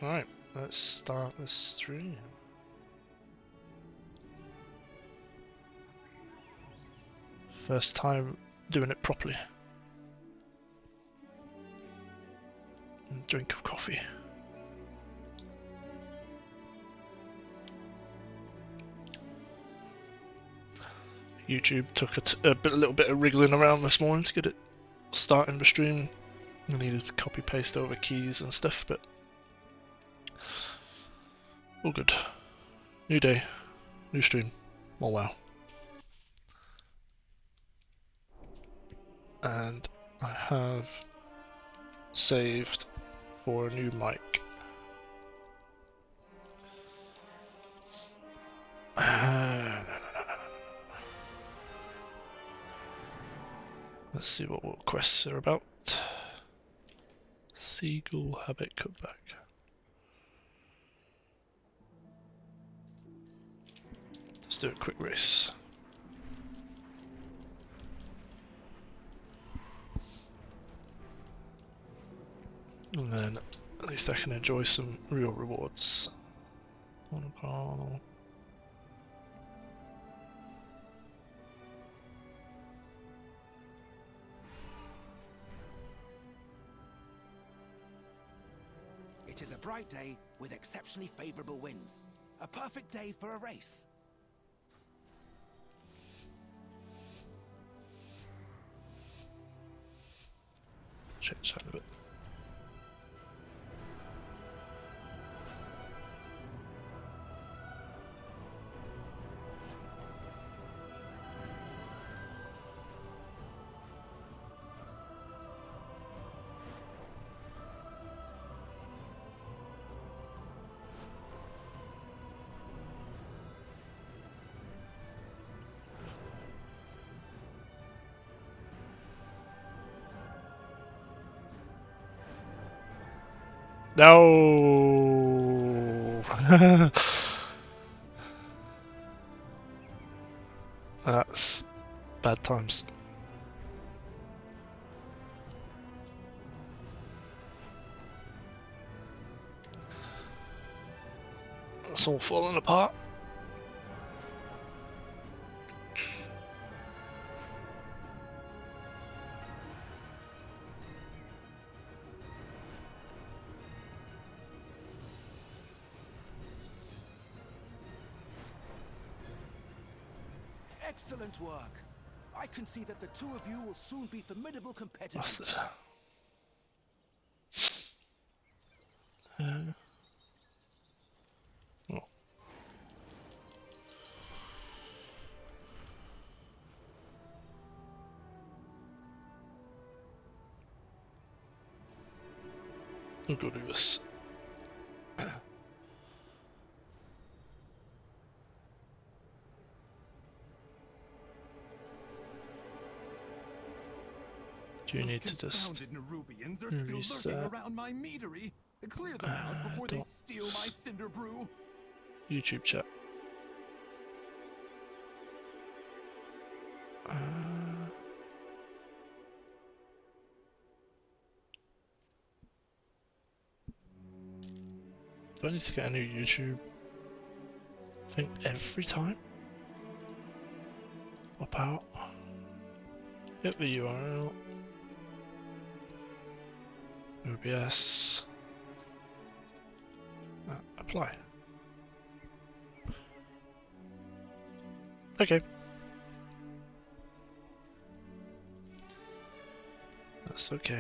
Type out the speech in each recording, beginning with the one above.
Alright, let's start the stream. First time doing it properly. Drink of coffee. YouTube took a little bit of wriggling around this morning to get it starting the stream. I needed to copy paste over keys and stuff, but all good. New day, new stream. Oh wow. And I have saved for a new mic. Let's see what quests are about. Seagull habit cutback. Let's do a quick race. And then at least I can enjoy some real rewards. Monopole. It is a bright day with exceptionally favorable winds. A perfect day for a race. Change that a bit. No. That's bad times. It's all falling apart. Excellent work. I can see that the two of you will soon be formidable competitors. Bastard. Oh. We'll go do this. Do you need to just Nerubians are still reset? lurking around my meadery. Clear them out before they steal my cinder brew. YouTube chat. Do I need to get a new YouTube thing every time? Pop out. Get the URL. OBS. Apply. Okay. That's okay. I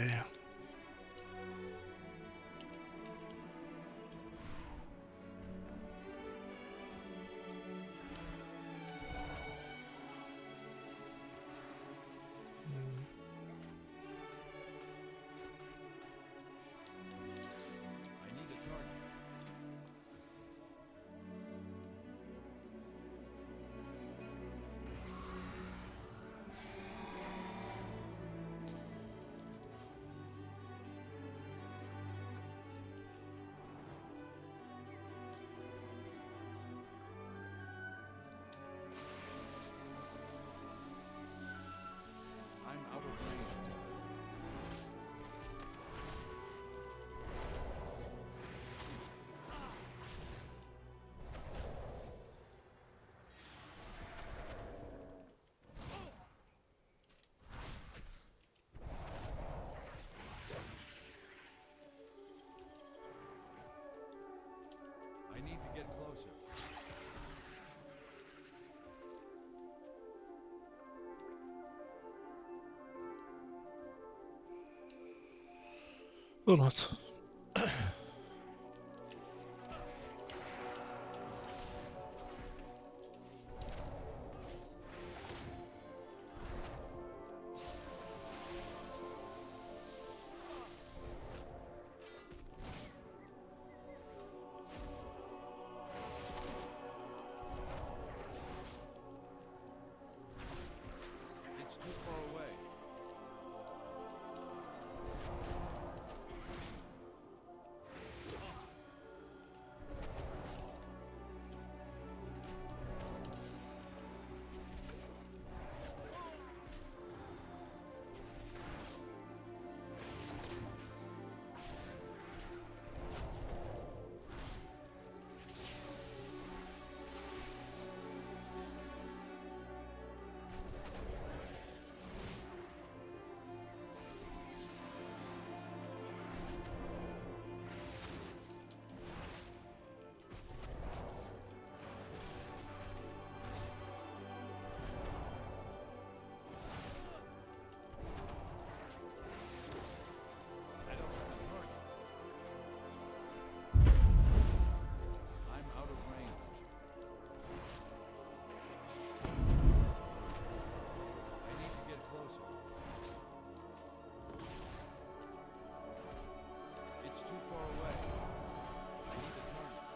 need a target. need to get closer. Or not. It's too far away. It's too far away. I need to turn it.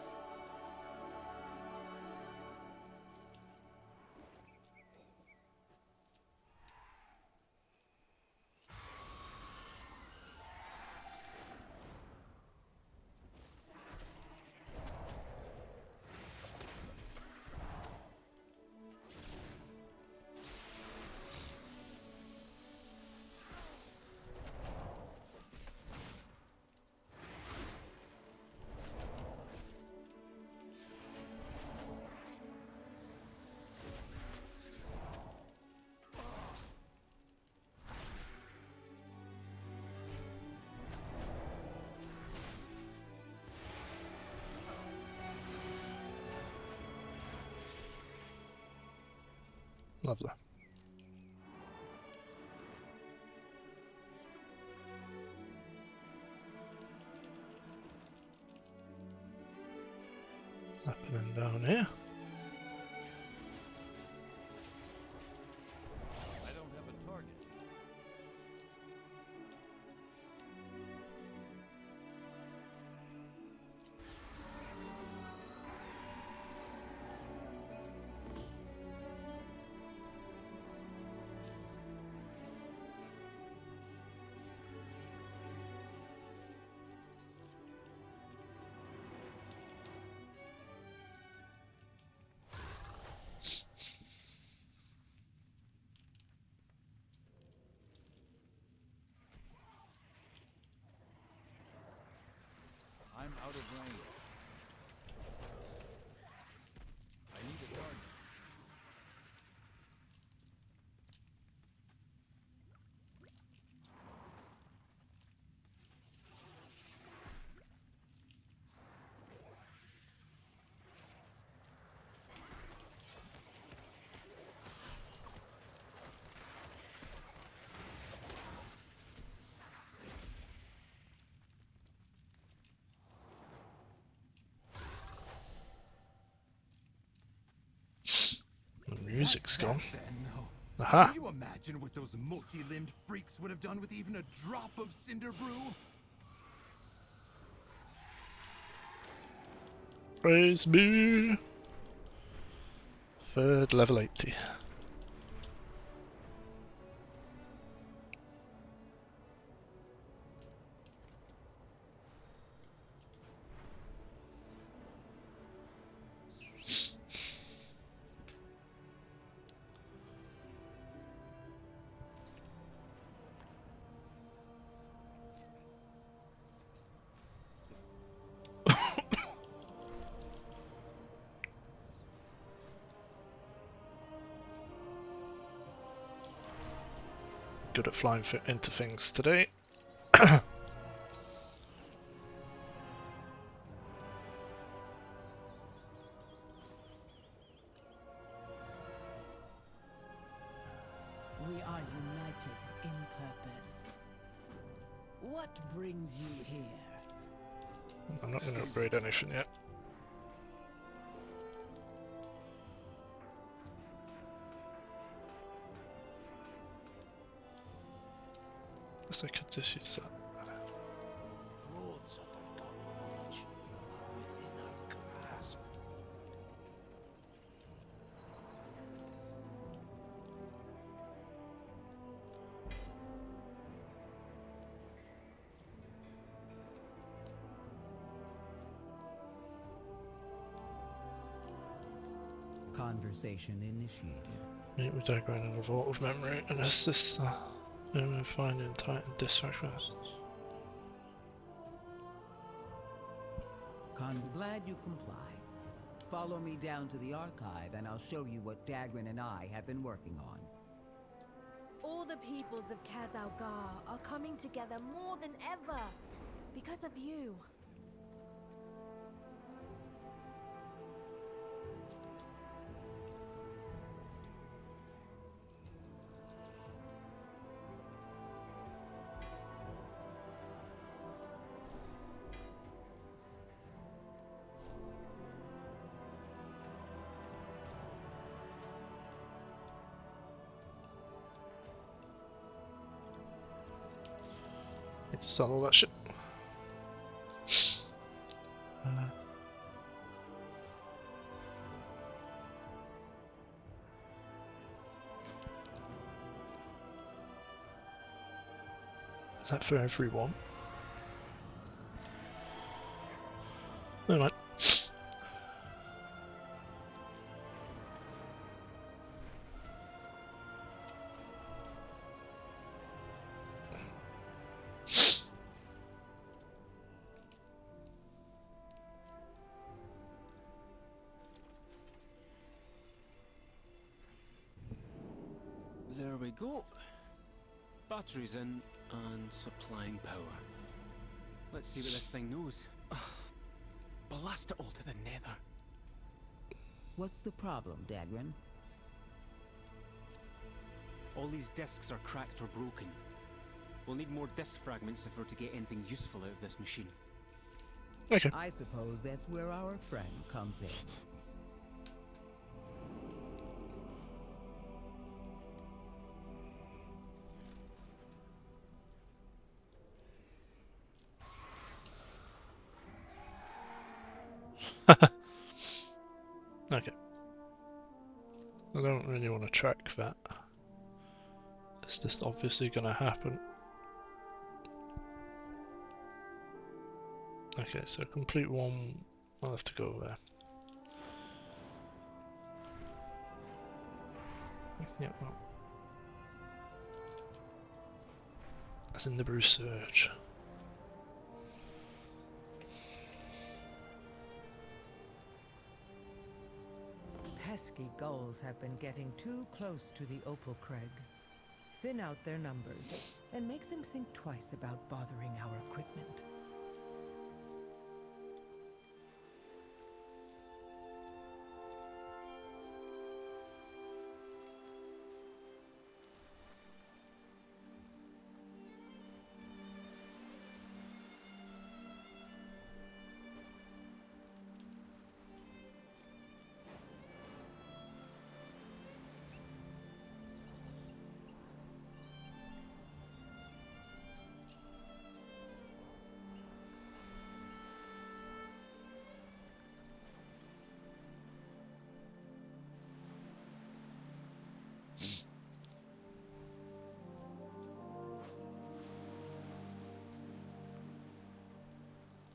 Lovely. What's happening down here? I don't have a target. I'm out of range. I need a target. The music's That's gone. that then, no. Aha! Can you imagine what those multi-limbed freaks would have done with even a drop of Cinder Brew? Praise be! Third level 80. Good at flying into things today. We are united in purpose. What brings you here? I'm not going to upgrade anything yet. Guess I could just use that. Roads of forgotten knowledge are within our grasp. Conversation initiated. Meet with Dagran in the Vault of Memory and assist them in finding Titan distractions. Glad you comply. Follow me down to the archive and I'll show you what Dagran and I have been working on. All the peoples of Khazalgar are coming together more than ever because of you. Need to sell all that shit. Is that for everyone? Never mind. There we go. Batteries in and supplying power. Let's see what this thing knows. Blast it all to the nether. What's the problem, Dagran? All these discs are cracked or broken. We'll need more disc fragments if we're to get anything useful out of this machine. Okay. I suppose that's where our friend comes in. Okay. I don't really want to track that. It's just obviously going to happen. Okay, so complete one, I'll have to go there. Yeah, well. That's in the research. Pesky gulls have been getting too close to the Opal Crag. Thin out their numbers and make them think twice about bothering our equipment.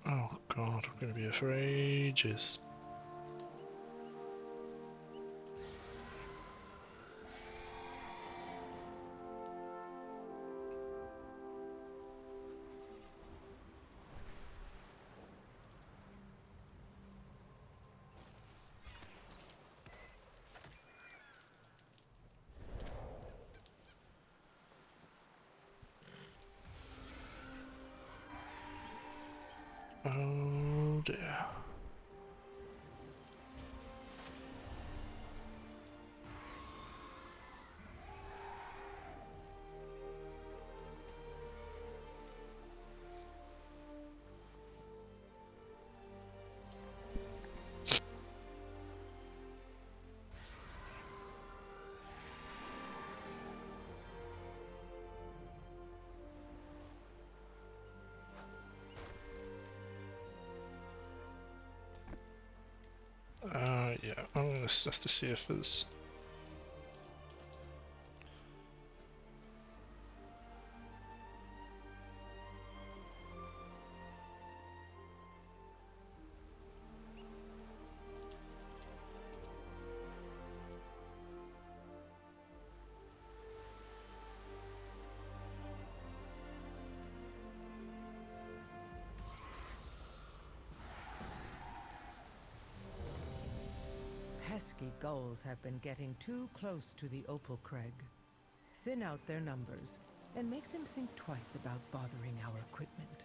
Oh god, I'm going to be here for ages. Oh dear. this stuff to see if there's... Pesky gulls have been getting too close to the Opal Crag. Thin out their numbers, and make them think twice about bothering our equipment.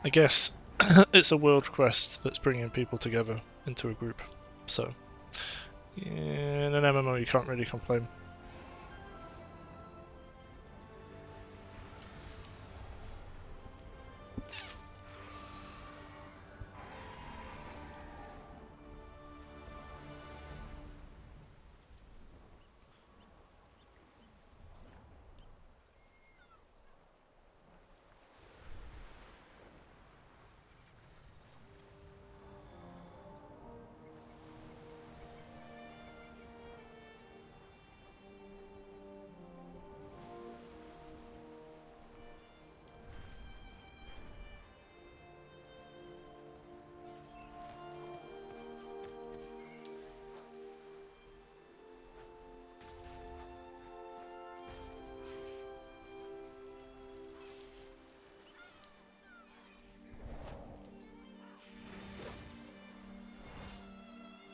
I guess it's a world quest that's bringing people together into a group, so yeah, in an MMO you can't really complain.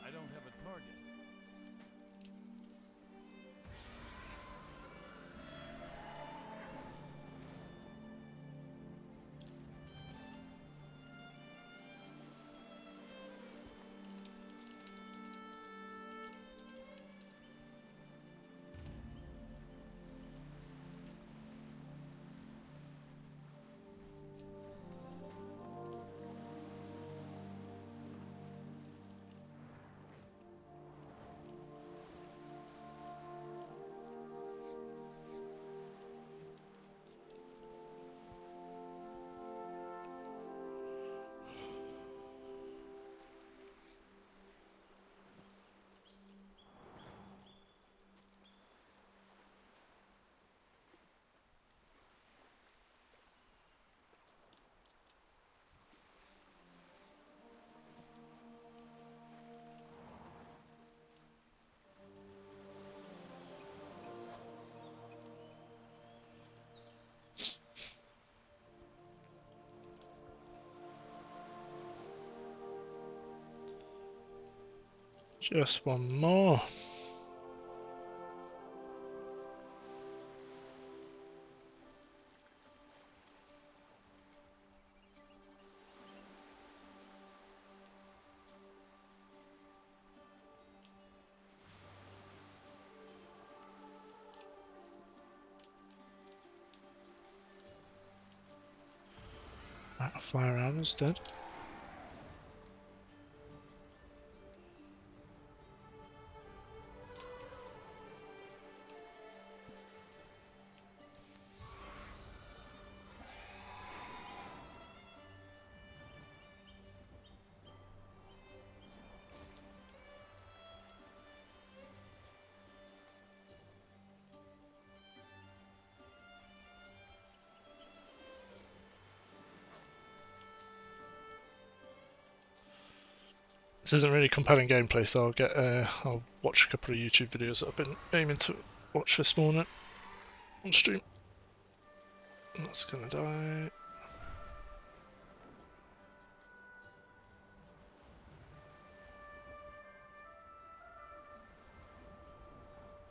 I don't have a target. Just one more. I'll fly around instead. This isn't really compelling gameplay, so I'll watch a couple of YouTube videos that I've been aiming to watch this morning on stream. That's gonna die.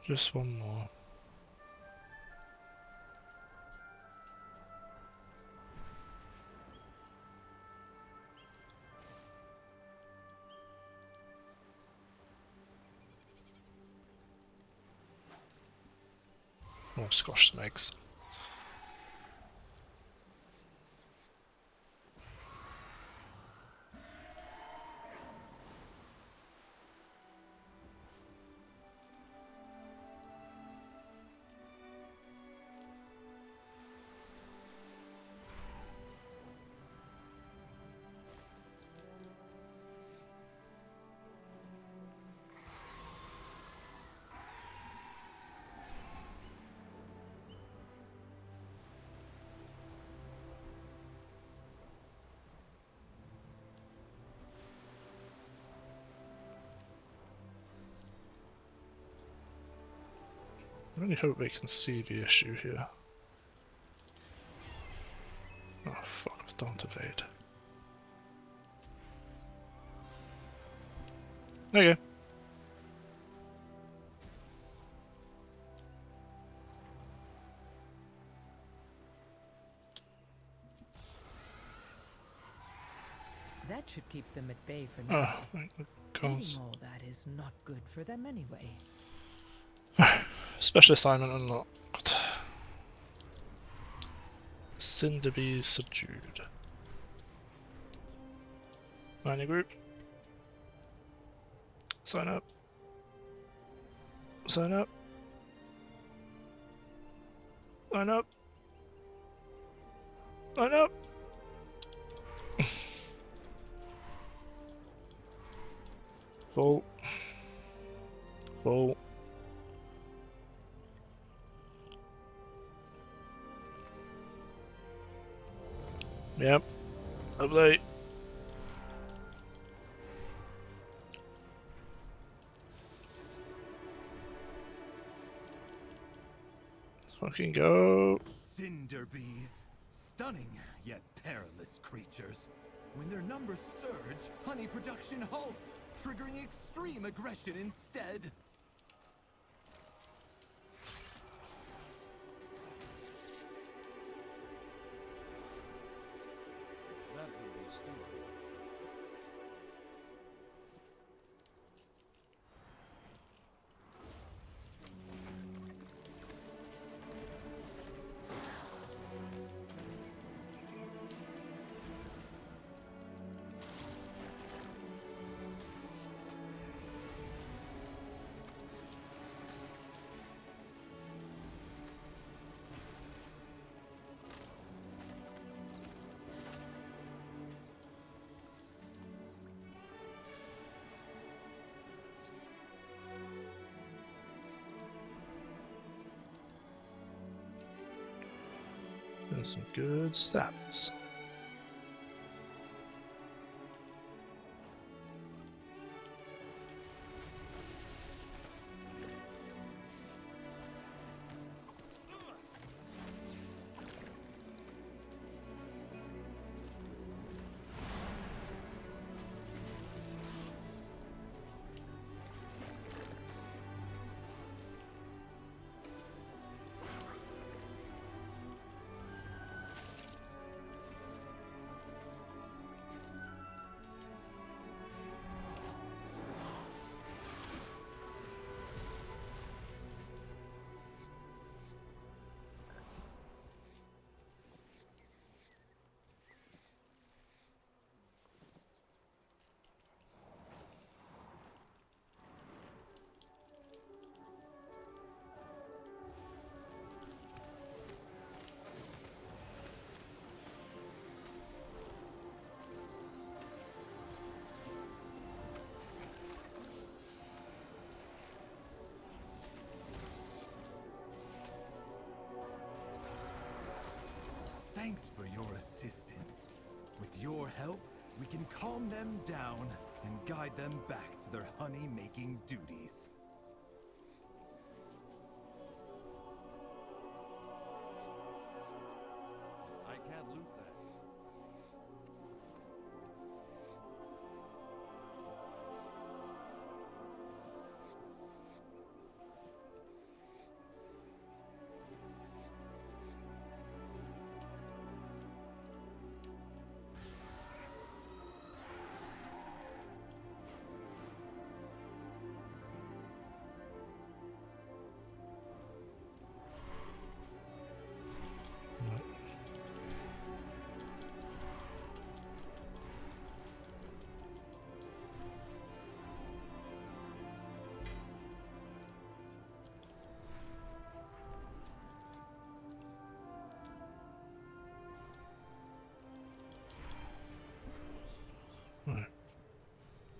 Just one more. I'll squash some eggs. I really hope they can see the issue here. Oh fuck, don't evade. There you go. That should keep them at bay for now. Oh, thank the gods. Eating all that is not good for them anyway. Special assignment unlocked. Cinderbees subdued. Find your group. Sign up. Sign up. Sign up. Sign up. Full. Full. Yep. Lovely. Let's fucking go. Cinder bees. Stunning, yet perilous creatures. When their numbers surge, honey production halts, triggering extreme aggression instead. That will be still. And some good stats. Thanks for your assistance. With your help, we can calm them down. and guide them back to their honey-making duties. I can't loot that. Right.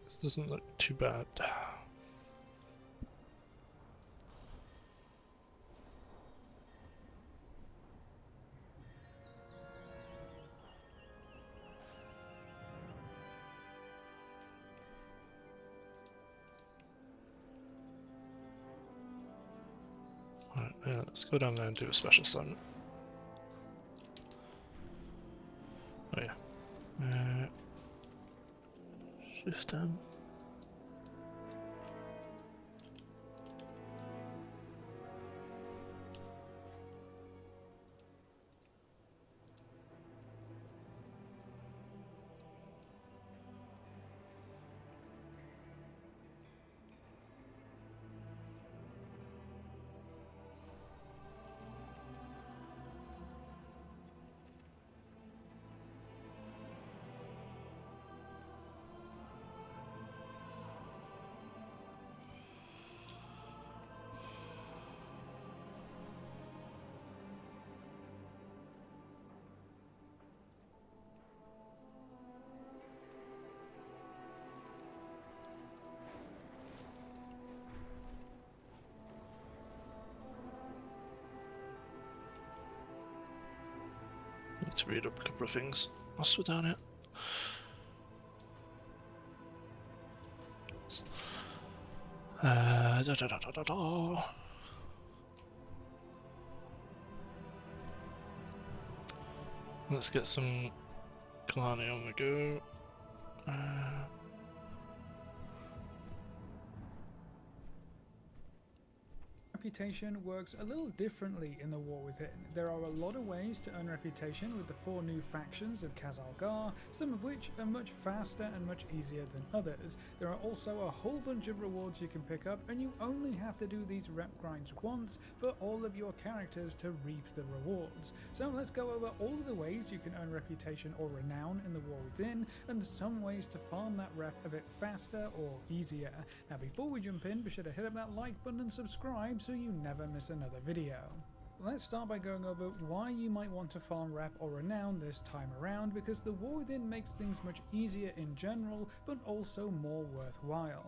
This doesn't look too bad. Right, yeah, let's go down there and do a special assignment. Oh yeah. Shift M. Need to read up a couple of things whilst we're down it. Let's get some Kalani on the go. Reputation works a little differently in the War Within. There are a lot of ways to earn reputation with the 4 new factions of Khazalgar, some of which are much faster and much easier than others. There are also a whole bunch of rewards you can pick up, and you only have to do these rep grinds once for all of your characters to reap the rewards. So let's go over all of the ways you can earn reputation or renown in the War Within, and some ways to farm that rep a bit faster or easier. Now before we jump in, be sure to hit up that like button and subscribe so you never miss another video. Let's start by going over why you might want to farm rep or renown this time around, because the War Within makes things much easier in general, but also more worthwhile.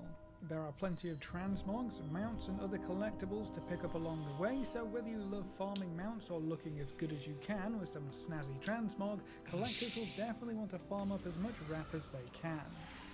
There are plenty of transmogs, mounts and other collectibles to pick up along the way, so whether you love farming mounts or looking as good as you can with some snazzy transmog, collectors will definitely want to farm up as much rep as they can.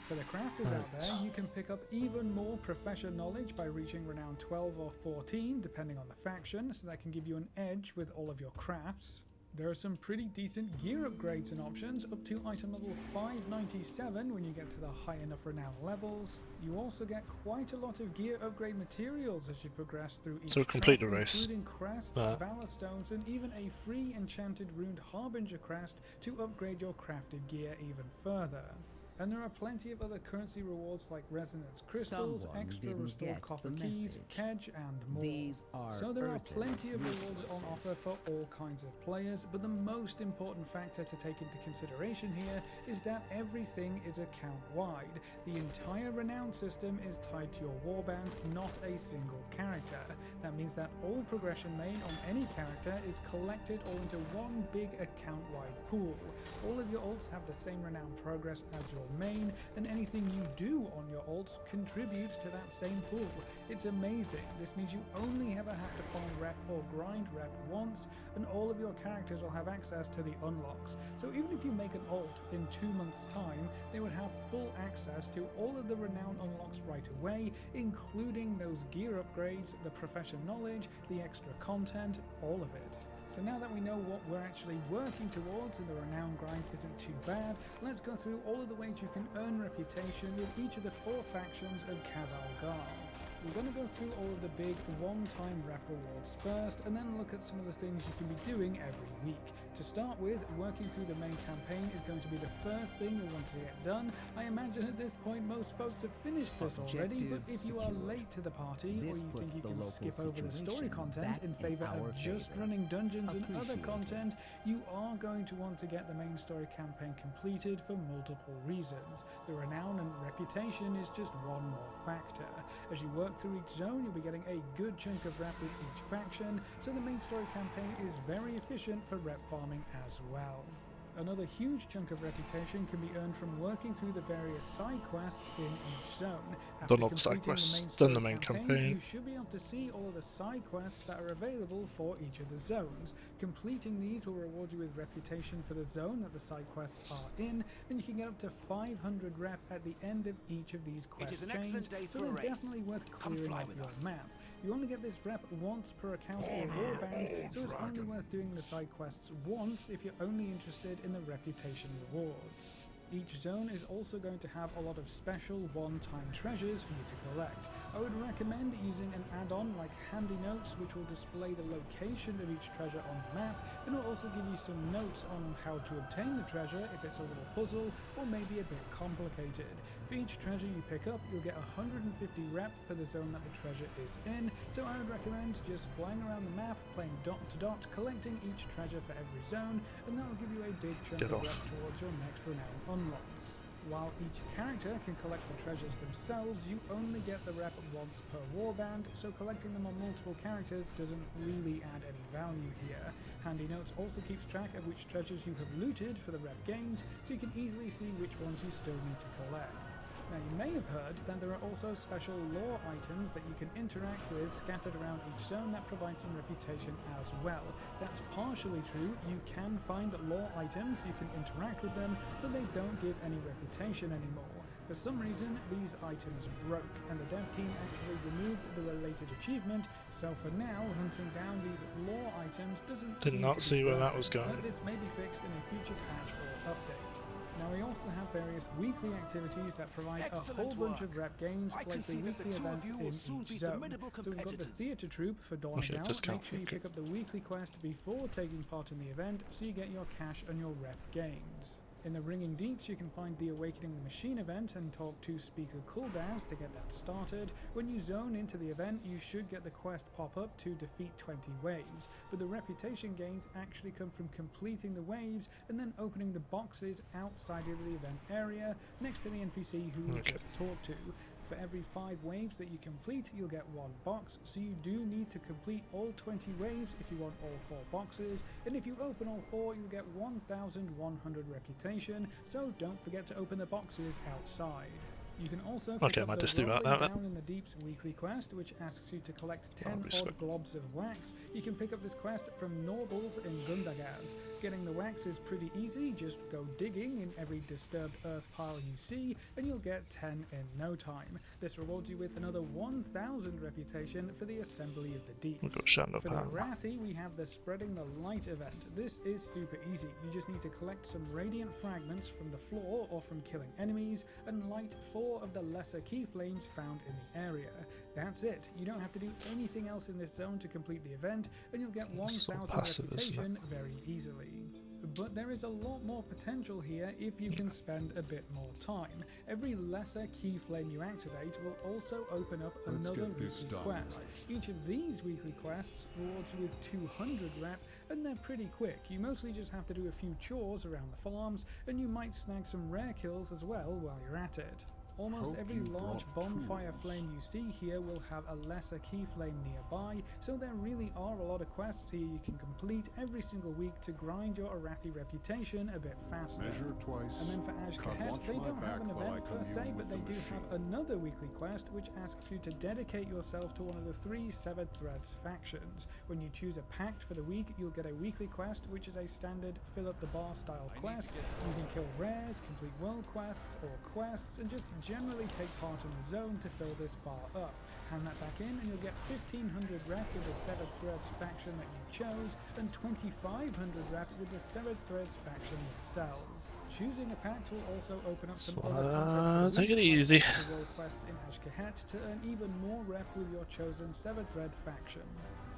For the crafters out there, you can pick up even more Professor knowledge by reaching renown 12 or 14, depending on the faction, so that can give you an edge with all of your crafts. There are some pretty decent gear upgrades and options, up to item level 597 when you get to the high enough renown levels. You also get quite a lot of gear upgrade materials as you progress through each So complete the chapter, race. including crests, valor stones, and even a free enchanted runed harbinger crest to upgrade your crafted gear even further. And there are plenty of other currency rewards like resonance crystals, Someone extra didn't restored get copper the keys, message. kedge, and more. These are So there are earthen plenty of rewards on resources. offer for all kinds of players, but the most important factor to take into consideration here is that everything is account-wide. The entire renown system is tied to your warband, not a single character. That means that all progression made on any character is collected all into one big account-wide pool. All of your ults have the same renown progress as your your main, and anything you do on your alt contributes to that same pool. It's amazing. This means you only ever have to farm rep or grind rep once, and all of your characters will have access to the unlocks. So even if you make an alt in 2 months' time, they would have full access to all of the renown unlocks right away, including those gear upgrades, the profession knowledge, the extra content, all of it. So now that we know what we're actually working towards and the renown grind isn't too bad, let's go through all of the ways you can earn reputation with each of the 4 factions of Khazal-Gar. We're going to go through all of the big one-time rep rewards first, and then look at some of the things you can be doing every week. To start with, working through the main campaign is going to be the first thing you'll want to get done. I imagine at this point most folks have finished this already, but if you are late to the party, or you think you can skip over the story content in favor of just running dungeons and other content, you are going to want to get the main story campaign completed for multiple reasons. The renown and reputation is just one more factor. As you work through each zone, you'll be getting a good chunk of rep with each faction, so the main story campaign is very efficient for rep farming as well. Another huge chunk of reputation can be earned from working through the various side quests in each zone. After Done all the side completing quests, done the main campaign. you should be able to see all of the side quests that are available for each of the zones. Completing these will reward you with reputation for the zone that the side quests are in, and you can get up to 500 rep at the end of each of these quest It is an chains, excellent day so for a they're race. definitely worth Come clearing fly off with your us. map. You only get this rep once per account or warband, so it's only worth doing the side quests once if you're only interested in the reputation rewards. Each zone is also going to have a lot of special one-time treasures for you to collect. I would recommend using an add-on like Handy Notes, which will display the location of each treasure on the map, and will also give you some notes on how to obtain the treasure if it's a little puzzle or maybe a bit complicated. For each treasure you pick up, you'll get 150 rep for the zone that the treasure is in, so I would recommend just flying around the map, playing dot to dot, collecting each treasure for every zone, and that will give you a big chunk of rep towards your next renown unlocks. While each character can collect the treasures themselves, you only get the rep once per warband, so collecting them on multiple characters doesn't really add any value here. Handy Notes also keeps track of which treasures you have looted for the rep gains, so you can easily see which ones you still need to collect. Now you may have heard that there are also special lore items that you can interact with scattered around each zone that provide some reputation as well. That's partially true. You can find lore items, you can interact with them, but they don't give any reputation anymore. For some reason, these items broke, and the dev team actually removed the related achievement, so for now, hunting down these lore items doesn't Did seem not to see be where that worth was it, going. but this may be fixed in a future patch or update. Now we also have various weekly activities that provide a whole bunch of rep gains, like the weekly events in each zone. So we've got the theatre troupe for Dawn Okay, Adele. discount Make sure you ticket. pick up the weekly quest before taking part in the event, so you get your cash and your rep gains. In the Ringing Deeps, you can find the Awakening the Machine event and talk to Speaker Kuldaz to get that started. When you zone into the event, you should get the quest pop up to defeat 20 waves, but the reputation gains actually come from completing the waves and then opening the boxes outside of the event area next to the NPC who you just talked to. For every 5 waves that you complete, you'll get 1 box, so you do need to complete all 20 waves if you want all 4 boxes, and if you open all 4, you'll get 1,100 reputation, so don't forget to open the boxes outside. You can also pick up the Rolling Down in the Deeps weekly quest, which asks you to collect 10 odd globs of wax. You can pick up this quest from Norbles in Gundagaz. Getting the wax is pretty easy, just go digging in every disturbed earth pile you see, and you'll get 10 in no time. This rewards you with another 1,000 reputation for the Assembly of the Deep. For the Arathi, we have the Spreading the Light event. This is super easy. You just need to collect some radiant fragments from the floor or from killing enemies, and light 4 of the lesser key flames found in the area. That's it. You don't have to do anything else in this zone to complete the event, and you'll get 1,000 reputation very easily. But there is a lot more potential here if you can spend a bit more time. Every lesser key flame you activate will also open up another weekly quest. Each of these weekly quests rewards you with 200 rep, and they're pretty quick. You mostly just have to do a few chores around the farms, and you might snag some rare kills as well while you're at it. Almost Hope every you large brought bonfire tools. flame you see here will have a lesser key flame nearby, so there really are a lot of quests here you can complete every single week to grind your Arathi reputation a bit faster. Measure twice. And then for Cut, Azkahet, watch they my don't have back an while I event per commune se, with but the they do have machine. another weekly quest which asks you to dedicate yourself to one of the 3 Severed Threads factions. When you choose a pact for the week, you'll get a weekly quest which is a standard fill up the bar style quest. You can kill rares, complete world quests or quests, and just generally take part in the zone to fill this bar up. Hand that back in and you'll get 1500 rep with the Severed Threads faction that you chose, and 2500 rep with the Severed Threads faction themselves. Choosing a pact will also open up some other content for the take it week, easy. like the world quests in Azkahet to earn even more rep with your chosen Severed Thread faction.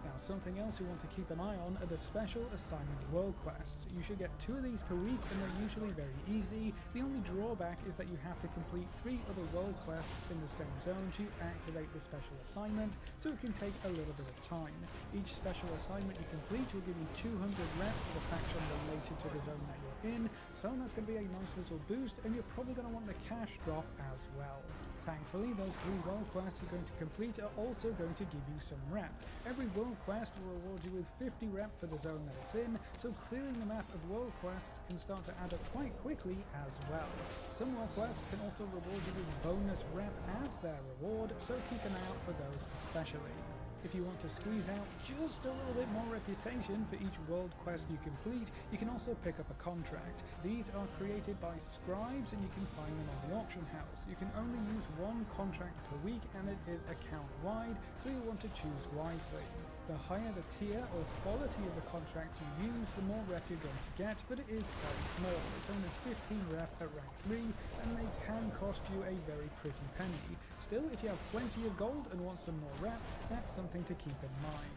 Now, something else you want to keep an eye on are the special assignment world quests. You should get 2 of these per week and they're usually very easy. The only drawback is that you have to complete 3 other world quests in the same zone to activate the special assignment, so it can take a little bit of time. Each special assignment you complete will give you 200 reps for the faction related to the zone that you're in, so that's going to be a nice little boost, and you're probably going to want the cash drop as well. Thankfully, those 3 world quests you're going to complete are also going to give you some rep. Every world quest will reward you with 50 rep for the zone that it's in, so clearing the map of world quests can start to add up quite quickly as well. Some world quests can also reward you with bonus rep as their reward, so keep an eye out for those especially. If you want to squeeze out just a little bit more reputation for each world quest you complete, you can also pick up a contract. These are created by scribes and you can find them on the auction house. You can only use 1 contract per week and it is account wide, so you'll want to choose wisely. The higher the tier or quality of the contract you use, the more rep you're going to get, but it is very small. It's only 15 rep at rank 3, and they can cost you a very pretty penny. Still, if you have plenty of gold and want some more rep, that's something to keep in mind.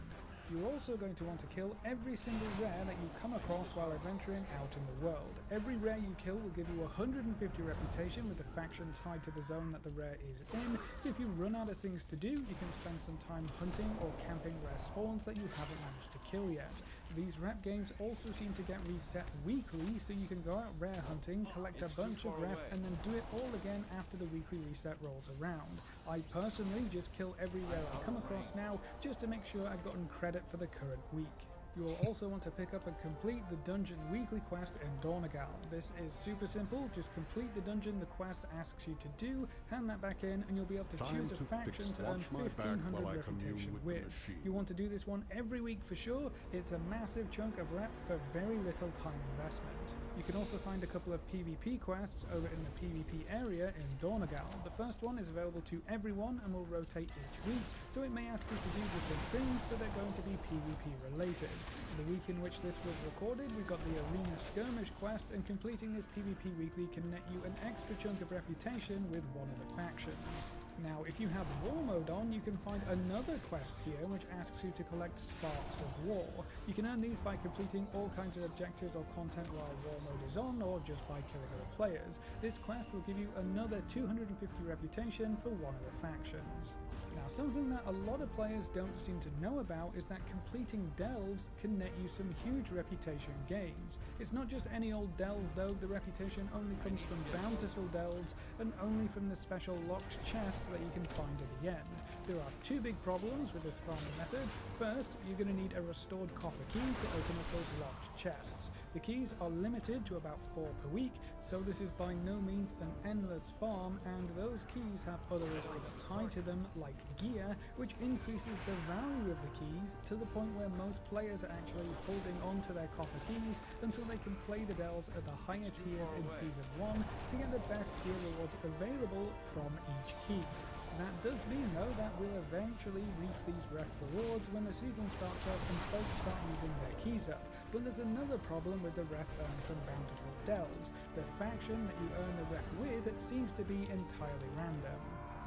You're also going to want to kill every single rare that you come across while adventuring out in the world. Every rare you kill will give you 150 reputation with the faction tied to the zone that the rare is in, so if you run out of things to do, you can spend some time hunting or camping rare spawns that you haven't managed to kill yet. These rep gains also seem to get reset weekly, so you can go out rare hunting, collect a bunch of rep, and then do it all again after the weekly reset rolls around. I personally just kill every rare I come across now, just to make sure I've gotten credit for the current week. You will also want to pick up and complete the dungeon weekly quest in Dornagal. This is super simple, just complete the dungeon the quest asks you to do, hand that back in, and you'll be able to choose a faction to earn 1500 reputation with. You want to do this one every week for sure. It's a massive chunk of rep for very little time investment. You can also find a couple of PvP quests over in the PvP area in Dornagal. The first one is available to everyone and will rotate each week, so it may ask you to do different things, but they're going to be PvP related. The week in which this was recorded, we got the Arena Skirmish quest, and completing this PvP weekly can net you an extra chunk of reputation with one of the factions. Now, if you have War Mode on, you can find another quest here which asks you to collect Sparks of War. You can earn these by completing all kinds of objectives or content while War Mode is on, or just by killing other players. This quest will give you another 250 reputation for one of the factions. Now, something that a lot of players don't seem to know about is that completing delves can net you some huge reputation gains. It's not just any old delve though, the reputation only comes from bountiful delves and only from the special locked chests that you can find at the end. There are 2 big problems with this farming method. First, you're going to need a restored copper key to open up those locked chests. The keys are limited to about 4 per week, so this is by no means an endless farm, and those keys have other rewards tied to them like gear, which increases the value of the keys to the point where most players are actually holding on to their copper keys until they can play the delves at the higher tiers in Season 1 to get the best gear rewards available from each key. That does mean though that we'll eventually reap these rep rewards when the season starts up and folks start using their keys up. But there's another problem with the rep earned from bountiful delves. The faction that you earn the rep with seems to be entirely random.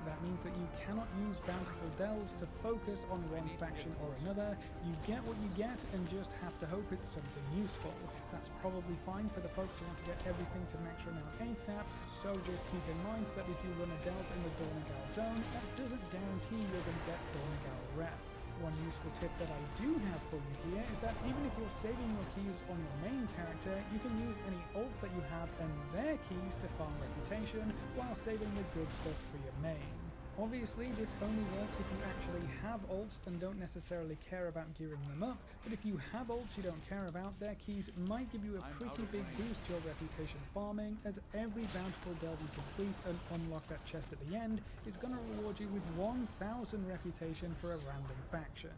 That means that you cannot use bountiful delves to focus on one faction or another. You get what you get and just have to hope it's something useful. That's probably fine for the folks who want to get everything to max renown ASAP, so just keep in mind that if you run a delve in the Dornagal zone, that doesn't guarantee you're going to get Dornagal rep. One useful tip that I do have for you here is that even if you're saving your keys on your main character, you can use any alts that you have and their keys to farm reputation while saving the good stuff for your main. Obviously, this only works if you actually have alts and don't necessarily care about gearing them up, but if you have alts you don't care about, their keys might give you a pretty big boost to your reputation farming, as every bountiful delve you complete and unlock that chest at the end is going to reward you with 1000 reputation for a random faction.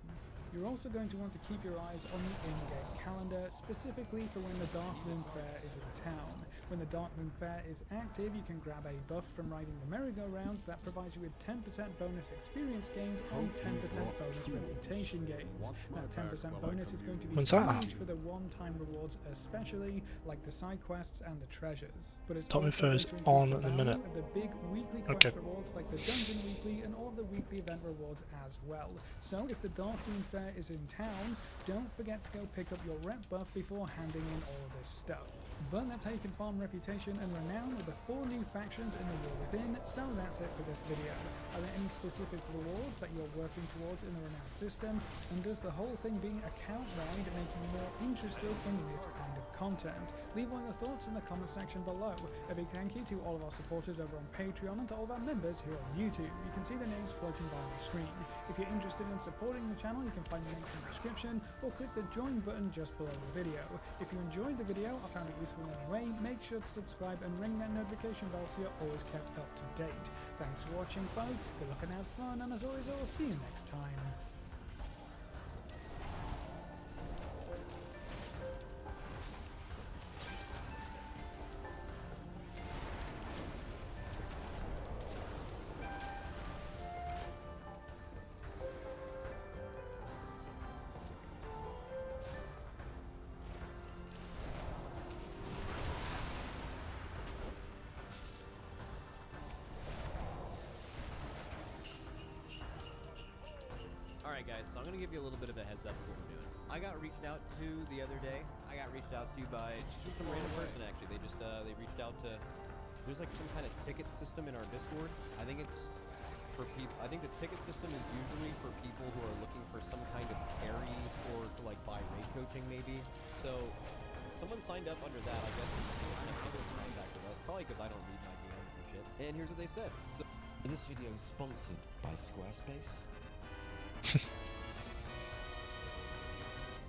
You're also going to want to keep your eyes on the in-game calendar, specifically for when the Dark Moon Fair is in town. When the Dark Moon Fair is active, you can grab a buff from riding the merry-go-round that provides you with 10% bonus experience gains and 10% bonus reputation gains. That 10% bonus is going to be huge for the one-time rewards especially, like the side quests and the treasures. But it's Dark Moon also Fair is going to on increase in a the minute. value of the big weekly quest rewards like the Dungeon Weekly and all of the weekly event rewards as well. So if the Dark Moon Fair is in town, don't forget to go pick up your rep buff before handing in all of this stuff. But that's how you can farm reputation and renown with the 4 new factions in the War Within, so that's it for this video. Are there any specific rewards that you're working towards in the renown system, and does the whole thing being account wide make you more interested in this kind of content? Leave all your thoughts in the comment section below. A big thank you to all of our supporters over on Patreon and to all of our members here on YouTube. You can see their names floating by on the screen. If you're interested in supporting the channel, you can find the link in the description or click the join button just below the video. If you enjoyed the video or found it useful in any way, make sure to subscribe and ring that notification bell so you're always kept up to date. Thanks for watching, folks. Good luck and have fun, and as always, I will see you next time. Alright guys, so I'm going to give you a little bit of a heads up of what we're doing. I got reached out to the other day. I got reached out to by some random person actually. They reached out to, there's like some kind of ticket system in our Discord. I think it's for people, I think the ticket system is usually for people who are looking for some kind of carry or to like buy raid coaching maybe. So someone signed up under that, I guess, and other contact with us, probably because I don't read my DMs and shit. And here's what they said. So this video is sponsored by Squarespace.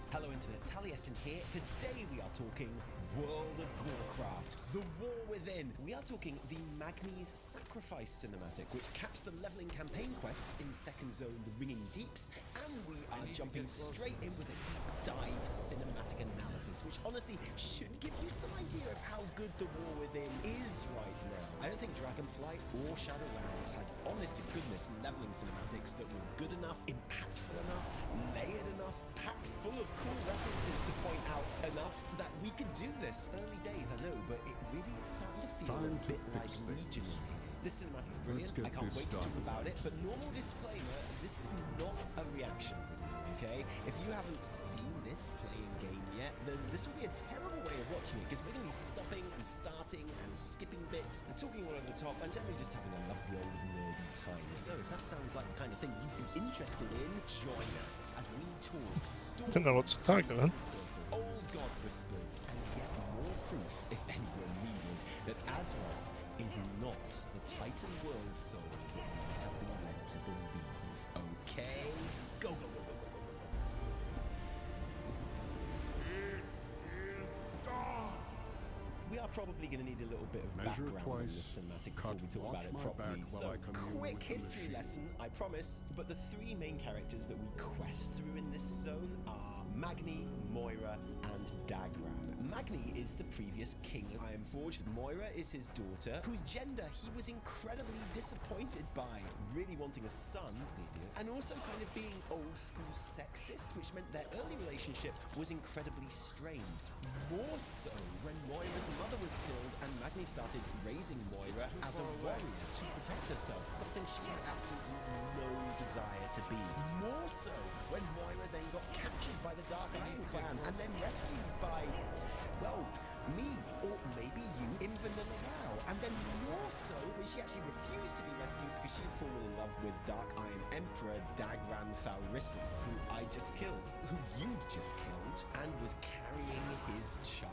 Hello Internet, Taliesin here. Today we are talking World of Warcraft, The War Within. We are talking the Magni's Sacrifice cinematic, which caps the leveling campaign quests in Second Zone, The Ringing Deeps, and we are jumping straight in with a deep dive cinematic analysis, which honestly should give you some idea of how good The War Within is right now. I don't think Dragonflight or Shadowlands had honest-to-goodness leveling cinematics that were good enough, impactful enough, layered enough, packed full of cool references to point out enough that we could do this. Early days, I know, but it really is starting to feel a bit like Legion in here. This cinematic's brilliant, I can't wait to talk about it, but normal disclaimer, this is not a reaction video, okay? If you haven't seen this playing game yet, then this will be a terrible way of watching it, because we're going to be stopping and starting and skipping bits and talking all over the top and generally just having a lovely old nerdy time. So if that sounds like the kind of thing you'd be interested in, join us as we talk stories, I don't know what to talk about. old god whispers, and yet more proof, if anywhere needed, that Azeroth is not the Titan world soul that we have been led to believe. Okay? Go, go, go, go, go, go, go, go. We are probably going to need a little bit of background on this cinematic before we talk about it properly. So, quick history lesson, I promise. But the 3 main characters that we quest through in this zone are Magni, Moira, and Dagran. Magni is the previous king of Ironforge. Moira is his daughter, whose gender he was incredibly disappointed by, really wanting a son, and also kind of being old school sexist, which meant their early relationship was incredibly strained. More so when Moira's mother was killed and Magni started raising Moira as a warrior to protect herself, something she had absolutely no desire to be. More so when Moira then got captured by the Dark Iron Clan and then rescued by, well, me, or maybe you in Vanilla WoW. And then more so when she actually refused to be rescued because she had fallen in love with Dark Iron Emperor Dagran Thalrissen, who I just killed, who you'd just killed, and was carrying his child.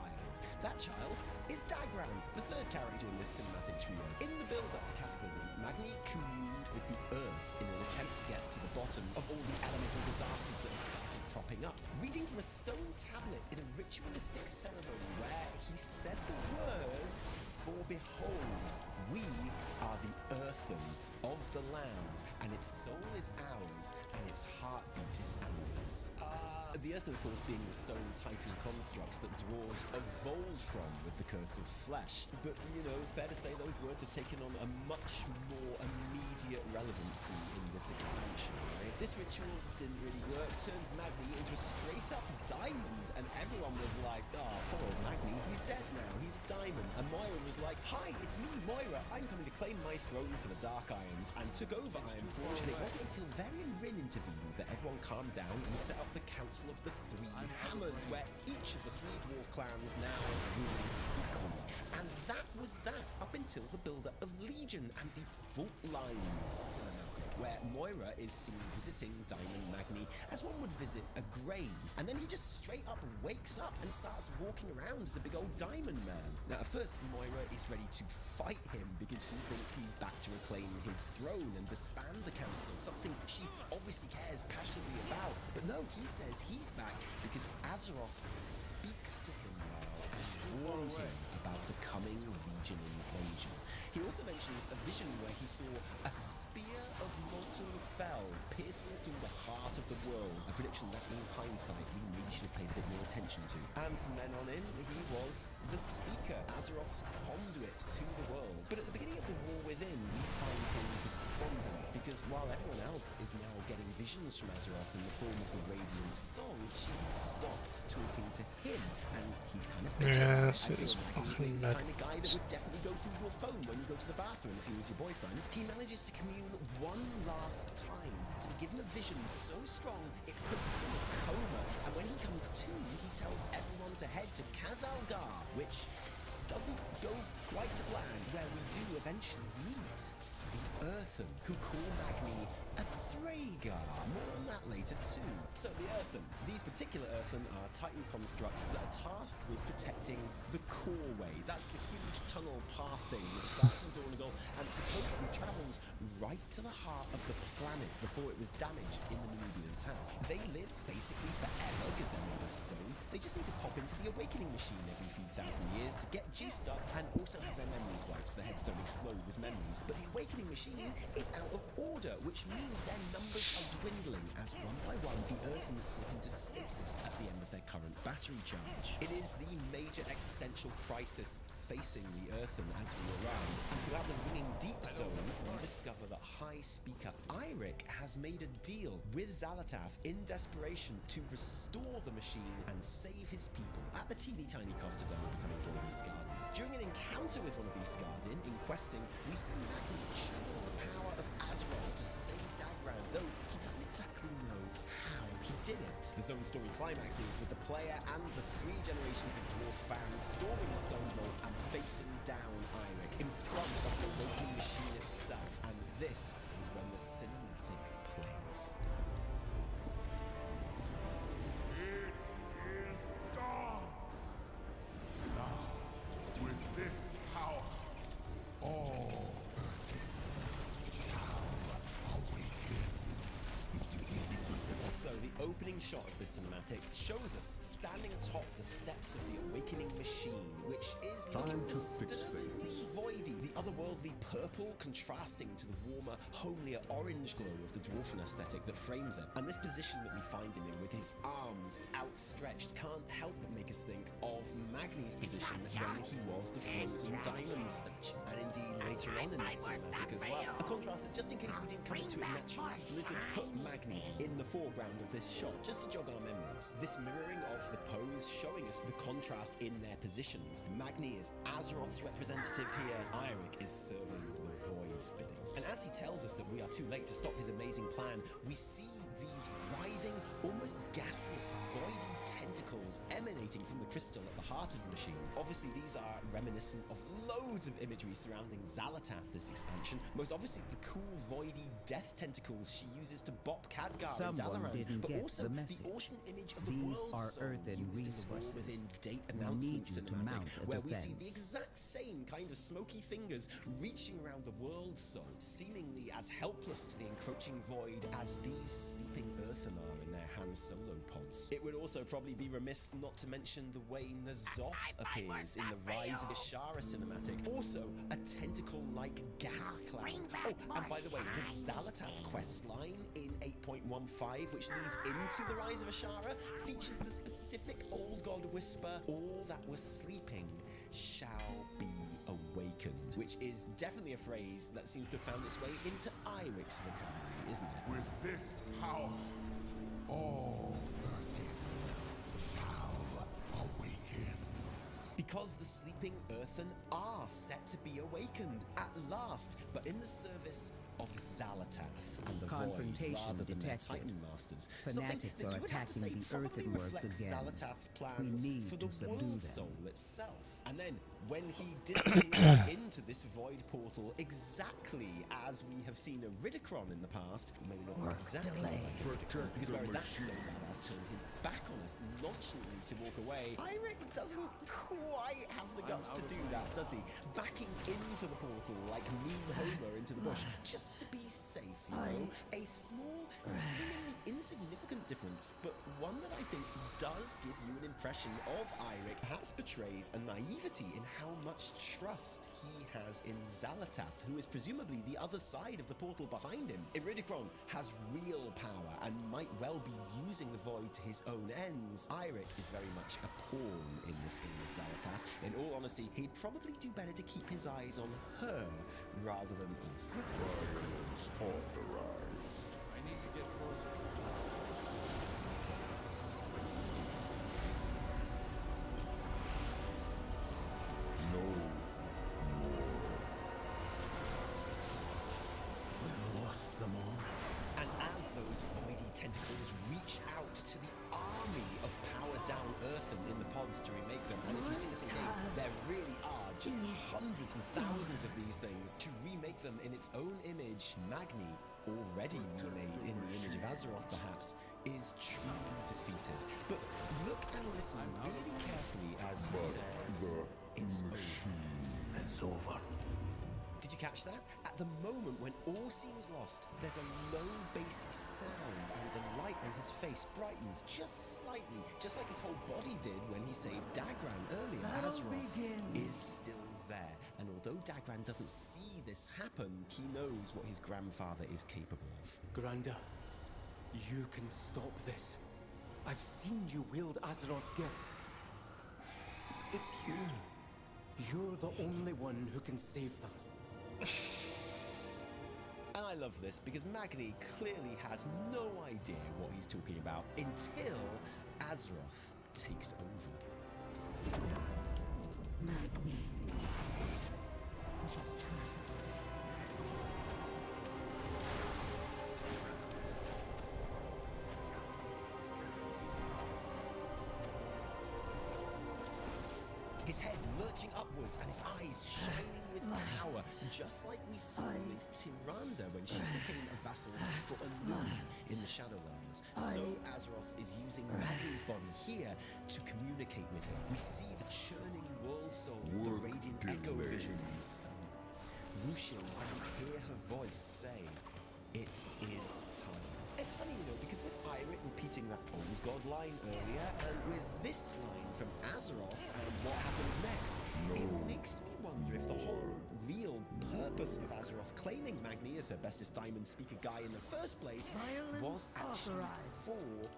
That child is Dagran, the third character in this cinematic trio. In the build-up to Cataclysm, Magni communed with the Earth in an attempt to get to the bottom of all the elemental disasters that had started cropping up. Reading from a stone tablet in a ritualistic ceremony where he said the words, "For behold, we are the earthen of the land, and its soul is ours, and its heartbeat is ours." The earth, of course, being the stone titan constructs that dwarves evolved from with the curse of flesh. But, you know, fair to say those words have taken on a much more immediate relevancy in this expansion, right? This ritual didn't really work, turned Magni into a straight-up diamond, and everyone was like, oh, poor old Magni, he's dead now, he's a diamond. And Moira was like, hi, it's me, Moira, I'm coming to claim my throne for the Dark Irons, and took over Ironforge. And it wasn't until Varian Rin intervened that everyone calmed down and set up the Council of the Three Hammers, where each of the three dwarf clans now rule equally. And that was that up until the build-up of Legion and the Fault Lines cinematic, where Moira is seen visiting Diamond Magni as one would visit a grave, and then he just straight up wakes up and starts walking around as a big old diamond man. Now, at first, Moira is ready to fight him because she thinks he's back to reclaim his throne and disband the council, something she obviously cares passionately about. But no, he says he's back because Azeroth speaks to him now and warned him about the coming Legion invasion. He also mentions a vision where he saw a spear of molten fel piercing through the heart of the world, a prediction that in hindsight we maybe should have paid a bit more attention to. And from then on in, he was the speaker, Azeroth's conduit to the world. But at the beginning of the War Within, we find him despondent, because while everyone else is now getting visions from Azeroth in the form of the Radiant Song, she's stopped talking to him, and he's kind of bitter. Yes, it's fucking the mad. kind of guy that would definitely go through your phone when you go to the bathroom if he was your boyfriend. He manages to commune one last time to be given a vision so strong it puts him in a coma, and when he comes to, he tells everyone to head to Khazalgar, which doesn't go quite to plan, where we do eventually meet the Earthen, who call Magni a Thragar. More on that later too. So the Earthen. These particular Earthen are Titan constructs that are tasked with protecting the Coreway. That's the huge tunnel path thing that starts in Dornogal and supposedly travels right to the heart of the planet before it was damaged in the Nubian attack. They live basically forever because they're made of stone. They just need to pop into the Awakening Machine every few thousand years to get juiced up and also have their memories wiped so their heads don't explode with memories. But the Awakening Machine is out of order, which means their numbers are dwindling as one by one the Earthens slip into stasis at the end of their current battery charge. It is the major existential crisis facing the Earthen as we arrive. And throughout the Ringing Deep Zone, we discover that High Speaker Eirik has made a deal with Xal'atath in desperation to restore the machine and save his people at the teeny tiny cost of them becoming one of these Skardin. During an encounter with one of these Skardin in questing, we see Magni channel the power of Azeroth to save Dagran, though he doesn't exactly know how he did it. The zone story climaxes with the player and the three generations of dwarf fans storming the Stone Vault and facing down Eirik in front of the Awakening Machine itself. And this is when the cinematic plays. It is done! Now, with this power, all shall awaken. So the opening shot of the cinematic shows us standing atop the steps of the Awakening Machine, which is looking disturbingly voidy, the otherworldly purple contrasting to the warmer, homelier orange glow of the dwarfen aesthetic that frames it. And this position that we find him in, with his arms outstretched, can't help but make us think of Magni's position when he was the frozen diamond statue, and indeed later on in the cinematic as well. A contrast that, just in case we didn't come into it naturally, Blizzard put Magni in the foreground of this shot just to jog our memories. This mirroring of the pose showing us the contrast in their positions. Magni is Azeroth's representative here, Eirik is serving the Void's bidding. And as he tells us that we are too late to stop his amazing plan, we see these these writhing, almost gaseous, voidy tentacles emanating from the crystal at the heart of the machine. Obviously, these are reminiscent of loads of imagery surrounding Xalatath this expansion. Most obviously, the cool, voidy death tentacles she uses to bop Khadgar and Dalaran, but also the awesome image of the world soul used in the War Within date announcement cinematic, where we see the exact same kind of smoky fingers reaching around the world soul, seemingly as helpless to the encroaching void as these sleeping earthen are in their Han Solo pods. It would also probably be remiss not to mention the way N'Zoth appears in the Rise of Ishara cinematic. Also, a tentacle-like gas cloud. Oh, and by the way, the Xalatath quest line in 8.15, which leads into the Rise of Ishara, features the specific Old God whisper, "All that was sleeping shall be awakened," which is definitely a phrase that seems to have found its way into Irik's vocabulary, isn't it? With this power, all Earthen shall awaken. Because the sleeping Earthen are set to be awakened at last, but in the service of Xalatath and the Void rather than their Titan Masters. Fanatics are attacking the earthenworks again. Xalatath's plans We need for the to subdue World them. Soul itself. And then, when he disappears into this void portal, exactly as we have seen a Ridicron in the past, maybe not exactly like Ridicron, because whereas that stone badass turned his back on us nonchalantly to walk away, Irik doesn't quite have the guts to do that, does he? Backing into the portal like Mean Homer into the bush, just to be safe, you know? A small, seemingly insignificant difference, but one that I think does give you an impression of Irik, perhaps betrays a naivety in how much trust he has in Xalatath, who is presumably the other side of the portal behind him. Iridikron has real power and might well be using the void to his own ends. Irik is very much a pawn in this game of Xalatath. In all honesty, he'd probably do better to keep his eyes on her rather than us. Trials authorized. I need to get closer. No more. We've lost them all. And as those voidy tentacles reach out to the army of powered-down Earthen in the pods to remake them, and if you see this in game, there really are just hundreds and thousands of these things to remake them in its own image. Magni, already remade in the image of Azeroth perhaps, is truly defeated. But look and listen really carefully as he says, "It's over." It's over. Did you catch that? At the moment when all seems lost, there's a low bassy sound and the light on his face brightens just slightly, just like his whole body did when he saved Dagran earlier. Azeroth is still there, and although Dagran doesn't see this happen, he knows what his grandfather is capable of. Granda, you can stop this. I've seen you wield Azeroth's gift. It's you. You're the only one who can save them. And I love this because Magni clearly has no idea what he's talking about until Azeroth takes over. Magni. It is time. His head lurching upwards and his eyes shining with power, just like we saw with Tyrande when she became a vassal for Elune in the Shadowlands. So Azeroth is using Magni's body here to communicate with him. We see the churning world soul, the radiant echo visions. Lucian, I can hear her voice say, "It is time." It's funny, you know, because with Irik repeating that Old God line earlier, and with this line from Azeroth and what happens next, it makes me wonder if the whole real purpose of Azeroth claiming Magni as her bestest diamond speaker guy in the first place was actually for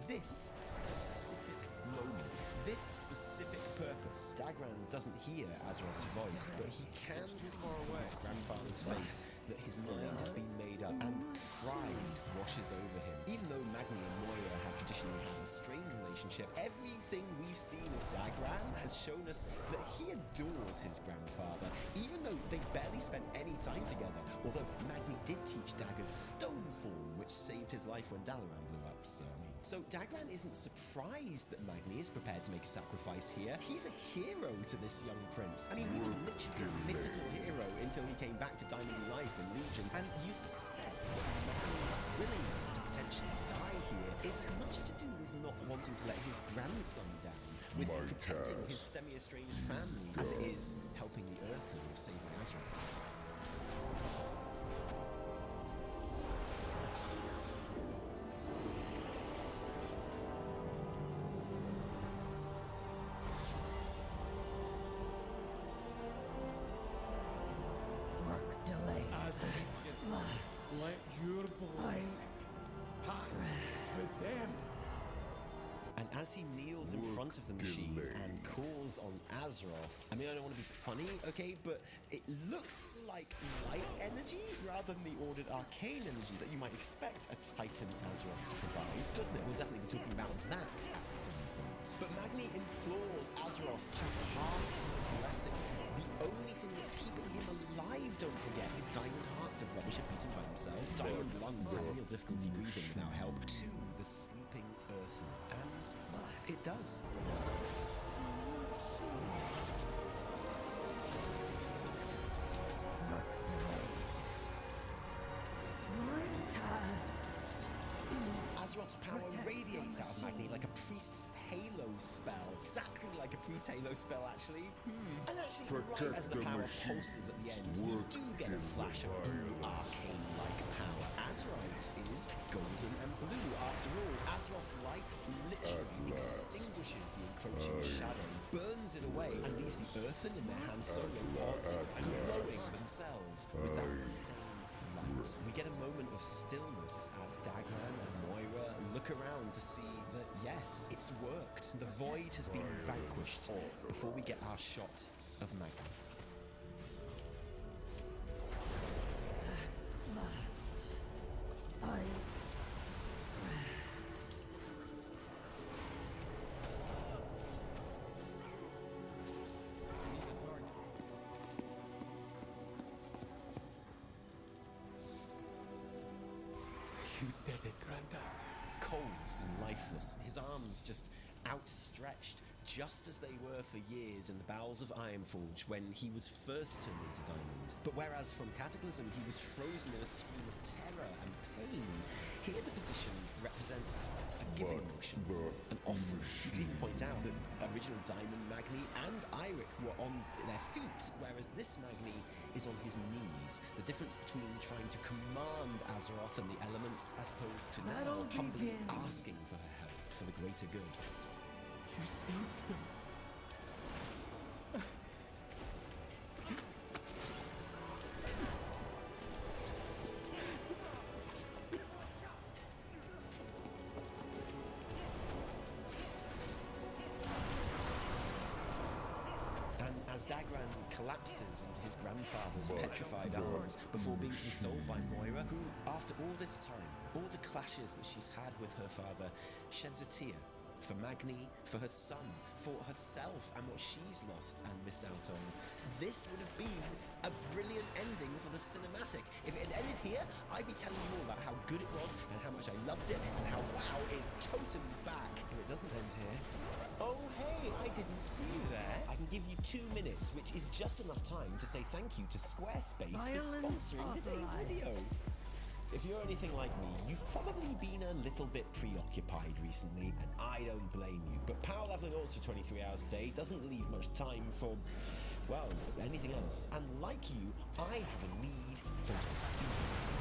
this specific moment, this specific purpose. Dagran doesn't hear Azeroth's voice, but he can see from his grandfather's face that his mind has been made up, and pride washes over him. Even though Magni and Moira have traditionally had a strained relationship, everything we've seen of Dagran has shown us that he adores his grandfather, even though they barely spent any time together, although Magni did teach Dagger's stone form, which saved his life when Dalaran blew up, So Dagran isn't surprised that Magni is prepared to make a sacrifice here. He's a hero to this young prince. I mean, he was literally a mythical hero until he came back to Diamond Life in Legion, and you suspect that Magni's willingness to potentially die here is as much to do with not wanting to let his grandson down, with protecting his semi-estranged family, as it is helping the Earthen or saving Azeroth. Let your blood pass to them. And as he kneels in front of the machine and calls on Azeroth, I mean, I don't want to be funny, okay, but it looks like light energy rather than the ordered arcane energy that you might expect a Titan Azeroth to provide, doesn't it? We'll definitely be talking about that at some point. But Magni implores Azeroth to pass him a blessing. The only thing that's keeping him alive, don't forget, is Diamond Hearts of rubbish are beaten by themselves. Diamond lungs have real difficulty breathing without help to the sleeping Earthen. And it does. Azeroth's power radiates out of Magni like a priest's halo spell. Exactly like a priest's halo spell, actually. And actually, right as the power pulses at the end, you do get a flash of blue arcane-like power. Azeroth is golden and blue, after all. Azeroth's light literally extinguishes the encroaching shadow, burns it away, and leaves the Earthen in their Han Solo pods glowing themselves with that same light. We get a moment of stillness as Dagran and Moira look around to see that, yes, it's worked. The void has been vanquished before we get our shot of Magni. You did it, Grandad. Cold and lifeless, his arms just outstretched, just as they were for years in the bowels of Ironforge when he was first turned into Diamond. But whereas from Cataclysm he was frozen in a scream of terror and pain, here the position represents a giving motion, an offering. You can even point out that original Diamond Magni and Eirik were on their feet, whereas this Magni is on his knees. The difference between trying to command Azeroth and the elements as opposed to now humbly asking for her help for the greater good. You saved them. And as Dagran collapses into his grandfather's petrified arms before being consoled by Moira, who, after all this time, all the clashes that she's had with her father, sheds a tear for Magni, for her son, for herself and what she's lost and missed out on. This would have been a brilliant ending for the cinematic. If it had ended here, I'd be telling you all about how good it was and how much I loved it and how WoW is totally back. But it doesn't end here. Oh hey, I didn't see you there. I can give you 2 minutes, which is just enough time to say thank you to Squarespace for sponsoring today's video. If you're anything like me, you've probably been a little bit preoccupied recently, and I don't blame you. But power leveling also 23 hours a day doesn't leave much time for, well, anything else. And like you, I have a need for speed.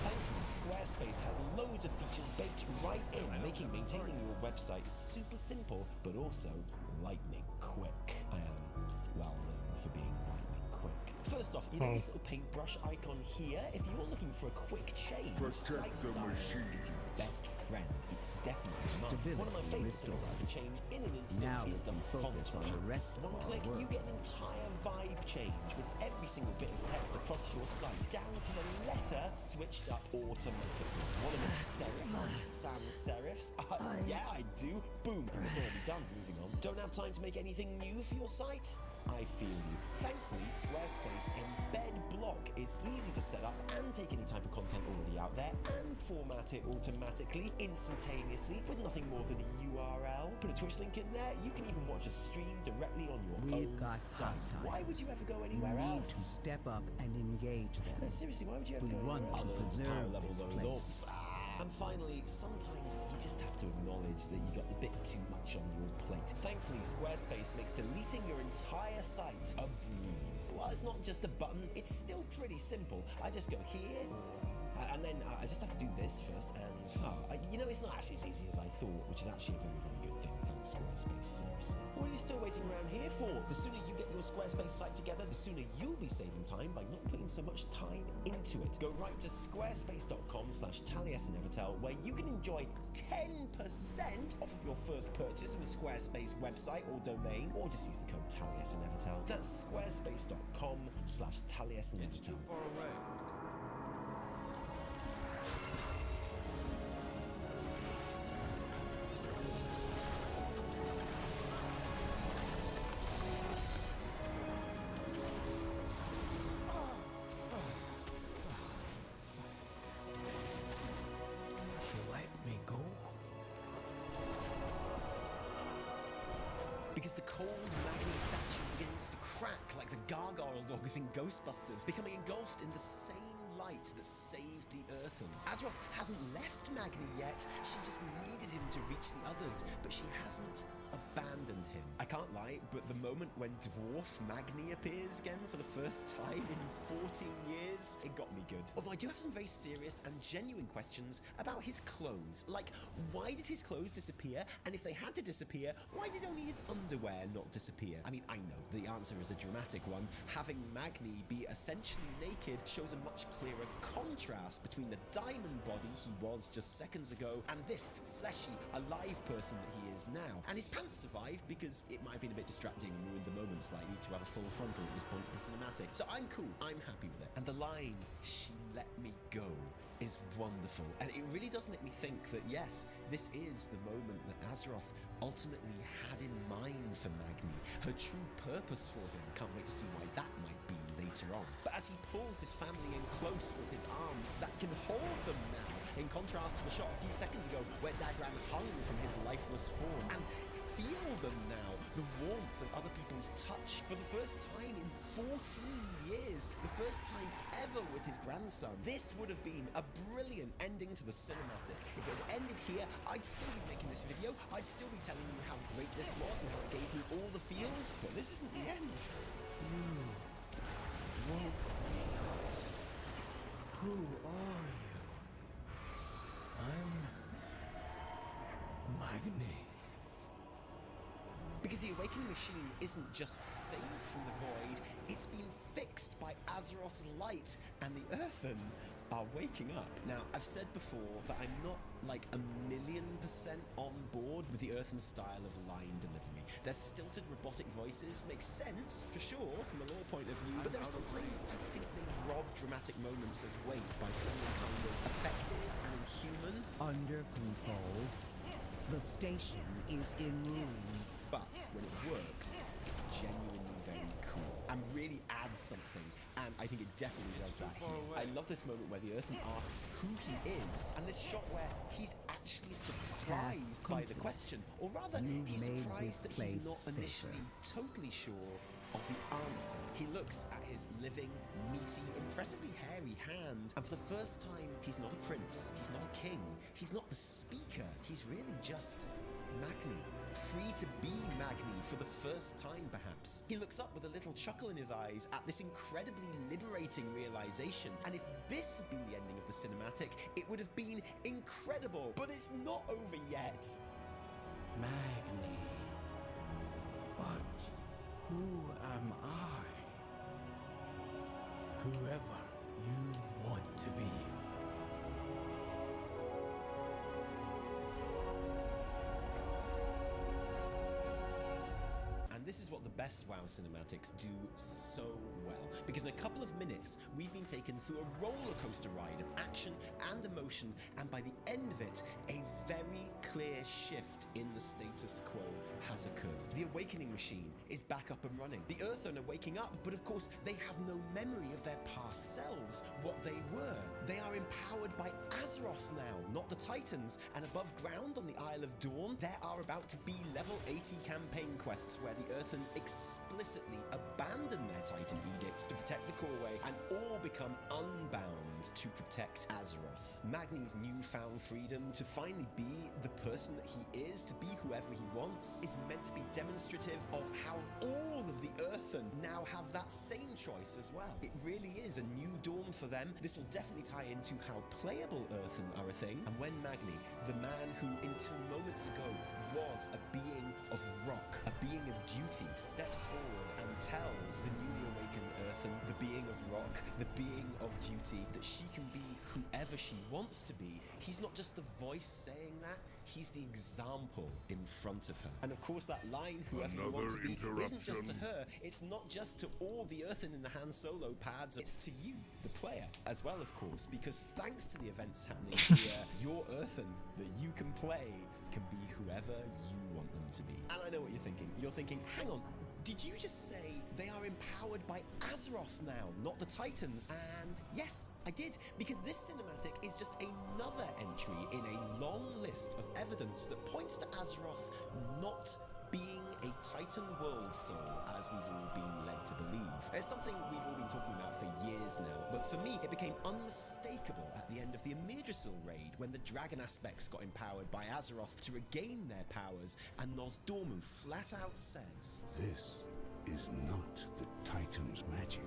Thankfully, Squarespace has loads of features baked right in, making maintaining your website super simple, but also lightning quick. I am well known for being lightning quick. First off, you know this little paintbrush icon here? If you're looking for a quick change, Sight Styles is your best friend. It's definitely mine. One of my favorite things I can change in an instant is the font packs. One click, you get an entire vibe change with every single bit of text across your site, down to the letter switched up automatically. Want to make serifs and sans serifs? Yeah, I do. Boom, it's already done. Moving on. Don't have time to make anything new for your site? I feel you. Thankfully, Squarespace Embed Block is easy to set up and take any type of content already out there and format it automatically, instantaneously, with nothing more than a URL. Put a Twitch link in there. You can even watch a stream directly on your own site. Why would you ever go anywhere else? We need to step up and engage them. No, seriously, why would you ever go anywhere else? Other We want to preserve level this the results. And finally, sometimes you just have to acknowledge that you got a bit too much on your plate. Thankfully, Squarespace makes deleting your entire site a breeze. Well, it's not just a button, it's still pretty simple. I just go here, and then I just have to do this first, and you know, it's not actually as easy as I thought, which is actually a very, very good thing. Thanks, Squarespace, seriously. What are you still waiting around here for? The sooner you get your Squarespace site together, the sooner you'll be saving time by not putting so much time into it. Go right to squarespace.com/TaliesinEvertell, where you can enjoy 10% off of your first purchase of a Squarespace website or domain, or just use the code TaliesinEvertell. That's squarespace.com/TaliesinEvertell. It's too far away. Because the cold Magni statue begins to crack like the gargoyle dogs in Ghostbusters, becoming engulfed in the same light that saved the Earthen. Azeroth hasn't left Magni yet, she just needed him to reach the others, but she hasn't abandoned him. I can't lie, but the moment when Dwarf Magni appears again for the first time in 14 years, it got me good. Although I do have some very serious and genuine questions about his clothes. Like, why did his clothes disappear? And if they had to disappear, why did only his underwear not disappear? I mean, I know the answer is a dramatic one. Having Magni be essentially naked shows a much clearer contrast between the diamond body he was just seconds ago and this fleshy, alive person that he is now. And his pants survived because it might have been a bit distracting and ruined the moment slightly to have a full frontal at this point of the cinematic. So I'm cool, I'm happy with it. And the line, "She let me go," is wonderful. And it really does make me think that yes, this is the moment that Azeroth ultimately had in mind for Magni, her true purpose for him. Can't wait to see why that might be later on. But as he pulls his family in close with his arms that can hold them now, in contrast to the shot a few seconds ago where Dagran hung from his lifeless form, and feel them now, the warmth of other people's touch for the first time in 14 years, the first time ever with his grandson. This would have been a brilliant ending to the cinematic. If it had ended here, I'd still be making this video, I'd still be telling you how great this was and how it gave me all the feels, but this isn't the end. You woke me up. Who are you? I'm Magni. Because the Awakening Machine isn't just saved from the void, it's been fixed by Azeroth's light, and the Earthen are waking up. Now, I've said before that I'm not like 1,000,000% on board with the Earthen style of line delivery. Their stilted robotic voices make sense, for sure, from a lore point of view, but there are sometimes I think they rob dramatic moments of weight by sounding kind of affected and inhuman. Under control. The station is in ruins. But when it works, it's genuinely very cool and really adds something, and I think it definitely does that here. I love this moment where the Earthen asks who he is, and this shot where he's actually surprised by the question, or rather, he's surprised that he's not initially totally sure of the answer. He looks at his living, meaty, impressively hairy hand, and for the first time, he's not a prince, he's not a king, he's not the speaker, he's really just Magni. Free to be Magni for the first time, perhaps. He looks up with a little chuckle in his eyes at this incredibly liberating realization, and if this had been the ending of the cinematic, it would have been incredible, but it's not over yet. Magni. But who am I? whoever you want to be. And this is what the best WoW cinematics do so well, because in a couple of minutes we've been taken through a roller coaster ride of action and emotion, and by the end of it, a very clear shift in the status quo has occurred. The Awakening Machine is back up and running. The Earthen are waking up, but of course they have no memory of their past selves, what they were. They are empowered by Azeroth now, not the Titans, and above ground on the Isle of Dawn, there are about to be level 80 campaign quests where the Earthen explicitly abandon their Titan edicts to protect the Coreway and all become unbound to protect Azeroth. Magni's newfound freedom to finally be the person that he is, to be whoever he wants, is meant to be demonstrative of how all of the Earthen now have that same choice as well. It really is a new dawn for them. This will definitely tie into how playable Earthen are a thing, and when Magni, the man who until moments ago was a being of rock, a being of duty, steps forward and tells the newly awakened Earthen, the being of rock, the being of duty, that she can be whoever she wants to be. He's not just the voice saying that, he's the example in front of her. And of course that line, whoever you want to be, isn't just to her, it's not just to all the Earthen in the Han Solo pads, it's to you, the player, as well of course, because thanks to the events happening here, your Earthen that you can play can be whoever you want them to be. And I know what you're thinking. You're thinking, hang on, did you just say they are empowered by Azeroth now, not the Titans? And yes, I did, because this cinematic is just another entry in a long list of evidence that points to Azeroth not being a Titan world soul, as we've all been led to believe. It's something we've all been talking about for years now, but for me, it became unmistakable at the end of the Yggdrasil raid, when the dragon aspects got empowered by Azeroth to regain their powers, and Nosdormu flat out says, This is not the Titan's magic.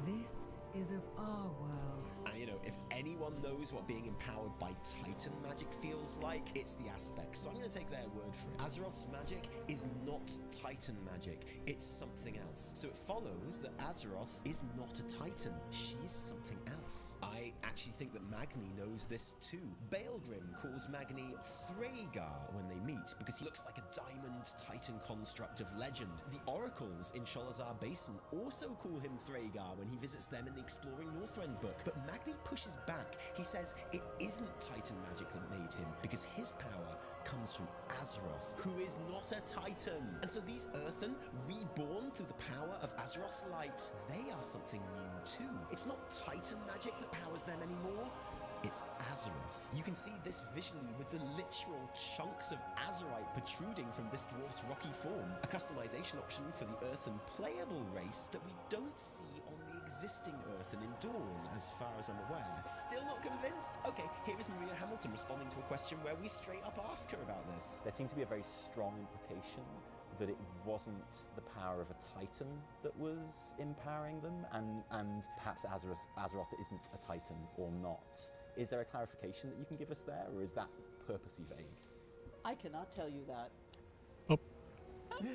This is of our world. And you know, if anyone knows what being empowered by Titan magic feels like, it's the aspects. So I'm going to take their word for it. Azeroth's magic is not Titan magic, it's something else. So it follows that Azeroth is not a Titan, she is something else. I actually think that Magni knows this too. Baelgrim calls Magni Thragar when they meet, because he looks like a diamond Titan construct of legend. The oracles in Sholazar Basin also call him Thragar when he visits them in the Exploring Northrend book, but Magni pushes back. He says it isn't Titan magic that made him, because his power comes from Azeroth, who is not a Titan. And so these Earthen, reborn through the power of Azeroth's light, they are something new too. It's not Titan magic that powers them anymore, it's Azeroth. You can see this visually with the literal chunks of Azerite protruding from this dwarf's rocky form, a customization option for the Earthen playable race that we don't see on the existing Earthen in Dawn, as far as I'm aware. Still not convinced? Okay, here is Maria Hamilton responding to a question where we straight up ask her about this. There seemed to be a very strong implication that it wasn't the power of a Titan that was empowering them, and perhaps Azeroth isn't a Titan or not. Is there a clarification that you can give us there, or is that purposely vague? I cannot tell you that.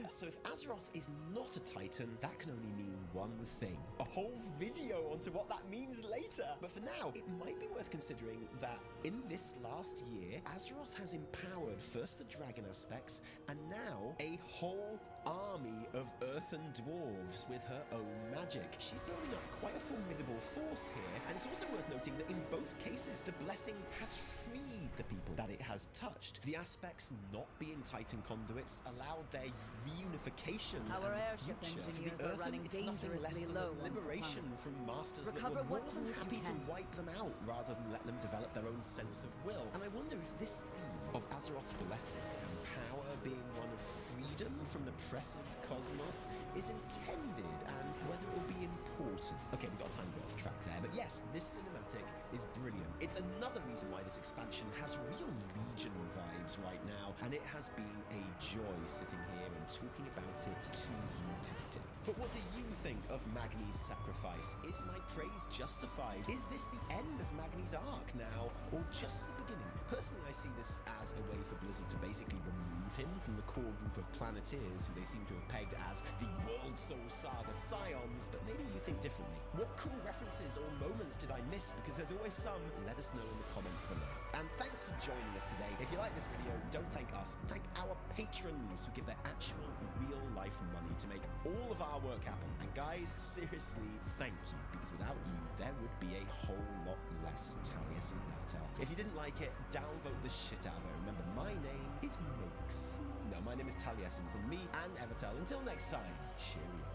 So if Azeroth is not a Titan, that can only mean one thing. A whole video onto what that means later. But for now, it might be worth considering that in this last year, Azeroth has empowered first the dragon aspects, and now a whole army of earthen dwarves with her own magic. She's building up quite a formidable force here, and it's also worth noting that in both cases, the blessing has freed the people that it has touched. The aspects not being Titan conduits allowed their reunification Our and airship future. For the engineers are Earthen, running it's nothing less dangerously than low a on liberation supplies. from masters that Recover were more what than tools you happy to can. wipe them out rather than let them develop their own sense of will. And I wonder if this theme of Azeroth's blessing and power being one of freedom from an oppressive cosmos is intended, and whether it will be important. Okay, we got a tiny bit off track there, but yes, this cinematic is brilliant. It's another reason why this expansion has real Legion vibes right now, and it has been a joy sitting here and talking about it to you today. But what do you think of Magni's sacrifice? Is my praise justified? Is this the end of Magni's arc now, or just the beginning? Personally, I see this as a way for Blizzard to basically remove him from the core group of Planeteers, who they seem to have pegged as the World Soul Saga Scions, but maybe you think differently. What cool references or moments did I miss? Because there's always some. Let us know in the comments below. And thanks for joining us today. If you like this video, don't thank us. Thank our patrons who give their actual, real-life money to make all of our work happen. And guys, seriously, thank you. Because without you, there would be a whole lot less Taliesin and Evertel. If you didn't like it, downvote the shit out of it. Remember, my name is Monks. No, my name is Taliesin. From me and Evertel. Until next time, cheerio.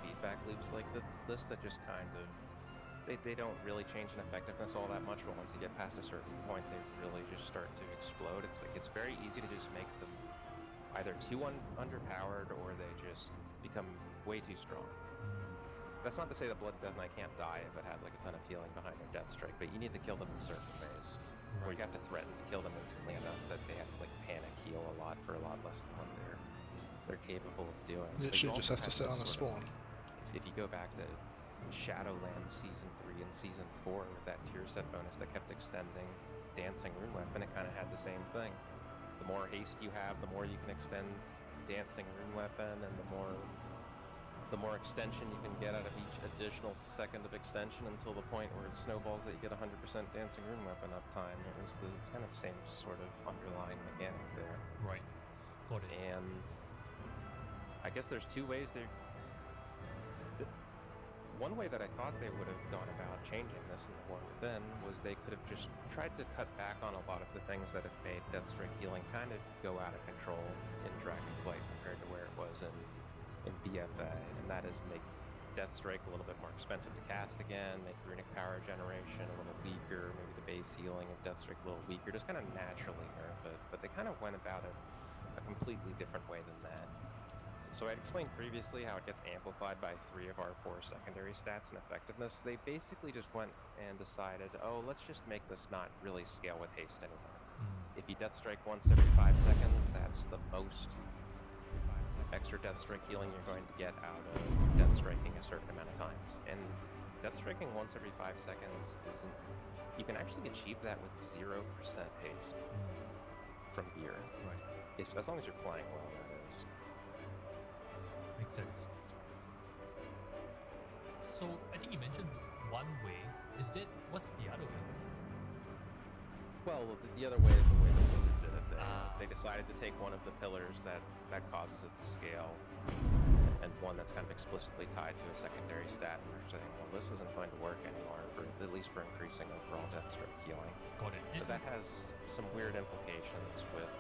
Feedback loops like this that just kind of they don't really change in effectiveness all that much, but once you get past a certain point, they really just start to explode. It's like it's very easy to just make them either too underpowered or they just become way too strong. That's not to say that Blood Death Knight can't die if it has like a ton of healing behind their Death Strike, but you need to kill them in certain ways. Or you have to threaten to kill them instantly enough that they have to like panic heal a lot for a lot less than what they're capable of doing. Literally just have to sit on a spawn. If you go back to Shadowlands Season 3 and Season 4 with that tier set bonus that kept extending Dancing Rune Weapon, it kind of had the same thing. The more haste you have, the more you can extend Dancing Rune Weapon, and the more extension you can get out of each additional second of extension until the point where it snowballs that you get 100% Dancing Rune Weapon uptime. It's kind of the same sort of underlying mechanic there. Right. Got it. And I guess there's two ways they're... One way that I thought they would have gone about changing this in the War Within was they could have just tried to cut back on a lot of the things that have made Deathstrike healing kind of go out of control in Dragonflight compared to where it was in BFA, and that is make Deathstrike a little bit more expensive to cast again, make runic power generation a little weaker, maybe the base healing of Deathstrike a little weaker, just kind of naturally nerf it, but they kind of went about it a completely different way than that. So I explained previously how it gets amplified by 3 of our 4 secondary stats and effectiveness. They basically just went and decided, oh, let's just make this not really scale with haste anymore. If you Deathstrike once every 5 seconds, that's the most extra Deathstrike healing you're going to get out of Deathstriking a certain amount of times. And Deathstriking once every 5 seconds isn't... You can actually achieve that with 0% haste from gear. Right. As long as you're playing well, that is. Makes sense. So I think you mentioned one way. What's the other way? Well, the other way is the way that Blizzard did it. They decided to take one of the pillars that causes it to scale, and one that's kind of explicitly tied to a secondary stat, and we're saying, well, this isn't going to work anymore, at least for increasing overall Deathstrike healing. Got it. But that has some weird implications with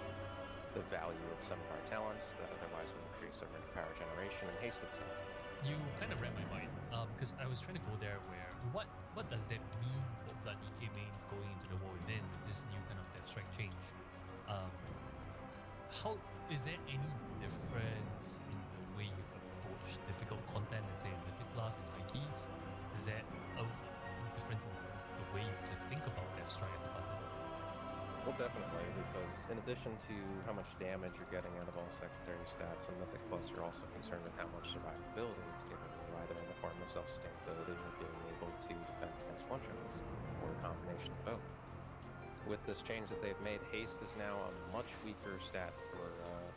the value of some of our talents that otherwise would increase over power generation and haste itself. You kind of read my mind, because I was trying to go there where, what does that mean for Blood DK mains going into the War Within, this new kind of Deathstrike change? How is there any difference in the way you approach difficult content, let's say in Mythic Plus and High Keys? Is there a difference in the way you just think about Deathstrike as a button? Well, definitely, because in addition to how much damage you're getting out of all secondary stats in Mythic Plus, you're also concerned with how much survivability it's giving you, either in the form of self-sustainability or being able to defend against one-shots, or a combination of both. With this change that they've made, haste is now a much weaker stat for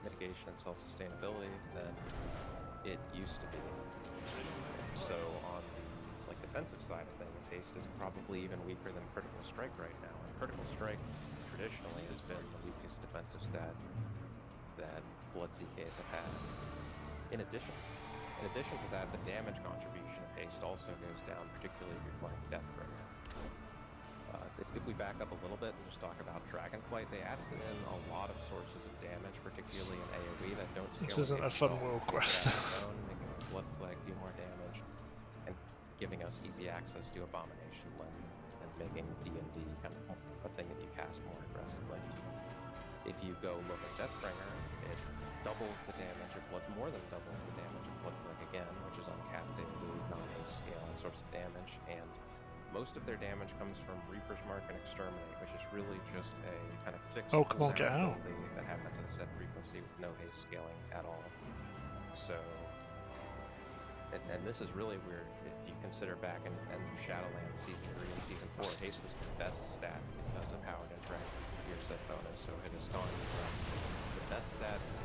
mitigation and self-sustainability than it used to be. So on the defensive side of things, haste is probably even weaker than critical strike right now. And critical strike traditionally has been the weakest defensive stat that Blood DKs have had. In addition to that, the damage contribution of haste also goes down, particularly if you're playing Deathbringer. If we back up a little bit and just talk about Dragonflight, they added in a lot of sources of damage, particularly in AoE, that don't scale. This isn't a fun world quest. Making Blood Plague do more damage, and giving us easy access to Abomination Limb, and making D&D kind of a thing that you cast more aggressively. If you go look at Deathbringer, it doubles the damage of Blood, more than doubles the damage of Blood Plague again, which is uncapped AoE, non-haste scaling source of damage, and most of their damage comes from Reaper's Mark and Exterminate, which is really just a kind of fixed get out. that happens at a set frequency with no haste scaling at all. So, and this is really weird if you consider back in Shadowlands Season 3 and in Season 4, haste was the best stat because of how it interacted with your set bonus, so it has gone from the best stat to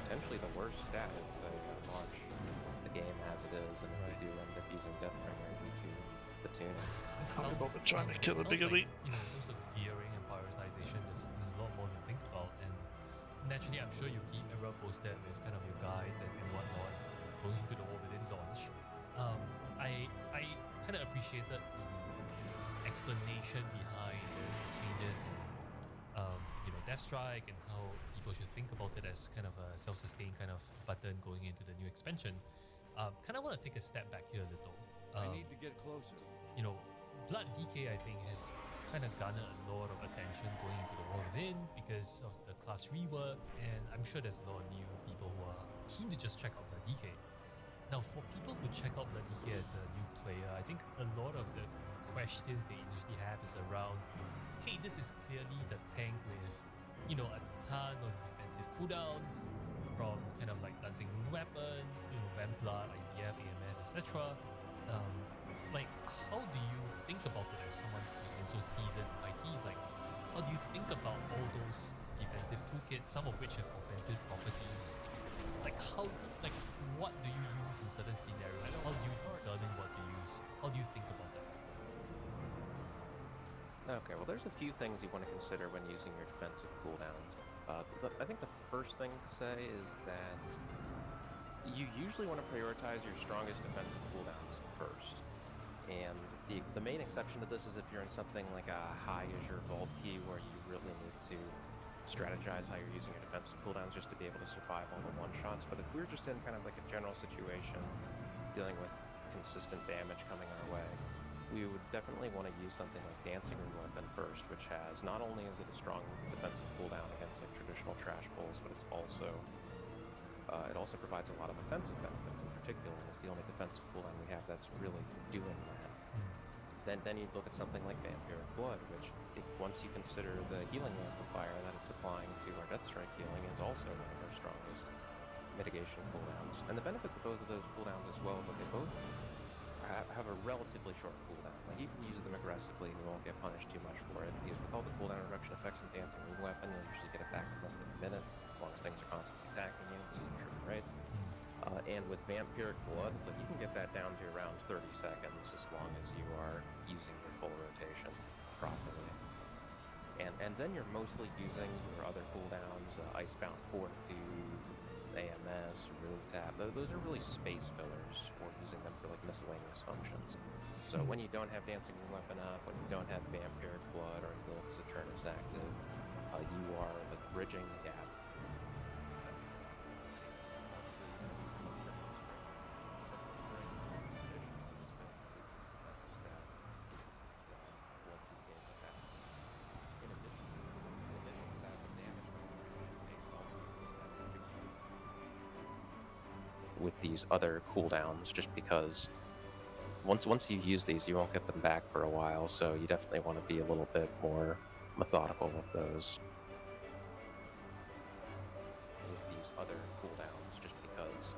potentially the worst stat if they launch the game as it is, and if they do end up using Deathbringer due to the tuning. Can't be bothered trying to kill a bigger beat. You know, in terms of gearing and prioritization, there's a lot more to think about, and naturally, I'm sure you keep everyone posted with kind of your guides and whatnot going into the War Within launch. I kind of appreciated the explanation behind the changes in, Deathstrike and how people should think about it as kind of a self-sustained kind of button going into the new expansion. Kind of want to take a step back here a little. I need to get closer. Blood DK, I think, has kind of garnered a lot of attention going into the War Within because of the class rework, and I'm sure there's a lot of new people who are keen to just check out Blood DK. Now, for people who check out Blood DK as a new player, I think a lot of the questions they initially have is around, hey, this is clearly the tank with, a ton of defensive cooldowns from kind of like Dancing Rune Weapon, Vampblood, IDF, AMS, etc. How do you think about it as someone who's been so seasoned in IPs? How do you think about all those defensive toolkits, some of which have offensive properties? What do you use in certain scenarios? How do you determine what to use? How do you think about that? Okay, well, there's a few things you want to consider when using your defensive cooldowns. I think the first thing to say is that you usually want to prioritize your strongest defensive cooldowns first. And the main exception to this is if you're in something like a high Azure Vault Key where you really need to strategize how you're using your defensive cooldowns just to be able to survive all the one-shots. But if we're just in kind of like a general situation dealing with consistent damage coming our way, we would definitely want to use something like Dancing Rune Weapon first, which has, not only is it a strong defensive cooldown against like traditional trash pulls, but it's also it also provides a lot of offensive benefits. In particular, it's the only defensive cooldown we have that's really doing that. Then you look at something like Vampiric Blood, which, once you consider the healing amplifier that it's applying to our Deathstrike healing, is also one of our strongest mitigation cooldowns. And the benefit to both of those cooldowns as well is that they both have a relatively short cooldown. You can use them aggressively and you won't get punished too much for it, because with all the cooldown reduction effects in Dancing Rune Weapon, you'll usually get it back in less than a minute, as long as things are constantly attacking you. This isn't true, right? And with Vampiric Blood, it's like you can get that down to around 30 seconds as long as you are using your full rotation properly. And then you're mostly using your other cooldowns, Icebound Fortitude, AMS, Rune Tap. Those are really space fillers, or using them for like miscellaneous functions. So when you don't have Dancing Rune Weapon up, when you don't have Vampiric Blood or Eulux Eternus active, you are like bridging the gap. With these other cooldowns, just because once you use these, you won't get them back for a while, so you definitely want to be a little bit more methodical with those. With these other cooldowns, just because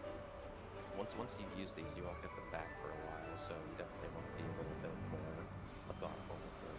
once you use these, you won't get them back for a while, so you definitely want to be a little bit more methodical with those.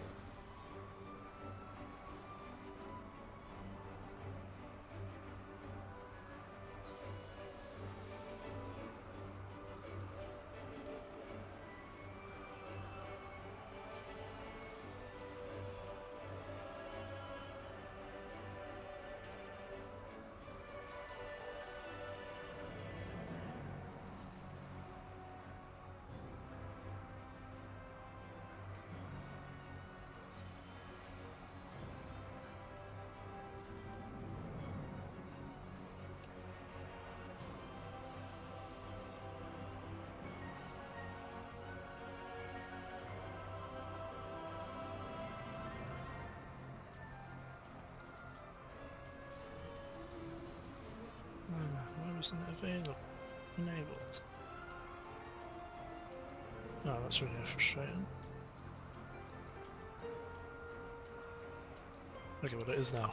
Why wasn't it available? Enabled. Oh, that's really frustrating. Okay, well it is now.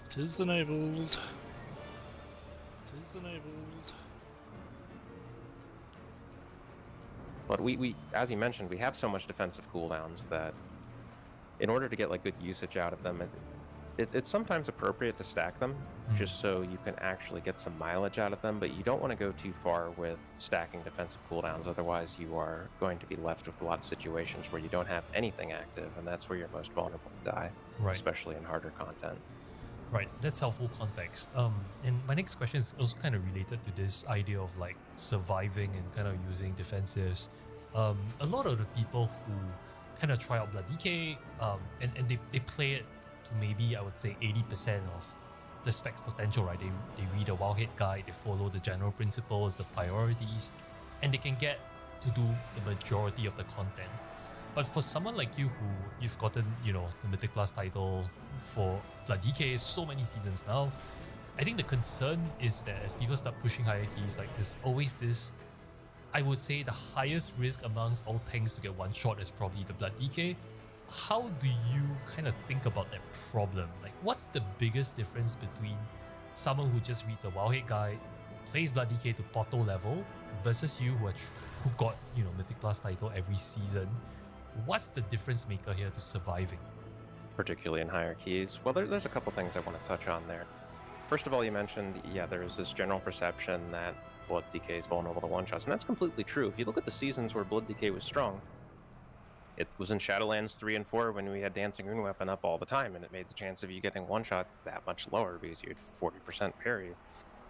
It is enabled. It is enabled. But we as you mentioned, we have so much defensive cooldowns that in order to get like good usage out of them, it's sometimes appropriate to stack them just so you can actually get some mileage out of them, but you don't want to go too far with stacking defensive cooldowns, otherwise you are going to be left with a lot of situations where you don't have anything active, and that's where you're most vulnerable to die, Right. especially in harder content. Right, that's helpful context. And my next question is also kind of related to this idea of like surviving and kind of using defensives. A lot of the people who kind of try out Blood DK, and they play it to maybe, I would say, 80% of the spec's potential, right? They read a Wildhead guide, they follow the general principles, the priorities, and they can get to do the majority of the content. But for someone like you who you've gotten, you know, the Mythic Plus title for Blood DK so many seasons now, I think the concern is that as people start pushing higher keys, like there's always this, I would say the highest risk amongst all tanks to get one shot is probably the Blood DK. How do you kind of think about that problem? Like, what's the biggest difference between someone who just reads a Wildhead guide, plays Blood DK to Porto level, versus you who got, you know, Mythic Plus title every season? What's the difference maker here to surviving? Particularly in higher keys? Well, there's a couple things I want to touch on there. First of all, you mentioned, yeah, there's this general perception that Blood DK is vulnerable to one-shots, and that's completely true. If you look at the seasons where Blood DK was strong, it was in Shadowlands 3 and 4 when we had Dancing Rune Weapon up all the time, and it made the chance of you getting one-shot that much lower because you had 40% parry,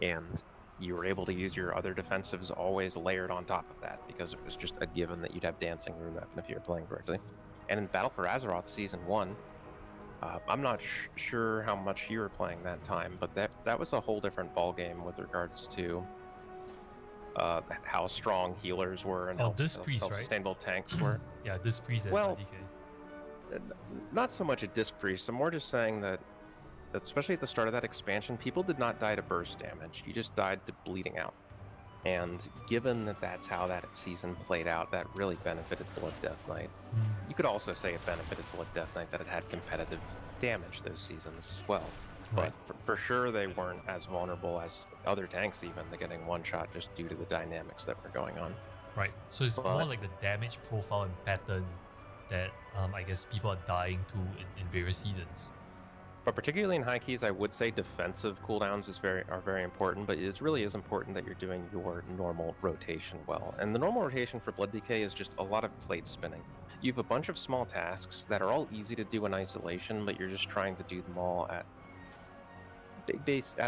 and you were able to use your other defensives always layered on top of that because it was just a given that you'd have Dancing Rune Weapon if you were playing correctly. And in Battle for Azeroth Season 1, I'm not sure how much you were playing that time, but that was a whole different ballgame with regards to how strong healers were and how self-sustainable tanks were. Yeah, Disc Priest at Well, DK. Not so much a Disc Priest, I'm more just saying that especially at the start of that expansion, people did not die to burst damage, you just died to bleeding out. And given that that's how that season played out, that really benefited Blood Death Knight. You could also say it benefited Blood Death Knight that it had competitive damage those seasons as well. But for sure, they weren't as vulnerable as other tanks even to getting one shot just due to the dynamics that were going on. Right, so it's more like the damage profile and pattern that I guess people are dying to in various seasons. But particularly in high keys, I would say defensive cooldowns are very important, but it really is important that you're doing your normal rotation well. And the normal rotation for Blood DK is just a lot of plate spinning. You have a bunch of small tasks that are all easy to do in isolation, but you're just trying to do them all at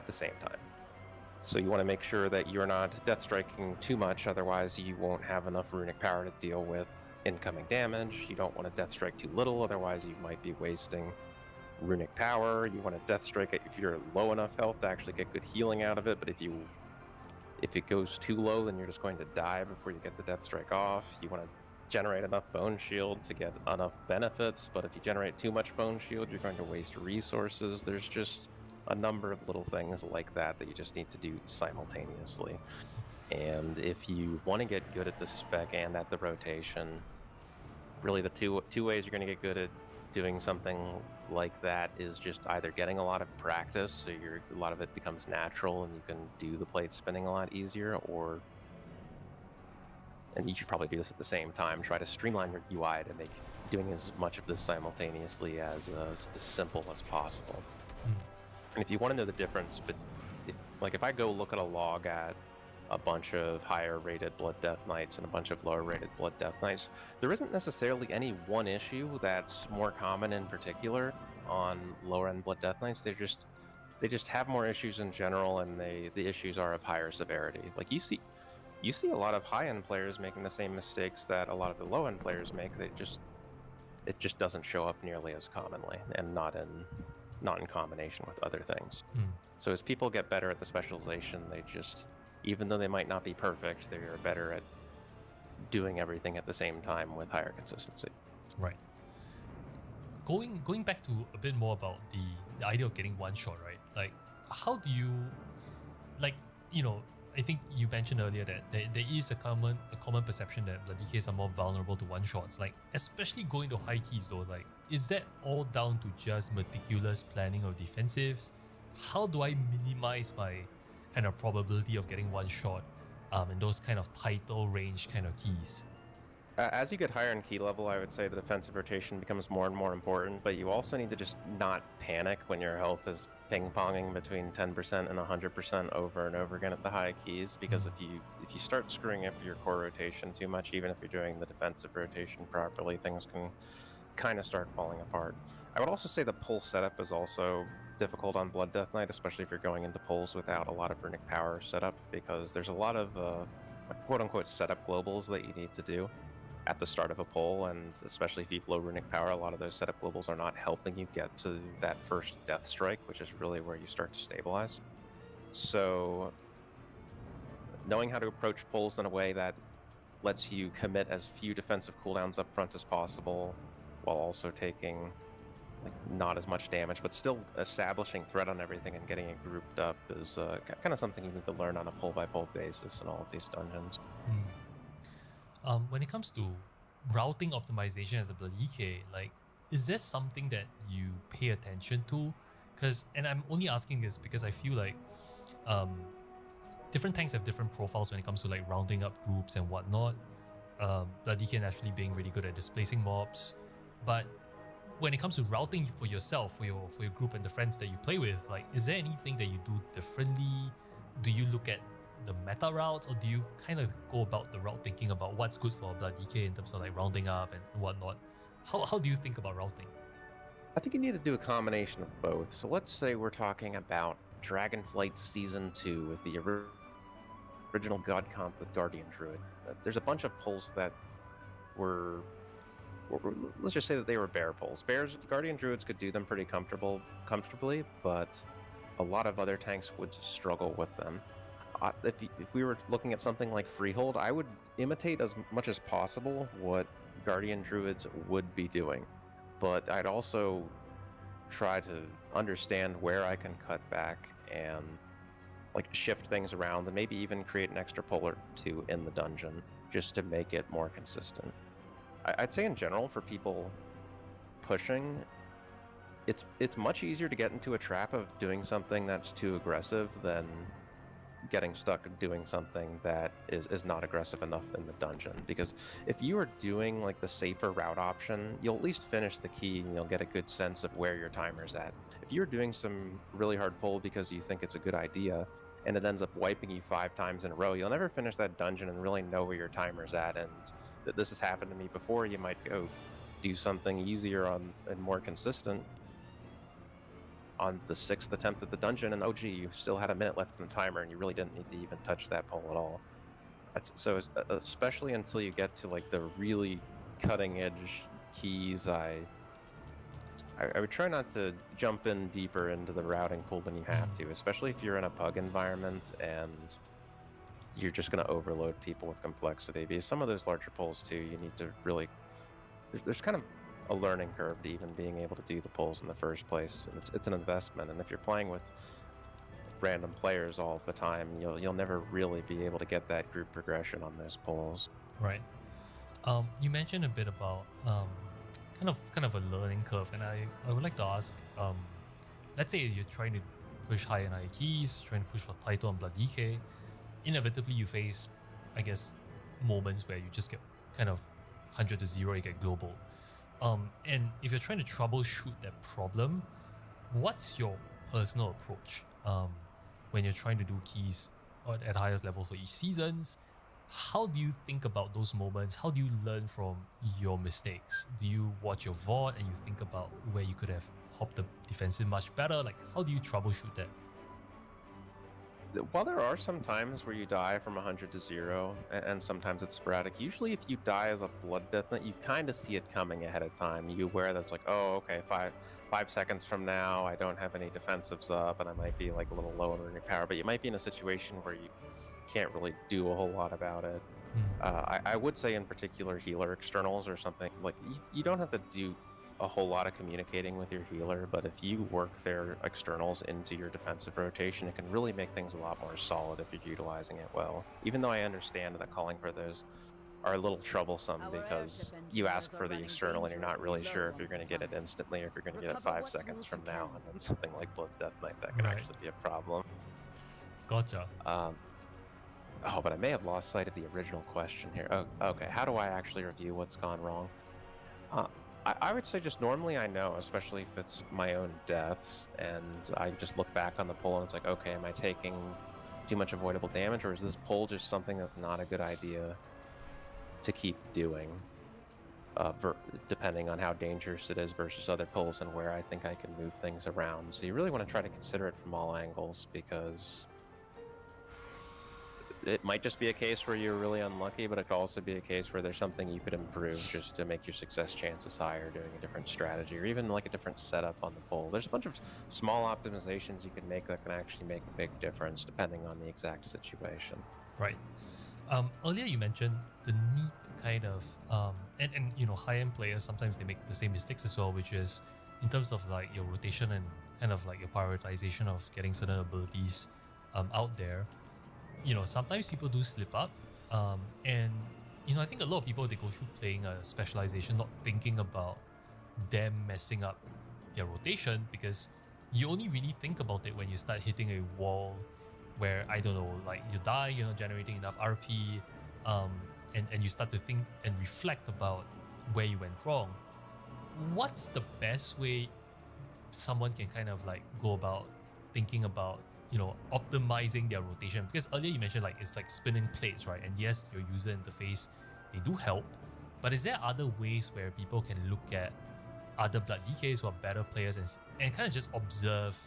the same time. So you want to make sure that you're not death striking too much, otherwise you won't have enough runic power to deal with incoming damage. You don't want to death strike too little, otherwise you might be wasting runic power. You want to death strike it if you're low enough health to actually get good healing out of it, but if it goes too low, then you're just going to die before you get the death strike off. You want to generate enough bone shield to get enough benefits, but if you generate too much bone shield, you're going to waste resources. There's just a number of little things like that that you just need to do simultaneously. And if you want to get good at the spec and at the rotation, really the two ways you're going to get good at doing something like that is just either getting a lot of practice, so a lot of it becomes natural and you can do the plate spinning a lot easier, and you should probably do this at the same time, try to streamline your UI to make doing as much of this simultaneously as simple as possible. And if you want to know the difference, but if I go look at a log at a bunch of higher rated Blood Death Knights and a bunch of lower rated Blood Death Knights, there isn't necessarily any one issue that's more common in particular on lower end Blood Death Knights. They just have more issues in general, and the issues are of higher severity. Like you see a lot of high end players making the same mistakes that a lot of the low end players make. It just doesn't show up nearly as commonly, and not in combination with other things. So as people get better at the specialization, even though they might not be perfect, they are better at doing everything at the same time with higher consistency. Right. Going back to a bit more about the idea of getting one shot, right? Like, how do you, like, you know, I think you mentioned earlier that there is a common perception that Blood DKs are more vulnerable to one shots. Like, especially going to high keys though, like, is that all down to just meticulous planning of defensives? How do I minimize my kind of probability of getting one shot in those kind of title range kind of keys? As you get higher in key level, I would say the defensive rotation becomes more and more important, but you also need to just not panic when your health is ping-ponging between 10% and 100% over and over again at the high keys, because if you start screwing up your core rotation too much, even if you're doing the defensive rotation properly, things can kind of start falling apart. I would also say the pull setup is also difficult on Blood Death Knight, especially if you're going into pulls without a lot of runic power setup, because there's a lot of quote-unquote setup globals that you need to do at the start of a pull, and especially if you've low runic power, a lot of those setup globals are not helping you get to that first death strike, which is really where you start to stabilize. So knowing how to approach pulls in a way that lets you commit as few defensive cooldowns up front as possible, while also taking not as much damage, but still establishing threat on everything and getting it grouped up is kind of something you need to learn on a pull-by-pull basis in all of these dungeons. When it comes to routing optimization as a Bloody DK, like, is there something that you pay attention to? And I'm only asking this because I feel like different tanks have different profiles when it comes to like rounding up groups and whatnot. Bloody DK naturally being really good at displacing mobs, but when it comes to routing for yourself, for your group and the friends that you play with, like, is there anything that you do differently? Do you look at the meta routes, or do you kind of go about the route thinking about what's good for Blood DK in terms of like rounding up and whatnot? How do you think about routing? I think you need to do a combination of both. So let's say we're talking about Dragonflight Season 2 with the original God Comp with Guardian Druid. There's a bunch of pulls that were let's just say that they were bear pulls. Guardian Druids could do them pretty comfortably, but a lot of other tanks would struggle with them. If we were looking at something like Freehold, I would imitate as much as possible what Guardian Druids would be doing, but I'd also try to understand where I can cut back and like shift things around, and maybe even create an extra pull or two in the dungeon just to make it more consistent. I'd say in general, for people pushing, it's much easier to get into a trap of doing something that's too aggressive than getting stuck doing something that is not aggressive enough in the dungeon. Because if you are doing like the safer route option, you'll at least finish the key and you'll get a good sense of where your timer's at. If you're doing some really hard pull because you think it's a good idea and it ends up wiping you 5 times in a row, you'll never finish that dungeon and really know where your timer's at. And this has happened to me before. You might go do something easier and more consistent on the 6th attempt at the dungeon, and oh gee, you still had a minute left in the timer and you really didn't need to even touch that pull at all. So especially until you get to like the really cutting edge keys, I would try not to jump in deeper into the routing pool than you have to, especially if you're in a pug environment and you're just going to overload people with complexity. Because some of those larger pulls too, you need to really, there's kind of a learning curve to even being able to do the pulls in the first place. And it's an investment, and if you're playing with random players all the time, you'll never really be able to get that group progression on those pulls. Right. You mentioned a bit about kind of a learning curve, and I would like to ask, let's say you're trying to push high and high keys, trying to push for title on Blood DK, inevitably you face, I guess, moments where you just get kind of 100 to 0, you get global. And if you're trying to troubleshoot that problem, what's your personal approach when you're trying to do keys at highest level for each seasons? How do you think about those moments? How do you learn from your mistakes? Do you watch your VOD and you think about where you could have popped the defensive much better? Like, how do you troubleshoot that? While there are some times where you die from 100 to 0, and sometimes it's sporadic, usually if you die as a Blood Death Knight, you kind of see it coming ahead of time. You aware that's like, oh, okay, five seconds from now, I don't have any defensives up, and I might be like a little low in runic power, but you might be in a situation where you can't really do a whole lot about it. I would say in particular healer externals or something, like you don't have to do a whole lot of communicating with your healer, but if you work their externals into your defensive rotation, it can really make things a lot more solid if you're utilizing it well. Even though I understand that calling for those are a little troublesome because you ask for the external and you're not really sure if you're going to get it instantly or if you're going to get it 5 seconds from now, and then something like Blood Death Knight, that can actually be a problem. Gotcha. Oh, but I may have lost sight of the original question here. Oh, okay. How do I actually review what's gone wrong? I would say just normally I know, especially if it's my own deaths, and I just look back on the pull and it's like, okay, am I taking too much avoidable damage, or is this pull just something that's not a good idea to keep doing, depending on how dangerous it is versus other pulls and where I think I can move things around. So you really want to try to consider it from all angles, because it might just be a case where you're really unlucky, but it could also be a case where there's something you could improve just to make your success chances higher, doing a different strategy or even like a different setup on the pull. There's a bunch of small optimizations you can make that can actually make a big difference depending on the exact situation. Right. Earlier you mentioned the need to kind of and you know, high-end players sometimes they make the same mistakes as well, which is in terms of like your rotation and kind of like your prioritization of getting certain abilities out there. You know, sometimes people do slip up, and you know, I think a lot of people, they go through playing a specialization not thinking about them messing up their rotation, because you only really think about it when you start hitting a wall where, I don't know, like you die, you're not generating enough RP, and you start to think and reflect about where you went wrong. What's the best way someone can kind of like go about thinking about, you know, optimizing their rotation? Because earlier you mentioned like it's like spinning plates, right? And yes, your user interface, they do help, but is there other ways where people can look at other Blood DKs who are better players and kind of just observe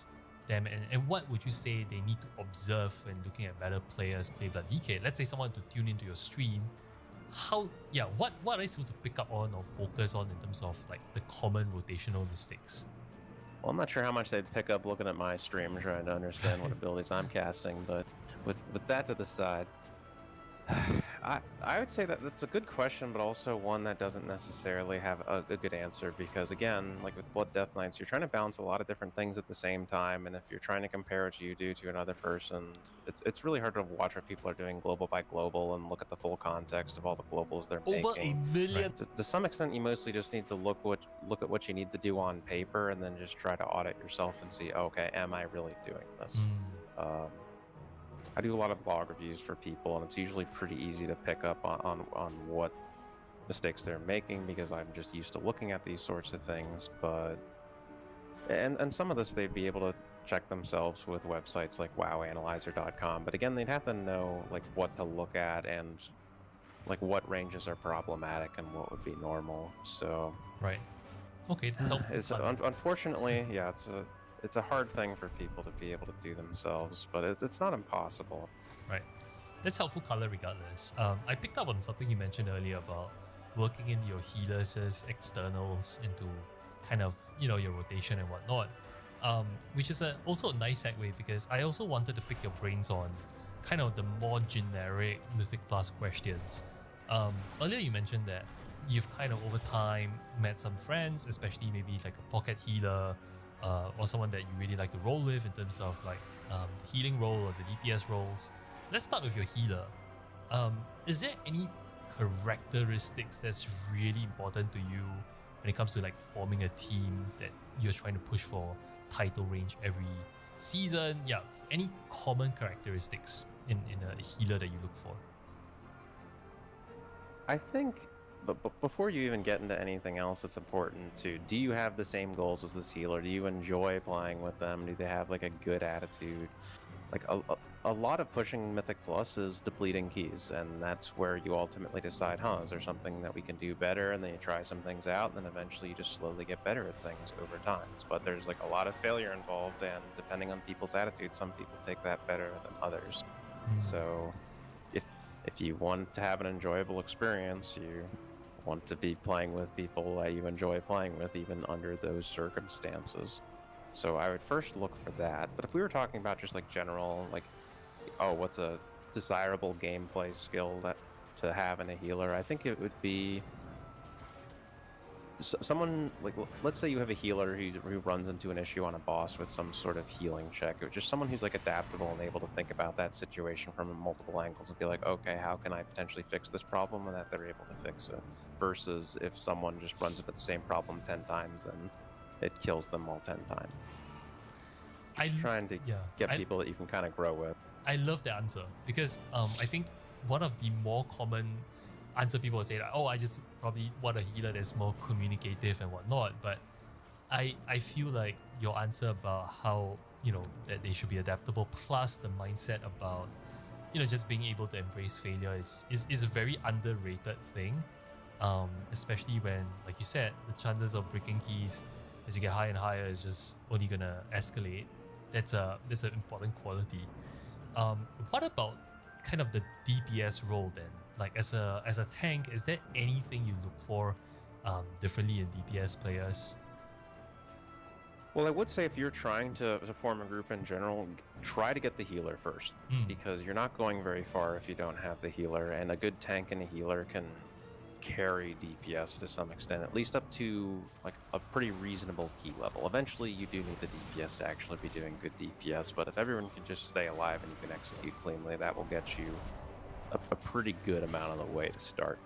them? And what would you say they need to observe when looking at better players play Blood DK? Let's say someone to tune into your stream, what are they supposed to pick up on or focus on in terms of like the common rotational mistakes? Well, I'm not sure how much they'd pick up looking at my stream trying to understand what abilities I'm casting, but with that to the side, I would say that that's a good question, but also one that doesn't necessarily have a good answer, because again, like with Blood Death Knights, you're trying to balance a lot of different things at the same time, and if you're trying to compare what you do to another person, it's really hard to watch what people are doing global by global and look at the full context of all the globals they're making. Over 1 million. To some extent, you mostly just need to look at what you need to do on paper, and then just try to audit yourself and see, okay, am I really doing this? I do a lot of log reviews for people, and it's usually pretty easy to pick up on what mistakes they're making, because I'm just used to looking at these sorts of things. But and some of this they'd be able to check themselves with websites like WoWanalyzer.com. But again, they'd have to know like what to look at and like what ranges are problematic and what would be normal. So right, okay, that's helpful. Unfortunately, yeah, it's a hard thing for people to be able to do themselves, but it's not impossible. Right. That's helpful color regardless. I picked up on something you mentioned earlier about working in your healers as externals into kind of, you know, your rotation and whatnot, which is also a nice segue, because I also wanted to pick your brains on kind of the more generic Mythic Plus questions. Earlier you mentioned that you've kind of over time met some friends, especially maybe like a pocket healer, or someone that you really like to roll with in terms of like the healing role or the DPS roles. Let's start with your healer. Is there any characteristics that's really important to you when it comes to like forming a team that you're trying to push for title range every season? Yeah, any common characteristics in a healer that you look for? I think, but before you even get into anything else, it's important to, do you have the same goals as this healer? Do you enjoy playing with them? Do they have like a good attitude? Like a lot of pushing Mythic Plus is depleting keys, and that's where you ultimately decide, is there something that we can do better? And then you try some things out, and then eventually you just slowly get better at things over time. But there's like a lot of failure involved, and depending on people's attitude, some people take that better than others. So if you want to have an enjoyable experience, you want to be playing with people that you enjoy playing with, even under those circumstances. So I would first look for that. But if we were talking about just like general, like, what's a desirable gameplay skill that to have in a healer, I think it would be someone like, let's say you have a healer who runs into an issue on a boss with some sort of healing check. It was just someone who's like adaptable and able to think about that situation from multiple angles and be like, okay, how can I potentially fix this problem, and that they're able to fix it, versus if someone just runs into the same problem 10 times and it kills them all 10 times. Just trying to get people that you can kind of grow with. I love the answer because I think one of the more common answer people will say like, oh, I just probably want a healer that's more communicative and whatnot. But I feel like your answer about how, you know, that they should be adaptable, plus the mindset about, you know, just being able to embrace failure is a very underrated thing. Especially when, like you said, the chances of breaking keys as you get higher and higher is just only gonna escalate. That's an important quality. What about kind of the DPS role then? Like as a tank, is there anything you look for differently in DPS players? Well, I would say if you're trying to form a group in general, try to get the healer first, because you're not going very far if you don't have the healer, and a good tank and a healer can carry DPS to some extent, at least up to like a pretty reasonable key level. Eventually you do need the DPS to actually be doing good DPS, but if everyone can just stay alive and you can execute cleanly, that will get you a pretty good amount of the way to start.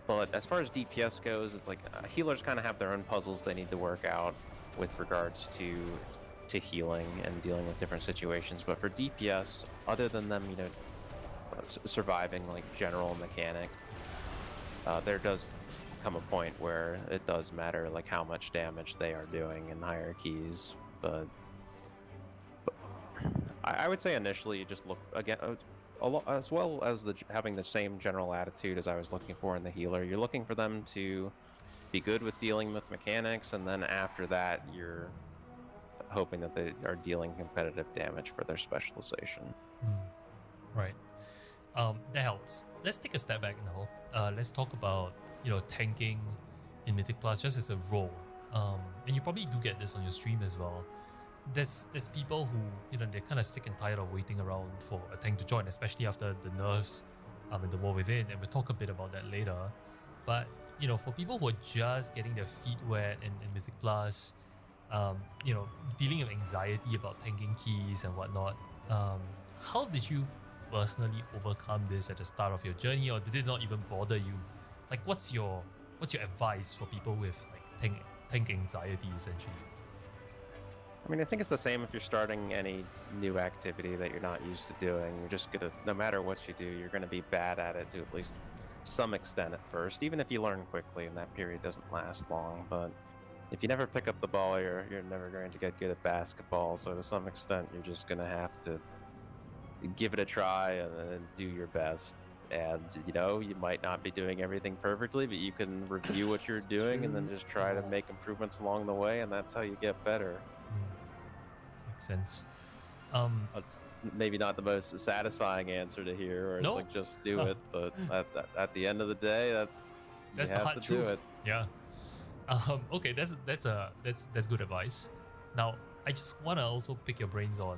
But as far as DPS goes, it's like healers kind of have their own puzzles they need to work out with regards to healing and dealing with different situations. But for DPS, other than them, you know, surviving like general mechanics, there does come a point where it does matter like how much damage they are doing in hierarchies. But I would say initially you just look again, as well as having the same general attitude as I was looking for in the healer. You're looking for them to be good with dealing with mechanics, and then after that you're hoping that they are dealing competitive damage for their specialization. Right. That helps. Let's take a step back now. Let's talk about, you know, tanking in Mythic Plus just as a role. And you probably do get this on your stream as well. There's people who, you know, they're kind of sick and tired of waiting around for a tank to join, especially after the nerfs in the War Within, and we'll talk a bit about that later. But, you know, for people who are just getting their feet wet in Mythic Plus, you know, dealing with anxiety about tanking keys and whatnot, how did you personally overcome this at the start of your journey, or did it not even bother you? Like, what's your advice for people with like tank anxiety essentially? I mean, I think it's the same if you're starting any new activity that you're not used to doing. You're just gonna, no matter what you do, you're gonna be bad at it to at least some extent at first, even if you learn quickly and that period doesn't last long. But if you never pick up the ball, you're never going to get good at basketball. So to some extent, you're just gonna have to give it a try and do your best. And, you know, you might not be doing everything perfectly, but you can review what you're doing and then just try to make improvements along the way, and that's how you get better. Makes sense. Maybe not the most satisfying answer to hear, where it's like just do it, but at the end of the day, that's the hard truth. Do it. Yeah. Okay, that's good advice. Now, I just want to also pick your brains on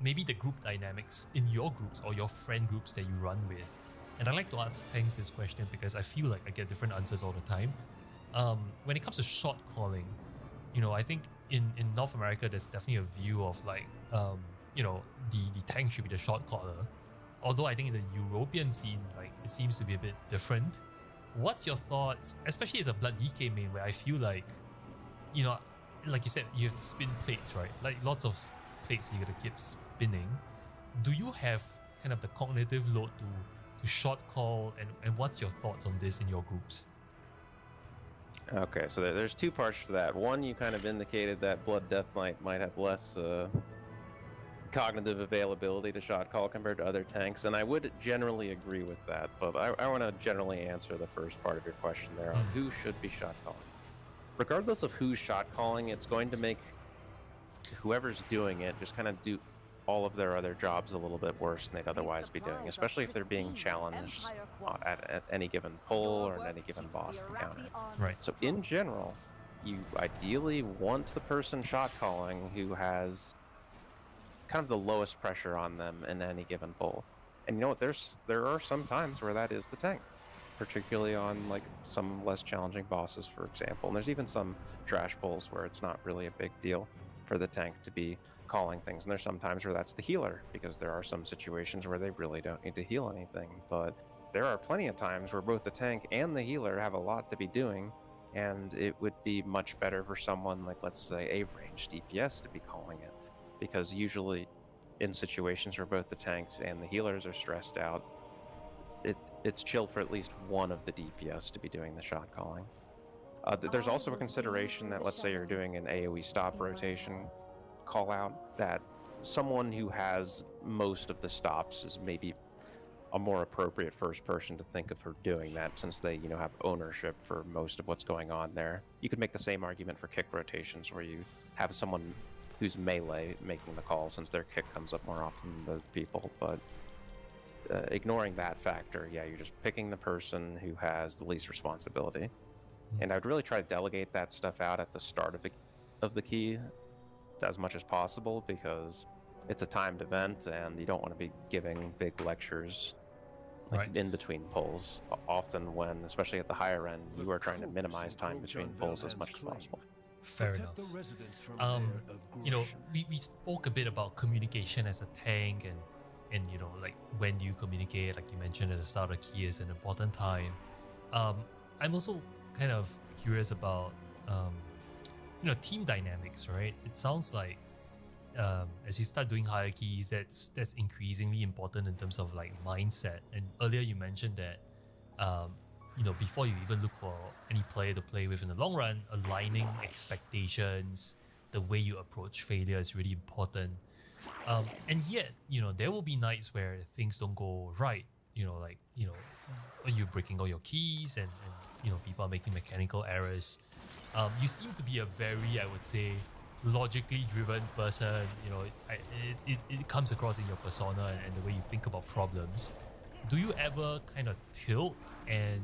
maybe the group dynamics in your groups or your friend groups that you run with. And I like to ask tanks this question because I feel like I get different answers all the time. When it comes to shot calling, you know, I think in North America, there's definitely a view of like, you know, the tank should be the shot caller. Although I think in the European scene, like, it seems to be a bit different. What's your thoughts, especially as a Blood DK main, where I feel like, you know, like you said, you have to spin plates, right? Like lots of plates you gotta keep spinning. Do you have kind of the cognitive load to shot call, and what's your thoughts on this in your groups? Okay, so there's two parts to that. One, you kind of indicated that Blood Death Knight might have less cognitive availability to shot call compared to other tanks, and I would generally agree with that, but I want to generally answer the first part of your question there on who should be shot calling. Regardless of who's shot calling, it's going to make whoever's doing it just kind of do all of their other jobs a little bit worse than they'd otherwise be doing, especially if they're being challenged at any given pull or in any given boss encounter. Right. So in general, you ideally want the person shot calling who has kind of the lowest pressure on them in any given pull. And you know what, there are some times where that is the tank, particularly on like some less challenging bosses, for example. And there's even some trash pulls where it's not really a big deal for the tank to be calling things, and there's some times where that's the healer, because there are some situations where they really don't need to heal anything. But there are plenty of times where both the tank and the healer have a lot to be doing, and it would be much better for someone like, let's say, a ranged DPS to be calling it, because usually in situations where both the tanks and the healers are stressed out, it's chill for at least one of the DPS to be doing the shot calling. There's also a consideration that, let's say you're doing an AoE stop rotation call out, that someone who has most of the stops is maybe a more appropriate first person to think of for doing that, since they, you know, have ownership for most of what's going on there. You could make the same argument for kick rotations, where you have someone who's melee making the call, since their kick comes up more often than the people. But ignoring that factor, yeah, you're just picking the person who has the least responsibility. And I'd really try to delegate that stuff out at the start of the key as much as possible, because it's a timed event and you don't want to be giving big lectures in between pulls. Often when, especially at the higher end, you are trying to minimize time between pulls as much as possible. Fair enough. You know, we spoke a bit about communication as a tank, and you know, like when you communicate, like you mentioned at the start, of key is an important time. I'm also kind of curious about you know, team dynamics, right? It sounds like as you start doing higher keys, that's increasingly important in terms of like mindset. And earlier you mentioned that you know, before you even look for any player to play with in the long run, aligning expectations, the way you approach failure is really important. And yet, you know, there will be nights where things don't go right. You know, like, you know, you're breaking all your keys and you know, people are making mechanical errors. You seem to be a very, I would say, logically driven person. You know, it comes across in your persona and the way you think about problems. Do you ever kind of tilt, and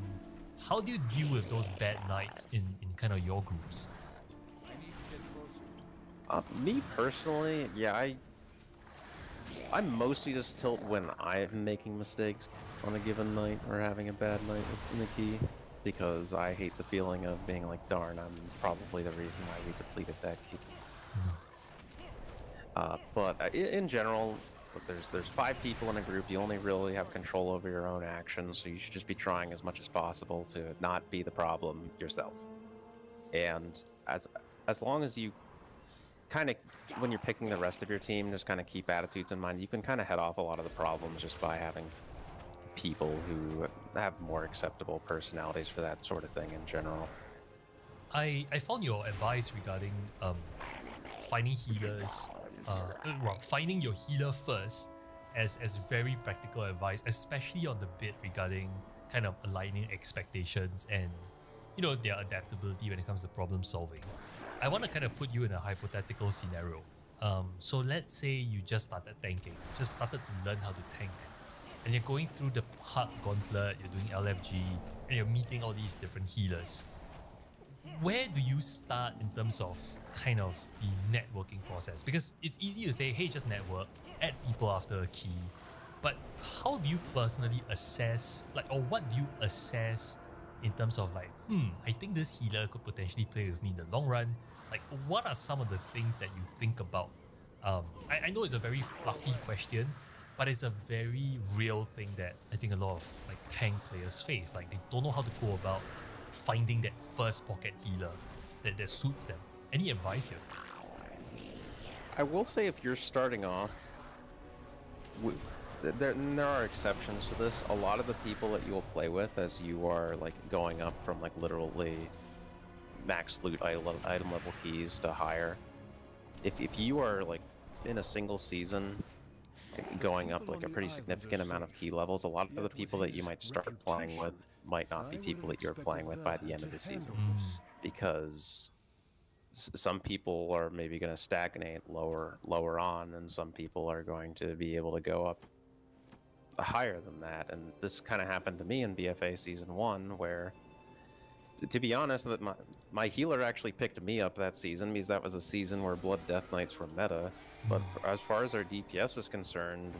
how do you deal with those bad nights in kind of your groups? Me personally, yeah, I mostly just tilt when I'm making mistakes on a given night or having a bad night in the key, because I hate the feeling of being like, darn, I'm probably the reason why we depleted that key. But in general, there's 5 people in a group. You only really have control over your own actions, so you should just be trying as much as possible to not be the problem yourself. And as long as you kind of, when you're picking the rest of your team, just kind of keep attitudes in mind, you can kind of head off a lot of the problems just by having people who have more acceptable personalities for that sort of thing in general. I found your advice regarding finding healers, well, finding your healer first as very practical advice, especially on the bit regarding kind of aligning expectations and, you know, their adaptability when it comes to problem solving. I want to kind of put you in a hypothetical scenario. So let's say you just started tanking, just started to learn how to tank, and you're going through the hard gauntlet, you're doing LFG, and you're meeting all these different healers. Where do you start in terms of kind of the networking process? Because it's easy to say, hey, just network, add people after a key. But how do you personally assess, like, or what do you assess in terms of like, I think this healer could potentially play with me in the long run? Like, what are some of the things that you think about? I know it's a very fluffy question, but it's a very real thing that I think a lot of like tank players face. Like, they don't know how to go about finding that first pocket healer that suits them. Any advice here? I will say, if you're starting off, there are exceptions to this. A lot of the people that you will play with as you are like going up from like literally max loot item level keys to higher, if you are like in a single season going up like a pretty significant amount of key levels, a lot of the people that you might start playing with might not be people that you're playing with by the end of the season, because some people are maybe going to stagnate lower on, and some people are going to be able to go up higher than that. And this kind of happened to me in BFA Season 1, where, to be honest, that my healer actually picked me up that season, because that was a season where Blood Death Knights were meta. But as far as our DPS is concerned,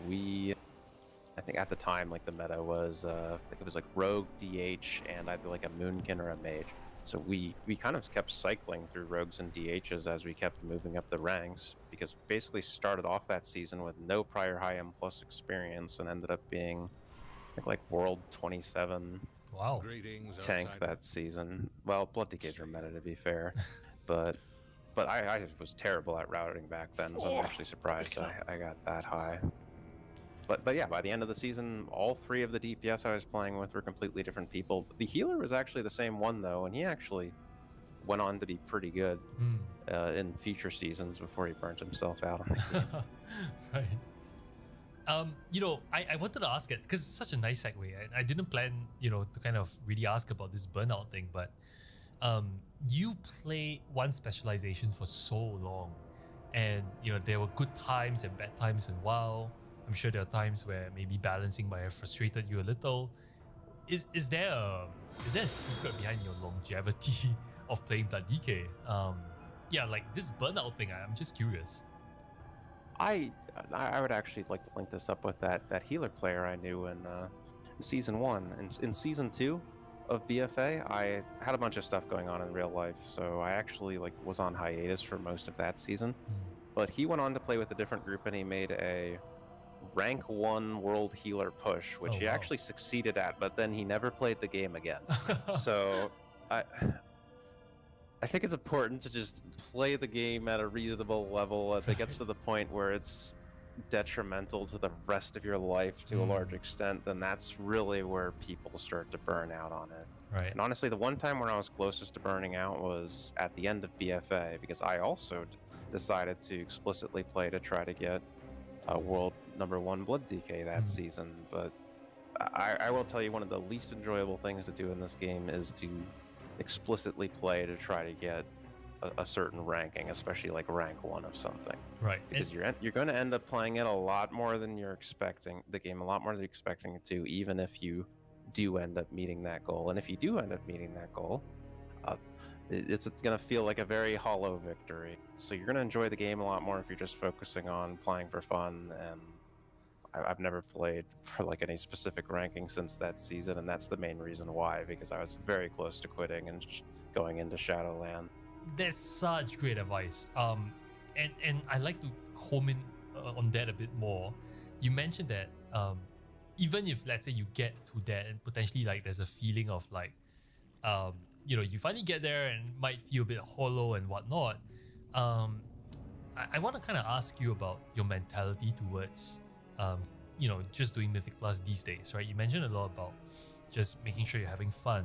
I think at the time, like, the meta was, I think it was like Rogue, DH, and either like a Moonkin or a Mage. So we kind of kept cycling through Rogues and DHs as we kept moving up the ranks, because we basically started off that season with no prior high M plus experience and ended up being, I think, like World 27 wow. tank that season. Well, Blood Decays were meta, to be fair. But But I was terrible at routing back then, so I'm actually surprised I got that high. But yeah, by the end of the season, all 3 of the DPS I was playing with were completely different people. The healer was actually the same one, though, and he actually went on to be pretty good in future seasons before he burnt himself out on the game. Right. You know, I wanted to ask it because it's such a nice segue. I didn't plan, you know, to kind of really ask about this burnout thing, but you play one specialization for so long, and you know there were good times and bad times in WoW. I'm sure there are times where maybe balancing might have frustrated you a little. Is there a secret behind your longevity of playing Blood DK? Yeah, like this burnout thing. I'm just curious. I would actually like to link this up with that healer player I knew in season 1. In season 2 of BFA, I had a bunch of stuff going on in real life, so I actually was on hiatus for most of that season. But he went on to play with a different group, and he made a rank 1 world healer push, which he actually succeeded at, but then he never played the game again. So I think it's important to just play the game at a reasonable level. If it gets to the point where it's detrimental to the rest of your life to a large extent, then that's really where people start to burn out on it. Right. And honestly, the one time when I was closest to burning out was at the end of BFA, because I also decided to explicitly play to try to get a world #1 Blood DK that season. But I will tell you, one of the least enjoyable things to do in this game is to explicitly play to try to get a certain ranking, especially like rank 1 of something. Right. Because you're going to end up playing it a lot more than you're expecting, the game a lot more than you're expecting it to, even if you do end up meeting that goal. And if you do end up meeting that goal, it's going to feel like a very hollow victory. So you're going to enjoy the game a lot more if you're just focusing on playing for fun. And I've never played for like any specific ranking since that season, and that's the main reason why, because I was very close to quitting and going into Shadowland. That's such great advice. And I like to comment on that a bit more. You mentioned that even if, let's say, you get to that and potentially like there's a feeling of like you know, you finally get there and it might feel a bit hollow and whatnot. I want to kind of ask you about your mentality towards you know, just doing Mythic Plus these days, right? You mentioned a lot about just making sure you're having fun.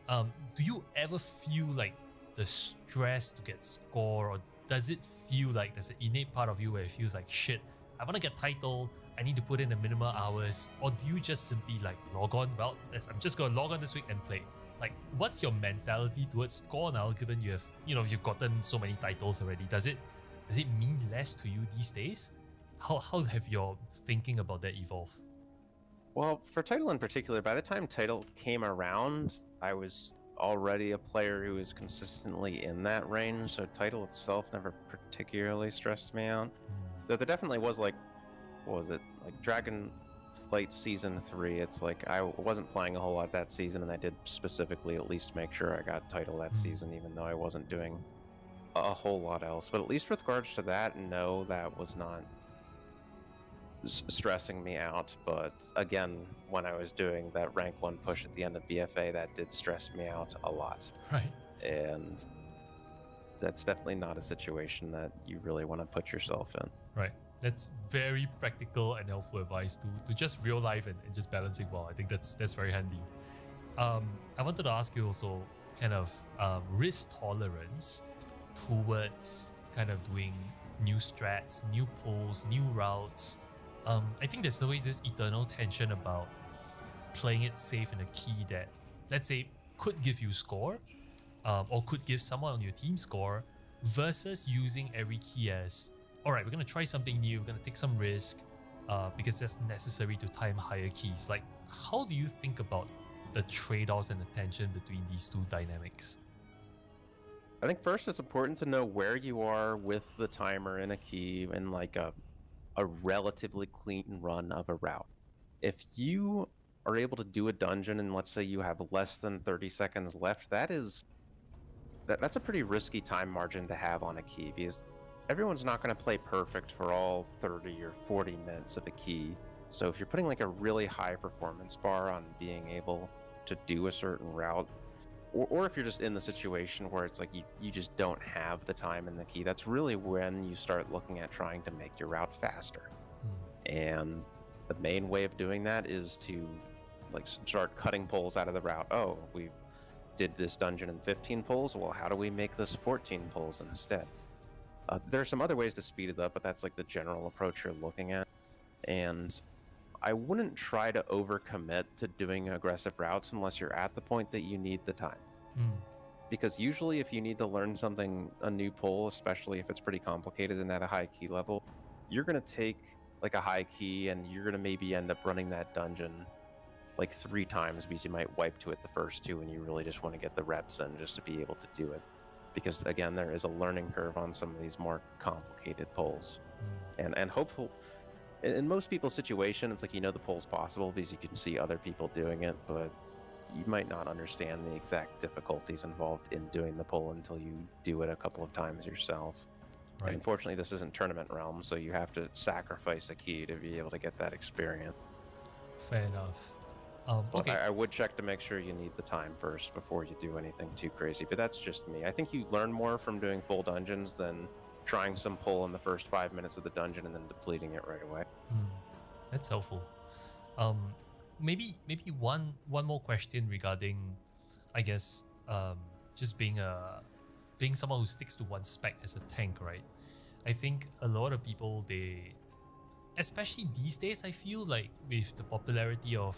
Do you ever feel like the stress to get score, or does it feel like there's an innate part of you where it feels like, shit, I want to get title, I need to put in the minimal hours? Or do you just simply like log on, well, I'm just going to log on this week and play? Like, what's your mentality towards score now, given you have, you know, you've gotten so many titles already? Does it mean less to you these days? How have your thinking about that evolved? Well, for Title in particular, by the time Title came around, I was already a player who was consistently in that range, so Title itself never particularly stressed me out. Though there definitely was like, what was it, like Dragonflight Season 3, it's like I wasn't playing a whole lot that season, and I did specifically at least make sure I got Title that season, even though I wasn't doing a whole lot else. But at least with regards to that, no, that was not stressing me out. But again, when I was doing that rank 1 push at the end of BFA, that did stress me out a lot. Right. And that's definitely not a situation that you really want to put yourself in. Right. That's very practical and helpful advice to just real life and just balancing well. I think that's very handy. I wanted to ask you also kind of risk tolerance towards kind of doing new strats, new pulls, new routes. I think there's always this eternal tension about playing it safe in a key that, let's say, could give you score, or could give someone on your team score, versus using every key as, all right, we're going to try something new, we're going to take some risk, because that's necessary to time higher keys. Like, how do you think about the trade-offs and the tension between these two dynamics? I think first it's important to know where you are with the timer in a key in like a relatively clean run of a route. If you are able to do a dungeon and let's say you have less than 30 seconds left, that's a pretty risky time margin to have on a key, because everyone's not going to play perfect for all 30 or 40 minutes of a key. So if you're putting like a really high performance bar on being able to do a certain route, or if you're just in the situation where it's like you just don't have the time and the key, that's really when you start looking at trying to make your route faster. And the main way of doing that is to like start cutting pulls out of the route. Oh, we did this dungeon in 15 pulls. Well, how do we make this 14 pulls instead? There are some other ways to speed it up, but that's like the general approach you're looking at. And I wouldn't try to overcommit to doing aggressive routes unless you're at the point that you need the time. Because usually if you need to learn something, a new pull, especially if it's pretty complicated and at a high key level, you're going to take like a high key and you're going to maybe end up running that dungeon like 3 times because you might wipe to it the first 2 and you really just want to get the reps in just to be able to do it. Because again, there is a learning curve on some of these more complicated pulls. And hopeful in most people's situation, it's like, you know, the pull's possible because you can see other people doing it, but you might not understand the exact difficulties involved in doing the pull until you do it a couple of times yourself. Right. And unfortunately, this isn't tournament realm, so you have to sacrifice a key to be able to get that experience. Fair enough. But Okay. I would check to make sure you need the time first before you do anything too crazy, but that's just me. I think you learn more from doing full dungeons than trying some pull in the first 5 minutes of the dungeon and then depleting it right away. That's helpful. Maybe one more question regarding, I guess, just being someone who sticks to one spec as a tank, right? I think a lot of people, they, especially these days, I feel like with the popularity of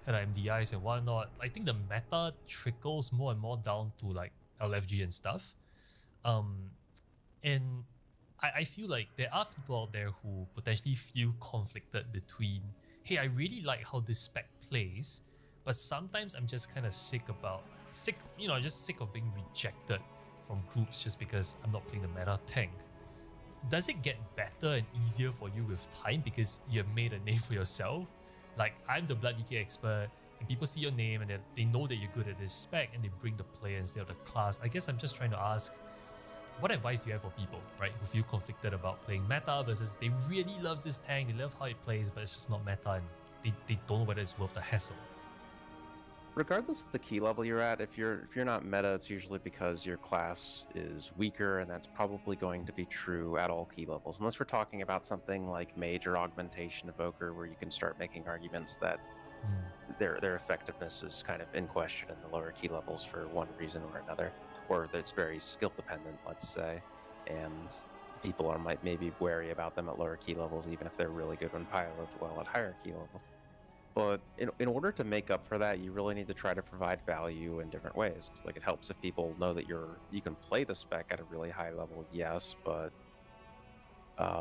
kind of MDIs and whatnot, I think the meta trickles more and more down to like LFG and stuff. And I feel like there are people out there who potentially feel conflicted between, hey, I really like how this spec plays, but sometimes I'm just kind of sick of being rejected from groups just because I'm not playing the meta tank. Does it get better and easier for you with time because you have made a name for yourself? Like, I'm the Blood DK expert, and people see your name and they know that you're good at this spec and they bring the player instead of the class. I guess I'm just trying to ask, what advice do you have for people, right, who feel conflicted about playing meta versus they really love this tank, they love how it plays, but it's just not meta and they don't know whether it's worth the hassle? Regardless of the key level you're at, if you're not meta, it's usually because your class is weaker, and that's probably going to be true at all key levels. Unless we're talking about something like Mage or Augmentation Evoker, where you can start making arguments that their effectiveness is kind of in question in the lower key levels for one reason or another, or that's very skill dependent, let's say, and people might maybe wary about them at lower key levels, even if they're really good when piloted well at higher key levels. But in order to make up for that, you really need to try to provide value in different ways. Like, it helps if people know that you can play the spec at a really high level, yes, but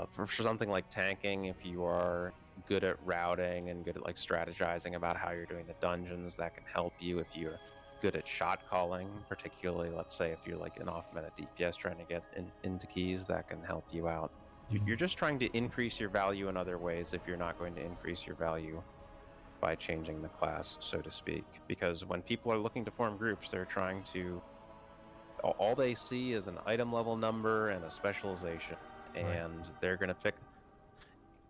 for something like tanking, if you are good at routing and good at like strategizing about how you're doing the dungeons, that can help you. If you're good at shot calling, particularly, let's say if you're like an off-meta DPS trying to get into keys, that can help you out. You're just trying to increase your value in other ways if you're not going to increase your value by changing the class, so to speak. Because when people are looking to form groups, they're trying to, all they see is an item level number and a specialization, and they're going to pick,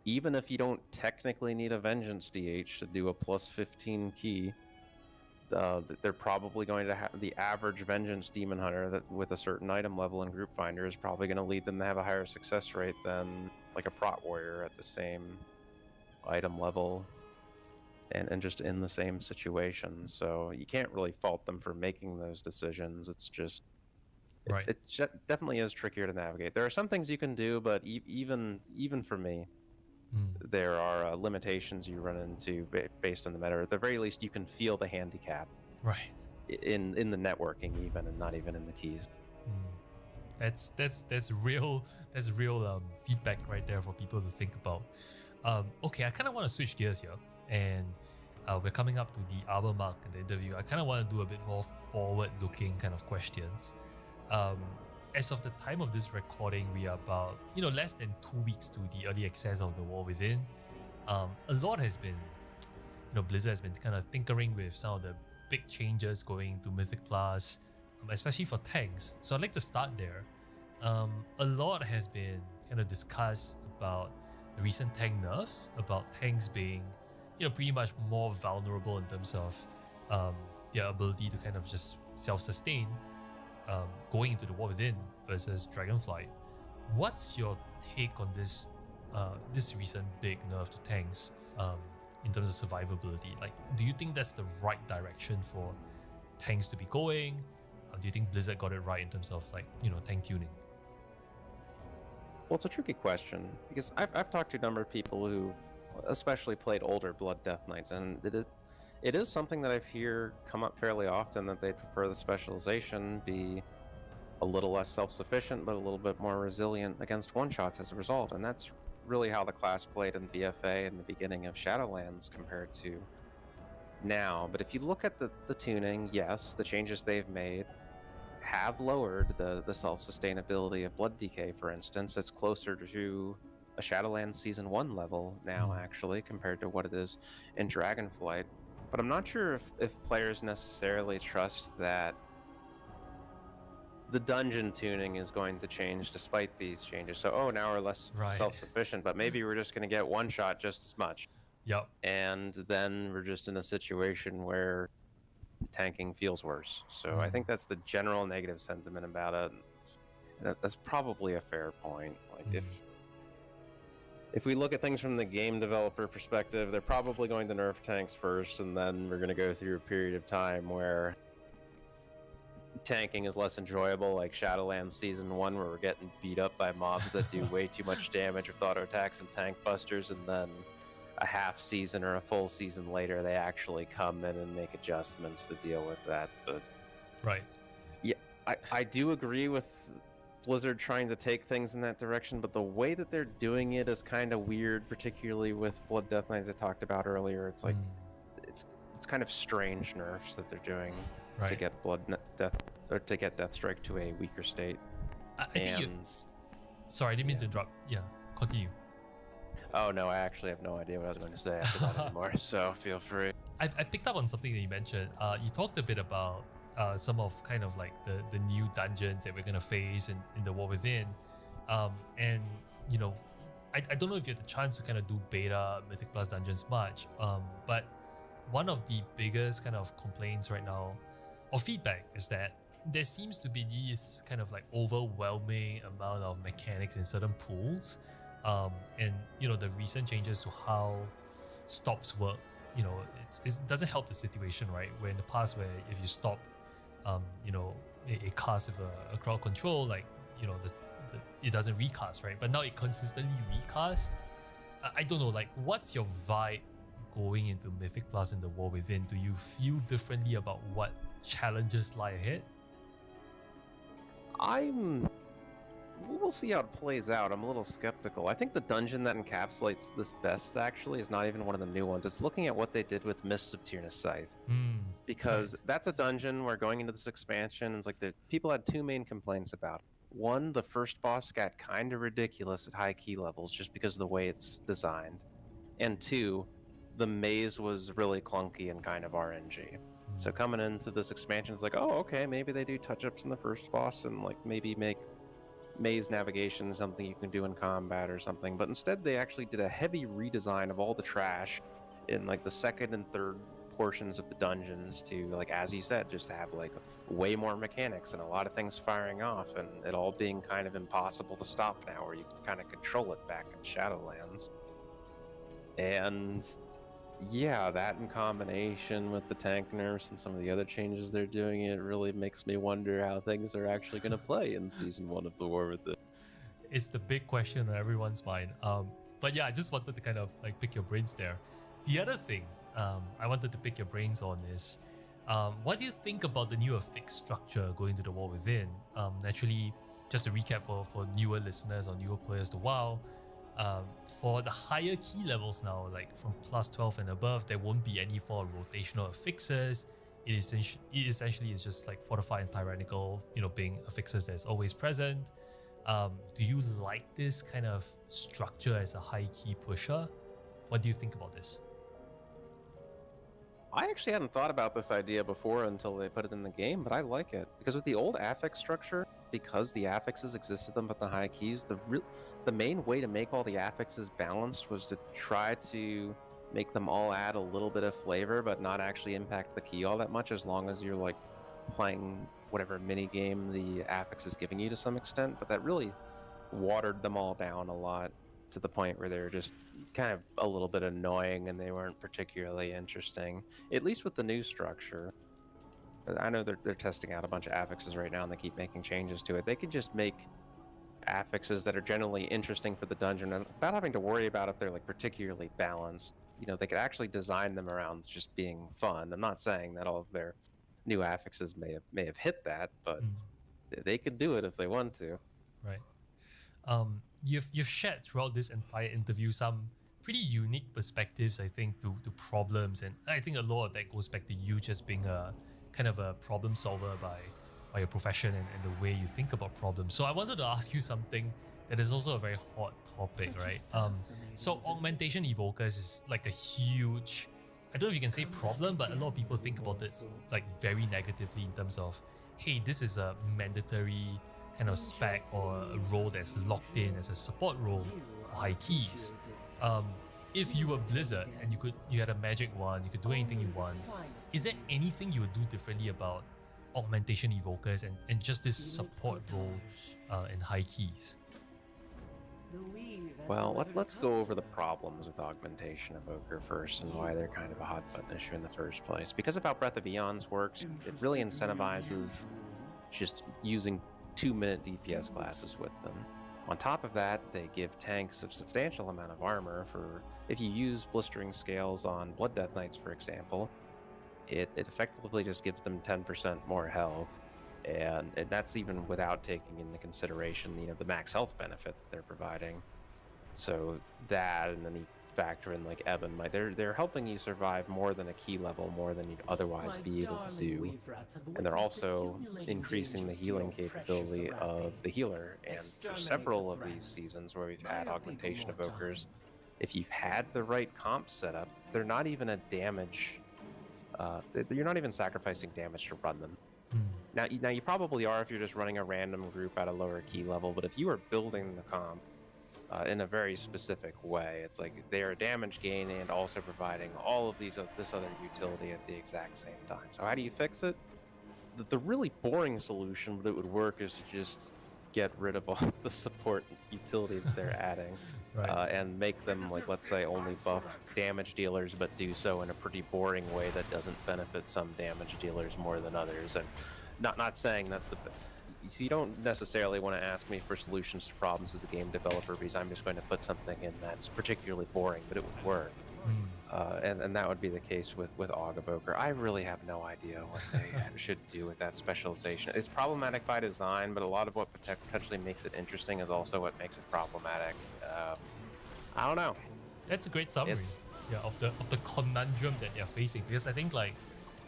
even if you don't technically need a Vengeance DH to do a plus 15 key, they're probably going to have the average Vengeance Demon Hunter that with a certain item level in Group Finder is probably going to lead them to have a higher success rate than like a Prot Warrior at the same item level and just in the same situation. So you can't really fault them for making those decisions. It's just, it definitely is trickier to navigate. There are some things you can do, but even for me, there are limitations you run into based on the meta. At the very least, you can feel the handicap, right, in the networking even, and not even in the keys. That's real feedback right there for people to think about. Okay, I kind of want to switch gears here, and we're coming up to the hour mark in the interview. I kind of want to do a bit more forward-looking kind of questions. As of the time of this recording, we are about less than 2 weeks to the early access of The War Within. A lot has been, Blizzard has been kind of tinkering with some of the big changes going to Mythic Plus, especially for tanks. So I'd like to start there. A lot has been kind of discussed about the recent tank nerfs, about tanks being pretty much more vulnerable in terms of their ability to kind of just self-sustain going into the War Within versus Dragonflight. What's your take on this this recent big nerf to tanks in terms of survivability? Like, do you think that's the right direction for tanks to be going? Do you think Blizzard got it right in terms of, like, you know, tank tuning? Well, it's a tricky question because I've talked to a number of people who've especially played older Blood Death Knights, and it is something that I've heard come up fairly often, that they prefer the specialization be a little less self-sufficient but a little bit more resilient against one-shots as a result, and that's really how the class played in BFA in the beginning of Shadowlands compared to now. But if you look at the tuning, yes, the changes they've made have lowered the self-sustainability of Blood DK, for instance. It's closer to a Shadowlands Season 1 level now, actually, compared to what it is in Dragonflight. But I'm not sure if players necessarily trust that the dungeon tuning is going to change despite these changes. So, oh, now we're less self-sufficient, but maybe we're just going to get one shot just as much. Yep. And then we're just in a situation where tanking feels worse. So I think that's the general negative sentiment about it. That's probably a fair point. Like, if we look at things from the game developer perspective, they're probably going to nerf tanks first, and then we're going to go through a period of time where tanking is less enjoyable, like Shadowlands Season 1, where we're getting beat up by mobs that do way too much damage with auto attacks and tank busters, and then a half season or a full season later, they actually come in and make adjustments to deal with that. But yeah, I do agree with Blizzard trying to take things in that direction, but the way that they're doing it is kind of weird, particularly with Blood Death Knights I talked about earlier. It's like it's kind of strange nerfs that they're doing to get to get Deathstrike to a weaker state. I think sorry, I didn't mean to interrupt. Yeah, continue. Oh no, I actually have no idea what I was going to say after that anymore, so feel free. I picked up on something that you mentioned. You talked a bit about some of kind of like the new dungeons that we're going to face in the War Within. And, you know, I don't know if you had the chance to kind of do beta Mythic Plus dungeons much, but one of the biggest kind of complaints right now, or feedback, is that there seems to be this kind of like overwhelming amount of mechanics in certain pools. And, you know, the recent changes to how stops work, you know, it doesn't help the situation, right? Where in the past, where if you stop, you know, a cast with a crowd control, like, you know, it doesn't recast, right? But now it consistently recasts. I don't know, like, what's your vibe going into Mythic Plus and the War Within? Do you feel differently about what challenges lie ahead? We'll see how it plays out. I'm a little skeptical. I think the dungeon that encapsulates this best, actually, is not even one of the new ones. It's looking at what they did with Mists of Tyrnus Scythe. Because that's a dungeon where going into this expansion, it's like people had two main complaints about it. One, the first boss got kind of ridiculous at high key levels just because of the way it's designed. And two, the maze was really clunky and kind of RNG. So coming into this expansion, it's like, oh, okay, maybe they do touch-ups in the first boss and like maybe make maze navigation something you can do in combat or something. But instead, they actually did a heavy redesign of all the trash in like the second and third portions of the dungeons to, like, as you said, just have like way more mechanics and a lot of things firing off, and it all being kind of impossible to stop now, where you can kind of control it back in Shadowlands. And yeah, that in combination with the tank nerfs and some of the other changes they're doing, it really makes me wonder how things are actually going to play in Season 1 of the War Within. It's the big question on everyone's mind. But yeah, I just wanted to kind of like pick your brains there. The other thing I wanted to pick your brains on is, what do you think about the new affix structure going to the War Within? Naturally, just to recap for newer listeners or newer players to WoW, for the higher key levels now, like from plus 12 and above, there won't be any form of rotational affixes. It essentially is just like Fortify and Tyrannical, you know, being affixes that's always present. Do you like this kind of structure as a high key pusher? What do you think about this? I actually hadn't thought about this idea before until they put it in the game, but I like it. Because with the old affix structure, because the affixes existed them but the high keys, the main way to make all the affixes balanced was to try to make them all add a little bit of flavor, but not actually impact the key all that much, as long as you're like playing whatever mini game the affix is giving you to some extent. But that really watered them all down a lot, to the point where they're just kind of a little bit annoying and they weren't particularly interesting, at least with the new structure. I know they're testing out a bunch of affixes right now and they keep making changes to it. They could just make affixes that are generally interesting for the dungeon and without having to worry about if they're like particularly balanced. You know, they could actually design them around just being fun. I'm not saying that all of their new affixes may have hit that, but they could do it if they want to. Right. You've shared throughout this entire interview some pretty unique perspectives, I think, to problems, and I think a lot of that goes back to you just being a kind of a problem solver by your profession and the way you think about problems. So I wanted to ask you something that is also a very hot topic, right? So augmentation evokers is like a huge, I don't know if you can say problem, but a lot of people think about it like very negatively in terms of, hey, this is a mandatory kind of spec or a role that's locked in as a support role for high keys. If you were Blizzard and you had a magic wand, you could do anything you want, is there anything you would do differently about augmentation evokers and just this support role in high keys? Well, let's go over the problems with Augmentation Evoker first and why they're kind of a hot button issue in the first place. Because of how Breath of Eons works, it really incentivizes just using 2-minute DPS classes with them. On top of that, they give tanks a substantial amount of armor for if you use Blistering Scales on Blood Death Knights, for example, it effectively just gives them 10% more health, and that's even without taking into consideration, you know, the max health benefit that they're providing. So that, and then you factor in like Ebon, they're helping you survive more than a key level, more than you'd otherwise be able to do, and they're also increasing the healing capability of the healer. And for several of these seasons where we've had Augmentation Evokers, if you've had the right comp setup, they're not even a damage. You're not even sacrificing damage to run them. Now you probably are if you're just running a random group at a lower key level, but if you are building the comp in a very specific way, it's like they're damage gain and also providing all of this other utility at the exact same time. So how do you fix it? The really boring solution, but it would work, is to just get rid of all of the support utility that they're adding. Right. And make them, like, let's say, only buff damage dealers, but do so in a pretty boring way that doesn't benefit some damage dealers more than others. And not saying that's the... So you don't necessarily want to ask me for solutions to problems as a game developer, because I'm just going to put something in that's particularly boring, but it would work. And that would be the case with Aug Evoker. I really have no idea what they should do with that specialization. It's problematic by design, but a lot of what potentially makes it interesting is also what makes it problematic. I don't know. That's a great summary of the conundrum that they're facing, because I think, like,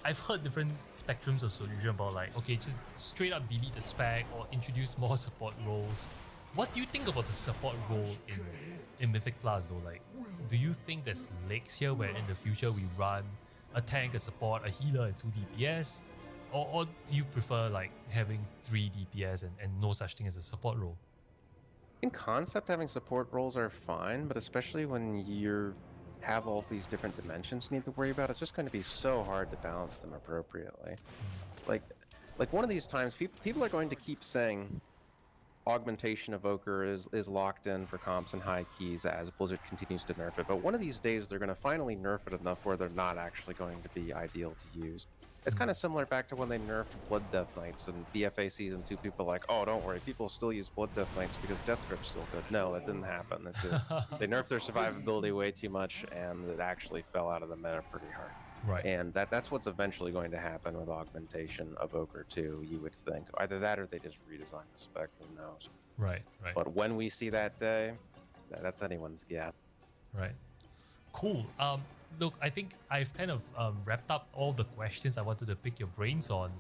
I've heard different spectrums of solution about, like, okay, just straight up delete the spec or introduce more support roles. What do you think about the support role in Mythic Plus though? Like, do you think there's legs here where in the future we run a tank, a support, a healer, and 2 DPS? Or do you prefer like having 3 DPS and no such thing as a support role? In concept, having support roles are fine, but especially when you have all of these different dimensions you need to worry about, it's just going to be so hard to balance them appropriately. Like one of these times, people are going to keep saying Augmentation Evoker is locked in for comps and high keys as Blizzard continues to nerf it, but one of these days they're going to finally nerf it enough where they're not actually going to be ideal to use. It's kind of similar back to when they nerfed Blood Death Knights in BFA Season 2. People are like, oh, don't worry, people still use Blood Death Knights because Death Grip's still good. No, that didn't happen. They nerfed their survivability way too much, and it actually fell out of the meta pretty hard. Right. And that's what's eventually going to happen with Augmentation Evoker 2, you would think. Either that or they just redesign the spec, who knows. Right. But when we see that day, that's anyone's guess. Right. Cool. Look, I think I've kind of wrapped up all the questions I wanted to pick your brains on.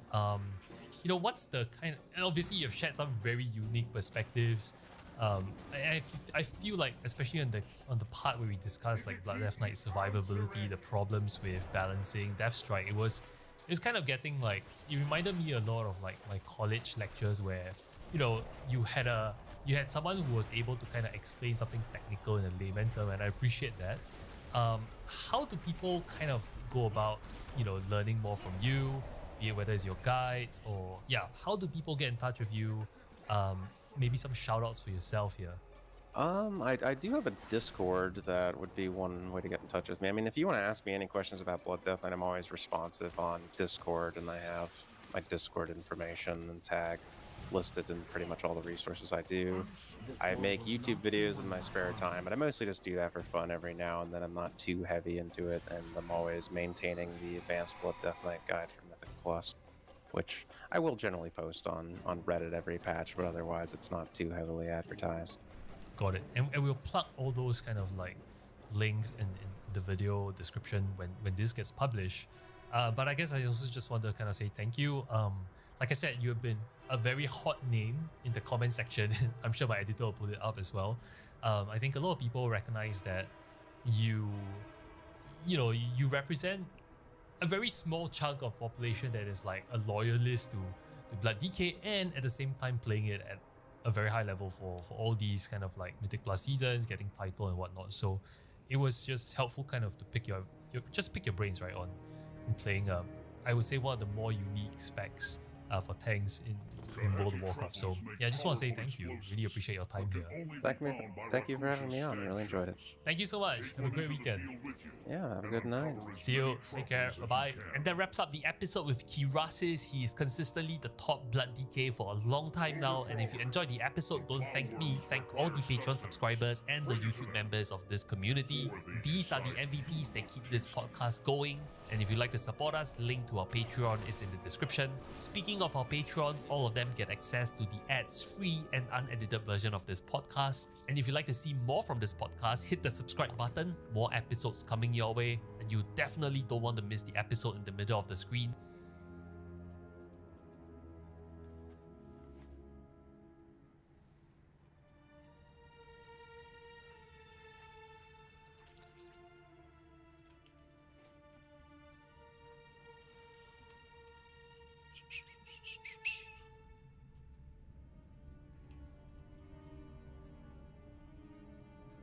You know, what's the kind of... And obviously, you've shared some very unique perspectives. I feel like, especially on the part where we discussed like Blood Death Knight survivability, the problems with balancing Deathstrike, it was kind of getting like... It reminded me a lot of like my college lectures where, you know, you had someone who was able to kind of explain something technical in a layman term, and I appreciate that. how do people kind of go about, you know, learning more from you, be it whether it's your guides or yeah, how do people get in touch with you? Maybe some shout outs for yourself here. I do have a Discord that would be one way to get in touch with me. I mean, if you want to ask me any questions about Blood Death Knight, I'm always responsive on Discord, and I have my Discord information and tag listed in pretty much all the resources I do. I make YouTube videos in my spare time, but I mostly just do that for fun every now and then. I'm not too heavy into it, and I'm always maintaining the Advanced Blood Death Knight guide for Mythic Plus, which I will generally post on Reddit every patch, but otherwise it's not too heavily advertised. Got it. And we'll plug all those kind of like links in the video description when this gets published. But I guess I also just want to kind of say thank you. Like I said, you have been a very hot name in the comment section. I'm sure my editor will put it up as well. I think a lot of people recognize that you represent a very small chunk of population that is like a loyalist to Blood DK, and at the same time playing it at a very high level for all these kind of like Mythic Plus seasons, getting title and whatnot. So it was just helpful kind of to pick your brains right on in playing I would say one of the more unique specs for tanks in World of Warcraft. So yeah, I just want to say thank you. Really appreciate your time here. Thank you for having me on. I really enjoyed it. Thank you so much. Have a great weekend. Yeah, have a good night. See you. Take care. Bye-bye. And that wraps up the episode with Kirasis. He is consistently the top Blood DK for a long time now. And if you enjoyed the episode, don't thank me. Thank all the Patreon subscribers and the YouTube members of this community. These are the MVPs that keep this podcast going. And if you'd like to support us, link to our Patreon is in the description. Speaking of our Patrons, all of them get access to the ads-free and unedited version of this podcast. And if you'd like to see more from this podcast, hit the subscribe button. More episodes coming your way, and you definitely don't want to miss the episode in the middle of the screen.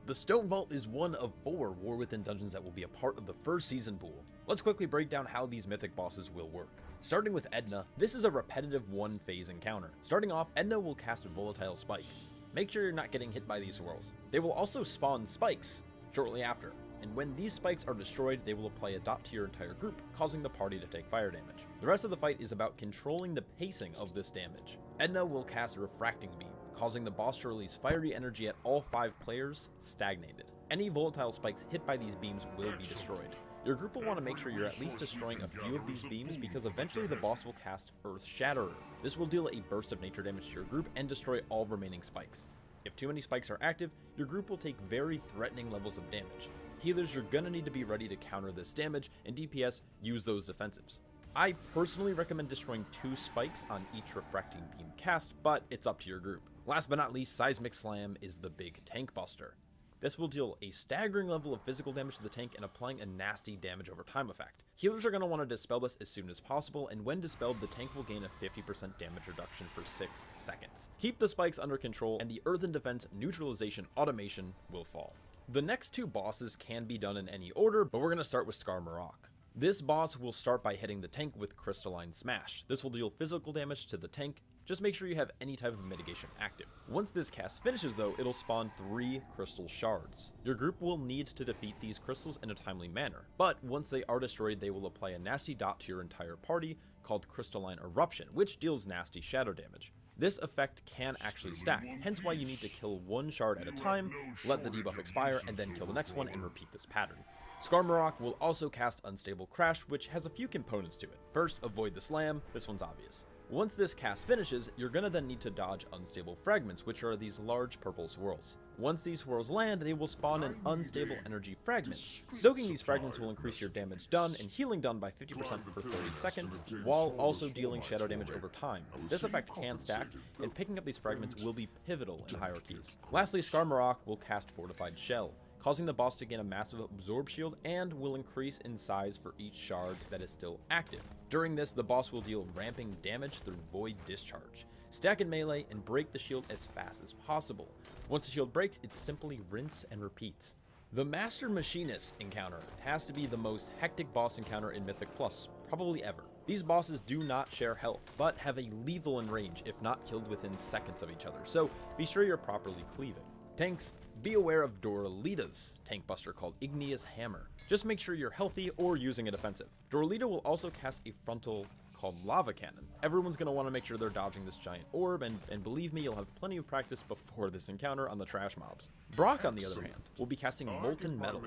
The Stone Vault is one of 4 War Within dungeons that will be a part of the first season pool. Let's quickly break down how these mythic bosses will work. Starting with Edna, this is a repetitive one-phase encounter. Starting off, Edna will cast Volatile Spike. Make sure you're not getting hit by these swirls. They will also spawn spikes shortly after, and when these spikes are destroyed, they will apply a dot to your entire group, causing the party to take fire damage. The rest of the fight is about controlling the pacing of this damage. Edna will cast Refracting Beam, causing the boss to release fiery energy at all 5 players, stagnated. Any volatile spikes hit by these beams will be destroyed. Your group will want to make sure you're at least destroying a few of these beams because eventually the boss will cast Earth Shatterer. This will deal a burst of nature damage to your group and destroy all remaining spikes. If too many spikes are active, your group will take very threatening levels of damage. Healers, you're gonna need to be ready to counter this damage, and DPS, use those defensives. I personally recommend destroying 2 spikes on each Refracting Beam cast, but it's up to your group. Last but not least, Seismic Slam is the big tank buster. This will deal a staggering level of physical damage to the tank and applying a nasty damage over time effect. Healers are going to want to dispel this as soon as possible, and when dispelled, the tank will gain a 50% damage reduction for 6 seconds. Keep the spikes under control, and the Earthen Defense Neutralization automation will fall. The next 2 bosses can be done in any order, but we're going to start with Scar Marok. This boss will start by hitting the tank with Crystalline Smash. This will deal physical damage to the tank. Just make sure you have any type of mitigation active. Once this cast finishes though, it'll spawn 3 crystal shards. Your group will need to defeat these crystals in a timely manner, but once they are destroyed, they will apply a nasty dot to your entire party called Crystalline Eruption, which deals nasty shadow damage. This effect can actually stack, hence why you need to kill 1 shard at a time, let the debuff expire, and then kill the next one and repeat this pattern. Scar Marok will also cast Unstable Crash, which has a few components to it. First, avoid the slam. This one's obvious. Once this cast finishes, you're gonna then need to dodge Unstable Fragments, which are these large purple swirls. Once these swirls land, they will spawn an Unstable Energy Fragment. Soaking these fragments will increase your damage done and healing done by 50% for 30 seconds, while also dealing shadow damage over time. This effect can stack, and picking up these fragments will be pivotal in hierarchies. Lastly, Scar Marok will cast Fortified Shell, causing the boss to gain a massive absorb shield and will increase in size for each shard that is still active. During this, the boss will deal ramping damage through Void Discharge. Stack in melee and break the shield as fast as possible. Once the shield breaks, it simply rinse and repeats. The Master Machinist encounter has to be the most hectic boss encounter in Mythic Plus, probably ever. These bosses do not share health, but have a lethal in range if not killed within seconds of each other, so be sure you're properly cleaving. Tanks, be aware of Doralita's tank buster called Igneous Hammer. Just make sure you're healthy or using a defensive. Doralita will also cast a frontal called Lava Cannon. Everyone's going to want to make sure they're dodging this giant orb, and believe me, you'll have plenty of practice before this encounter on the trash mobs. Brock, on the other hand, will be casting Molten Metal.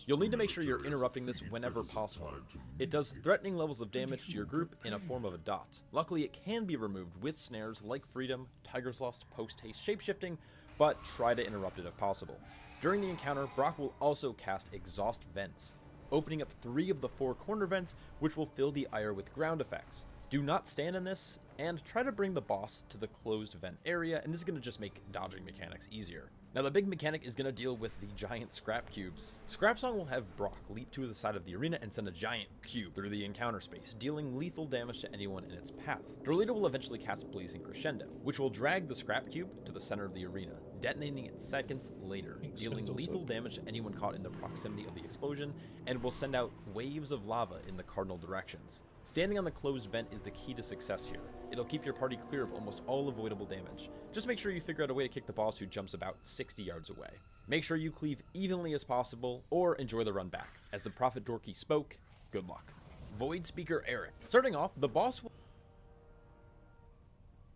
You'll need to make sure you're interrupting this whenever possible. It does threatening levels of damage to your group in a form of a dot. Luckily, it can be removed with snares like Freedom, Tiger's Lust, Post Haste, Shapeshifting, but try to interrupt it if possible. During the encounter, Brock will also cast Exhaust Vents, opening up 3 of the 4 corner vents, which will fill the Ire with ground effects. Do not stand in this, and try to bring the boss to the closed vent area, and this is going to just make dodging mechanics easier. Now the big mechanic is going to deal with the giant scrap cubes. Scrap Song will have Brock leap to the side of the arena and send a giant cube through the encounter space, dealing lethal damage to anyone in its path. Doralita will eventually cast Blazing Crescendo, which will drag the scrap cube to the center of the arena, detonating it seconds later, dealing lethal damage to anyone caught in the proximity of the explosion, and will send out waves of lava in the cardinal directions. Standing on the closed vent is the key to success here. It'll keep your party clear of almost all avoidable damage. Just make sure you figure out a way to kick the boss who jumps about 60 yards away. Make sure you cleave evenly as possible, or enjoy the run back. As the Prophet Dorky spoke, good luck. Void Speaker Eric. Starting off, the boss will...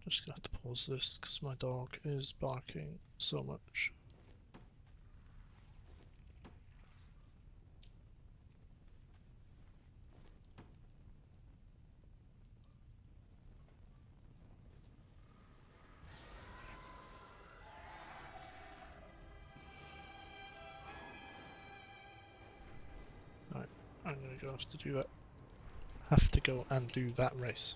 Just gonna have to pause this because my dog is barking so much. Right, I'm gonna have to do that. Have to go and do that race.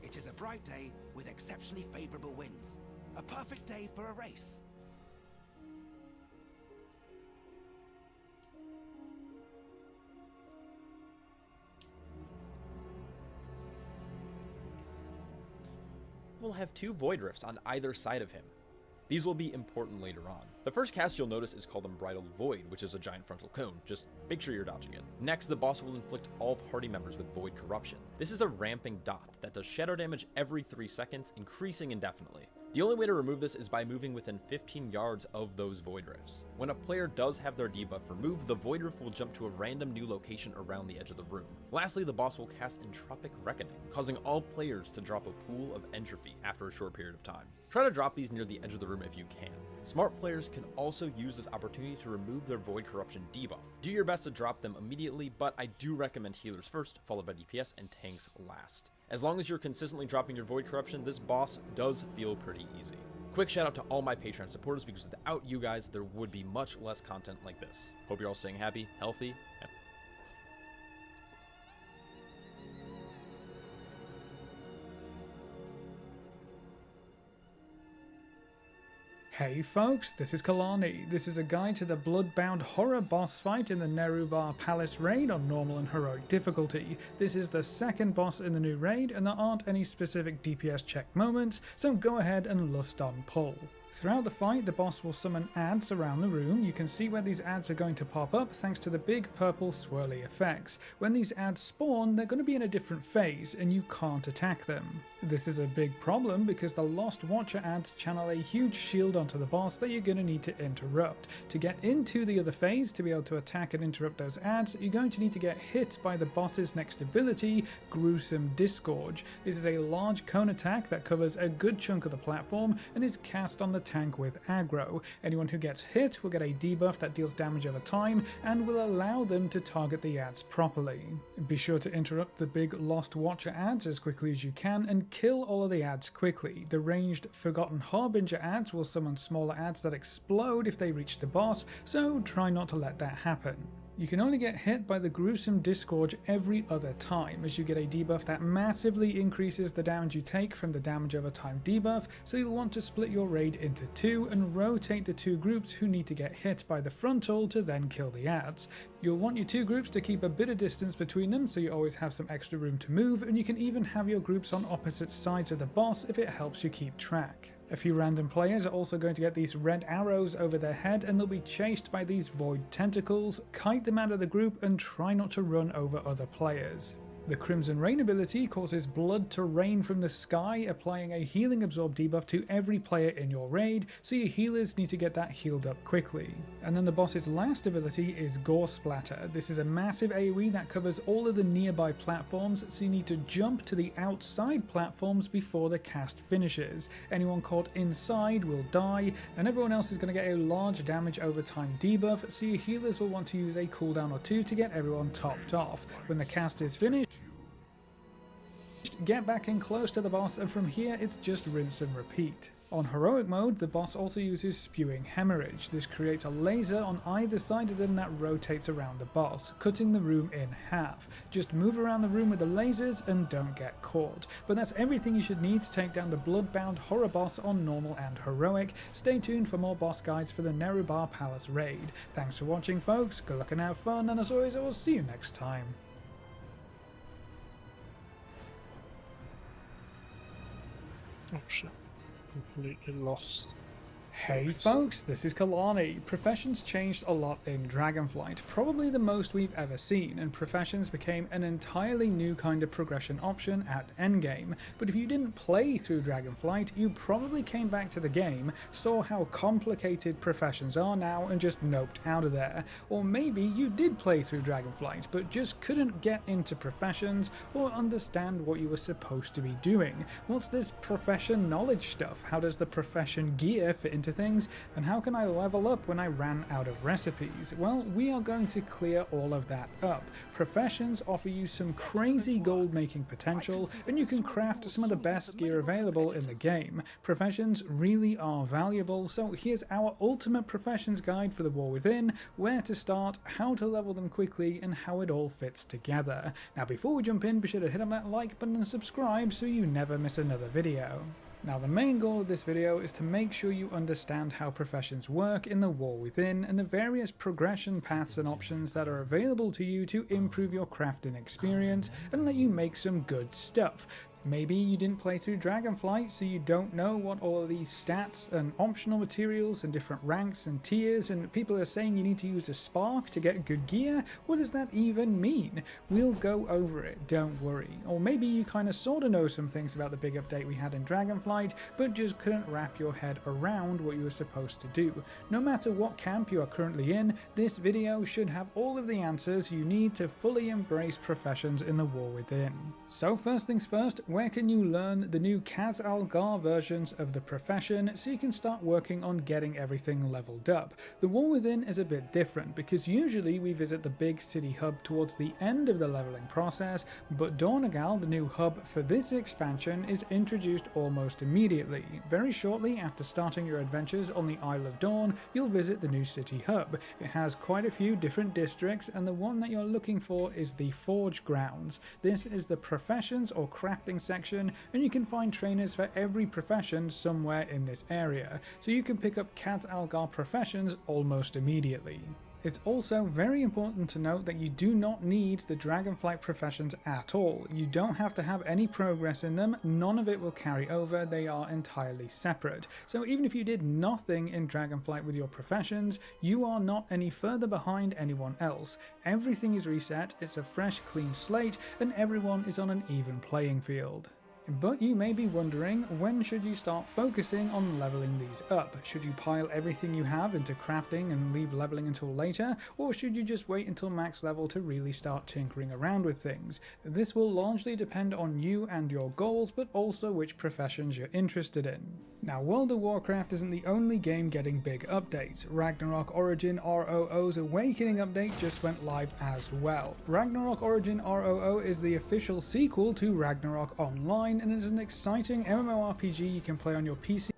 It is a bright day with exceptionally favorable winds. A perfect day for a race. will have 2 Void Rifts on either side of him. These will be important later on. The first cast you'll notice is called Unbridled Void, which is a giant frontal cone. Just make sure you're dodging it. Next, the boss will inflict all party members with Void Corruption. This is a ramping dot that does shadow damage every 3 seconds, increasing indefinitely. The only way to remove this is by moving within 15 yards of those Void Rifts. When a player does have their debuff removed, the Void Rift will jump to a random new location around the edge of the room. Lastly, the boss will cast Entropic Reckoning, causing all players to drop a pool of entropy after a short period of time. Try to drop these near the edge of the room if you can. Smart players can also use this opportunity to remove their Void Corruption debuff. Do your best to drop them immediately, but I do recommend healers first, followed by DPS, and tanks last. As long as you're consistently dropping your Void Corruption, this boss does feel pretty easy. Quick shout out to all my Patreon supporters, because without you guys, there would be much less content like this. Hope you're all staying happy, healthy, and Hey folks, this is Kalani. This is a guide to the blood-bound horror boss fight in the Nerubar Palace raid on normal and heroic difficulty. This is the second boss in the new raid, and there aren't any specific DPS check moments, so go ahead and lust on pull. Throughout the fight, the boss will summon ads around the room. You can see where these ads are going to pop up thanks to the big purple swirly effects. When these ads spawn, they're going to be in a different phase, and you can't attack them. This is a big problem because the Lost Watcher ads channel a huge shield onto the boss that you're going to need to interrupt. To get into the other phase, to be able to attack and interrupt those ads, you're going to need to get hit by the boss's next ability, Gruesome Disgorge. This is a large cone attack that covers a good chunk of the platform and is cast on the tank with aggro. Anyone who gets hit will get a debuff that deals damage over time and will allow them to target the ads properly. Be sure to interrupt the big Lost Watcher ads as quickly as you can and kill all of the ads quickly. The ranged Forgotten Harbinger ads will summon smaller ads that explode if they reach the boss, so try not to let that happen. You can only get hit by the Gruesome Disgorge every other time, as you get a debuff that massively increases the damage you take from the damage over time debuff, so you'll want to split your raid into two and rotate the two groups who need to get hit by the frontal to then kill the ads. You'll want your two groups to keep a bit of distance between them so you always have some extra room to move, and you can even have your groups on opposite sides of the boss if it helps you keep track. A few random players are also going to get these red arrows over their head and they'll be chased by these void tentacles. Kite them out of the group and try not to run over other players. The Crimson Rain ability causes blood to rain from the sky, applying a healing absorb debuff to every player in your raid, so your healers need to get that healed up quickly. And then the boss's last ability is Gore Splatter. This is a massive AoE that covers all of the nearby platforms, so you need to jump to the outside platforms before the cast finishes. Anyone caught inside will die, and everyone else is going to get a large damage over time debuff, so your healers will want to use a cooldown or two to get everyone topped off. When the cast is finished, get back in close to the boss, and from here it's just rinse and repeat. On heroic mode, the boss also uses Spewing Hemorrhage. This creates a laser on either side of them that rotates around the boss, cutting the room in half. Just move around the room with the lasers and don't get caught. But that's everything you should need to take down the Bloodbound horror boss on normal and heroic. Stay tuned for more boss guides for the Nerubar Palace raid. Thanks for watching, folks, good luck and have fun, and as always I will see you next time. Oh shit, completely lost. Hey folks, this is Kalani. Professions changed a lot in Dragonflight, probably the most we've ever seen, and Professions became an entirely new kind of progression option at Endgame. But if you didn't play through Dragonflight, you probably came back to the game, saw how complicated Professions are now and just noped out of there. Or maybe you did play through Dragonflight, but just couldn't get into Professions or understand what you were supposed to be doing. What's this profession knowledge stuff? How does the profession gear fit into things, and how can I level up when I ran out of recipes? Well, we are going to clear all of that up. Professions offer you some crazy gold making potential, and you can craft some of the best gear available in the game. Professions really are valuable, so here's our ultimate professions guide for the War Within: where to start, how to level them quickly, and how it all fits together. Now before we jump in, be sure to hit on that like button and subscribe so you never miss another video. Now the main goal of this video is to make sure you understand how professions work in the War Within and the various progression paths and options that are available to you to improve your crafting experience and let you make some good stuff. Maybe you didn't play through Dragonflight, so you don't know what all of these stats and optional materials and different ranks and tiers, and people are saying you need to use a spark to get good gear. What does that even mean? We'll go over it, don't worry. Or maybe you kind of sort of know some things about the big update we had in Dragonflight, but just couldn't wrap your head around what you were supposed to do. No matter what camp you are currently in, this video should have all of the answers you need to fully embrace professions in the War Within. So first things first, where can you learn the new Khaz Algar versions of the profession so you can start working on getting everything leveled up? The War Within is a bit different because usually we visit the big city hub towards the end of the leveling process, but Dornogal, the new hub for this expansion, is introduced almost immediately. Very shortly after starting your adventures on the Isle of Dawn, you'll visit the new city hub. It has quite a few different districts, and the one that you're looking for is the Forge Grounds. This is the professions or crafting section, and you can find trainers for every profession somewhere in this area, so you can pick up Khaz Algar professions almost immediately. It's also very important to note that you do not need the Dragonflight professions at all. You don't have to have any progress in them, none of it will carry over, they are entirely separate. So even if you did nothing in Dragonflight with your professions, you are not any further behind anyone else. Everything is reset, it's a fresh clean slate, and everyone is on an even playing field. But you may be wondering, when should you start focusing on leveling these up? Should you pile everything you have into crafting and leave leveling until later, or should you just wait until max level to really start tinkering around with things? This will largely depend on you and your goals, but also which professions you're interested in. Now, World of Warcraft isn't the only game getting big updates. Ragnarok Origin ROO's Awakening update just went live as well. Ragnarok Origin ROO is the official sequel to Ragnarok Online, and it is an exciting MMORPG you can play on your PC.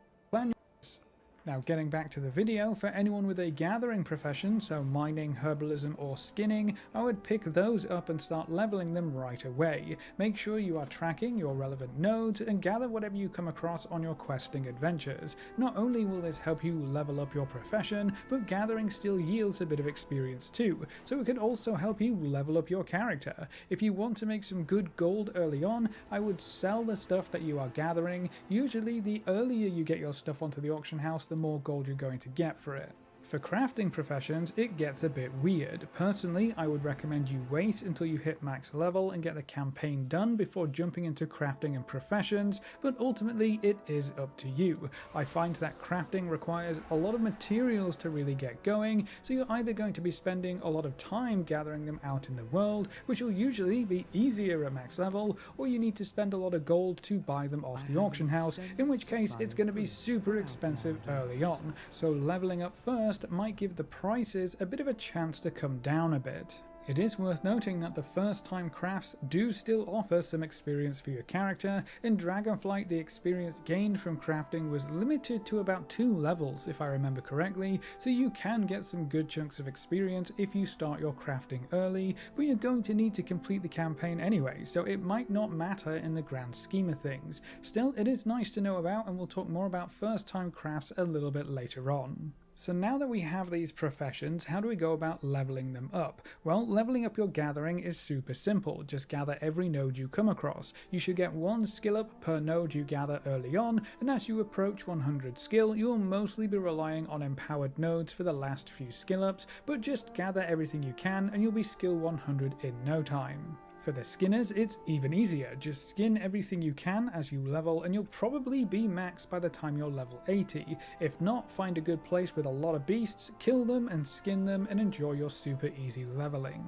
Now, getting back to the video, for anyone with a gathering profession, so mining, herbalism or skinning, I would pick those up and start leveling them right away. Make sure you are tracking your relevant nodes and gather whatever you come across on your questing adventures. Not only will this help you level up your profession, but gathering still yields a bit of experience too, so it could also help you level up your character. If you want to make some good gold early on, I would sell the stuff that you are gathering. Usually the earlier you get your stuff onto the auction house, the more gold you're going to get for it. For crafting professions, it gets a bit weird. Personally, I would recommend you wait until you hit max level and get the campaign done before jumping into crafting and professions, but ultimately it is up to you. I find that crafting requires a lot of materials to really get going, so you're either going to be spending a lot of time gathering them out in the world, which will usually be easier at max level, or you need to spend a lot of gold to buy them off the auction house, in which case it's going to be super expensive early on, so leveling up first might give the prices a bit of a chance to come down a bit. It is worth noting that the first time crafts do still offer some experience for your character. In Dragonflight, the experience gained from crafting was limited to about 2 levels if I remember correctly, so you can get some good chunks of experience if you start your crafting early, but you're going to need to complete the campaign anyway, so it might not matter in the grand scheme of things. Still, it is nice to know about, and we'll talk more about first time crafts a little bit later on. So now that we have these professions, how do we go about leveling them up? Well, leveling up your gathering is super simple. Just gather every node you come across. You should get 1 skill up per node you gather early on, and as you approach 100 skill, you'll mostly be relying on empowered nodes for the last few skill ups, but just gather everything you can and you'll be skill 100 in no time. For the skinners, it's even easier. Just skin everything you can as you level and you'll probably be maxed by the time you're level 80. If not, find a good place with a lot of beasts, kill them and skin them and enjoy your super easy leveling.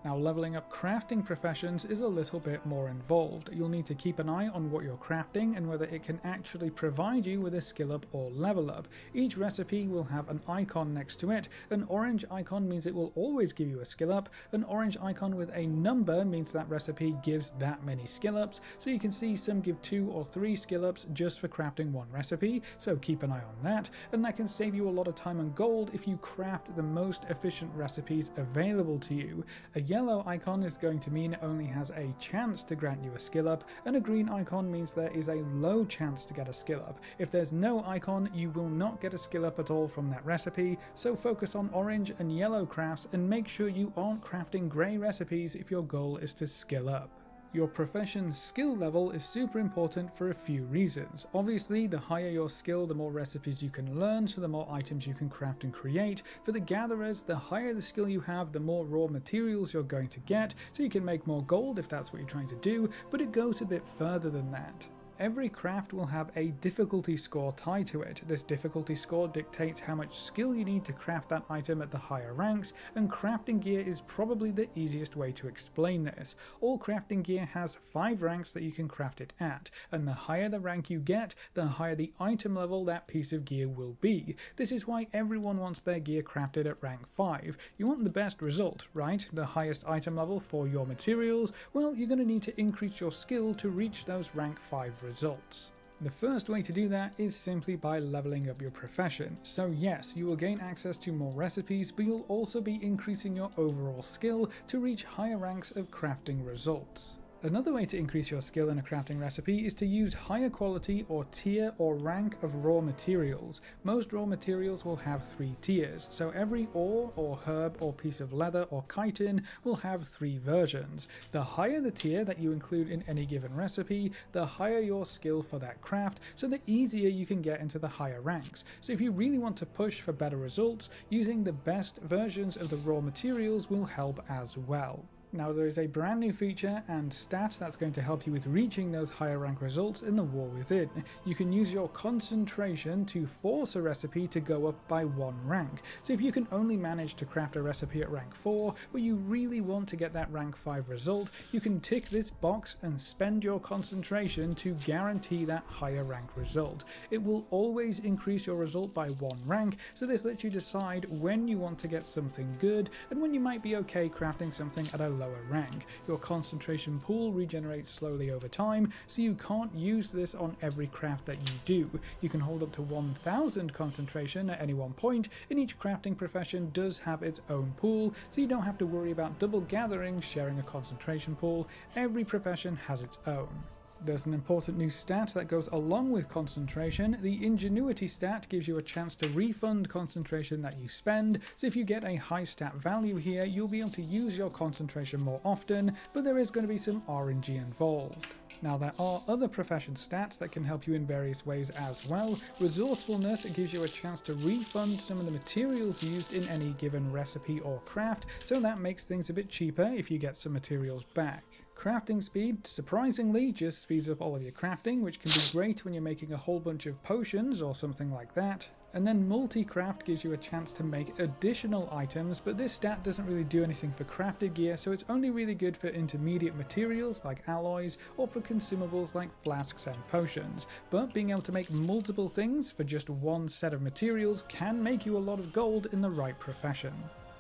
Now, leveling up crafting professions is a little bit more involved. You'll need to keep an eye on what you're crafting and whether it can actually provide you with a skill up or level up. Each recipe will have an icon next to it. An orange icon means it will always give you a skill up. An orange icon with a number means that recipe gives that many skill ups. So you can see some give 2 or 3 skill ups just for crafting one recipe, so keep an eye on that. And that can save you a lot of time and gold if you craft the most efficient recipes available to you. A yellow icon is going to mean it only has a chance to grant you a skill up, and a green icon means there is a low chance to get a skill up. If there's no icon, you will not get a skill up at all from that recipe, so focus on orange and yellow crafts and make sure you aren't crafting grey recipes if your goal is to skill up. Your profession's skill level is super important for a few reasons. Obviously, the higher your skill, the more recipes you can learn, so the more items you can craft and create. For the gatherers, the higher the skill you have, the more raw materials you're going to get, so you can make more gold if that's what you're trying to do, but it goes a bit further than that. Every craft will have a difficulty score tied to it. This difficulty score dictates how much skill you need to craft that item at the higher ranks, and crafting gear is probably the easiest way to explain this. All crafting gear has 5 ranks that you can craft it at, and the higher the rank you get, the higher the item level that piece of gear will be. This is why everyone wants their gear crafted at rank 5. You want the best result, right? The highest item level for your materials? Well, you're going to need to increase your skill to reach those rank 5 results. The first way to do that is simply by leveling up your profession. So yes, you will gain access to more recipes, but you'll also be increasing your overall skill to reach higher ranks of crafting results. Another way to increase your skill in a crafting recipe is to use higher quality or tier or rank of raw materials. Most raw materials will have 3 tiers, so every ore or herb or piece of leather or chitin will have 3 versions. The higher the tier that you include in any given recipe, the higher your skill for that craft, so the easier you can get into the higher ranks. So if you really want to push for better results, using the best versions of the raw materials will help as well. Now there is a brand new feature and stat that's going to help you with reaching those higher rank results in the War Within. You can use your concentration to force a recipe to go up by 1 rank. So if you can only manage to craft a recipe at rank 4, but you really want to get that rank 5 result, you can tick this box and spend your concentration to guarantee that higher rank result. It will always increase your result by 1 rank, so this lets you decide when you want to get something good and when you might be okay crafting something at a lower rank. Your concentration pool regenerates slowly over time, so you can't use this on every craft that you do. You can hold up to 1000 concentration at any one point, and each crafting profession does have its own pool, so you don't have to worry about double gathering sharing a concentration pool. Every profession has its own. There's an important new stat that goes along with concentration. The Ingenuity stat gives you a chance to refund concentration that you spend, so if you get a high stat value here, you'll be able to use your concentration more often, but there is going to be some RNG involved. Now there are other profession stats that can help you in various ways as well. Resourcefulness gives you a chance to refund some of the materials used in any given recipe or craft, so that makes things a bit cheaper if you get some materials back. Crafting speed, surprisingly, just speeds up all of your crafting, which can be great when you're making a whole bunch of potions or something like that. And then multi-craft gives you a chance to make additional items, but this stat doesn't really do anything for crafted gear, so it's only really good for intermediate materials like alloys or for consumables like flasks and potions. But being able to make multiple things for just one set of materials can make you a lot of gold in the right profession.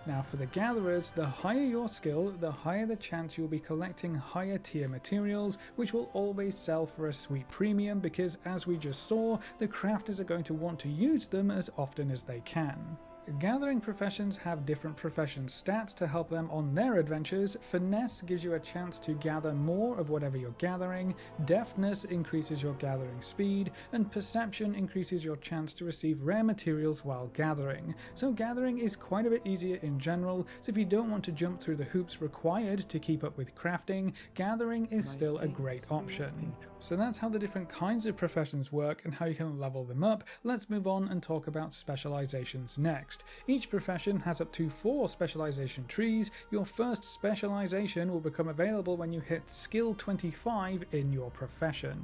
Now for the gatherers, the higher your skill, the higher the chance you'll be collecting higher tier materials, which will always sell for a sweet premium because, as we just saw, the crafters are going to want to use them as often as they can. Gathering professions have different profession stats to help them on their adventures. Finesse gives you a chance to gather more of whatever you're gathering, Deftness increases your gathering speed, and Perception increases your chance to receive rare materials while gathering. So gathering is quite a bit easier in general, so if you don't want to jump through the hoops required to keep up with crafting, gathering is still a great option. So that's how the different kinds of professions work and how you can level them up. Let's move on and talk about specializations next. Each profession has up to 4 specialization trees. Your first specialization will become available when you hit skill 25 in your profession.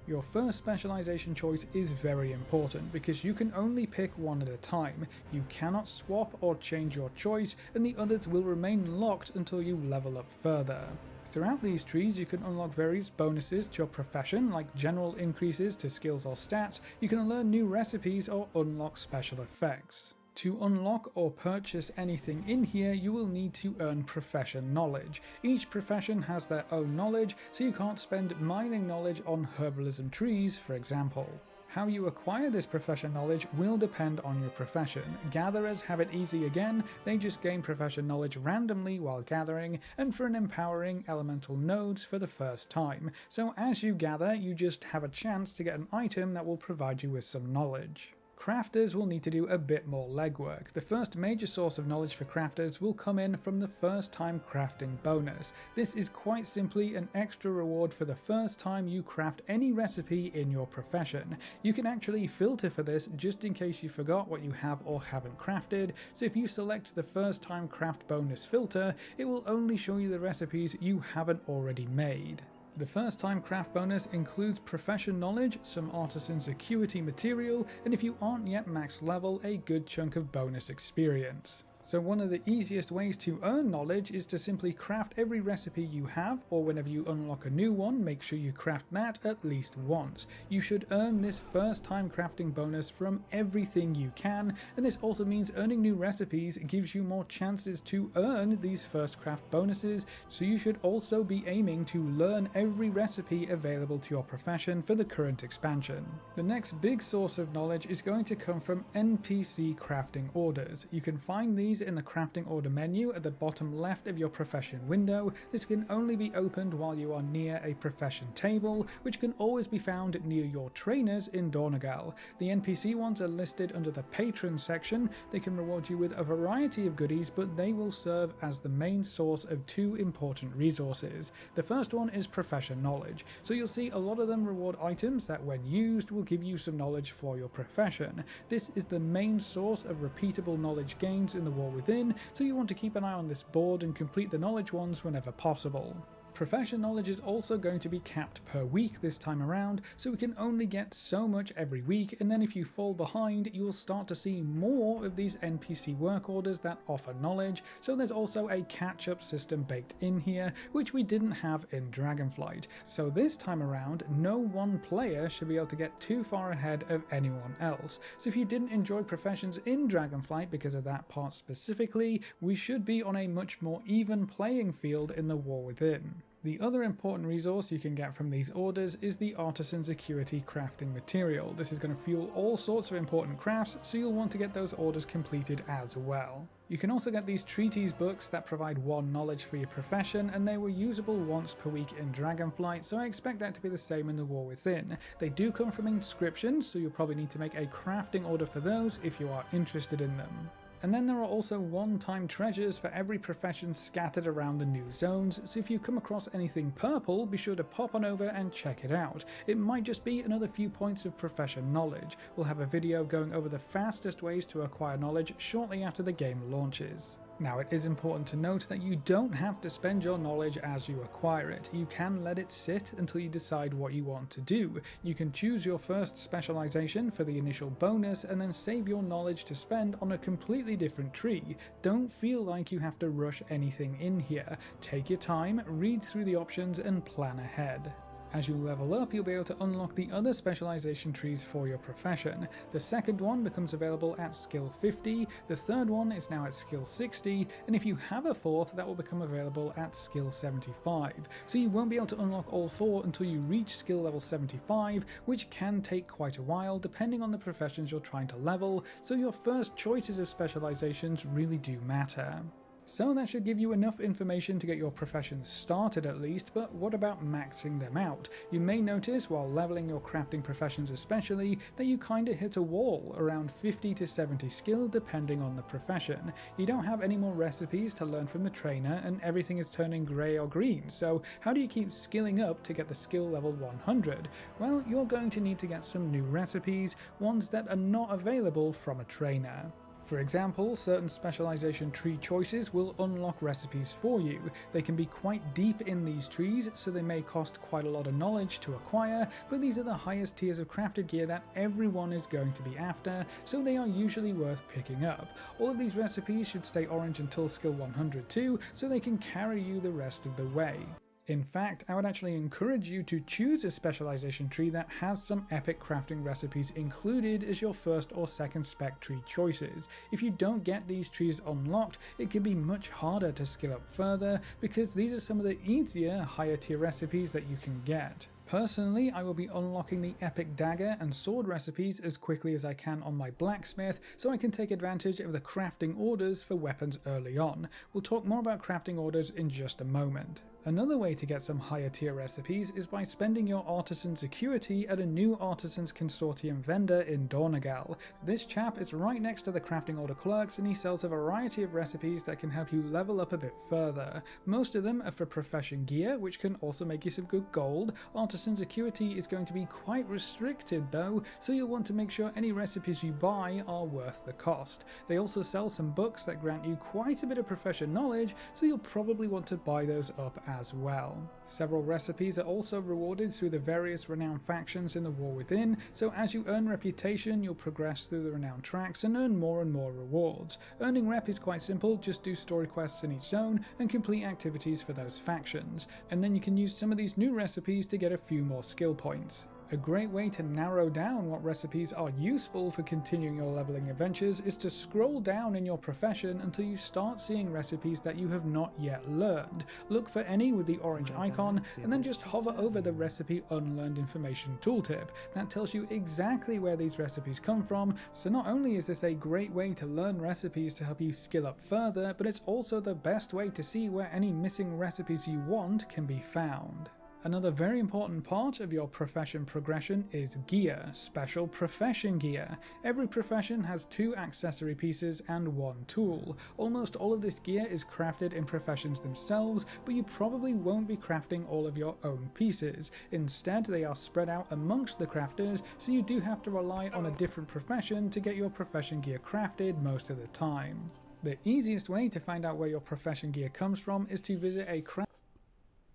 Your first specialization choice is very important because you can only pick one at a time. You cannot swap or change your choice, and the others will remain locked until you level up further. Throughout these trees you can unlock various bonuses to your profession, like general increases to skills or stats. You can learn new recipes or unlock special effects. To unlock or purchase anything in here, you will need to earn profession knowledge. Each profession has their own knowledge, so you can't spend mining knowledge on herbalism trees, for example. How you acquire this profession knowledge will depend on your profession. Gatherers have it easy again, they just gain profession knowledge randomly while gathering, and for an empowering elemental nodes for the first time. So as you gather, you just have a chance to get an item that will provide you with some knowledge. Crafters will need to do a bit more legwork. The first major source of knowledge for crafters will come in from the first time crafting bonus. This is quite simply an extra reward for the first time you craft any recipe in your profession. You can actually filter for this just in case you forgot what you have or haven't crafted, so if you select the first time craft bonus filter, it will only show you the recipes you haven't already made. The first time craft bonus includes profession knowledge, some artisan's acuity material, and if you aren't yet max level, a good chunk of bonus experience. So one of the easiest ways to earn knowledge is to simply craft every recipe you have, or whenever you unlock a new one, make sure you craft that at least once. You should earn this first time crafting bonus from everything you can, and this also means earning new recipes gives you more chances to earn these first craft bonuses, so you should also be aiming to learn every recipe available to your profession for the current expansion. The next big source of knowledge is going to come from NPC crafting orders. You can find these in the crafting order menu at the bottom left of your profession window. This can only be opened while you are near a profession table, which can always be found near your trainers in Dornogal. The NPC ones are listed under the patron section. They can reward you with a variety of goodies, but they will serve as the main source of 2 important resources. The first one is profession knowledge, so you'll see a lot of them reward items that when used will give you some knowledge for your profession. This is the main source of repeatable knowledge gains in the War Within, so you want to keep an eye on this board and complete the knowledge ones whenever possible. Profession knowledge is also going to be capped per week this time around, so we can only get so much every week, and then if you fall behind you will start to see more of these NPC work orders that offer knowledge, so there's also a catch-up system baked in here, which we didn't have in Dragonflight. So this time around, no one player should be able to get too far ahead of anyone else. So if you didn't enjoy professions in Dragonflight because of that part specifically, we should be on a much more even playing field in the War Within. The other important resource you can get from these orders is the Artisan's Acuity crafting material. This is going to fuel all sorts of important crafts, so you'll want to get those orders completed as well. You can also get these treatise books that provide 1 knowledge for your profession, and they were usable once per week in Dragonflight, so I expect that to be the same in the War Within. They do come from inscriptions, so you'll probably need to make a crafting order for those if you are interested in them. And then there are also one-time treasures for every profession scattered around the new zones, so if you come across anything purple, be sure to pop on over and check it out. It might just be another few points of profession knowledge. We'll have a video going over the fastest ways to acquire knowledge shortly after the game launches. Now, it is important to note that you don't have to spend your knowledge as you acquire it. You can let it sit until you decide what you want to do. You can choose your first specialization for the initial bonus and then save your knowledge to spend on a completely different tree. Don't feel like you have to rush anything in here. Take your time, read through the options and plan ahead. As you level up, you'll be able to unlock the other specialization trees for your profession. The second one becomes available at skill 50, the third one is now at skill 60, and if you have a fourth, that will become available at skill 75. So you won't be able to unlock all 4 until you reach skill level 75, which can take quite a while depending on the professions you're trying to level, so your first choices of specializations really do matter. So that should give you enough information to get your profession started at least, but what about maxing them out? You may notice while leveling your crafting professions especially that you kinda hit a wall around 50 to 70 skill depending on the profession. You don't have any more recipes to learn from the trainer and everything is turning grey or green, so how do you keep skilling up to get the skill level 100? Well, you're going to need to get some new recipes, ones that are not available from a trainer. For example, certain specialization tree choices will unlock recipes for you. They can be quite deep in these trees, so they may cost quite a lot of knowledge to acquire, but these are the highest tiers of crafted gear that everyone is going to be after, so they are usually worth picking up. All of these recipes should stay orange until skill 100 too, so they can carry you the rest of the way. In fact, I would actually encourage you to choose a specialization tree that has some epic crafting recipes included as your first or second spec tree choices. If you don't get these trees unlocked, it can be much harder to skill up further because these are some of the easier higher tier recipes that you can get. Personally, I will be unlocking the epic dagger and sword recipes as quickly as I can on my blacksmith, so I can take advantage of the crafting orders for weapons early on. We'll talk more about crafting orders in just a moment. Another way to get some higher tier recipes is by spending your Artisan's Acuity at a new Artisan's Consortium vendor in Dornagal. This chap is right next to the crafting order clerks and he sells a variety of recipes that can help you level up a bit further. Most of them are for profession gear, which can also make you some good gold. Artisan's Acuity is going to be quite restricted though, so you'll want to make sure any recipes you buy are worth the cost. They also sell some books that grant you quite a bit of profession knowledge, so you'll probably want to buy those up as well. Several recipes are also rewarded through the various renowned factions in the War Within, so as you earn reputation you'll progress through the renowned tracks and earn more and more rewards. Earning rep is quite simple, just do story quests in each zone and complete activities for those factions, and then you can use some of these new recipes to get a few more skill points. A great way to narrow down what recipes are useful for continuing your leveling adventures is to scroll down in your profession until you start seeing recipes that you have not yet learned. Look for any with the orange icon and then just hover over the recipe unlearned information tooltip. That tells you exactly where these recipes come from, so not only is this a great way to learn recipes to help you skill up further, but it's also the best way to see where any missing recipes you want can be found. Another very important part of your profession progression is gear, special profession gear. Every profession has 2 accessory pieces and 1 tool. Almost all of this gear is crafted in professions themselves, but you probably won't be crafting all of your own pieces. Instead, they are spread out amongst the crafters, so you do have to rely on a different profession to get your profession gear crafted most of the time. The easiest way to find out where your profession gear comes from is to visit a craft.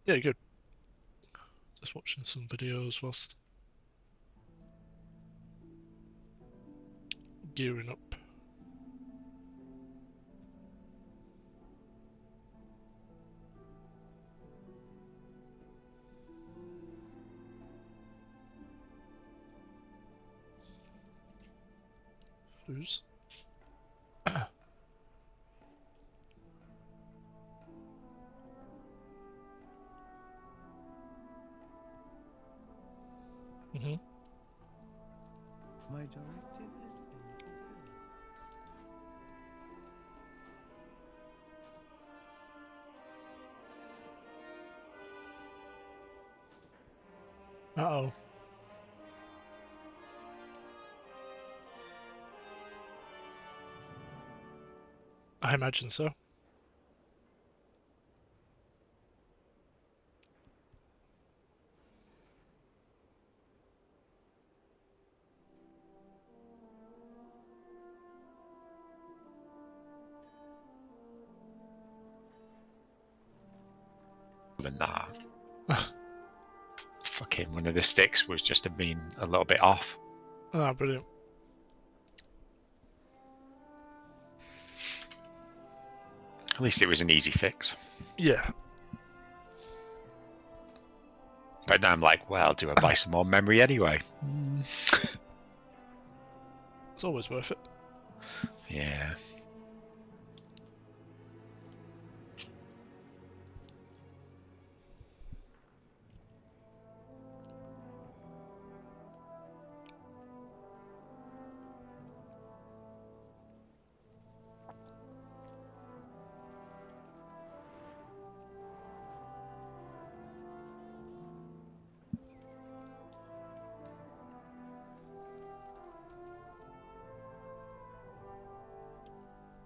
Yeah, good. Just watching some videos whilst gearing up. Flus. Mm-hmm. My directive has been fulfilled. Uh-oh. I imagine so. Than that. Fucking one of the sticks was just been a little bit off. Ah, brilliant. At least it was an easy fix. Yeah. But now I'm like, well, do I buy some more memory anyway? It's always worth it. Yeah.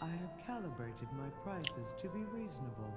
I have calibrated my prices to be reasonable.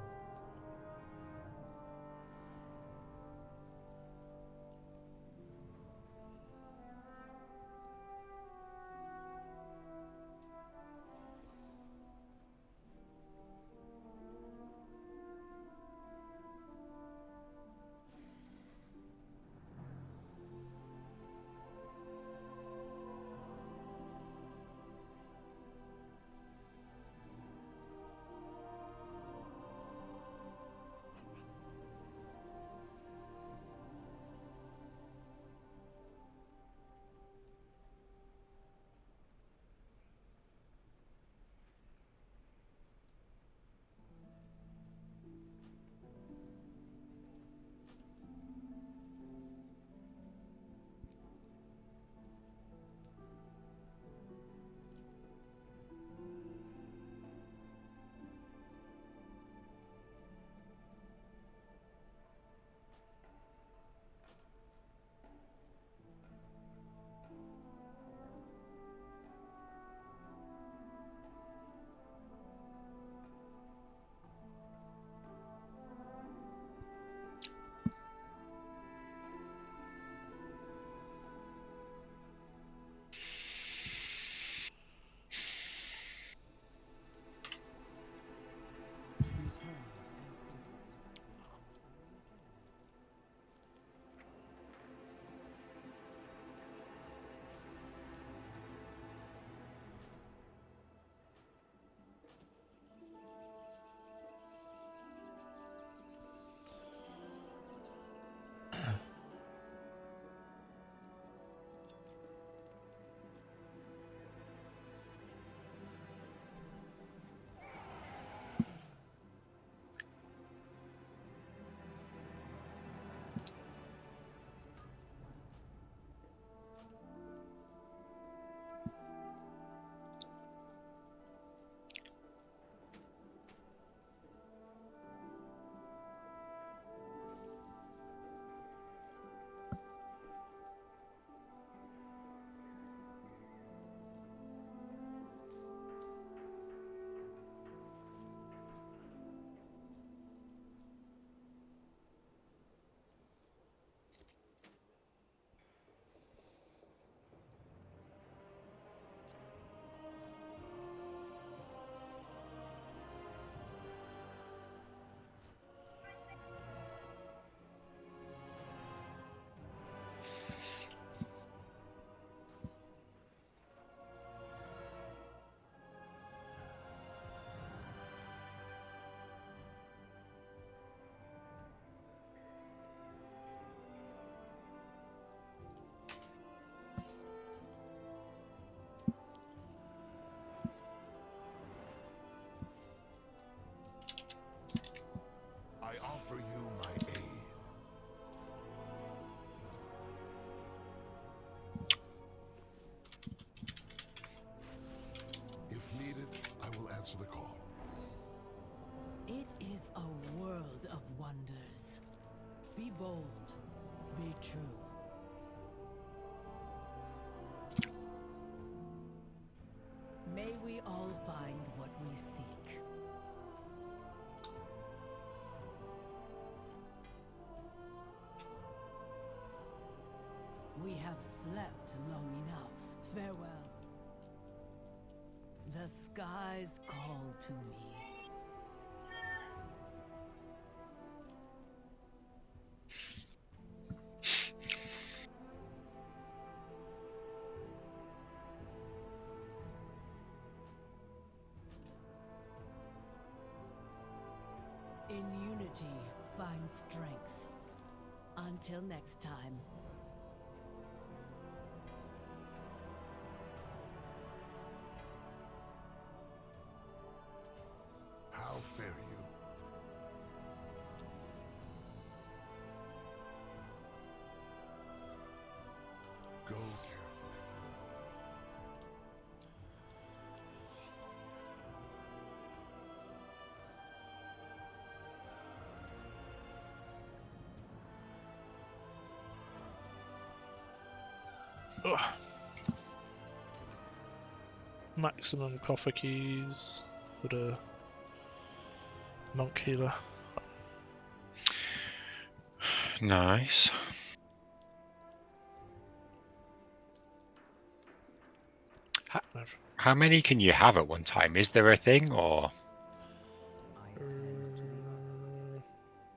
Be bold. Be true. May we all find what we seek. We have slept long enough. Farewell. The skies call to me. In unity, find strength. Until next time. How fare you? Go carefully. Ugh. Maximum coffer keys for the monk healer. Nice. How many can you have at one time? Is there a thing, or?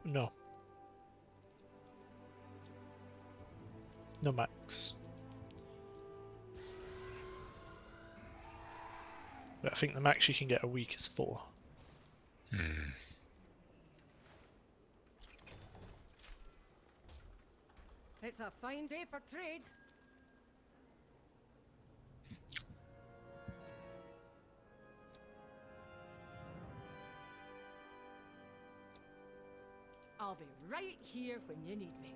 No. No max. But I think the max you can get a week is 4. It's a fine day for trade. I'll be right here when you need me.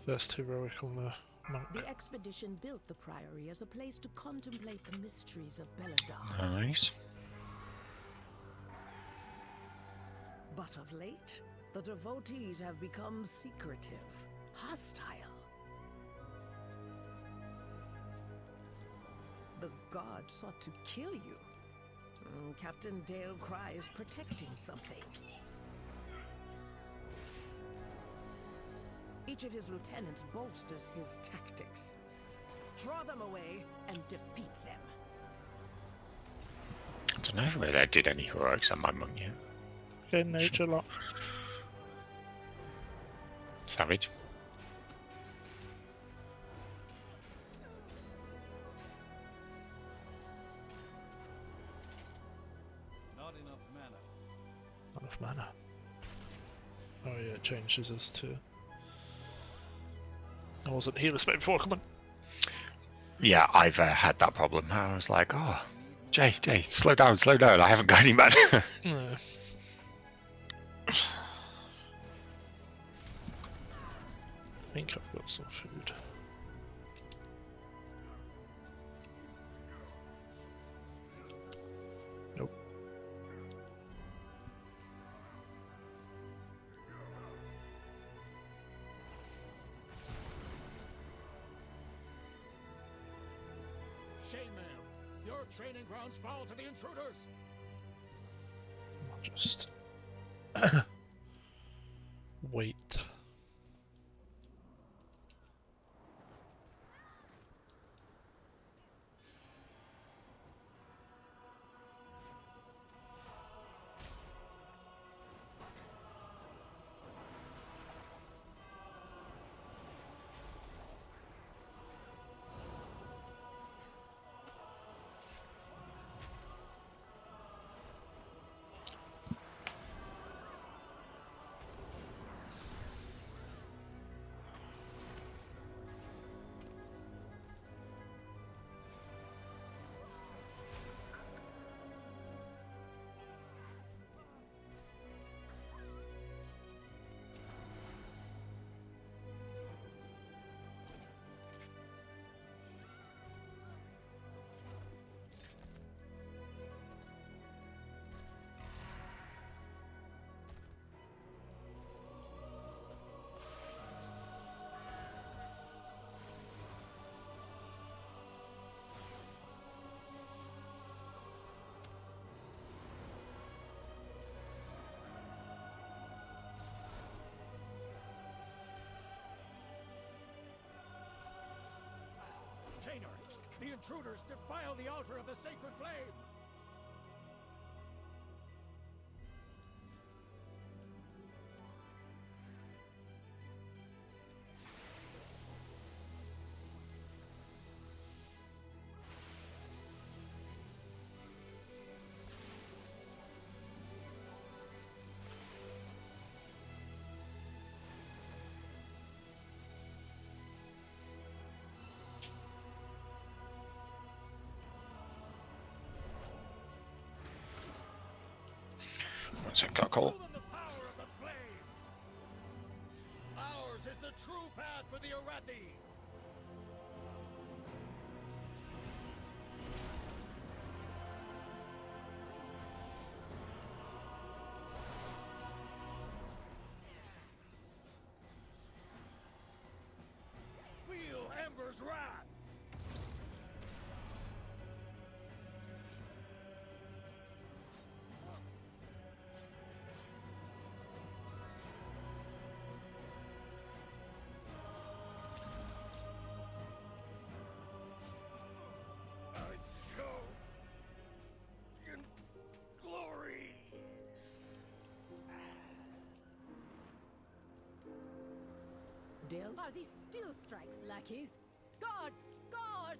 First heroic on the monk. The expedition built the Priory as a place to contemplate the mysteries of Belladar. Nice. But of late, the devotees have become secretive, hostile. The gods sought to kill you. Captain Dale Cry is protecting something. Each of his lieutenants bolsters his tactics. Draw them away and defeat them. I don't know whether I did any heroics on my monk yet. Okay, nature lock. Savage. Not enough mana. Not enough mana. Oh yeah, it changes us to... I wasn't healer spec before, come on. Yeah, I've had that problem. I was like, oh, Jay, slow down, I haven't got any mana. No. I think I've got some food. Nope. Chainmail, your training grounds fall to the intruders. I'll just wait. intruders defile the altar of the sacred flame! What's it got called? Ours is the true path for the Arathi! Feel Ember's wrath! Glory! Dale? Are these steel strikes, lackeys? Guards! Guards!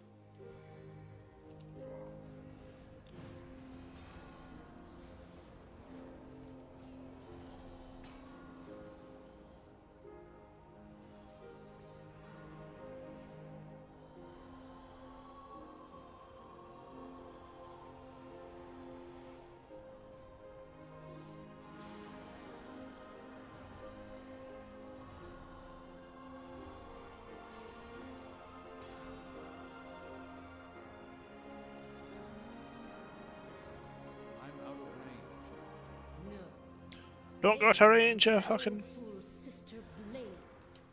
Don't go to range, you fucking. Fool sister blades.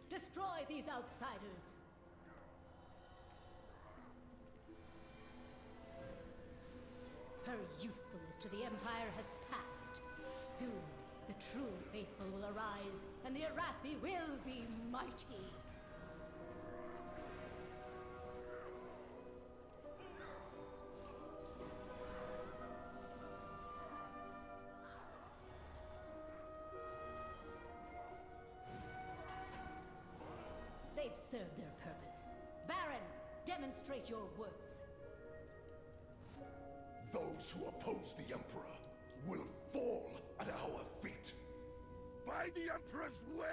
Destroy these outsiders. Her usefulness to the Empire has passed. Soon, the true faithful will arise, and the Arathi will be mighty. They've served their purpose. Baron, demonstrate your worth. Those who oppose the Emperor will fall at our feet. By the Emperor's will!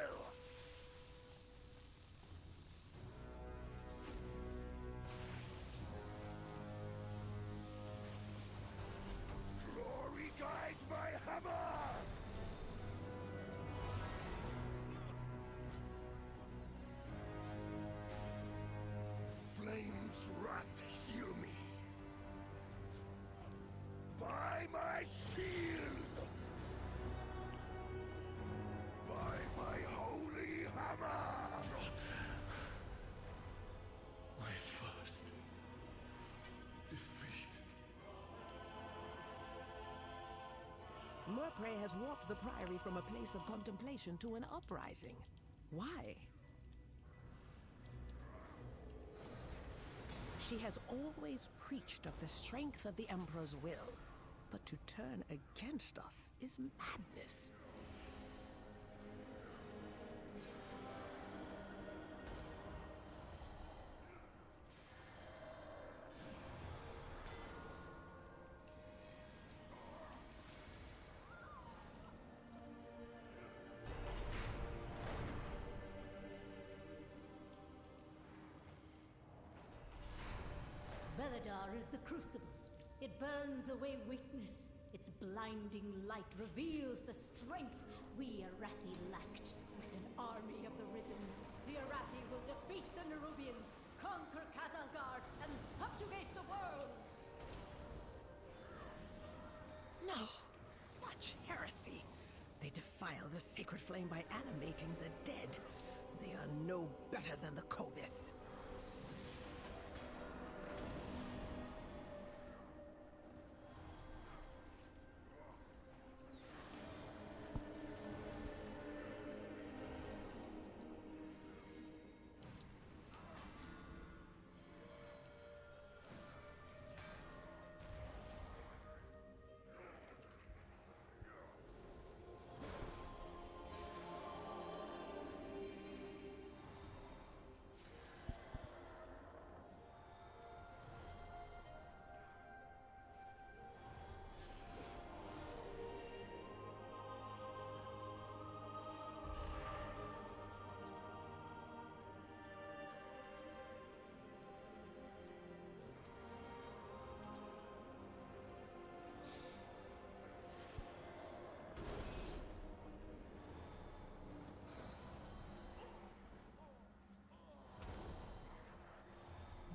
Glory guides my hammer! Flame's wrath heal me. By my shield! By my holy hammer! My first defeat. Murpray has walked the Priory from a place of contemplation to an uprising. Why? She has always preached of the strength of the Emperor's will, but to turn against us is madness. Beledar is the crucible. It burns away weakness. Its blinding light reveals the strength we Arathi lacked. With an army of the Risen, the Arathi will defeat the Nerubians, conquer Khazalgar, and subjugate the world! No, such heresy. They defile the sacred flame by animating the dead. They are no better than the Kobis.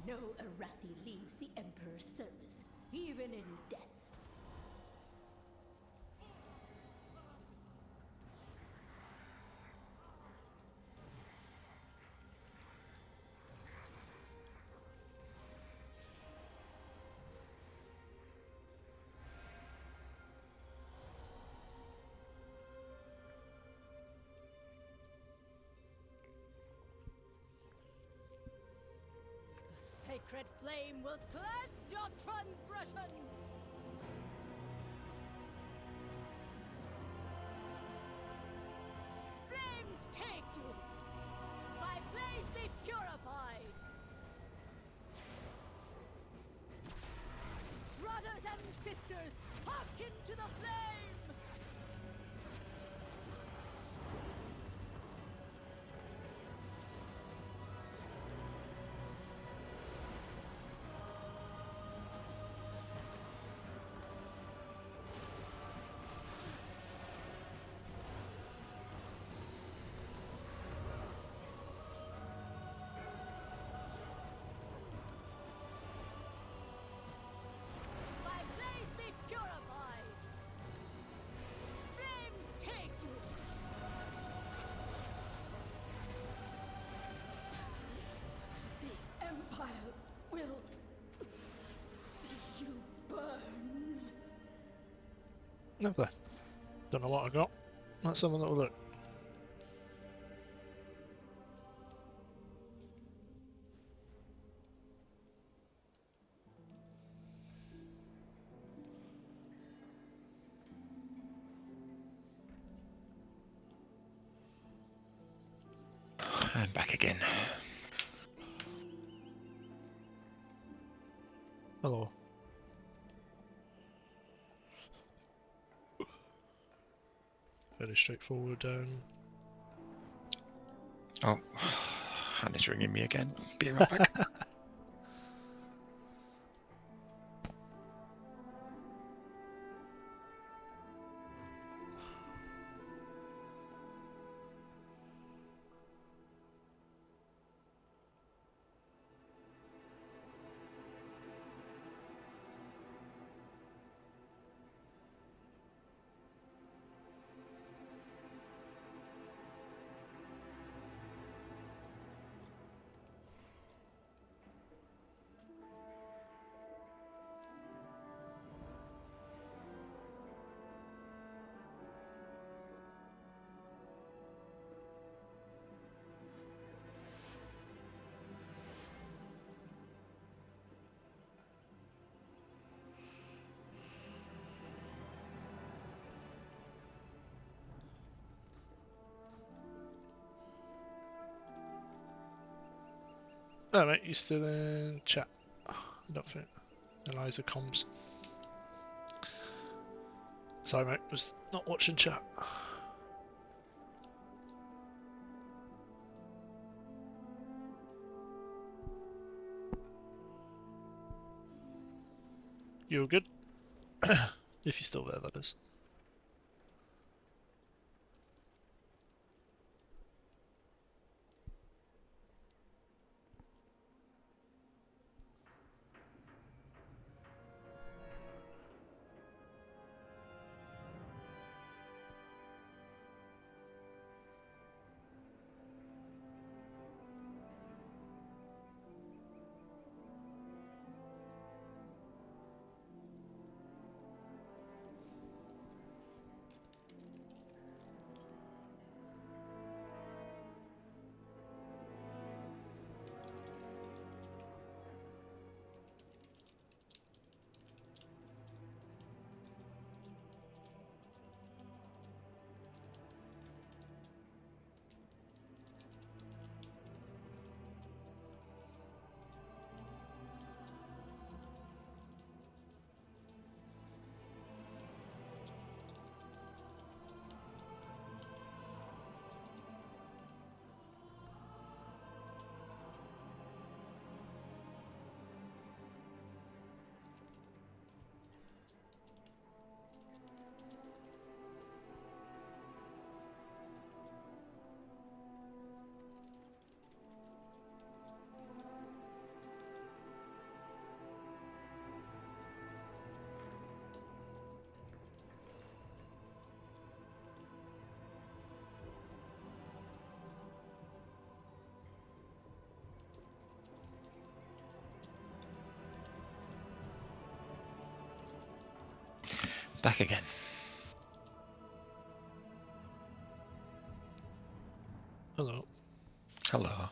No Arathi leaves the Emperor's service, even in death. The sacred flame will cleanse your transgressions! Flames take you! My place be purified! Brothers and sisters, hearken to the flame! My place be purified! Flames take you! The Empire will see you burn. Lovely. Don't know what I got. Let's have a little look. And back again. Hello. Fairly straightforward. Oh, Hannah's ringing me again. Be right back. Oh mate, you still in chat? I don't think. Eliza comms. Sorry mate, was not watching chat. You're good? If you're still there, that is. Back again. Hello. Hello.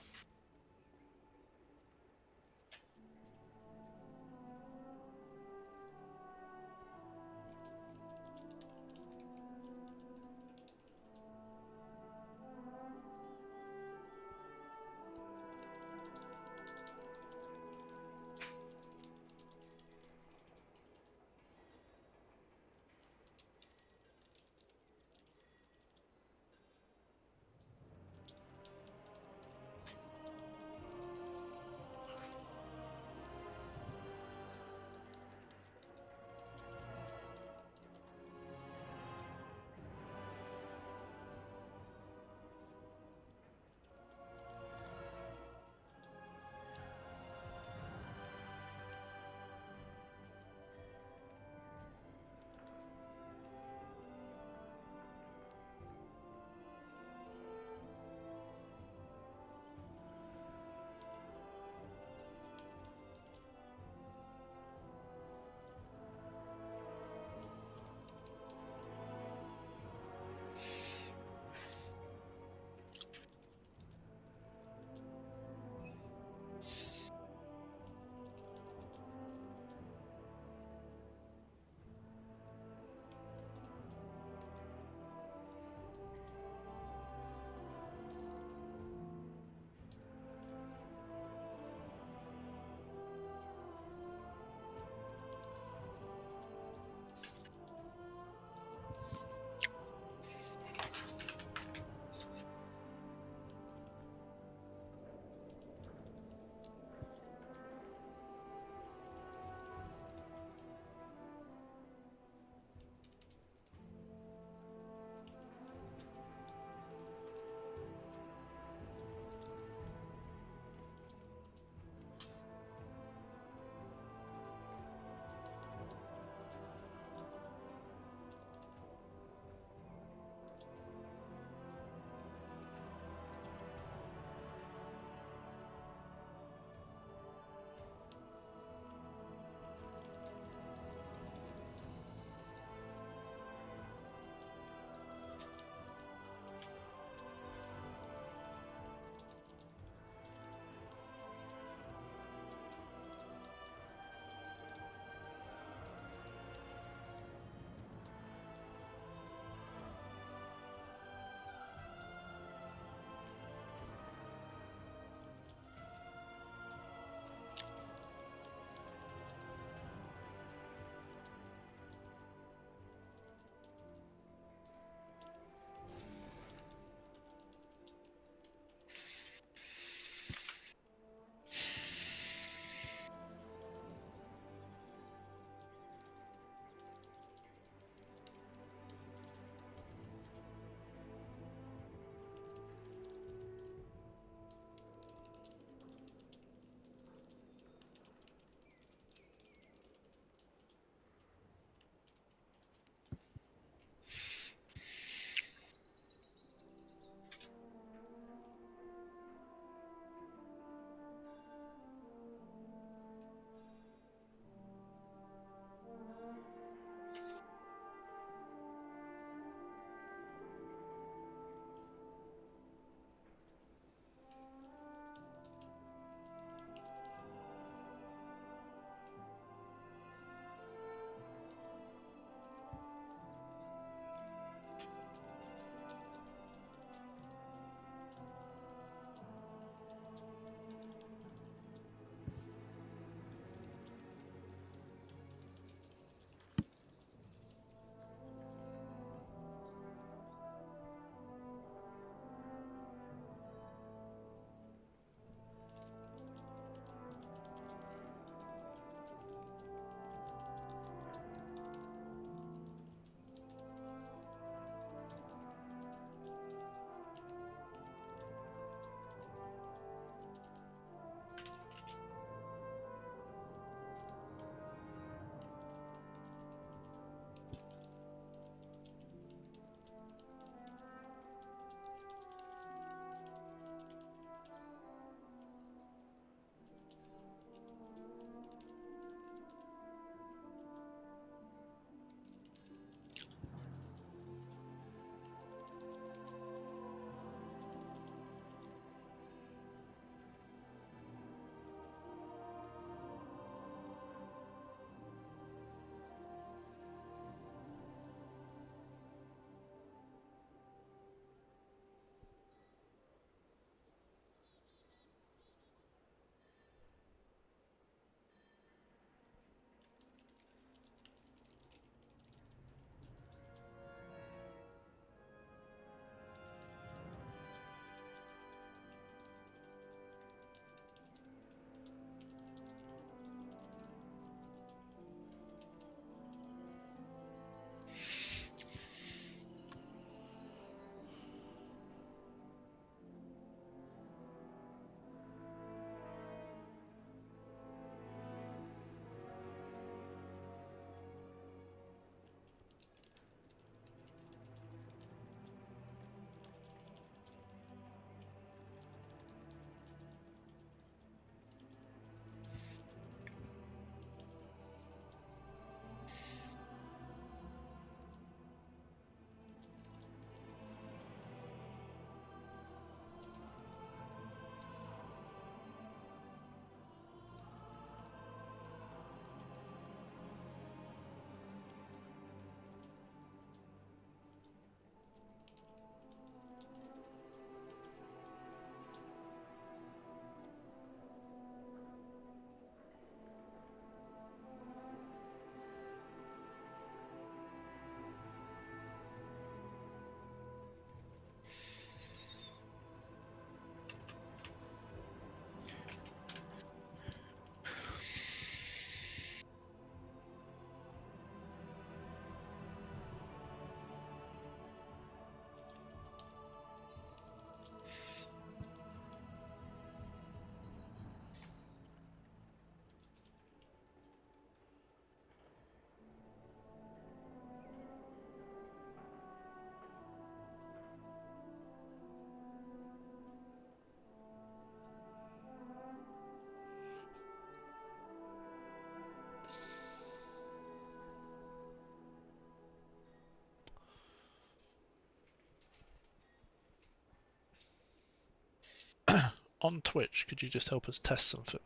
on Twitch, could you just help us test something?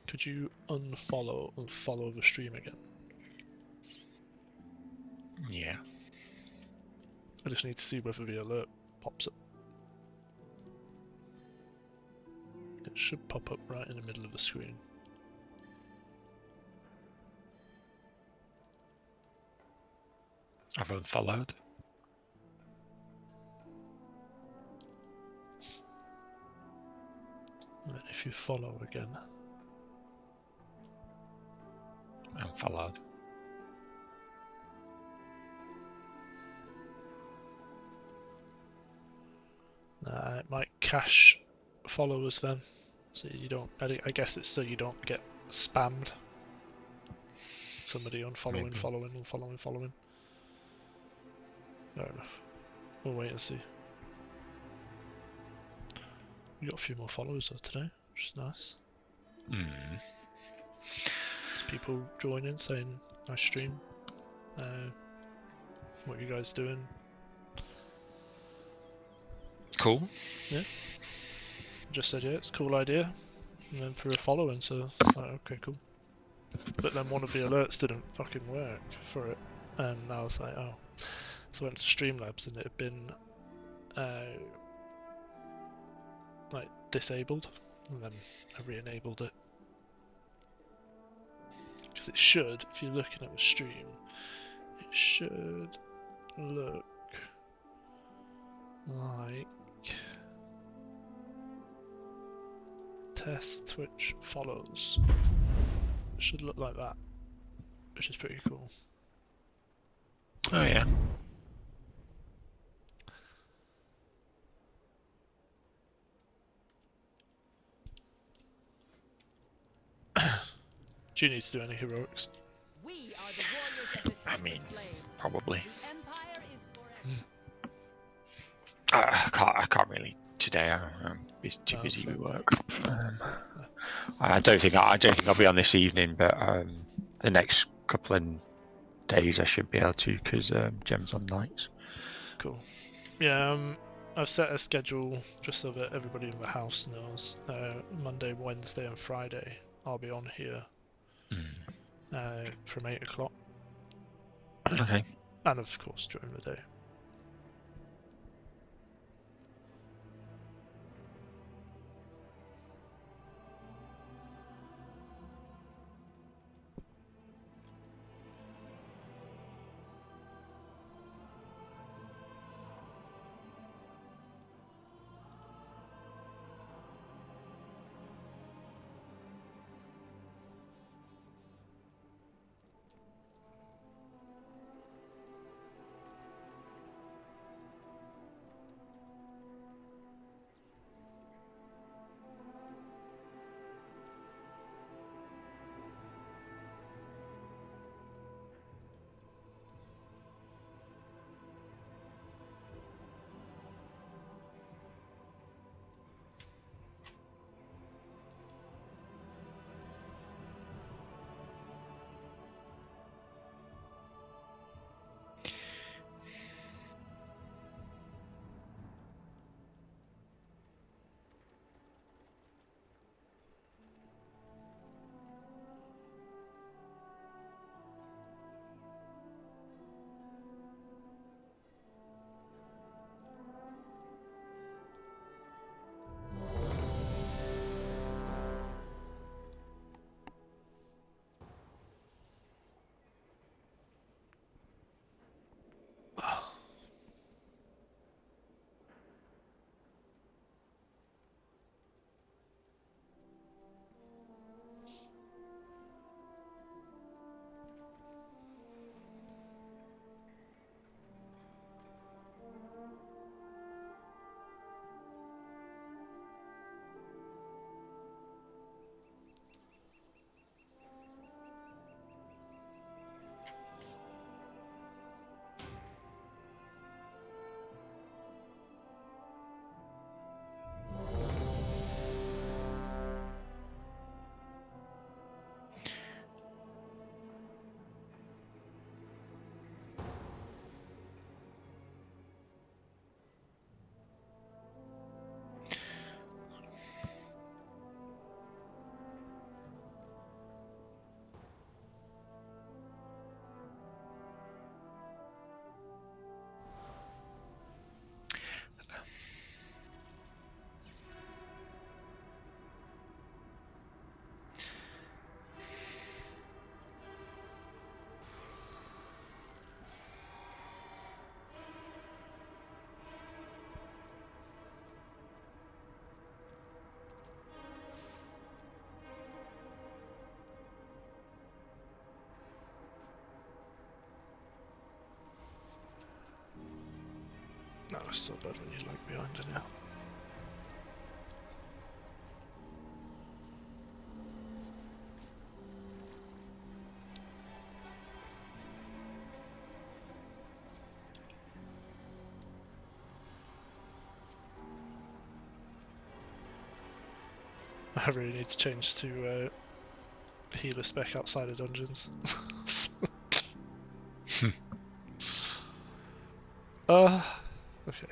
Could you unfollow and follow the stream again? Yeah. I just need to see whether the alert pops up. It should pop up right in the middle of the screen. I've unfollowed. And then if you follow again. Unfollowed. It might cache followers then, so you don't. I guess it's so you don't get spammed. Somebody unfollowing, Maybe. following. Fair enough. We'll wait and see. We got a few more followers though today, which is nice. Mm. There's people joining, saying nice stream. What you guys doing? Cool. Yeah. Just said yeah, it's a cool idea. And then threw a following, so okay, cool. But then one of the alerts didn't fucking work for it, and I was like, oh. So I went to Streamlabs and it had been like disabled, and then I re-enabled it. Because it should, if you're looking at the stream, it should look like test Twitch follows. It should look like that, which is pretty cool. Oh yeah. Do you need to do any heroics? We are the warriors of the I sacred mean, flame. probably. The Empire is forever. I can't really today. I'm too No, busy that's with work. I don't think I'll be on this evening, but the next couple of days I should be able to, because Gem's on nights. Cool. Yeah, I've set a schedule just so that everybody in the house knows. Monday, Wednesday, and Friday I'll be on here from 8 o'clock. Okay. And of course during the day. No, it's still bad when you lag behind it now. I really need to change to healer spec outside of dungeons. Okay.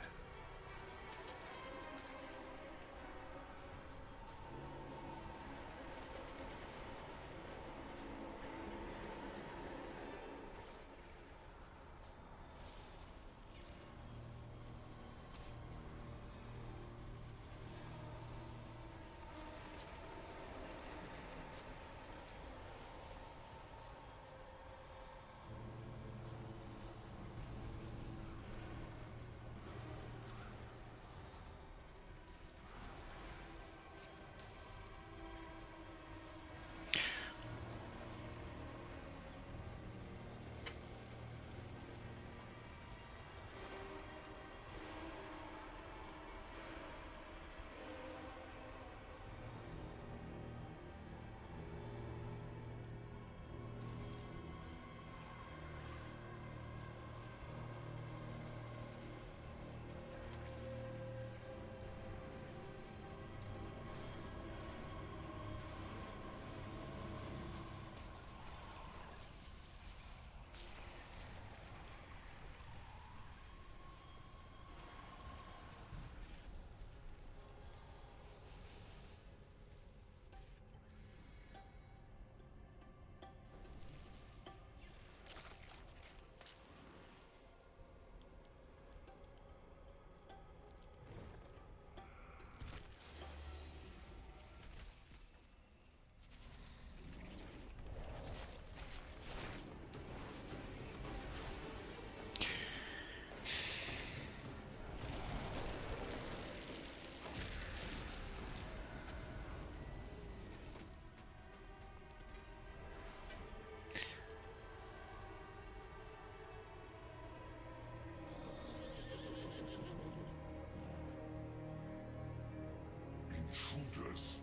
Intruders,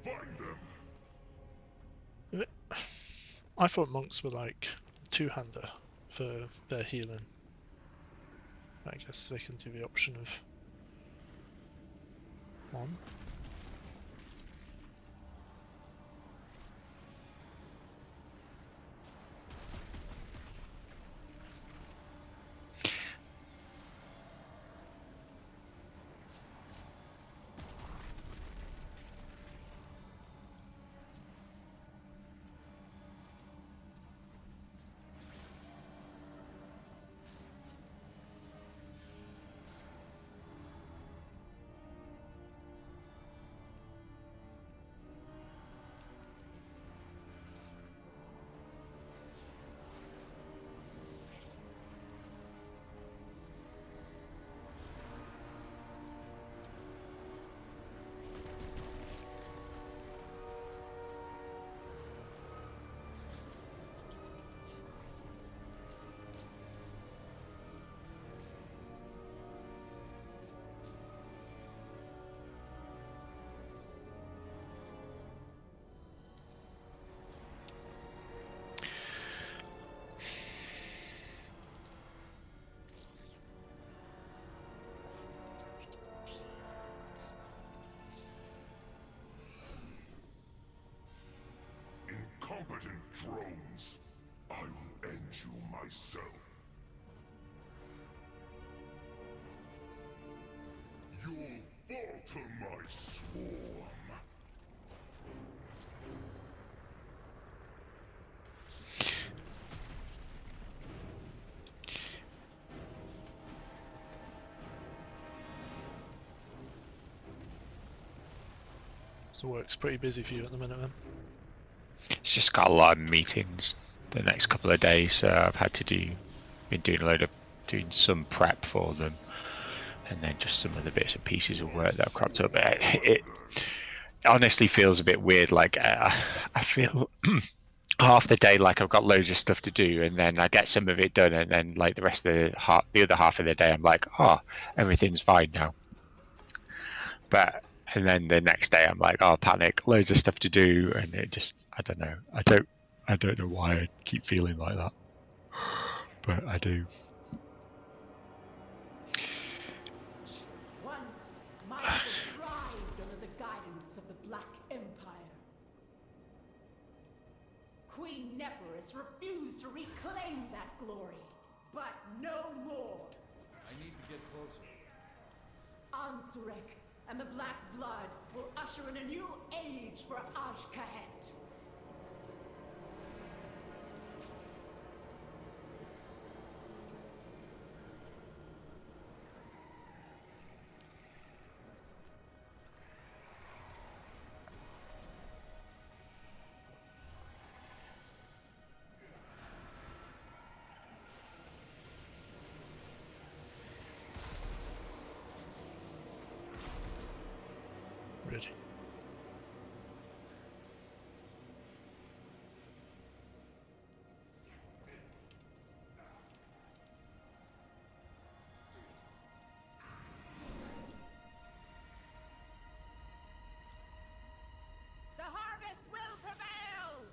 find them. I thought monks were like two-hander for their healing. I guess they can do the option of one. Incompetent drones. I will end you myself. You'll falter my swarm. So work's pretty busy for you at the minute, then. It's just got a lot of meetings the next couple of days, so I've had to been doing some prep for them, and then just some of the bits and pieces of work that have cropped up. It honestly feels a bit weird. Like I feel half the day like I've got loads of stuff to do, and then I get some of it done, and then like the rest of the other half of the day I'm like, oh, everything's fine now. But and then the next day I'm like, oh, panic, loads of stuff to do, and it just, I don't know. I don't know why I keep feeling like that, but I do. Once, my people thrived under the guidance of the Black Empire. Queen Neferis refused to reclaim that glory, but no more. I need to get closer. Ansurek and the Black Blood will usher in a new age for Azj-Kahet. Ready. The harvest will prevail!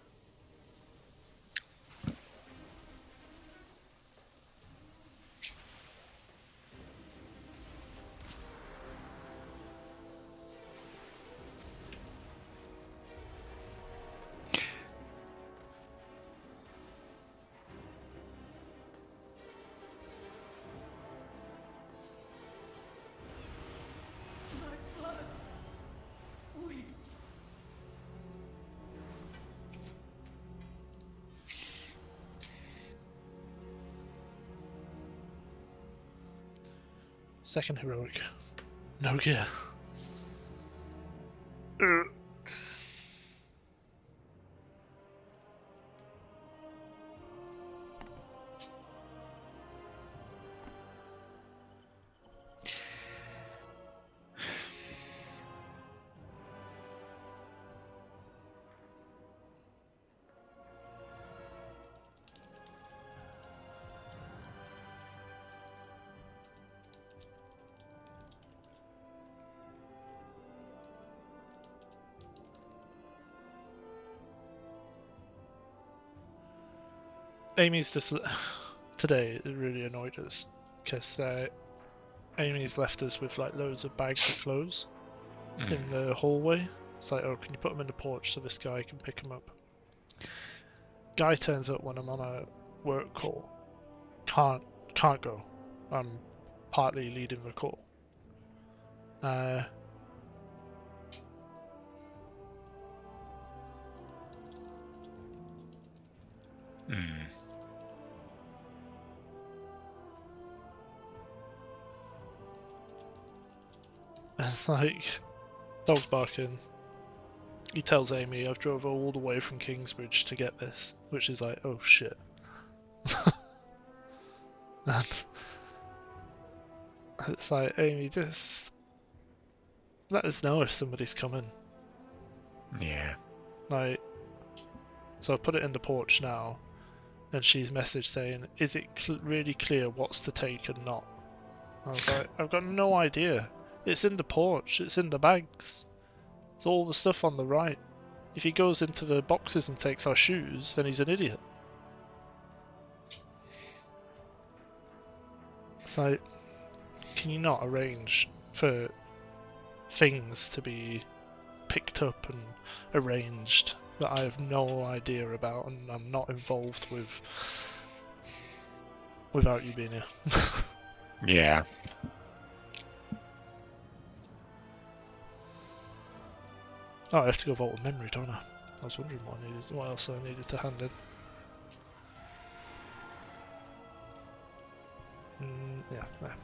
My blood weeps. Second heroic. No gear. Amy's just today it really annoyed us because Amy's left us with like loads of bags of clothes in the hallway. It's like, oh, can you put them in the porch so this guy can pick them up? Guy turns up when I'm on a work call. Can't go. I'm partly leading the call. It's like, dog's barking. He tells Amy, I've drove all the way from Kingsbridge to get this, which is like, oh shit. And it's like, Amy, just let us know if somebody's coming. Yeah. Like, so I put it in the porch now, and she's messaged saying, is it really clear what's to take and not? I was like, I've got no idea. It's in the porch, it's in the bags. It's all the stuff on the right. If he goes into the boxes and takes our shoes, then he's an idiot. It's like, can you not arrange for things to be picked up and arranged that I have no idea about and I'm not involved with without you being here? Yeah. Oh, I have to go Vault of Memory, don't I? I was wondering what else I needed to hand in. Yeah, there.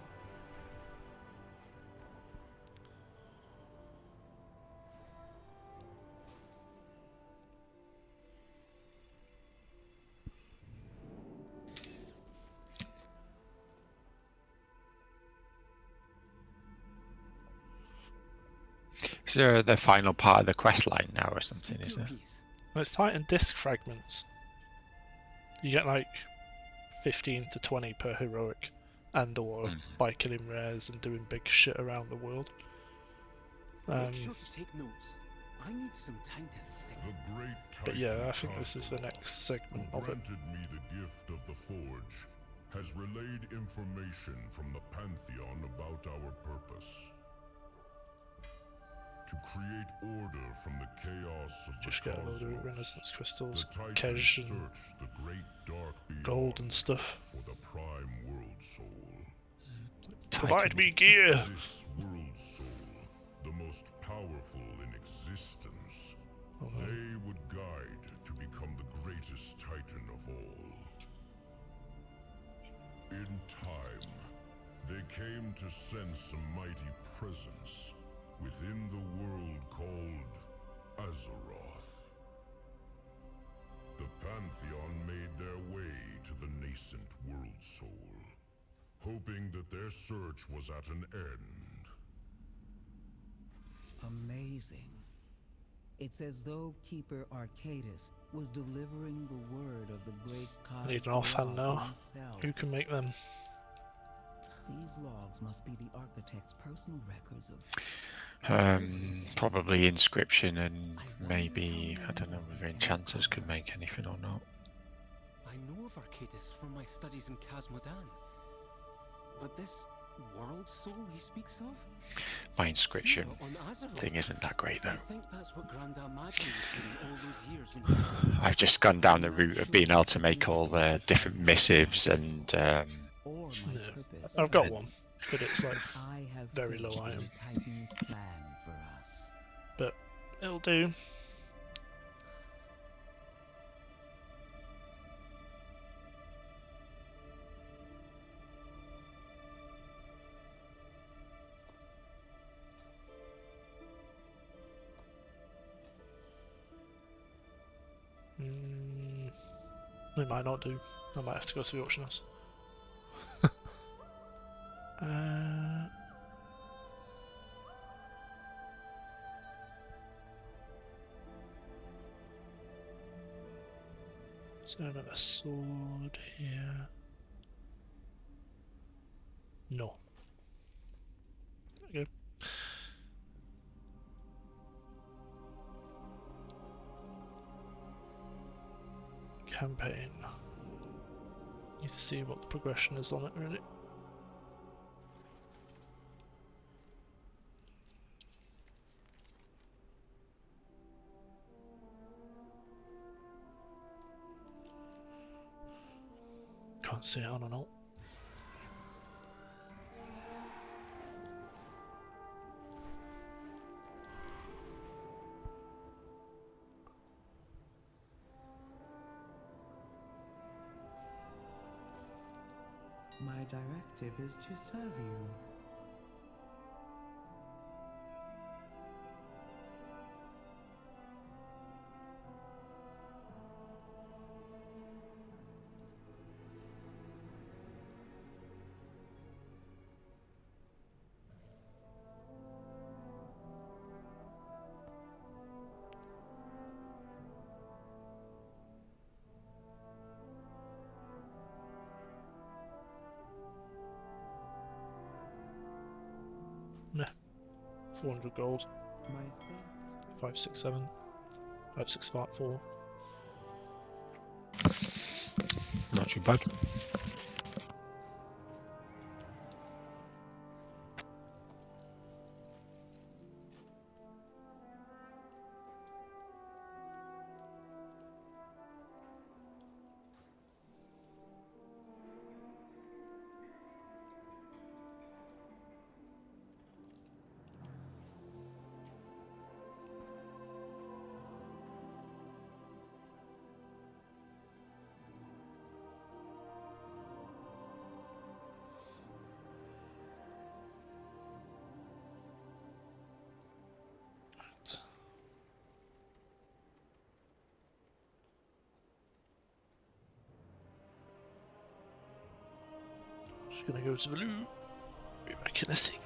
Is there the final part of the quest line now or something, is there? Well, it's Titan disc fragments. You get like 15 to 20 per heroic, and/or by killing rares and doing big shit around the world. Make sure to take notes. I need some time to think. The great But yeah, I think Titan this is the next segment who of it. granted me the gift of the Forge has relayed information from the Pantheon about our purpose. To create order from the chaos of Just the get a load cosmos, of Renaissance crystals, the Titans cash and search the great dark beyond gold and stuff. for the prime world soul. Provide me gear! This world soul, the most powerful in existence, Uh-huh. they would guide to become the greatest Titan of all. In time, they came to sense a mighty presence within the world called Azeroth. The Pantheon made their way to the nascent world soul, hoping that their search was at an end. Amazing. It's as though Keeper Arcadus was delivering the word of the great I need an offhand now. himself. Who can make them? These logs must be the architect's personal records of... Probably inscription and maybe, I don't know whether enchanters could make anything or not. I know of Arcadus from my studies in Casmodan. But this world soul he speaks of? My inscription On Azeroth. thing isn't that great I though. think that's what Grandad Magni was saying all those years when he was I've just gone down the route of being able to make all the different missives and Yeah. I've got one, but it's like very low item. Titan's plan for us. But it'll do. It might not do. I might have to go to the auction house. Is there another sword here? No. There we go. Campaign. Need to see what the progression is on it, really. Can't see it on an alt. My directive is to serve you. Meh. 400 gold. My thanks. 567. 5654. Not too bad. Just gonna go to the loot. Be back in a sec.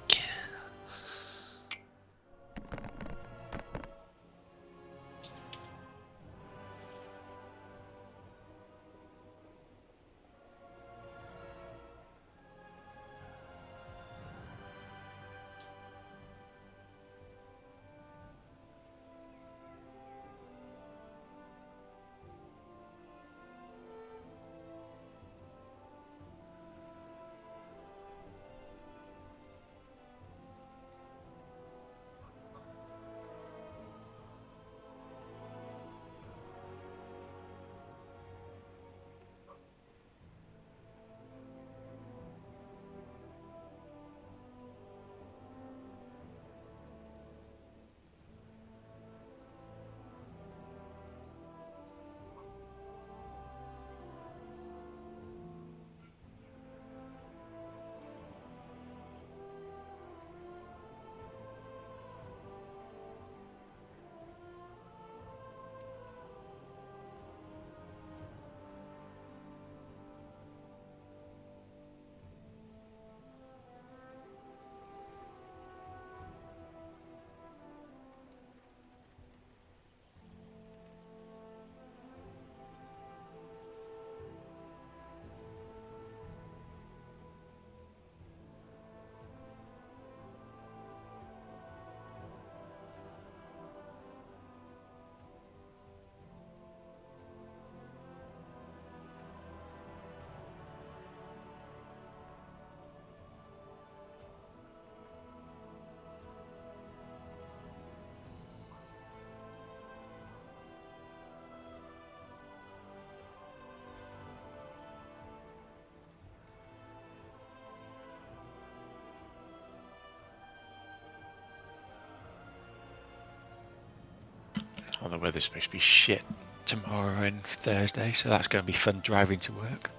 the weather's supposed to be shit tomorrow and Thursday, so that's going to be fun driving to work.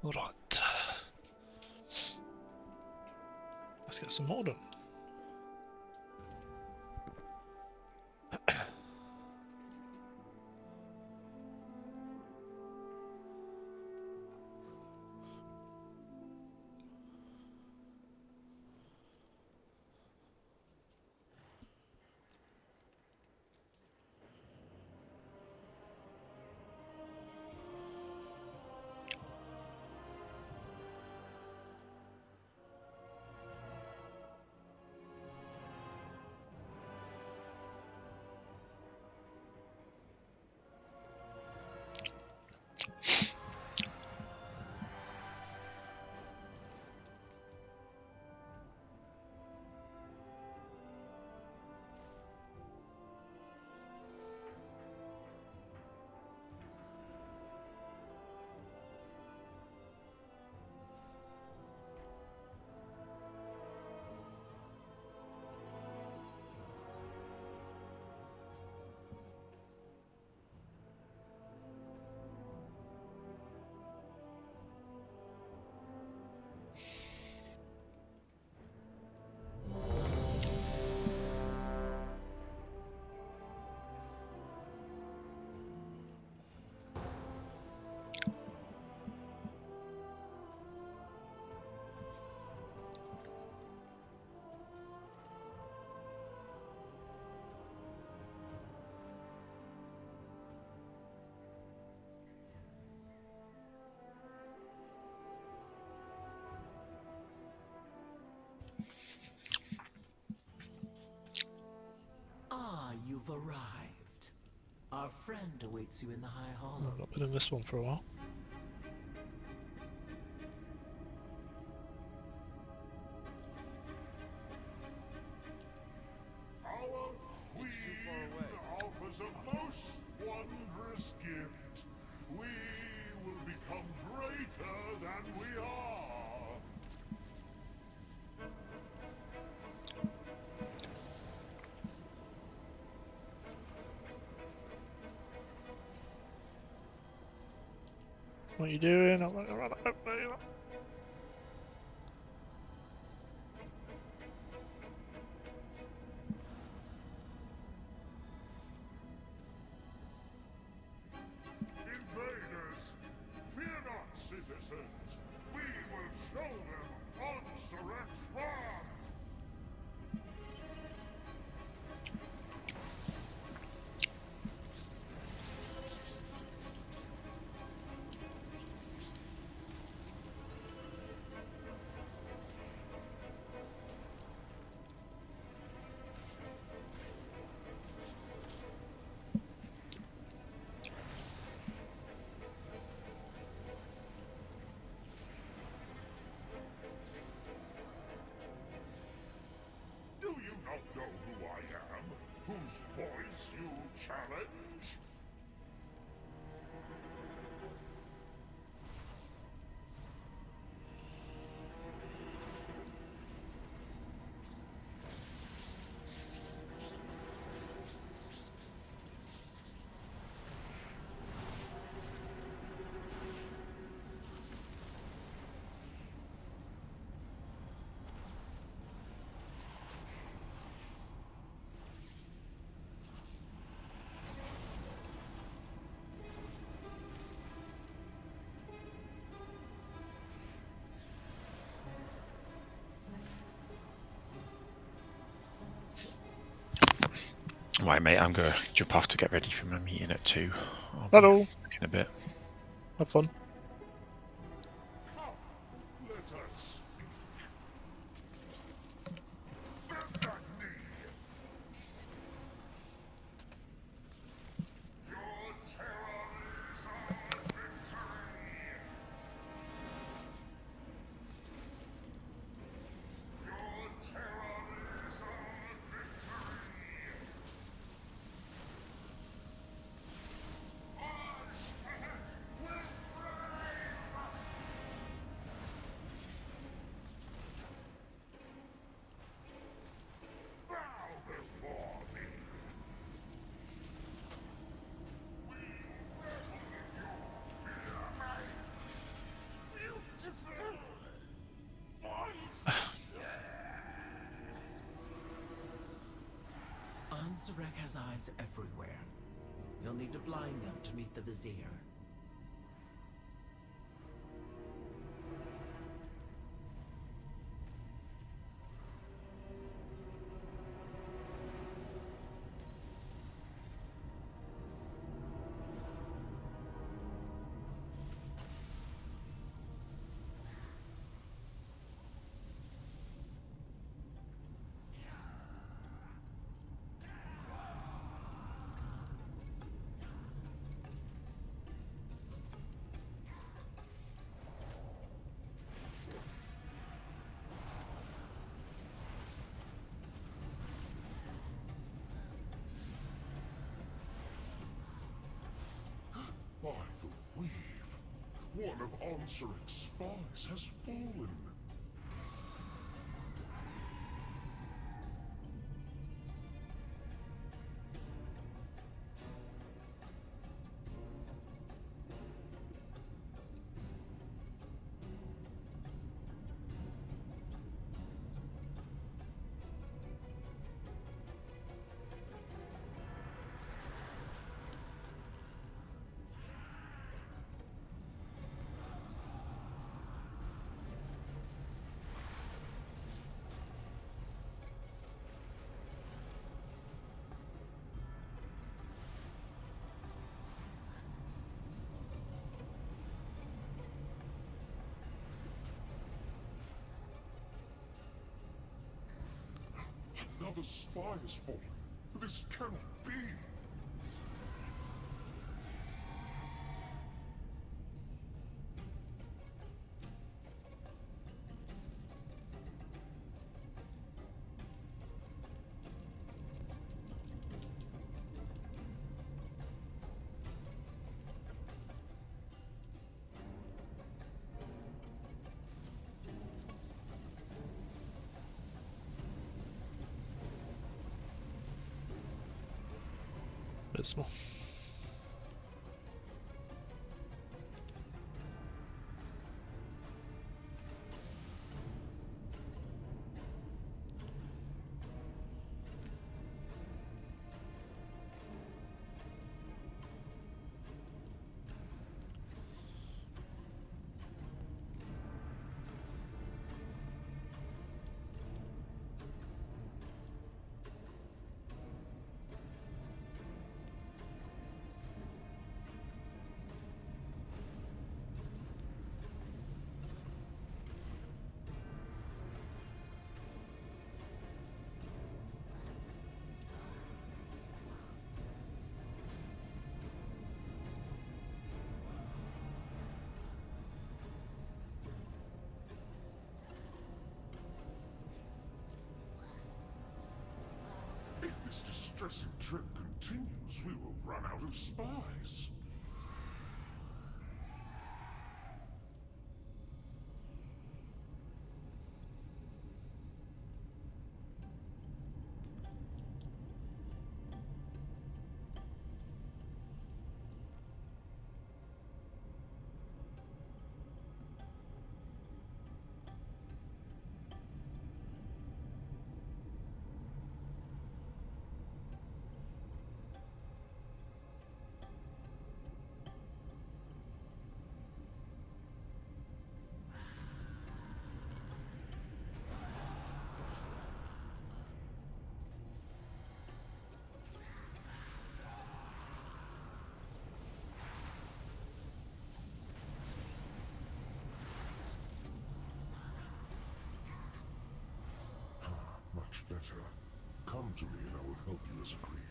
Alright. Let's get some more done. You've arrived. Our friend awaits you in the High Hall. I've not been in this one for a while. Our queen offers a most wondrous gift. We will become greater than we are. What are you doing? Invaders, fear not, citizens. We will show them Onsurek's wrath. Do you not know who I am? Whose voice you challenge? Right, mate, I'm gonna jump off to get ready for my meeting at 2. I'll Hello. be back in a bit. Have fun. Let us Your terror is our victory. Your terror is our victory. Ashmet will brave. Bow before me. Onsurek has eyes everywhere. You'll need to blind them to meet the Vizier. By the weave, one of Onsurek's spies has fallen. Another spy has fallen. This cannot be. Abysmal. If this distressing trend continues, we will run out of spies. Much better. Come to me and I will help you as agreed.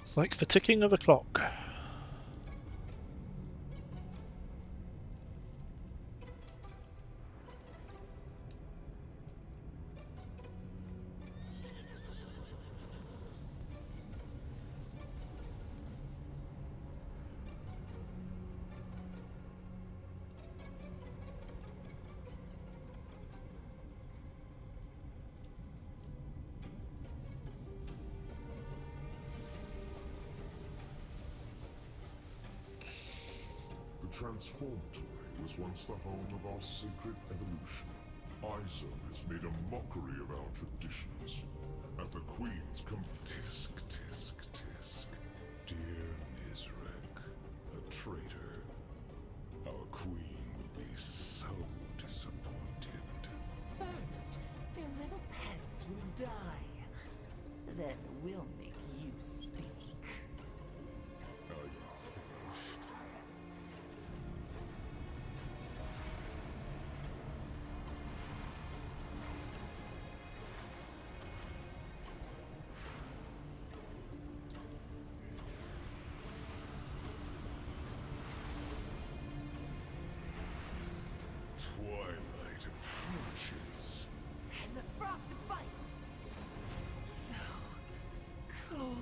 It's like the ticking of a clock. The Transformatory was once the home of our sacred evolution. Iso has made a mockery of our traditions. And the Queens come tisk, tisk, tisk. Dear Nizrek, a traitor. Our Queen will be so disappointed. First, their little pets will die. Then we'll make you speak. Are you finished? Twilight approaches. And the frost bites. So cold.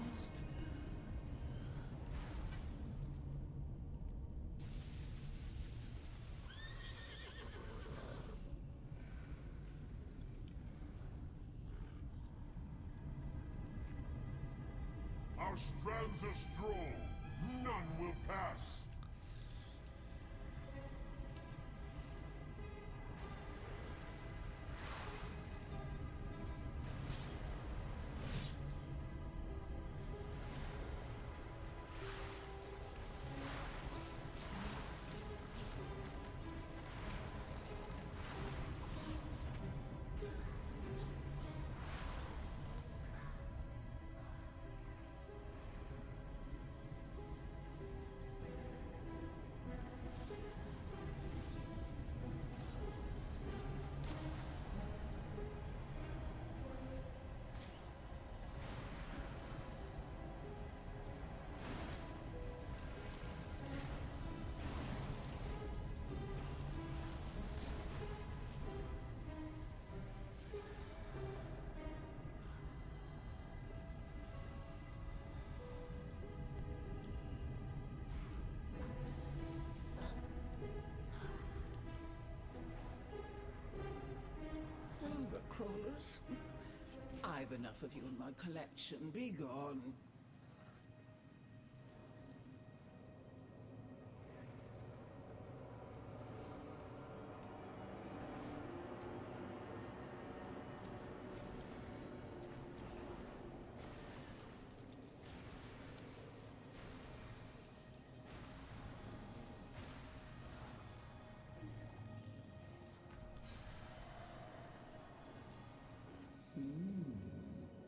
Our strands are strong. None will pass. I've enough of you in my collection. Be gone.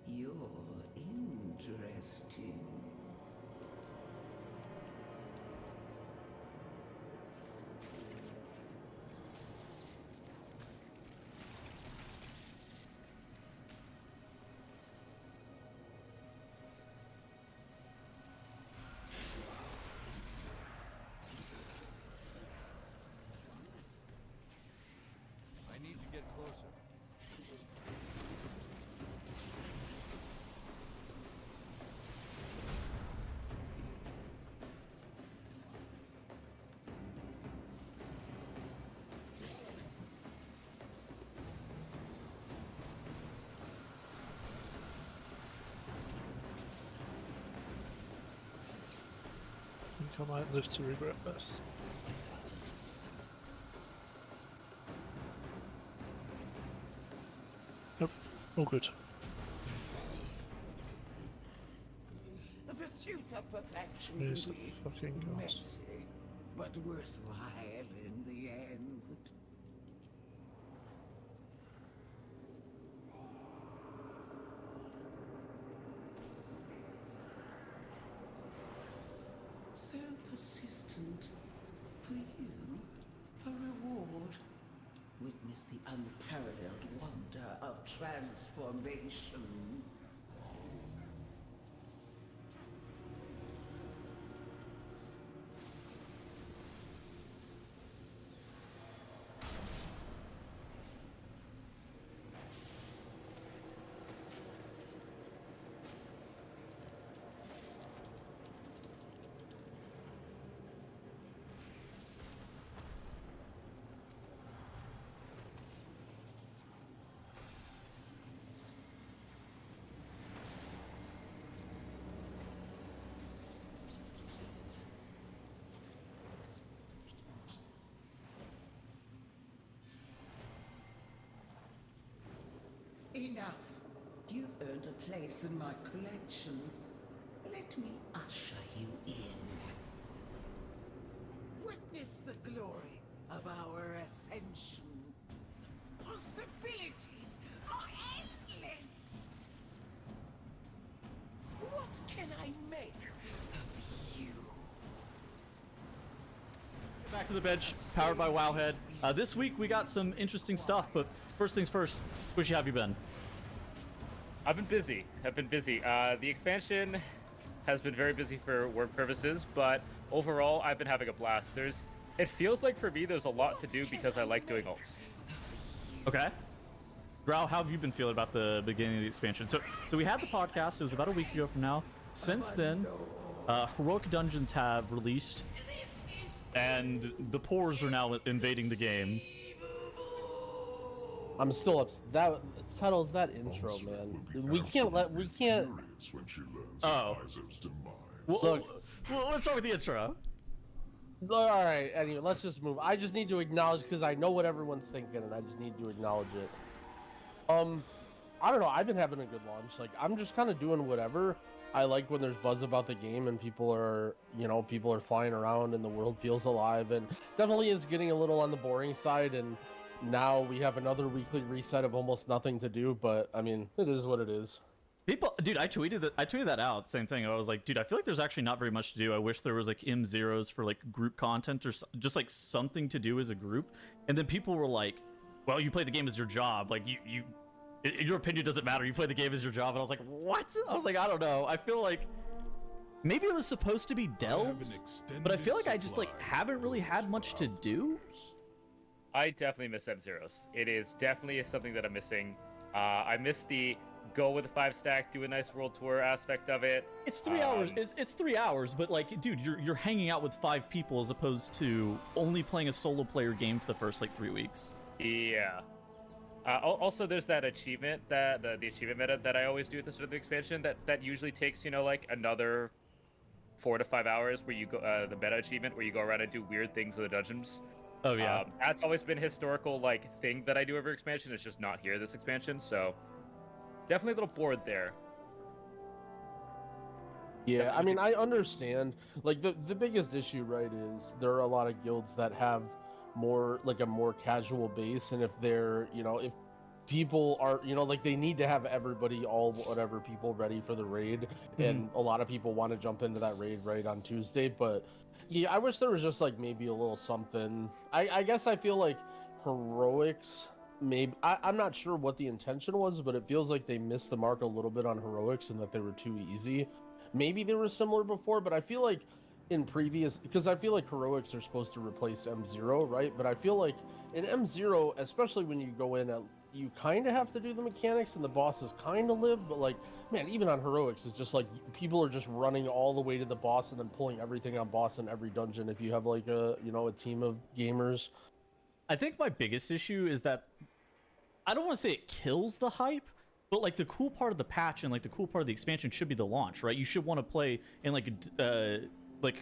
You're interesting. I need to get closer. I think I might live to regret this. Nope, all good. The pursuit of perfection Where's can the be fucking gods? messy, but worthwhile in the end. So persistent. For you, a reward. Witness the unparalleled wonder of transformation. Enough. You've earned a place in my collection. Let me usher you in. Witness the glory of our ascension. The possibilities are endless. What can I make of you? Back to the bench, powered by Wowhead. This week we got some interesting stuff, but first things first, Squishy, how have you been? I've been busy. The expansion has been very busy for work purposes, but overall, I've been having a blast. It feels like for me, there's a lot to do because I like doing ults. Okay. Grau, how have you been feeling about the beginning of the expansion? So we had the podcast, it was about a week ago from now. Since then, Heroic Dungeons have released, and the pores are now invading the game. I'm still upset. That settles that intro, man. We can't. Oh. Well, what's wrong with the intro? All right. Anyway, let's just move. I just need to acknowledge because I know what everyone's thinking, and I just need to acknowledge it. I don't know. I've been having a good launch. Like, I'm just kind of doing whatever. I like when there's buzz about the game and people are flying around and the world feels alive. And definitely is getting a little on the boring side. And now we have another weekly reset of almost nothing to do, but I mean, it is what it is. People, dude, I tweeted that out. Same thing. I was like, dude, I feel like there's actually not very much to do. I wish there was like M0s for like group content or just like something to do as a group. And then people were like, well, you play the game as your job. Like your opinion doesn't matter. You play the game as your job. And I was like, what? I was like, I don't know. I feel like maybe it was supposed to be delves, but I feel like I just like haven't really had much to do. I definitely miss M0s. It is definitely something that I'm missing. I miss the go with a 5-stack, do a nice world tour aspect of it. It's 3 hours. It's 3 hours, but like, dude, you're hanging out with 5 people as opposed to only playing a solo player game for the first like 3 weeks. Yeah. Also, there's that achievement that the achievement meta that I always do at the start of the expansion that usually takes like another 4 to 5 hours where you go the meta achievement where you go around and do weird things in the dungeons. Oh yeah, that's always been a historical thing that I do every expansion. It's just not here this expansion, so definitely a little bored there. Yeah, I mean, I understand. Like the biggest issue, right, is there are a lot of guilds that have more a more casual base, and if they're if people are they need to have everybody whatever people ready for the raid, and a lot of people want to jump into that raid right on Tuesday. But yeah, I wish there was just maybe a little something. I guess I feel like heroics, maybe I'm not sure what the intention was, but it feels like they missed the mark a little bit on heroics and that they were too easy. Maybe they were similar before, but I feel like in previous, because I feel like heroics are supposed to replace M0, right? But I feel like in M0, especially when you go in, you kind of have to do the mechanics and the bosses kind of live, but man, even on heroics, it's just people are just running all the way to the boss and then pulling everything on boss in every dungeon if you have a team of gamers. I think my biggest issue is that I don't want to say it kills the hype, but the cool part of the patch and the cool part of the expansion should be the launch, right? You should want to play and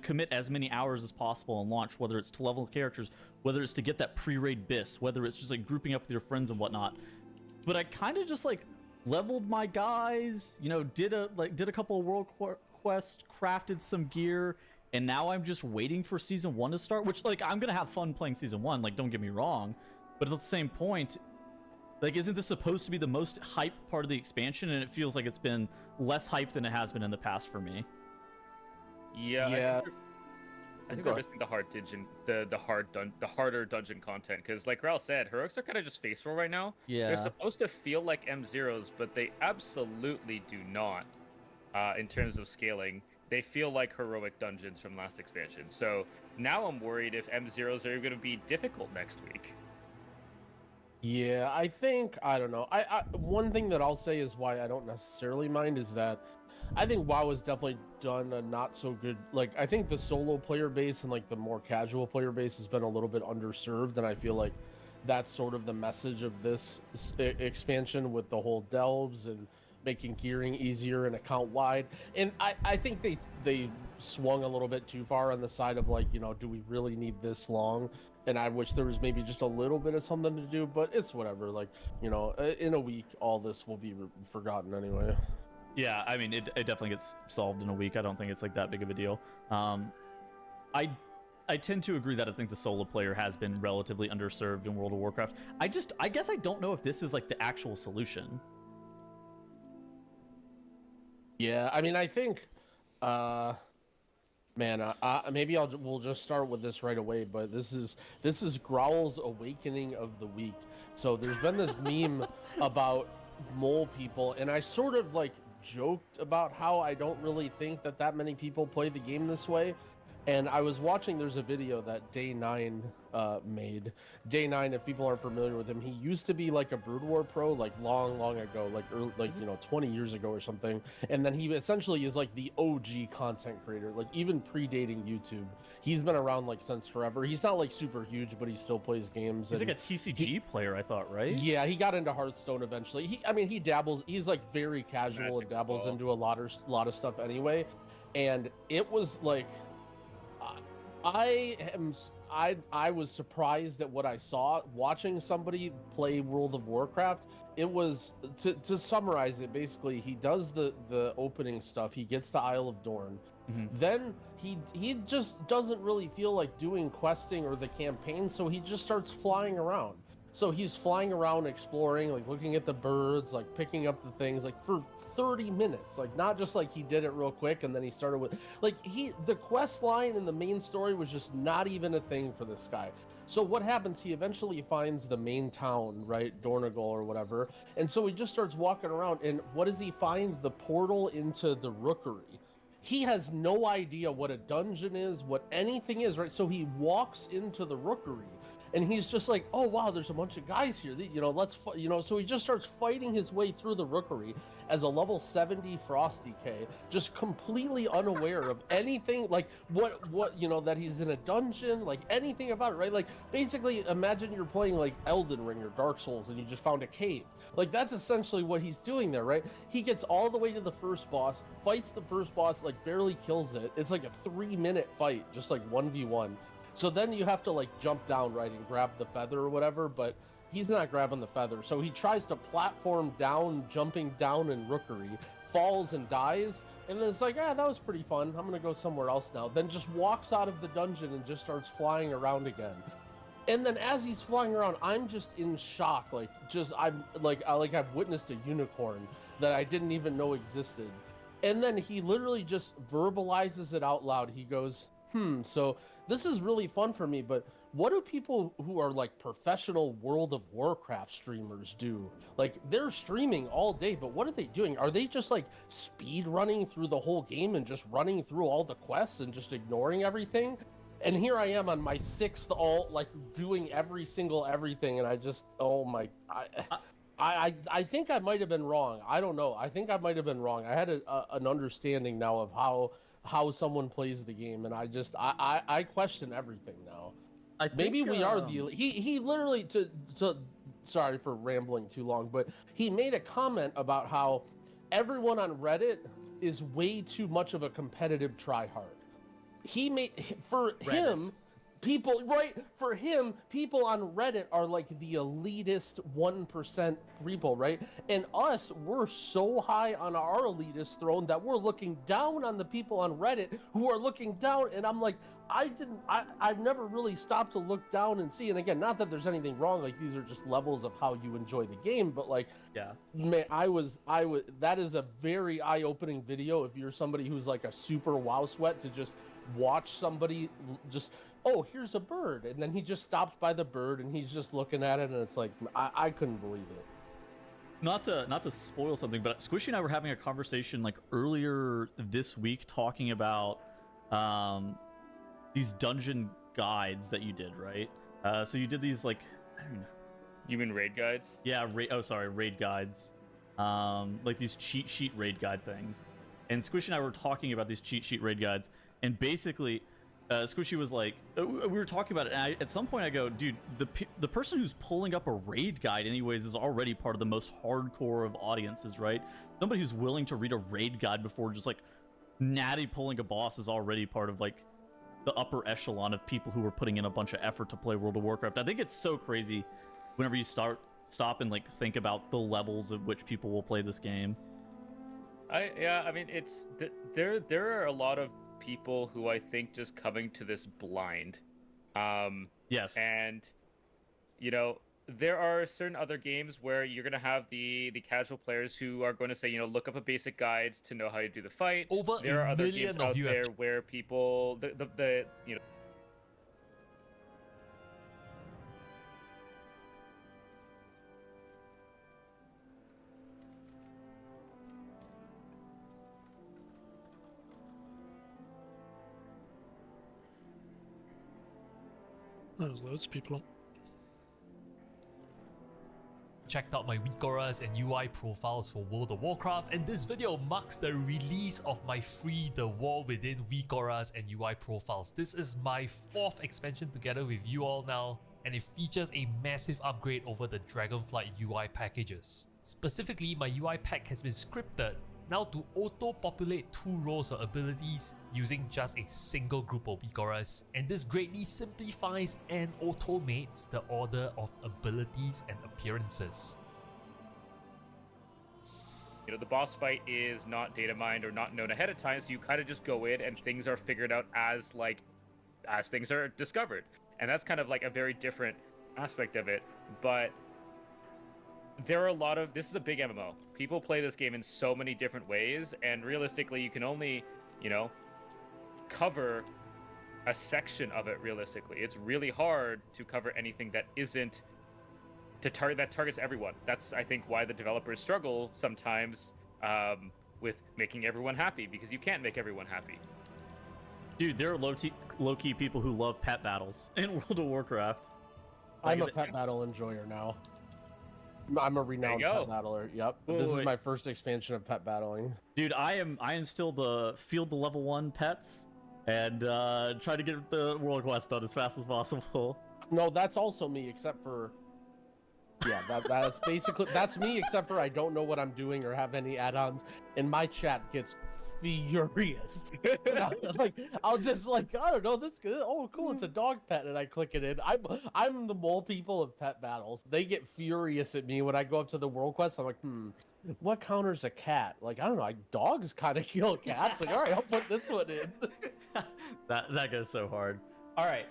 commit as many hours as possible on launch, whether it's to level characters, whether it's to get that pre-raid bis, whether it's just grouping up with your friends and whatnot. But I kind of just leveled my guys, did a couple of world quests, crafted some gear, and now I'm just waiting for season 1 to start, which I'm gonna have fun playing season 1, don't get me wrong, but at the same point, isn't this supposed to be the most hype part of the expansion? And it feels like it's been less hype than it has been in the past for me. Yeah. I think they're missing the hard dungeon, the harder dungeon content, because like Ral said, heroics are kind of just face roll right now. Yeah. They're supposed to feel like M0s, but they absolutely do not. In terms of scaling, they feel like heroic dungeons from last expansion. So now I'm worried if M0s are going to be difficult next week. Yeah, I don't know. I one thing that I'll say is why I don't necessarily mind is that I think WoW has definitely done a not so good, I think the solo player base and the more casual player base has been a little bit underserved, and I feel like that's sort of the message of this expansion with the whole delves and making gearing easier and account wide. And I think they swung a little bit too far on the side of do we really need this long? And I wish there was maybe just a little bit of something to do, but it's whatever. In a week, all this will be forgotten anyway. Yeah, I mean, it definitely gets solved in a week. I don't think it's that big of a deal. I tend to agree that I think the solo player has been relatively underserved in World of Warcraft. I guess I don't know if this is the actual solution. Yeah, I mean, I think, maybe we'll just start with this right away. But this is Growl's Awakening of the Week. So there's been this meme about mole people, and I sort of joked about how I don't really think that many people play the game this way. And I was watching, there's a video that Day9 made. Day9, if people aren't familiar with him, he used to be a Brood War pro long ago, early, 20 years ago or something. And then he essentially is the OG content creator, even predating YouTube. He's been around since forever. He's not super huge, but he still plays games. He's a TCG player, I thought, right? Yeah, he got into Hearthstone eventually. He dabbles. He's very casual and dabbles into a lot of stuff anyway. And it was I was surprised at what I saw watching somebody play World of Warcraft. It was to summarize it, basically he does the opening stuff, he gets to Isle of Dorn. Then he just doesn't really feel like doing questing or the campaign, so he just starts flying around. So he's flying around, exploring, looking at the birds, picking up the things, for 30 minutes. Not just he did it real quick and then he started with, the quest line in the main story was just not even a thing for this guy. So what happens, he eventually finds the main town, right, Dornogal or whatever, and so he just starts walking around, and what does he find? The portal into the Rookery. He has no idea what a dungeon is, what anything is, right? So he walks into the Rookery, and he's just like, oh wow, there's a bunch of guys here, you know, so he just starts fighting his way through the rookery as a level 70 Frosty K, just completely unaware of anything, like what you know, that he's in a dungeon, like anything about it, right? Like basically imagine you're playing like Elden Ring or Dark Souls and you just found a cave. Like that's essentially what he's doing there, right? He gets all the way to the first boss, fights the first boss, like barely kills it. It's like a 3-minute fight, just like 1v1. So then you have to like jump down, right, and grab the feather or whatever, but he's not grabbing the feather. So he tries to platform down, jumping down in rookery, falls and dies, and then it's like, that was pretty fun. I'm gonna go somewhere else now. Then just walks out of the dungeon and just starts flying around again. And then as he's flying around, I'm just in shock. I've witnessed a unicorn that I didn't even know existed. And then he literally just verbalizes it out loud. He goes, so this is really fun for me, but what do people who are like professional World of Warcraft streamers do? Like they're streaming all day, but what are they doing? Are they just like speed running through the whole game and just running through all the quests and just ignoring everything? And here I am on my 6th alt, like doing every single everything, and I just, oh my, I think I might have been wrong. I don't know. I think I might have been wrong. I had an understanding now of how someone plays the game, and I question everything now. Maybe we are the he literally sorry for rambling too long, but he made a comment about how everyone on Reddit is way too much of a competitive tryhard. He made for Reddit. Him. People on Reddit are like the elitist 1% people, right? And us, we're so high on our elitist throne that we're looking down on the people on Reddit who are looking down. And I'm like, I've never really stopped to look down and see. And again, not that there's anything wrong, like these are just levels of how you enjoy the game, but like, yeah, man, I was that is a very eye-opening video if you're somebody who's like a super WoW sweat to just watch somebody just, oh, here's a bird, and then he just stops by the bird and he's just looking at it, and it's like, I couldn't believe it. Not to spoil something, but Squishy and I were having a conversation like earlier this week talking about these dungeon guides that you did, right? So you did these like, I don't know. You mean raid guides? Yeah, raid guides. Like these cheat sheet raid guide things. And Squishy and I were talking about these cheat sheet raid guides, and basically Squishy was like, we were talking about it, and at some point I go, dude, the person who's pulling up a raid guide anyways is already part of the most hardcore of audiences, right? Somebody who's willing to read a raid guide before just like natty pulling a boss is already part of like the upper echelon of people who are putting in a bunch of effort to play World of Warcraft. I think it's so crazy whenever you stop and like think about the levels at which people will play this game. I mean, it's there are a lot of people who I think just coming to this blind. Yes. And you know, there are certain other games where you're going to have the casual players who are going to say, you know, look up a basic guide to know how you do the fight. There are other games out there where people the you know, there's loads of people on. Checked out my weak auras and UI profiles for World of Warcraft, and this video marks the release of my free The War Within weak auras and UI profiles. This is my 4th expansion together with you all now, and it features a massive upgrade over the Dragonflight UI packages. Specifically, my UI pack has been scripted now to auto-populate 2 rows of abilities using just a single group of weak auras, and this greatly simplifies and automates the order of abilities and appearances. You know, the boss fight is not data mined or not known ahead of time, so you kind of just go in and things are figured out as things are discovered. And that's kind of like a very different aspect of it, but there are a lot of, this is a big MMO. People play this game in so many different ways, and realistically you can only, you know, cover a section of it realistically. It's really hard to cover anything that isn't that targets everyone. That's, I think, why the developers struggle sometimes with making everyone happy, because you can't make everyone happy. Dude, there are low-key people who love pet battles in World of Warcraft. I'm a pet battle enjoyer now. I'm a renowned pet battler. Yep. This is my first expansion of pet battling. Dude, I am still the field to level 1 pets and try to get the world quest done as fast as possible. No, that's also me, except for that's basically that's me, except for I don't know what I'm doing or have any add-ons, and my chat gets furious. I'll just I don't know, this good. Oh, cool, it's a dog pet, and I click it in. I'm the mole people of pet battles. They get furious at me when I go up to the world quest. I'm like, what counters a cat? Like, I don't know, dogs kind of kill cats. Like, all right, I'll put this one in. that goes so hard. All right,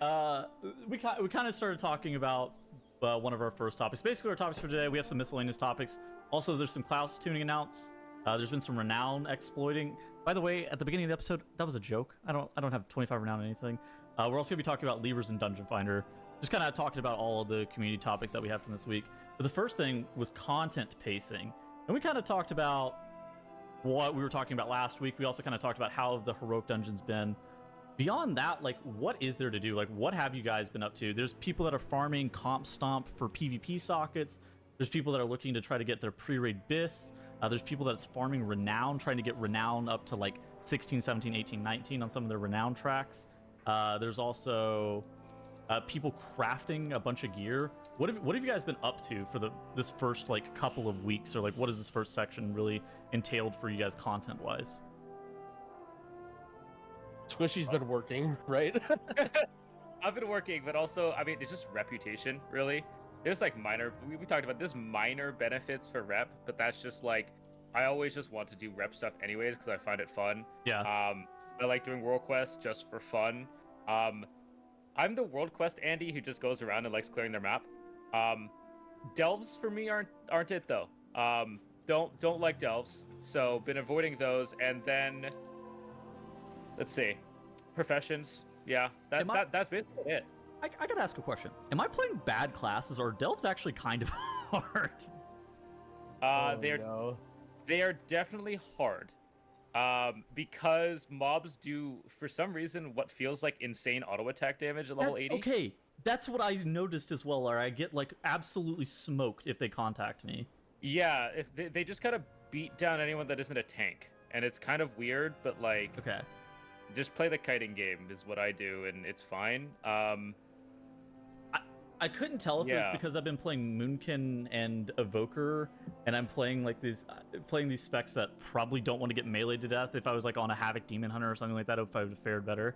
we kind of started talking about one of our first topics. Basically, our topics for today, we have some miscellaneous topics. Also, there's some class tuning announced. There's been some renown exploiting. By the way, at the beginning of the episode, that was a joke. I don't have 25 renown or anything. We're also gonna be talking about levers in Dungeon Finder. Just kind of talking about all of the community topics that we had from this week. But the first thing was content pacing, and we kind of talked about what we were talking about last week. We also kind of talked about how the heroic dungeon's been. Beyond that, what is there to do? What have you guys been up to? There's people that are farming Comp Stomp for PvP sockets. There's people that are looking to try to get their pre-raid bis. There's people that's farming Renown, trying to get Renown up to 16, 17, 18, 19 on some of their Renown tracks. There's also people crafting a bunch of gear. What have you guys been up to for this first couple of weeks, or what has this first section really entailed for you guys content-wise? Squishy's been working, right? I've been working, but also, I mean, it's just reputation, really. There's minor, we talked about, there's minor benefits for rep, but that's just I always just want to do rep stuff anyways because I find it fun. Yeah. I like doing world quests just for fun. I'm the world quest Andy who just goes around and likes clearing their map. Delves for me aren't it though. Don't like delves, so been avoiding those. And then let's see, professions. Yeah, that's basically it. I gotta ask a question. Am I playing bad classes, or are delves actually kind of hard? They are definitely hard. Because mobs do, for some reason, what feels like insane auto attack damage at level 80. Okay, that's what I noticed as well, or I get absolutely smoked if they contact me. Yeah, if they just kind of beat down anyone that isn't a tank, and it's kind of weird, but okay, just play the kiting game is what I do, and it's fine. I couldn't tell if it was because I've been playing Moonkin and Evoker, and I'm playing these specs that probably don't want to get meleeed to death. If I was on a Havoc Demon Hunter or something like that, if I would have fared better.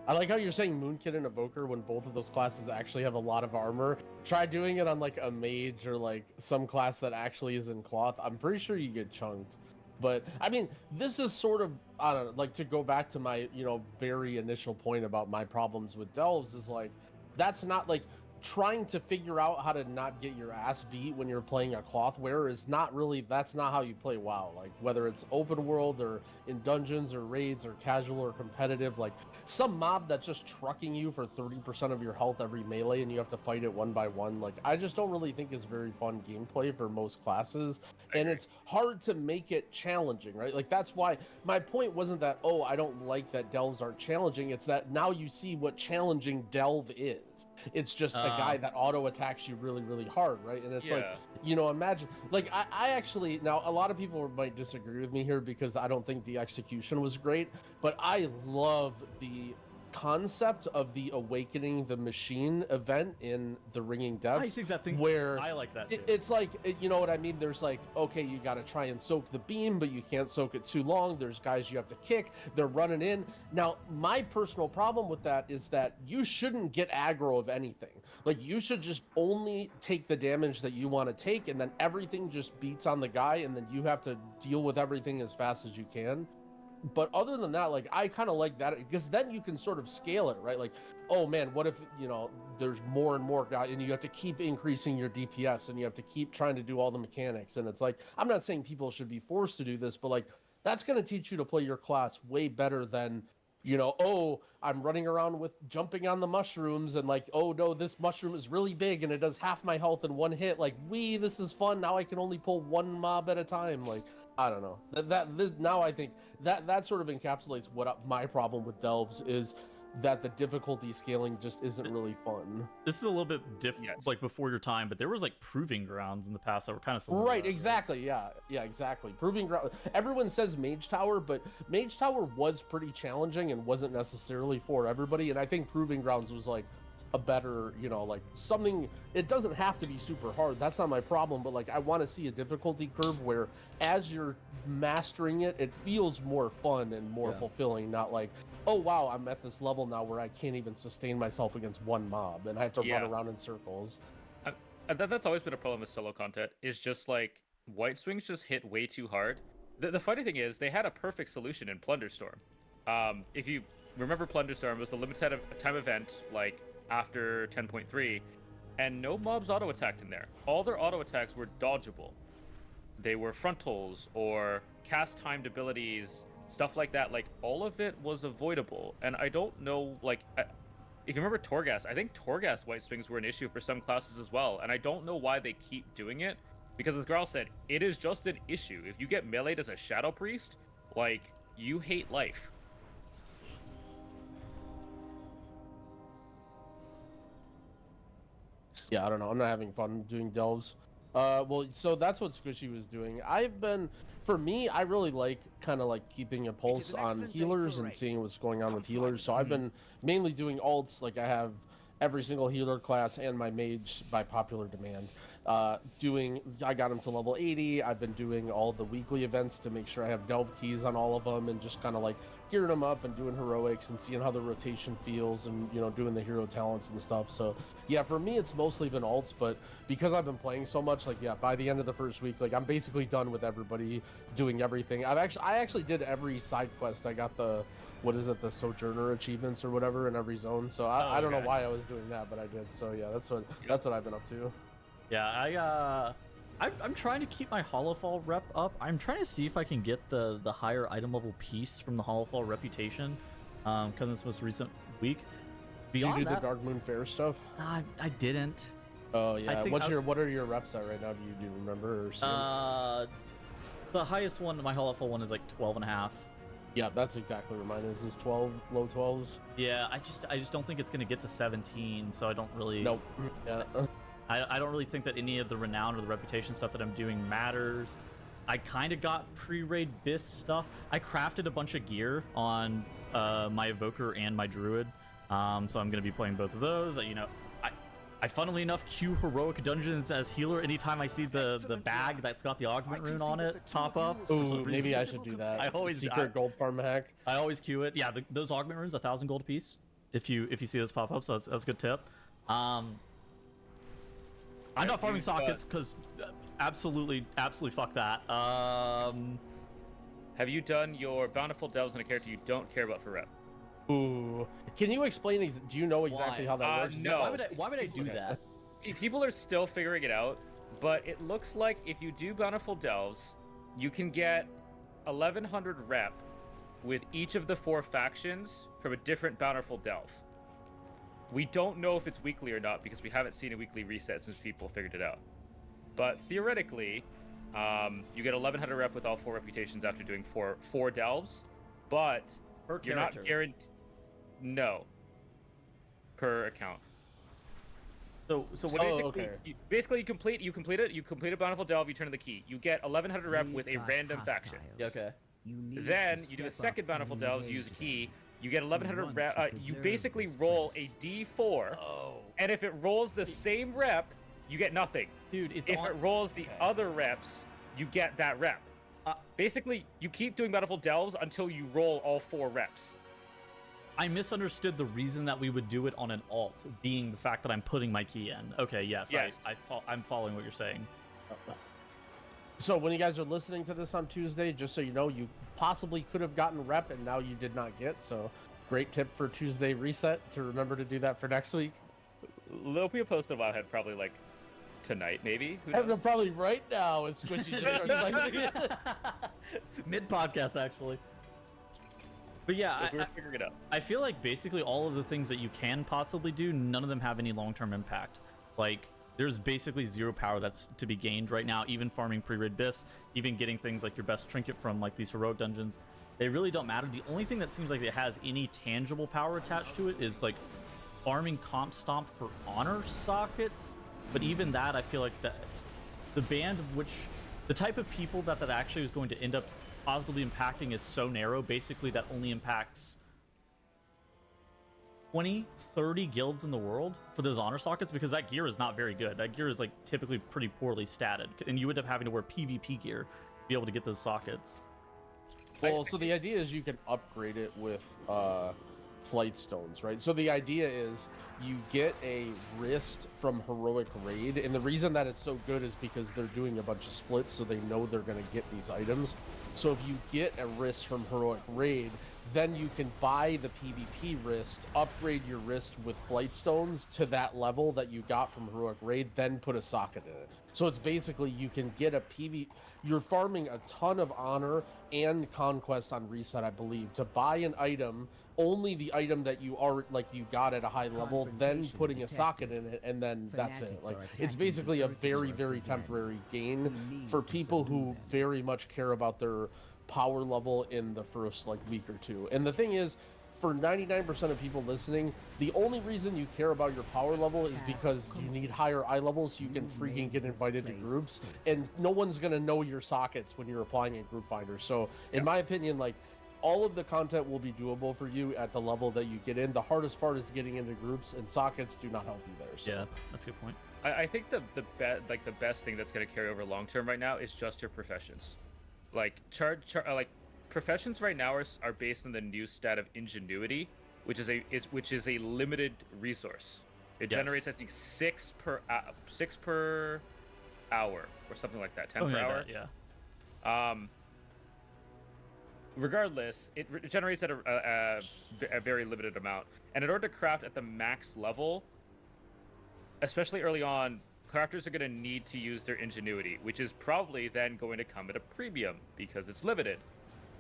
I like how you're saying Moonkin and Evoker when both of those classes actually have a lot of armor. Try doing it on a mage or some class that actually is in cloth. I'm pretty sure you get chunked. But I mean, this is sort of, I don't know, to go back to my very initial point about my problems with delves is that's not trying to figure out how to not get your ass beat when you're playing a cloth wearer is not really, that's not how you play WoW. Whether it's open world or in dungeons or raids or casual or competitive, some mob that's just trucking you for 30% of your health every melee and you have to fight it one by one. I just don't really think it's very fun gameplay for most classes, and it's hard to make it challenging, right? That's why my point wasn't that, oh, I don't like that delves aren't challenging. It's that now you see what challenging delve is. It's just a guy that auto attacks you really, really hard, right? And it's imagine, I actually, now a lot of people might disagree with me here because I don't think the execution was great, but I love the concept of the Awakening the Machine event in the Ringing Depths. I think that thing, where I like that too. It's you know what I mean? There's okay, you got to try and soak the beam, but you can't soak it too long. There's guys you have to kick. They're running in. Now, my personal problem with that is that you shouldn't get aggro of anything. You should just only take the damage that you want to take, and then everything just beats on the guy, and then you have to deal with everything as fast as you can. But other than that, I kind of like that because then you can sort of scale it, right? Oh man, what if, there's more and more guys and you have to keep increasing your DPS and you have to keep trying to do all the mechanics. And it's I'm not saying people should be forced to do this, but that's going to teach you to play your class way better than, oh, I'm running around with jumping on the mushrooms and oh no, this mushroom is really big and it does half my health in one hit. This is fun. Now I can only pull one mob at a time. I don't know. Now I think that sort of encapsulates what my problem with delves is. that the difficulty scaling just isn't really fun. This is a little bit different, like before your time, but there was like proving grounds in the past that were kind of similar. Right, exactly. Yeah, exactly. Proving ground. Everyone says Mage Tower, but Mage Tower was pretty challenging and wasn't necessarily for everybody. And I think Proving Grounds was like a better, you know, like something. It doesn't have to be super hard. That's not my problem. But like, I want to see a difficulty curve where, as you're mastering it, it feels more fun and more fulfilling. Not like, oh wow, I'm at this level now where I can't even sustain myself against one mob and I have to run around in circles. That's always been a problem with solo content, is just like White Swings just hit way too hard. The funny thing is, they had a perfect solution in Plunderstorm. If you remember, Plunderstorm was a limited time event, like after 10.3, and no mobs auto attacked in there. All their auto attacks were dodgeable. They were frontals or cast timed abilities, stuff like that. Like, all of it was avoidable. And I don't know, like, if you remember Torghast, I think Torghast White Swings were an issue for some classes as well. And I don't know why they keep doing it, because as Graal said, it is just an issue. If you get meleeed as a Shadow Priest, like, you hate life. Yeah, I don't know. I'm not having fun doing delves. Well, so that's what Squishy was doing. For me, I really like kind of like keeping a pulse on healers and seeing what's going on with healers. So I've been mainly doing alts. Like, I have every single healer class and my mage by popular demand. I got him to level 80. I've been doing all the weekly events to make sure I have delve keys on all of them, and just kind of like gearing them up and doing heroics and seeing how the rotation feels, and, you know, doing the hero talents and stuff. So yeah, for me, it's mostly been alts, but because I've been playing so much, like, yeah, by the end of the first week, like, I'm basically done with everybody doing everything. I actually did every side quest. I got the, what is it, the Sojourner achievements or whatever in every zone. So I don't know why I was doing that, but I did. So yeah, that's what I've been up to. Yeah, I'm trying to keep my Hollowfall rep up. I'm trying to see if I can get the higher item level piece from the Hollowfall reputation, because this most recent week. Beyond Did you do that, the Dark Moon Fair stuff? I didn't. Oh yeah. What are your reps at right now? Do you remember? Or the highest one, my Hollowfall one, is like 12.5. Yeah, that's exactly what mine is. Is 12, low 12s. Yeah, I just don't think it's gonna get to 17, so I don't really. Nope. Yeah. I don't really think that any of the renown or the reputation stuff that I'm doing matters. I kind of got pre-raid BIS stuff. I crafted a bunch of gear on my Evoker and my Druid, so I'm going to be playing both of those. You know, I funnily enough queue heroic dungeons as healer anytime I see the bag that's got the augment rune on it pop up. Ooh, maybe I should do that. I always secret gold farm hack. I always queue it. Yeah, those augment runes, 1,000 gold a piece. If you see this pop up, so that's a good tip. I'm not farming sockets because absolutely fuck that. Have you done your bountiful delves on a character you don't care about for rep? Ooh, can you explain? Do you know exactly how that works? No. Why would I do that? People are still figuring it out, but it looks like if you do bountiful delves, you can get 1100 rep with each of the 4 factions from a different bountiful delve. We don't know if it's weekly or not because we haven't seen a weekly reset since people figured it out. But theoretically, you get 1100 rep with all 4 reputations after doing four delves, but you're not guaranteed. No. Per account. So basically, you complete a bountiful delve, you turn in the key. You get 1100 rep with a random faction. Okay. Then you do a second bountiful delve, you use a key. You get 1100 rep. You basically roll a d4, and if it rolls the same rep, you get nothing. Dude, if it rolls the other reps, you get that rep. Basically, you keep doing bountiful delves until you roll all 4 reps. I misunderstood the reason that we would do it on an alt, being the fact that I'm putting my key in. Okay, yes. I'm following what you're saying. So when you guys are listening to this on Tuesday, just so you know, you possibly could have gotten rep and now you did not get. So great tip for Tuesday reset to remember to do that for next week. There'll be a post of Wildhead probably like tonight, maybe. Who knows? Probably right now as Squishy just started mid podcast actually. But yeah, we're figuring it out. I feel like basically all of the things that you can possibly do, none of them have any long-term impact. Like, there's basically 0 power that's to be gained right now, even farming pre-raid BIS, even getting things like your best trinket from like these heroic dungeons. They really don't matter. The only thing that seems like it has any tangible power attached to it is like farming comp stomp for honor sockets. But even that, I feel like the band of which the type of people that actually is going to end up positively impacting is so narrow. Basically, that only impacts 20, 30 guilds in the world for those honor sockets, because that gear is not very good. That gear is like typically pretty poorly statted, and you end up having to wear PvP gear to be able to get those sockets. Well, so the idea is you can upgrade it with flight stones, right? So the idea is you get a wrist from Heroic Raid, and the reason that it's so good is because they're doing a bunch of splits, so they know they're going to get these items. So if you get a wrist from Heroic Raid, then you can buy the PvP wrist, upgrade your wrist with flight stones to that level that you got from Heroic Raid, then put a socket in it. So it's basically you can get a you're farming a ton of honor and conquest on reset, I believe, to buy an item, only the item that you are like you got at a high level, then putting a socket in it, and then that's it. Like it's basically a very, very temporary gain for people who very much care about their power level in the first like week or two. And the thing is, for 99% of people listening, the only reason you care about your power level is because you need higher eye levels so you can freaking get invited to groups, and no one's gonna know your sockets when you're applying in Group Finder. So in my opinion, like all of the content will be doable for you at the level that you get in. The hardest part is getting into groups, and sockets do not help you there. So. Yeah, that's a good point. I think the best thing that's going to carry over long term right now is just your professions. Like like professions right now are based on the new stat of ingenuity, which is a limited resource. It generates, I think, 6 per hour or something like that, 10 per hour. Yeah. Regardless, it generates at a very limited amount, and in order to craft at the max level, especially early on, crafters are going to need to use their ingenuity, which is probably then going to come at a premium because it's limited.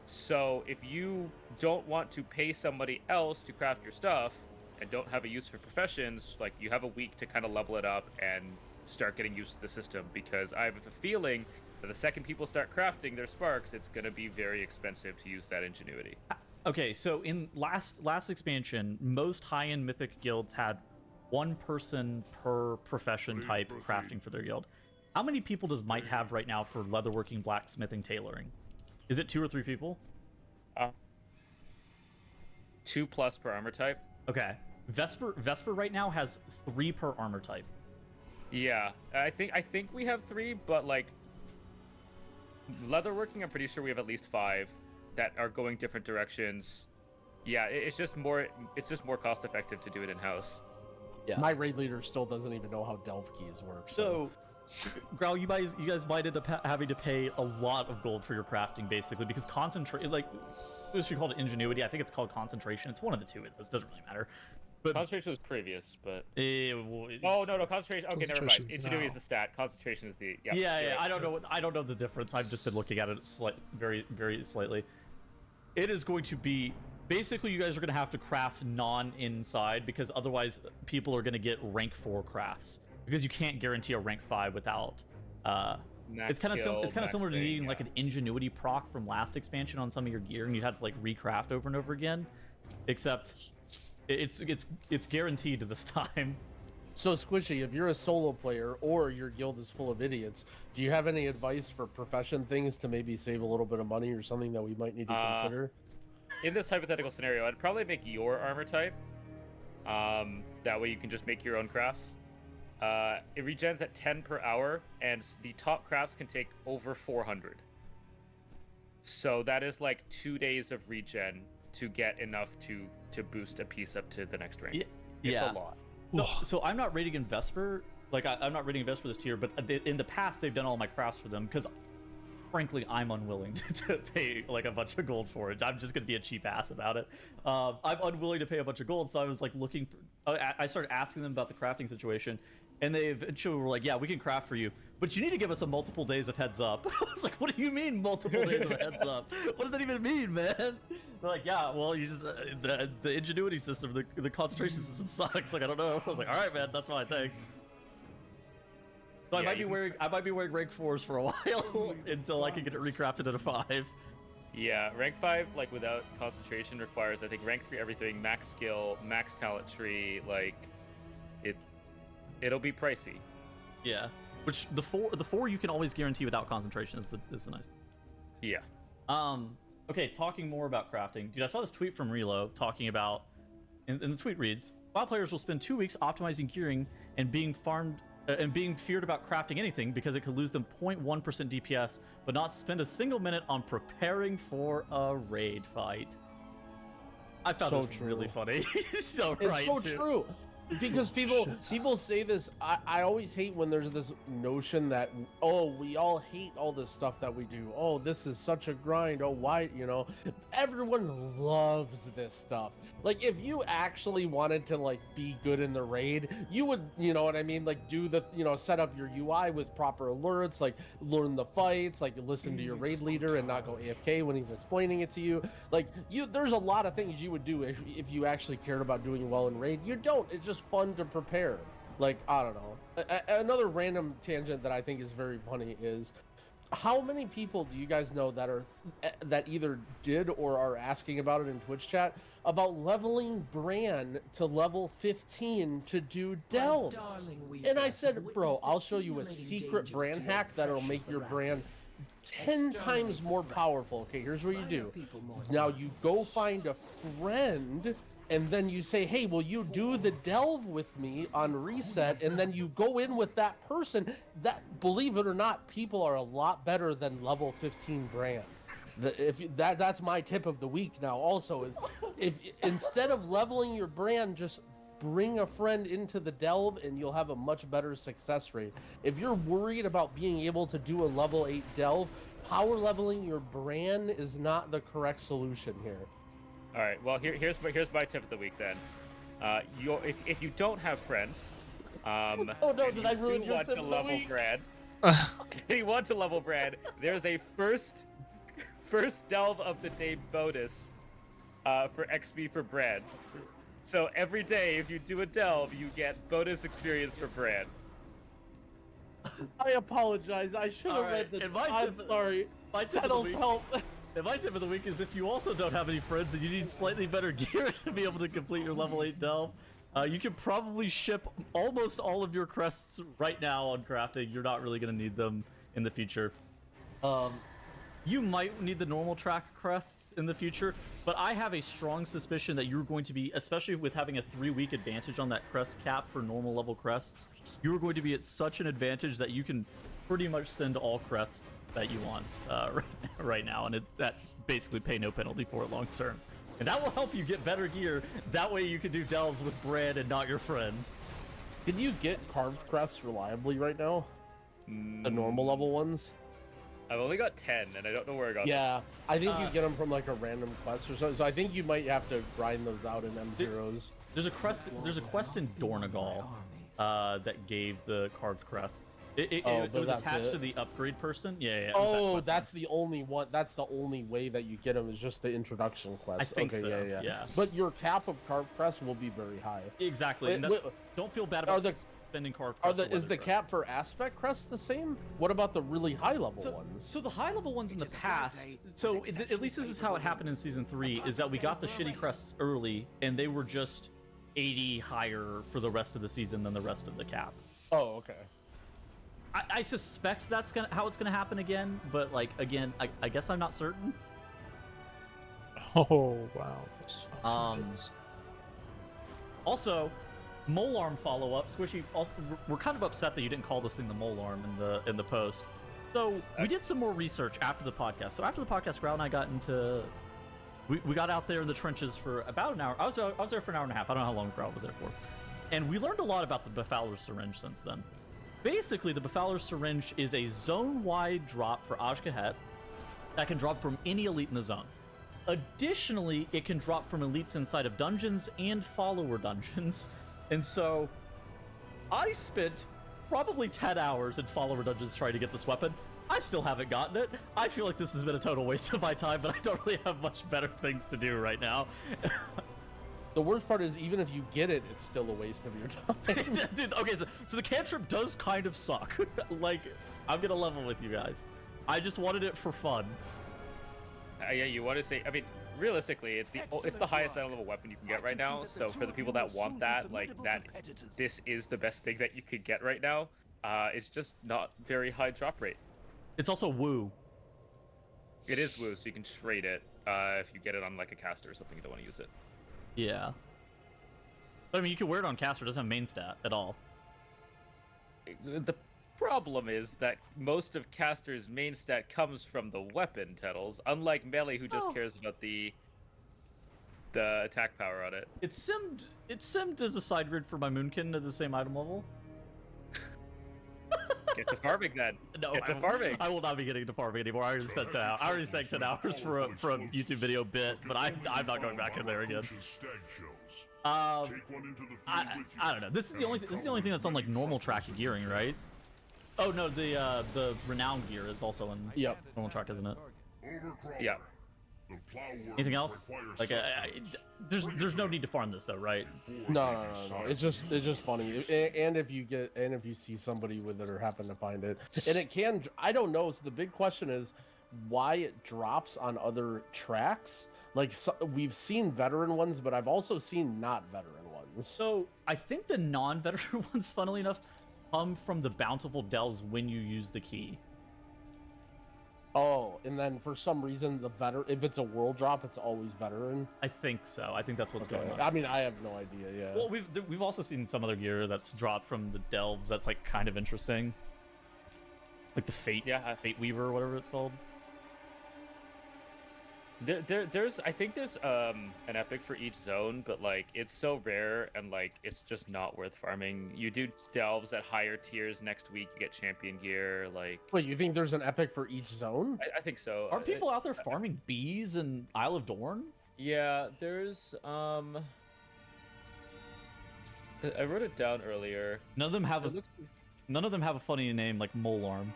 So if you don't want to pay somebody else to craft your stuff and don't have a use for professions, like you have a week to kind of level it up and start getting used to the system, because I have a feeling that the second people start crafting their sparks, it's going to be very expensive to use that ingenuity. Okay, so in last expansion, most high-end mythic guilds had one person per profession type crafting for their guild. How many people does Might have right now for leatherworking, blacksmithing, tailoring? Is it 2 or 3 people? 2+ per armor type. Okay. Vesper right now has 3 per armor type. Yeah, I think we have 3, but like leatherworking, I'm pretty sure we have at least 5 that are going different directions. Yeah, it's just more cost effective to do it in house. Yeah. My raid leader still doesn't even know how delve keys work. So Growl, you guys might end up having to pay a lot of gold for your crafting, basically, because what you call it, ingenuity. I think it's called concentration. It's one of the two. It doesn't really matter. But concentration was previous, but oh no, concentration. Okay, never mind. Ingenuity is the stat. Concentration is the yeah. I don't know the difference. I've just been looking at it very, very slightly. It is going to be basically, you guys are going to have to craft non-inside, because otherwise people are going to get rank 4 crafts, because you can't guarantee a rank 5 without. It's kind of similar to needing like an ingenuity proc from last expansion on some of your gear, and you'd have to like recraft over and over again, except it's guaranteed this time. So Squishy, if you're a solo player or your guild is full of idiots, do you have any advice for profession things to maybe save a little bit of money or something that we might need to consider? In this hypothetical scenario, I'd probably make your armor type. That way you can just make your own crafts. It regens at 10 per hour, and the top crafts can take over 400. So that is like 2 days of regen to get enough to boost a piece up to the next rank. It's a lot. No, so I'm not rating in Vesper. Like I'm not rating Vesper this tier, but in the past they've done all my crafts for them, because frankly I'm unwilling to pay like a bunch of gold for it. I'm just gonna be a cheap ass about it. I'm unwilling to pay a bunch of gold, so I was like looking for. I started asking them about the crafting situation, and they eventually were like, "Yeah, we can craft for you, but you need to give us a multiple days of heads up." I was like, "What do you mean multiple days of heads up? What does that even mean, man?" They're like, "Yeah, well, you just the ingenuity system, the concentration system sucks." Like, I don't know. I was like, "All right, man, that's fine, thanks." So I might be wearing rank 4s for a while until I can get it recrafted at a 5. Yeah, rank 5, like, without concentration requires, I think, rank 3 everything, max skill, max talent tree, like, it'll be pricey. Yeah. Which, the four you can always guarantee without concentration is the nice. Yeah. Okay, talking more about crafting. Dude, I saw this tweet from Relo talking about, and the tweet reads, WoW players will spend 2 weeks optimizing gearing and being feared about crafting anything because it could lose them 0.1% DPS, but not spend a single minute on preparing for a raid fight. I found this really funny. So it's right, so too. true. Because people say this. I always hate when there's this notion that, oh, we all hate all this stuff that we do. Oh, this is such a grind. Oh, why, you know? Everyone loves this stuff. Like, if you actually wanted to, like, be good in the raid, you would, you know what I mean? Like, do the, you know, set up your UI with proper alerts, like, learn the fights, like, listen to your raid leader and not go AFK when he's explaining it to you. Like, there's a lot of things you would do if you actually cared about doing well in raid. You don't. It's just fun to prepare. Like, I don't know. Another random tangent that I think is very funny is, how many people do you guys know that either did or are asking about it in Twitch chat about leveling Bran to level 15 to do delves? And I said, bro, I'll show you a secret Bran hack that'll make your Bran 10 times more powerful. Okay, here's what you do. Now you go find a friend, and then you say, hey, will you do the delve with me on reset? And then you go in with that person. That, believe it or not, people are a lot better than level 15 Bran. That's my tip of the week now also, is if instead of leveling your Bran, just bring a friend into the delve and you'll have a much better success rate. If you're worried about being able to do a level 8 delve, power leveling your Bran is not the correct solution here. All right. Well, here's my tip of the week then. If you don't have friends, oh no, did I ruin your tip of the week? Brad, you want to level Brad? There's a first delve of the day bonus for XP for Brad. So every day, if you do a delve, you get bonus experience for Brad. I apologize. I should have read the. I'm sorry. My tip of the week. Help. And my tip of the week is, if you also don't have any friends and you need slightly better gear to be able to complete your level 8 delve, you can probably ship almost all of your crests right now on crafting. You're not really going to need them in the future. You might need the normal track crests in the future, but I have a strong suspicion that you're going to be, especially with having a 3-week advantage on that crest cap for normal level crests, you're going to be at such an advantage that you can pretty much send all crests that you want right now, and that basically pay no penalty for it long term. And that will help you get better gear. That way you can do delves with Brad and not your friend. Can you get carved crests reliably right now? The normal level ones? I've only got 10, and I don't know where I got them. Yeah, I think you get them from like a random quest or something. So I think you might have to grind those out in M0s. There's a quest in Dornogal that gave the carved crests. It was attached to the upgrade person. Yeah. Oh, that's the only one. That's the only way that you get them, is just the introduction quest. I think okay, so. Yeah. But your cap of carved crests will be very high. Exactly. And don't feel bad about spending carved crests. Is the cap for aspect crests the same? What about the really high level ones? So the high level ones in the past. So at least this is how it happened in season 3. Is that we got the shitty crests early, and they were just 80 higher for the rest of the season than the rest of the cap. Oh, okay. I suspect that's how it's gonna happen again, but like again, I guess I'm not certain. Oh wow. Also, mole arm follow-up. Squishy, we're kind of upset that you didn't call this thing the mole arm in the post. So we did some more research after the podcast. So after the podcast, Grau and I got into. We got out there in the trenches for about an hour. I was there for an hour and a half. I don't know how long Grau was there for. And we learned a lot about the Befouler's Syringe since then. Basically, the Befouler's Syringe is a zone-wide drop for Azj-Kahet that can drop from any elite in the zone. Additionally, it can drop from elites inside of dungeons and follower dungeons. And so, I spent probably 10 hours in follower dungeons trying to get this weapon. I still haven't gotten it. I feel like this has been a total waste of my time, but I don't really have much better things to do right now. The worst part is, even if you get it, it's still a waste of your time. Dude, okay, so the cantrip does kind of suck. Like, I'm gonna level with you guys. I just wanted it for fun. Yeah, you want to say? I mean, realistically, it's the highest item level weapon you can get right now. So for the people that want that, like that, this is the best thing that you could get right now. It's just not very high drop rate. It's also woo. It is woo, so you can trade it if you get it on like a caster or something. You don't want to use it. Yeah. But, I mean, you can wear it on caster. It doesn't have main stat at all. The problem is that most of caster's main stat comes from the weapon, Tettles. Unlike melee, who just cares about the attack power on it. It's simmed as a side grid for my Moonkin at the same item level. Get to farming then. No, Get to farming. I will not be getting to farming anymore. I already spent 10 hours. I already spent 10 hours for a YouTube video bit, but I'm not going back in there again. I don't know. This is the only thing that's on like normal track gearing, right? Oh no, the renowned gear is also in normal track, isn't it? Yeah. Anything else? Like, there's no need to farm this though, right? No. It's just funny, and if you see somebody with it or happen to find it, and it can. I don't know. So the big question is why it drops on other tracks. Like we've seen veteran ones, but I've also seen not veteran ones. So I think the non-veteran ones, funnily enough, come from the bountiful delves when you use the key. Oh, and then for some reason if it's a world drop, it's always veteran. I think so. I think that's what's going on. I mean, I have no idea. Yeah. Well, we've also seen some other gear that's dropped from the delves. That's like kind of interesting. Like the Fate Weaver or whatever it's called. I think there's an epic for each zone, but like it's so rare and like it's just not worth farming. You do delves at higher tiers next week, you get champion gear. Like, wait, you think there's an epic for each zone? I think so. Are people out there farming bees in Isle of Dorn? Yeah, there's I wrote it down earlier. None of them have a funny name like Molarm.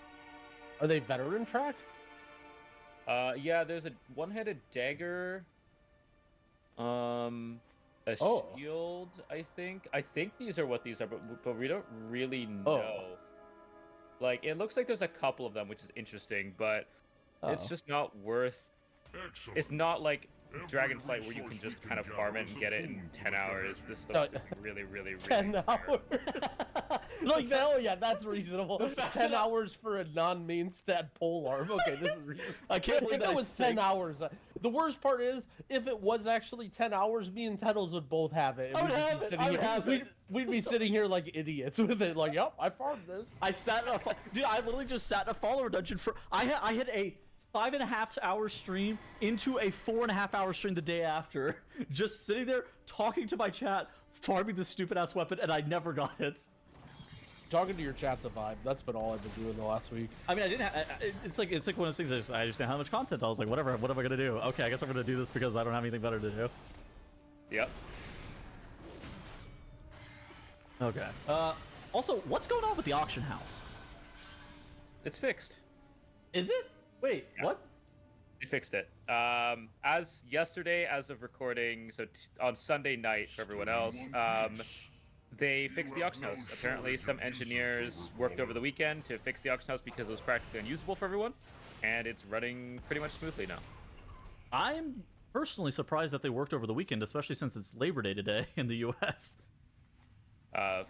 Are they veteran track? Yeah, there's a one-headed dagger, a shield, I think these are what these are, but we don't really know. Like, it looks like there's a couple of them, which is interesting, but it's just not worth. It's not like Dragonflight where you can just kind of farm it and get it in 10 hours. This looks to be really 10 hours. Like, oh yeah, that's reasonable. 10 hours for a non-main stat pole arm. Okay, this is reasonable. I can't believe that was 10 hours. The worst part is, if it was actually 10 hours, me and Tettles would both have it. We'd be sitting here like idiots with it. Like, yep, I farmed this. Dude, I literally just sat in a follower dungeon for. I hit a 5.5 hour stream into a 4.5 hour stream the day after, just sitting there talking to my chat, farming this stupid ass weapon, and I never got it. Talking to your chat's a vibe. That's been all I've been doing the last week. I mean, I didn't. It's like one of those things. I just didn't have much content. I was like, whatever. What am I gonna do? Okay, I guess I'm gonna do this because I don't have anything better to do. Yep. Okay. Also, what's going on with the auction house? It's fixed. Is it? Wait, what? They fixed it. As yesterday, as of recording, so on Sunday night for everyone else, they fixed the auction house. Apparently, some engineers worked over the weekend to fix the auction house because it was practically unusable for everyone, and it's running pretty much smoothly now. I'm personally surprised that they worked over the weekend, especially since it's Labor Day today in the U.S.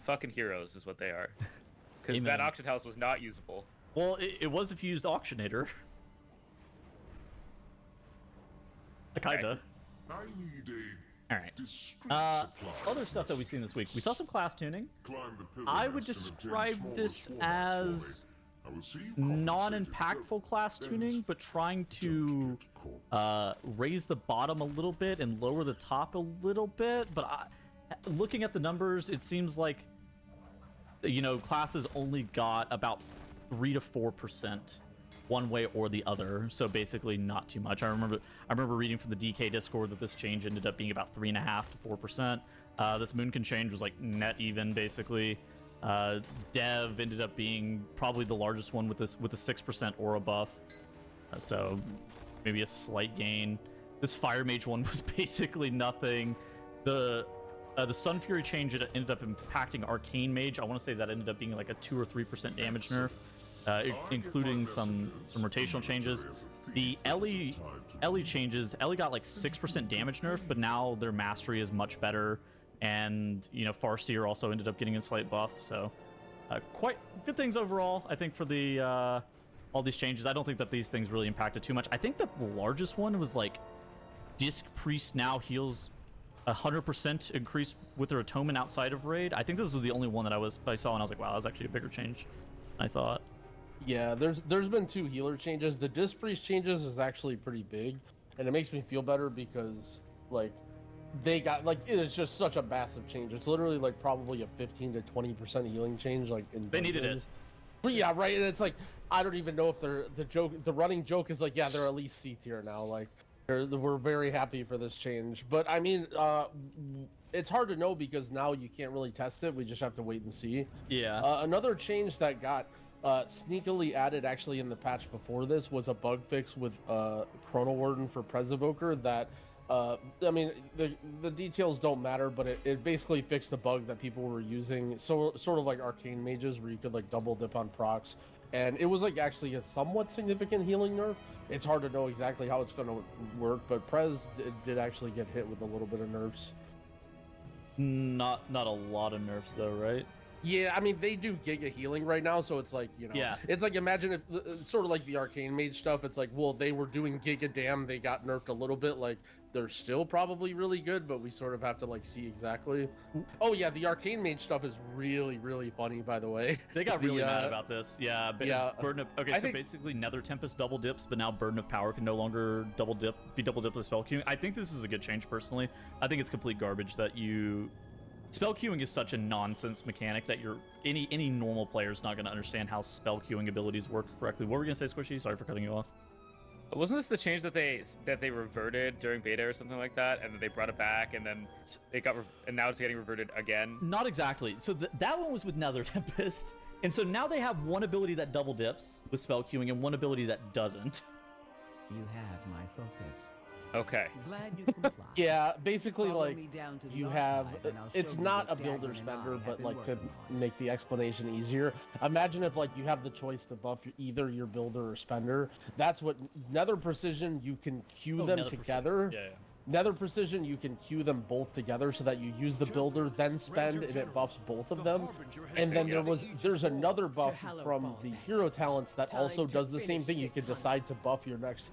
Fucking heroes is what they are. Because that auction house was not usable. Well, it was if you used Auctionator. Kinda. Alright. Other stuff that we've seen this week. We saw some class tuning. I would describe this as non-impactful class tuning, but trying to raise the bottom a little bit and lower the top a little bit. But looking at the numbers, it seems like, you know, classes only got about 3 to 4% one way or the other, so basically not too much. I remember reading from the DK Discord that this change ended up being about 3.5 to 4%. This Moonkin change was like net even, basically. Dev ended up being probably the largest one with a 6% aura buff, so maybe a slight gain. This Fire Mage one was basically nothing. The Sun Fury change ended up impacting Arcane Mage. I want to say that ended up being like a 2 or 3% damage nerf. including some rotational changes. The Ellie changes. Ellie got like 6% damage nerf, but now their mastery is much better, and you know Farseer also ended up getting a slight buff. So quite good things overall, I think, for the all these changes. I don't think that these things really impacted too much. I think the largest one was like Disc Priest now heals 100% increase with their atonement outside of raid. I think this was the only one that I saw and I was like, wow, that was actually a bigger change than I thought. Yeah, there's been 2 healer changes. The Disc Priest changes is actually pretty big, and it makes me feel better because like they got like it is just such a massive change. It's literally like probably a 15 to 20% healing change. Like in they needed it. But yeah, right. And it's like I don't even know if they're the running joke is like, yeah, they're at least C tier now. Like we're very happy for this change. But I mean, it's hard to know because now you can't really test it. We just have to wait and see. Yeah. Another change that got sneakily added actually in the patch before this was a bug fix with Chrono Warden for Prez Evoker that I mean the details don't matter, but it basically fixed a bug that people were using, so sort of like Arcane Mages where you could like double dip on procs, and it was like actually a somewhat significant healing nerf. It's hard to know exactly how it's going to work, but Prez did actually get hit with a little bit of nerfs. Not a lot of nerfs though, right? Yeah, I mean, they do Giga Healing right now, so it's like, you know, yeah. It's like, imagine if, sort of like the Arcane Mage stuff, it's like, well, they were doing Giga Dam, they got nerfed a little bit, like, they're still probably really good, but we sort of have to, like, see exactly. Oh, yeah, the Arcane Mage stuff is really, really funny, by the way. They got really mad about this. Yeah, yeah. Burden of, okay, so basically Nether Tempest double dips, but now Burden of Power can no longer be double dipped with spell queuing. I think this is a good change, personally. I think it's complete garbage that you... Spell queuing is such a nonsense mechanic that any normal player is not going to understand how spell queuing abilities work correctly. What were we going to say, Squishy? Sorry for cutting you off. Wasn't this the change that they reverted during beta or something like that, and then they brought it back, and then it got and now it's getting reverted again? Not exactly. So that one was with Nether Tempest, and so now they have one ability that double dips with spell queuing and one ability that doesn't. You have my focus. Okay. Glad you comply. Yeah, basically, Follow like, me down to the you archive have, and I'll it's show you not what a builder Dagran and spender, I have but been like to working on. make the explanation easier, imagine if like you have the choice to buff either your builder or spender. That's what Nether Precision, you can queue them together. Yeah. Nether Precision, you can queue them both together so that you use the builder, then spend, and it buffs both of them. And then there's another buff from the hero talents that also does the same thing. You can decide to buff your next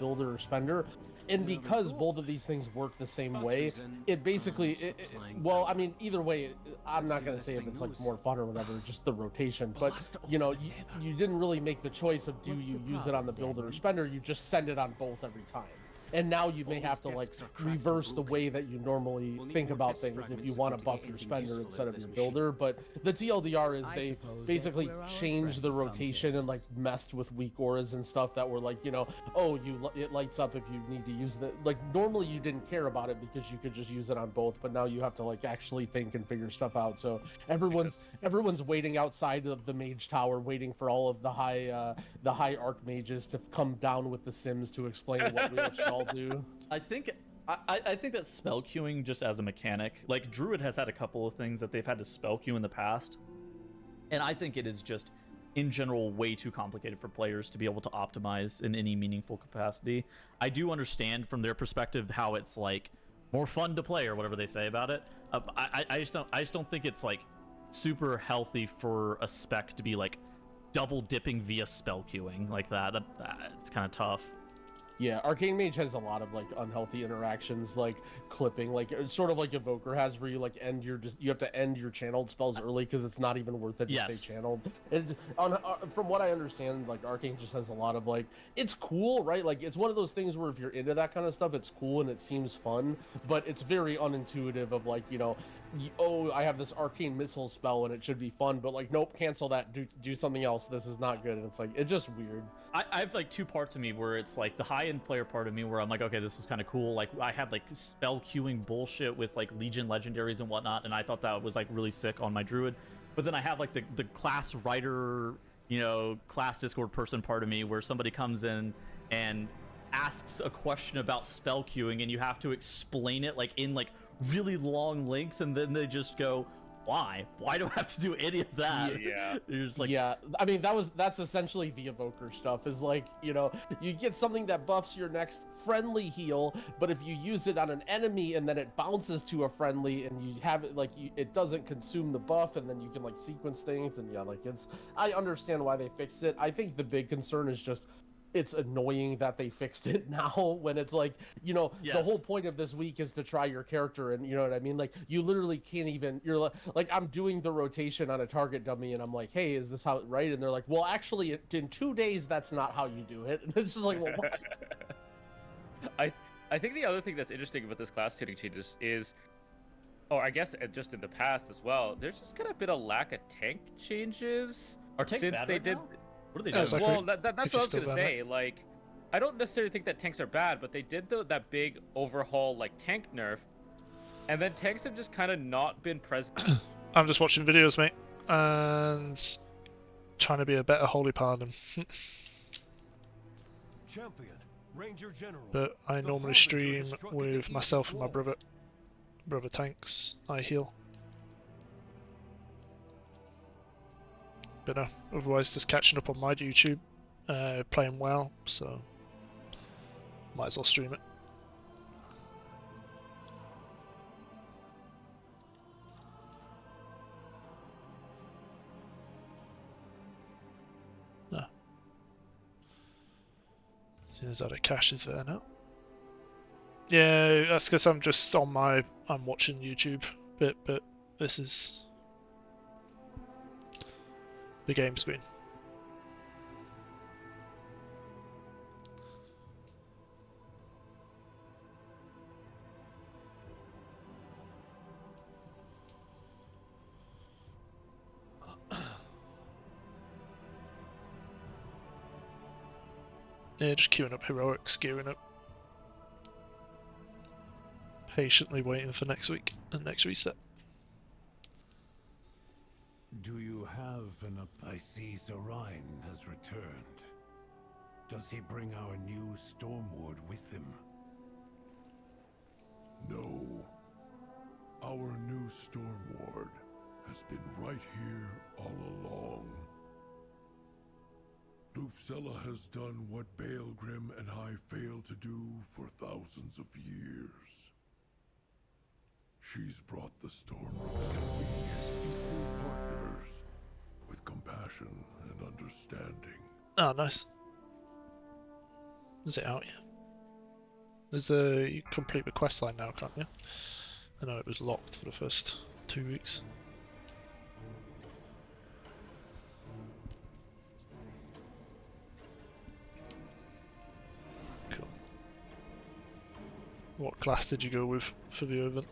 builder or spender. And because both of these things work the same way, it basically, well, I mean, either way, I'm not going to say if it's like more fun or whatever, just the rotation. But, you know, you didn't really make the choice of do you use it on the builder or spender, you just send it on both every time. And now you may have to like reverse the way that you normally think about things if you want to buff your spender instead of your builder. But the TLDR is they basically changed the rotation and like messed with weak auras and stuff that were like, you know, oh, it lights up if you need to use the, like normally you didn't care about it because you could just use it on both, but now you have to like actually think and figure stuff out. So everyone's waiting outside of the mage tower, waiting for all of the high archmages to come down with the sims to explain what we should do. I think that spell queuing just as a mechanic, like Druid has had a couple of things that they've had to spell queue in the past, and I think it is just in general way too complicated for players to be able to optimize in any meaningful capacity. I do understand from their perspective how it's like more fun to play or whatever they say about it. I just don't think it's like super healthy for a spec to be like double dipping via spell queuing like that. It's kind of tough. Yeah, Arcane Mage has a lot of like unhealthy interactions, like clipping, like sort of like Evoker has, where you like you have to end your channeled spells early because it's not even worth it to stay channeled. From what I understand, like Arcane just has a lot of like, it's cool, right? Like it's one of those things where if you're into that kind of stuff, it's cool and it seems fun, but it's very unintuitive of like, you know, oh, I have this arcane missile spell and it should be fun, but like, nope, cancel that, do something else. This is not good. And it's like, it's just weird. I have like two parts of me where it's like the high-end player part of me where I'm like, okay, this is kind of cool. Like I have like spell queuing bullshit with like Legion legendaries and whatnot, and I thought that was like really sick on my Druid. But then I have like the class writer, you know, class Discord person part of me where somebody comes in and asks a question about spell queuing and you have to explain it like in like really long length, and then they just go, why? Why do I have to do any of that? Yeah. You're just like, yeah, I mean that's essentially the evoker stuff. Is like, you know, you get something that buffs your next friendly heal, but if you use it on an enemy and then it bounces to a friendly and you have it like it doesn't consume the buff, and then you can like sequence things, and yeah, like I understand why they fixed it. I think the big concern is just it's annoying that they fixed it now when it's like, you know, the whole point of this week is to try your character, and you know what I mean? Like, you literally can't even, you're like, I'm doing the rotation on a target dummy and I'm like, hey, is this how, right? And they're like, well, actually in 2 days, that's not how you do it. And it's just like, well, what? I think the other thing that's interesting about this class tuning changes is, or I guess just in the past as well, there's just kind of been a lack of tank changes. Are tanks since bad they right did. now? What are they doing? Well, that's what I was gonna say. Like, I don't necessarily think that tanks are bad, but they did that big overhaul, like tank nerf, and then tanks have just kind of not been present. I'm just watching videos, mate, and trying to be a better holy paladin. Champion, Ranger General. But I normally stream with myself and my brother. Brother tanks, I heal. But no, otherwise just catching up on my YouTube, playing WoW, so might as well stream it. No. As soon as out of cash is there now. Yeah, that's because I'm just on I'm watching YouTube bit, but this is the game screen. Yeah, just queuing up heroics, gearing up. Patiently waiting for next week and next reset. Do you have an I see Orion has returned. Does he bring our new Stormward with him? No. Our new Stormward has been right here all along. Lufcella has done what Baelgrim and I failed to do for thousands of years. She's brought the Stormroots to be as equal partners, with compassion and understanding. Oh, nice. Is it out yet? There's a you complete the quest line now, can't you? I know it was locked for the first 2 weeks. Cool. What class did you go with for the event?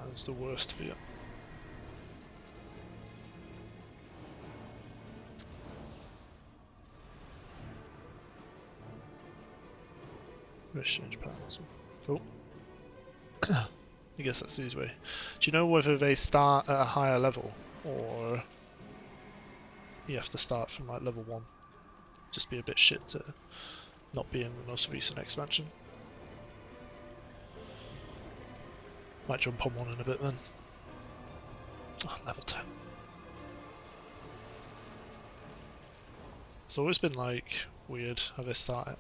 That's the worst for you. Exchange panels. Cool. I guess that's the easy way. Do you know whether they start at a higher level or you have to start from like level 1? Just be a bit shit to not be in the most recent expansion. Might jump on one in a bit then. Oh, level 10. It's always been like weird how they start it.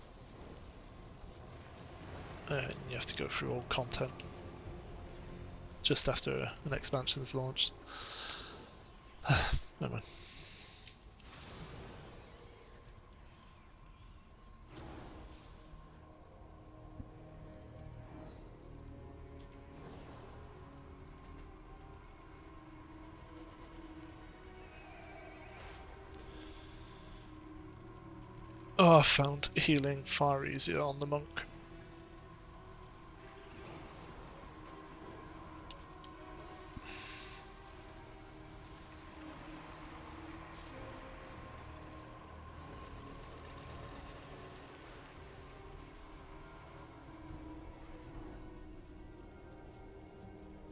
And you have to go through all content just after an expansion's launched. Never mind. Oh, I found healing far easier on the monk.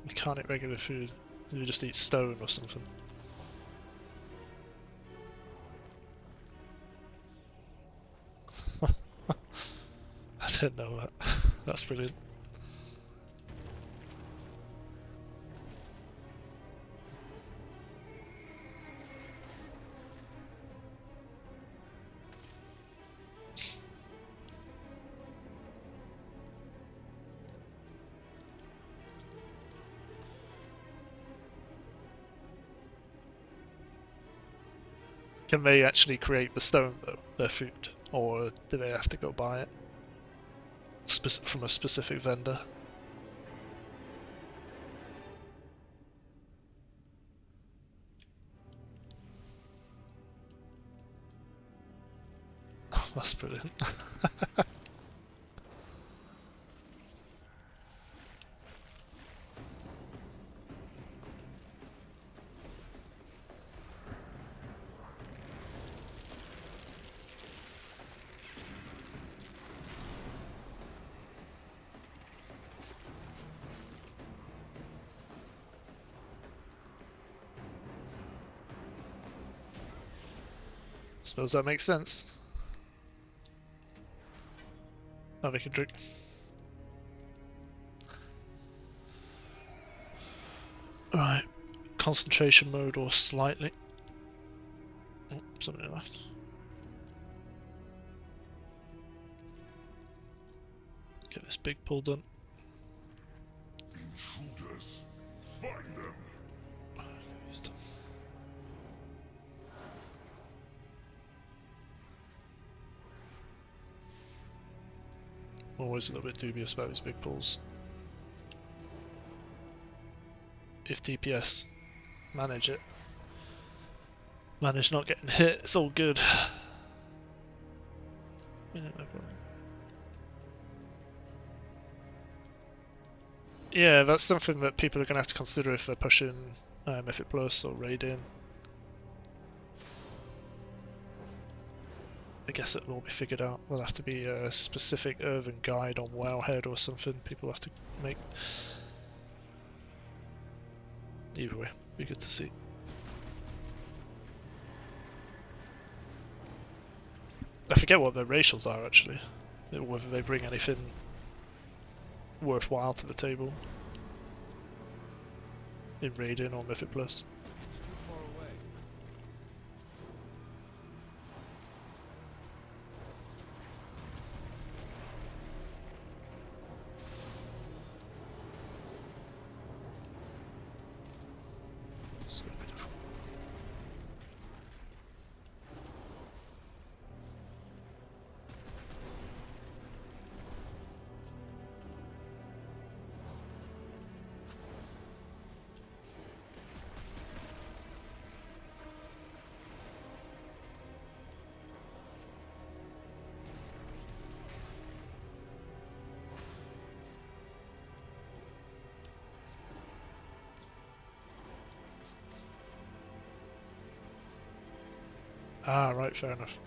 You can't eat regular food, you just eat stone or something. I didn't know that. That's brilliant. Can they actually create the stone though, their food? Or do they have to go buy it from a specific vendor? That's brilliant. Suppose that makes sense. Now they can drink. Right, concentration mode or slightly. Oh, somebody left. Get this big pull done. Intruders, find them. I'm always a little bit dubious about these big pulls. If DPS manage not getting hit, it's all good. Yeah, no problem. Yeah, that's something that people are going to have to consider if they're pushing Mythic Plus or Raid-in. I guess it'll all be figured out. There'll have to be a specific Earthen guide on Wowhead or something people have to make. Either way, be good to see. I forget what their racials are actually, whether they bring anything worthwhile to the table in Raid-in or Mythic Plus. Ah, right, fair enough.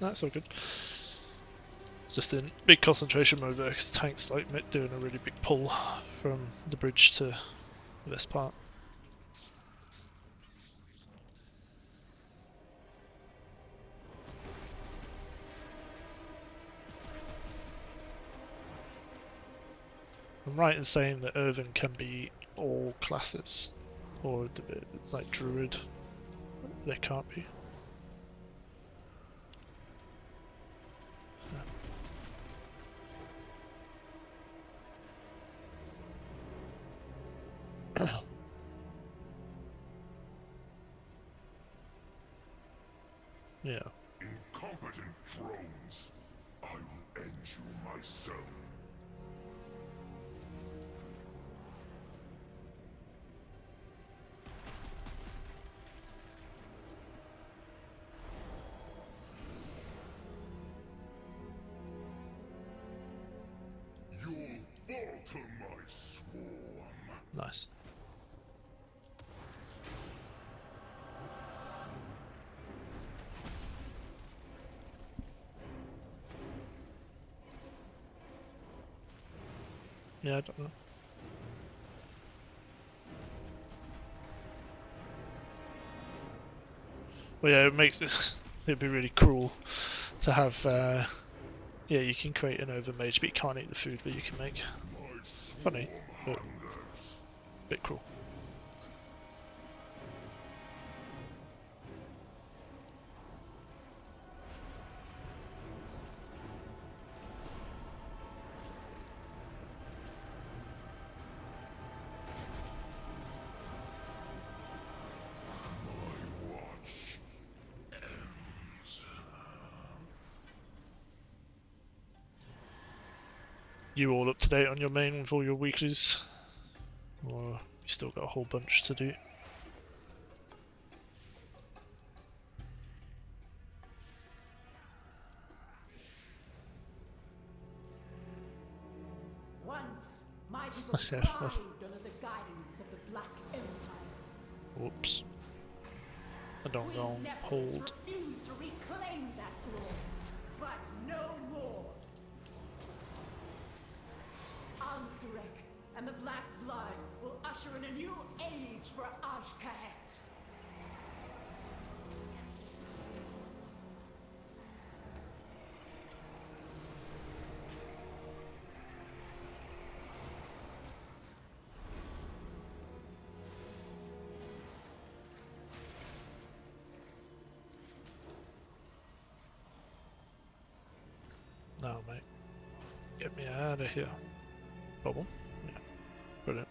That's all good. It's just in big concentration mode there, because tank's like doing a really big pull from the bridge to this part. I'm right in saying that Earthen can be all classes, or it's like Druid, they can't be. Yeah. Incompetent drones. I will end you myself. You'll falter, my swarm. Nice. Yeah, I don't know. Well, yeah, it makes it. It'd be really cruel to have. Yeah, you can create an overmage, but you can't eat the food that you can make. Funny, but a bit cruel. You all up to date on your main with all your weeklies? Or you still got a whole bunch to do? Once, my people Okay, thrived well. under the guidance of the Black Empire. Whoops. I don't go on hold. Refused to reclaim that glory, but no more. Ansurek and the Black Blood will usher in a new age for Ashkahet. Now, mate. Get me out of here. Bubble? Yeah. Brilliant.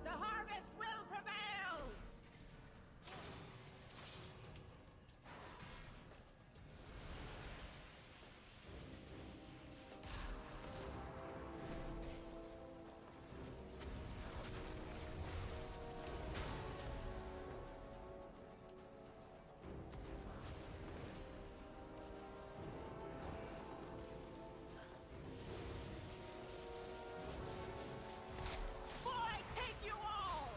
The harvest will prevail! Before I take you all!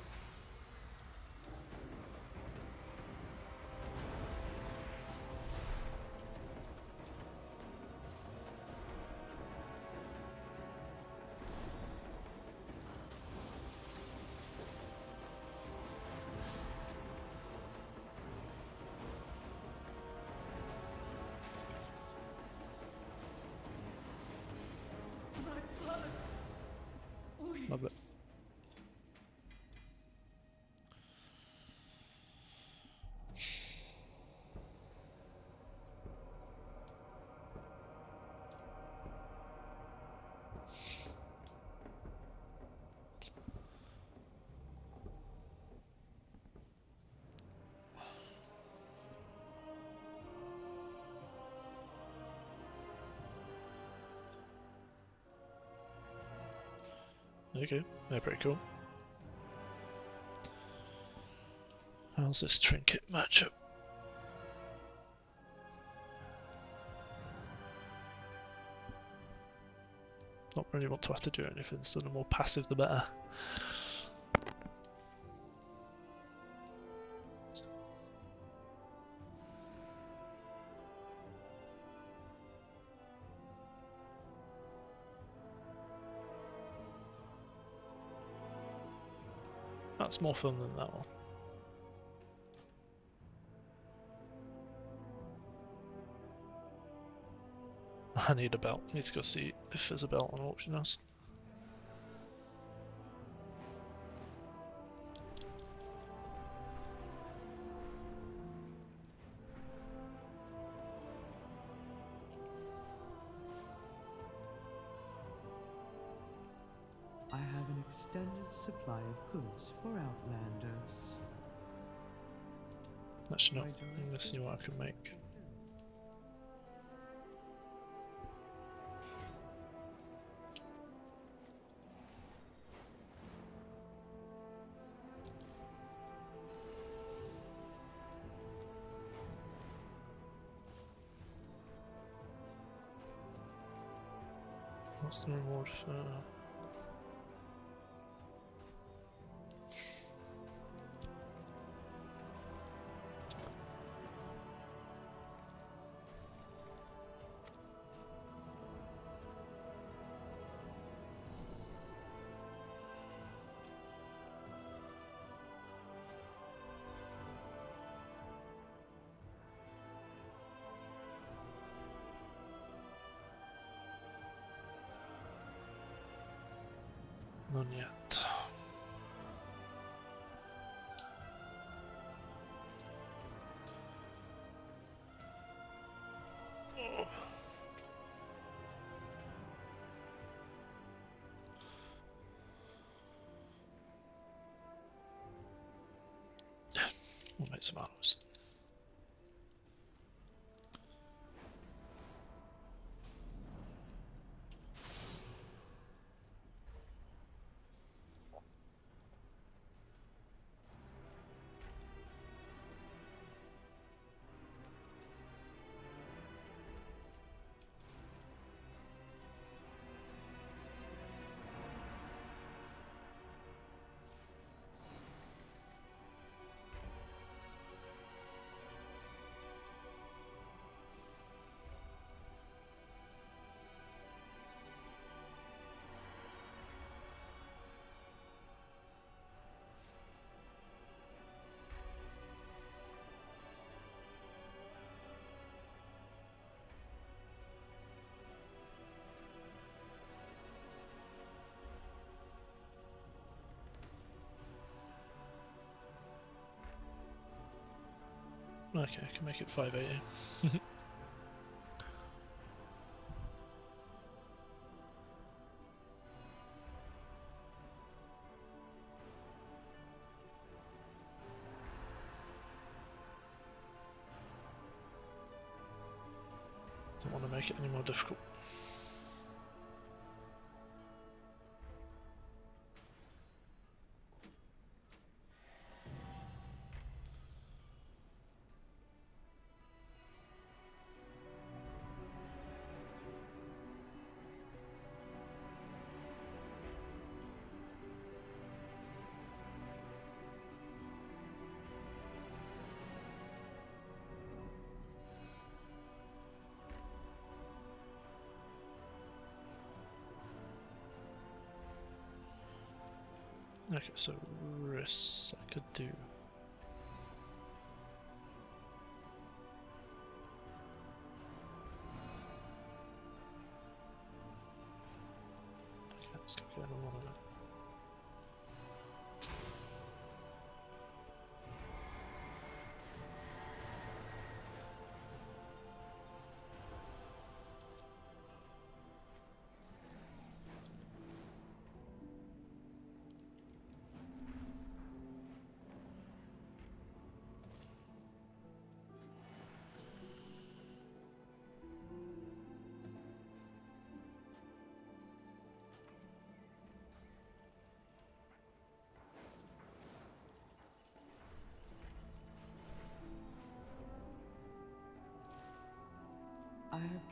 My blood Love it. Okay, they're pretty cool. How's this trinket matchup? Not really want to have to do anything, so the more passive the better. That's more fun than that one. I need a belt. Need to go see if there's a belt on auction house. I have an extended supply of goods for Outlanders. Actually, no. I'm gonna see what I can make. What's the reward for... None yet. We'll make some arrows. Okay, I can make it 580. Don't want to make it any more difficult. Okay, so risks I could do. Okay, let's go get one of them.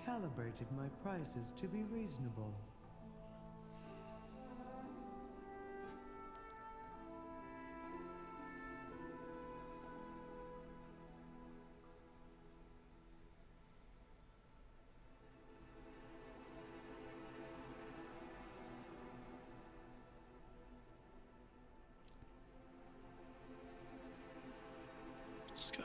calibrated my prices to be reasonable. Let's go.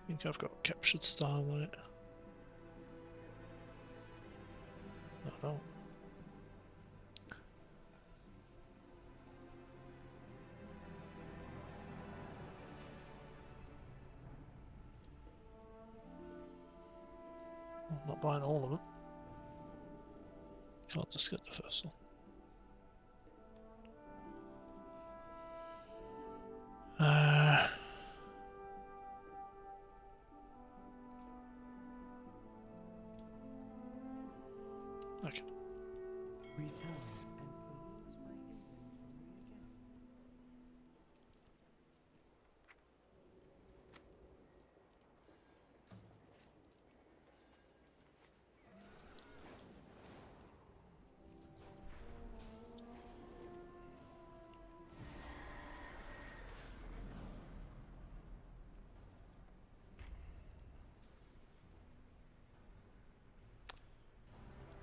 I think I've got captured Starlight. No. I'm not buying all of them. Can't just get the first one. Okay. Return and peruse my inventory again.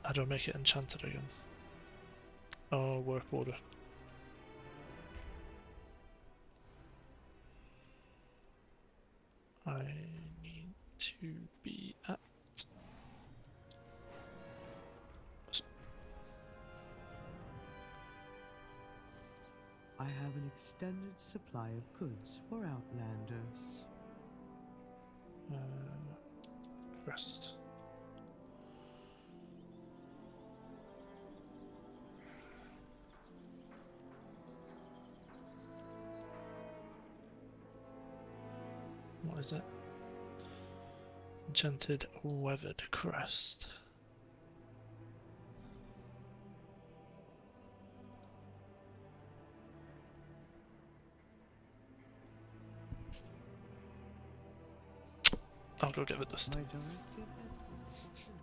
How do I make it enchanted again? Oh, work order. I need to be at... I have an extended supply of goods for Outlanders. Rest. What is it? Enchanted Weathered Crest. I'll go get the dust. My directive has been fulfilled.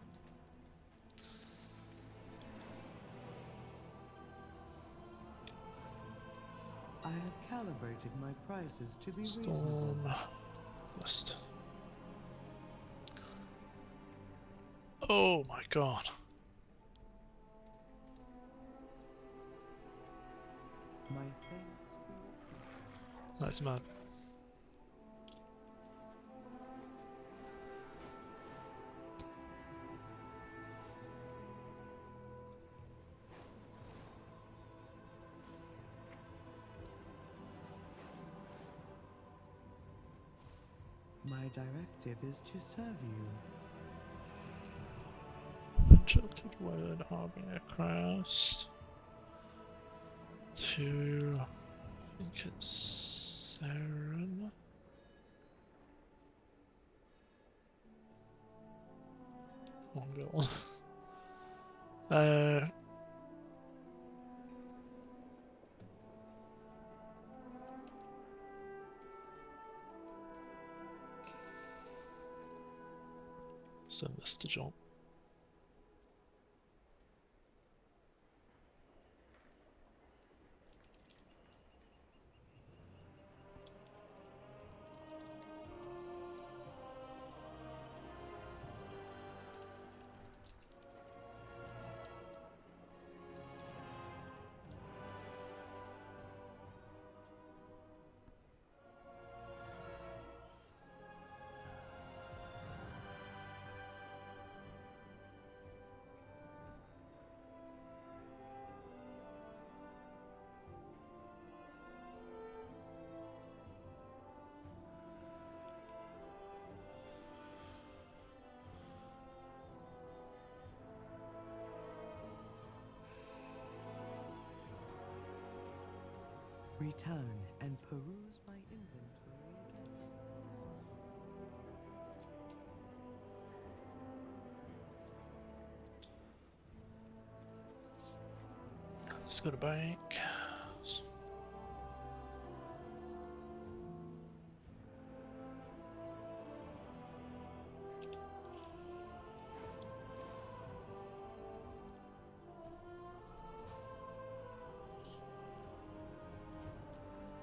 I have calibrated my prices to be reasonable. Storm List. Oh my god. My thanks be That's mad. My directive is to serve you. Enchanted Weathered Harbinger Crest. To... I think it's Saren. Mongol. Send this to John. Return and peruse my inventory again. Let's go to bank.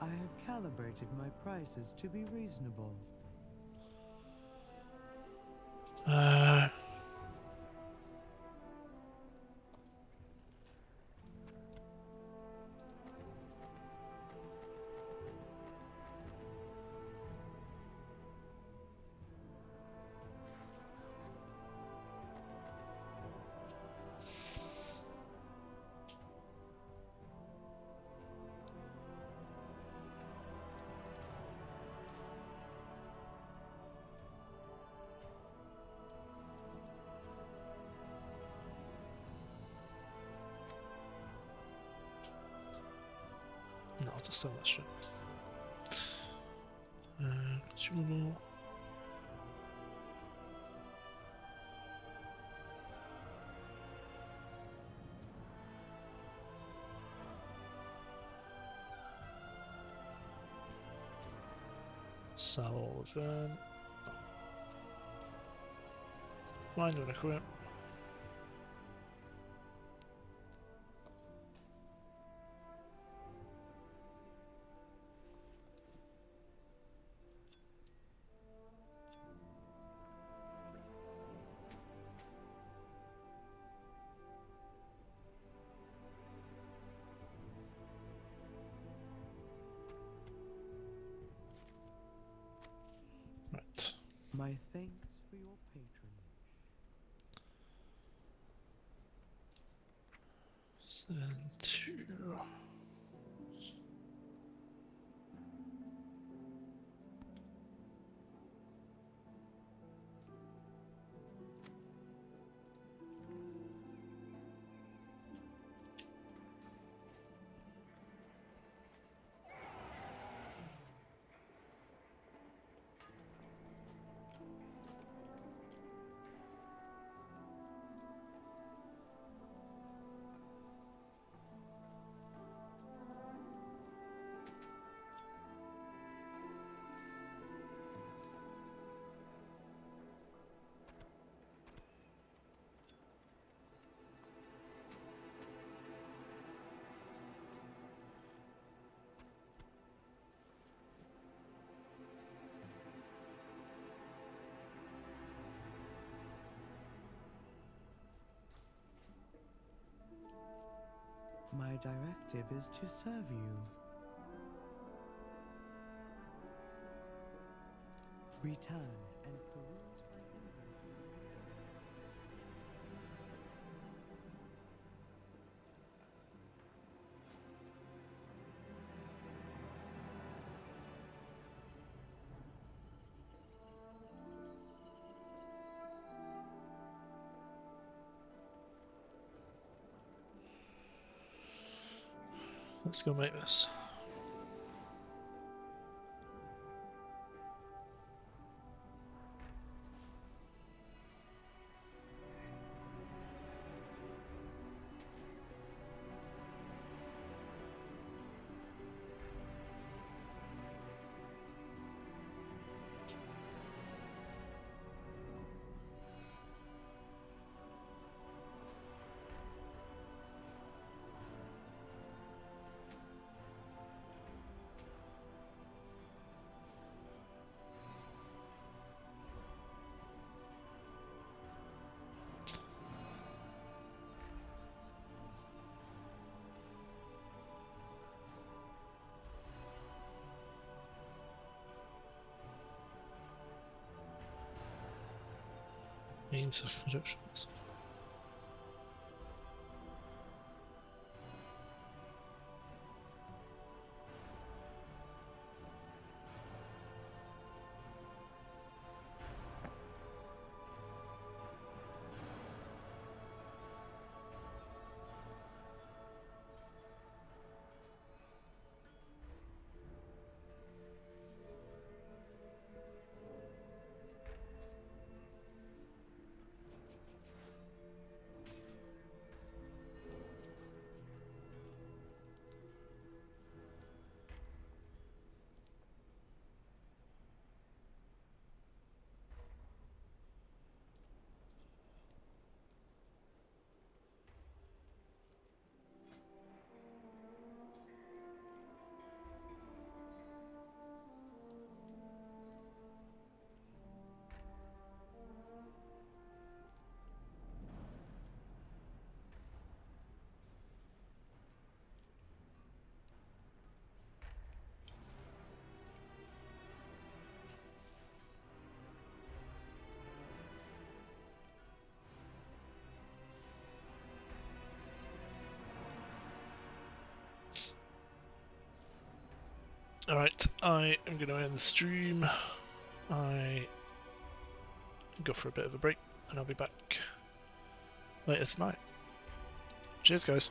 I have calibrated my prices to be reasonable. No, I'll just sell that shit. Consumable. Sell all of them. Find and equip. My thanks for your patronage. Send to. My directive is to serve you. Return and peruse my inventory. Let's go make this. Means of production. Alright, I am going to end the stream. I go for a bit of a break, and I'll be back later tonight. Cheers, guys.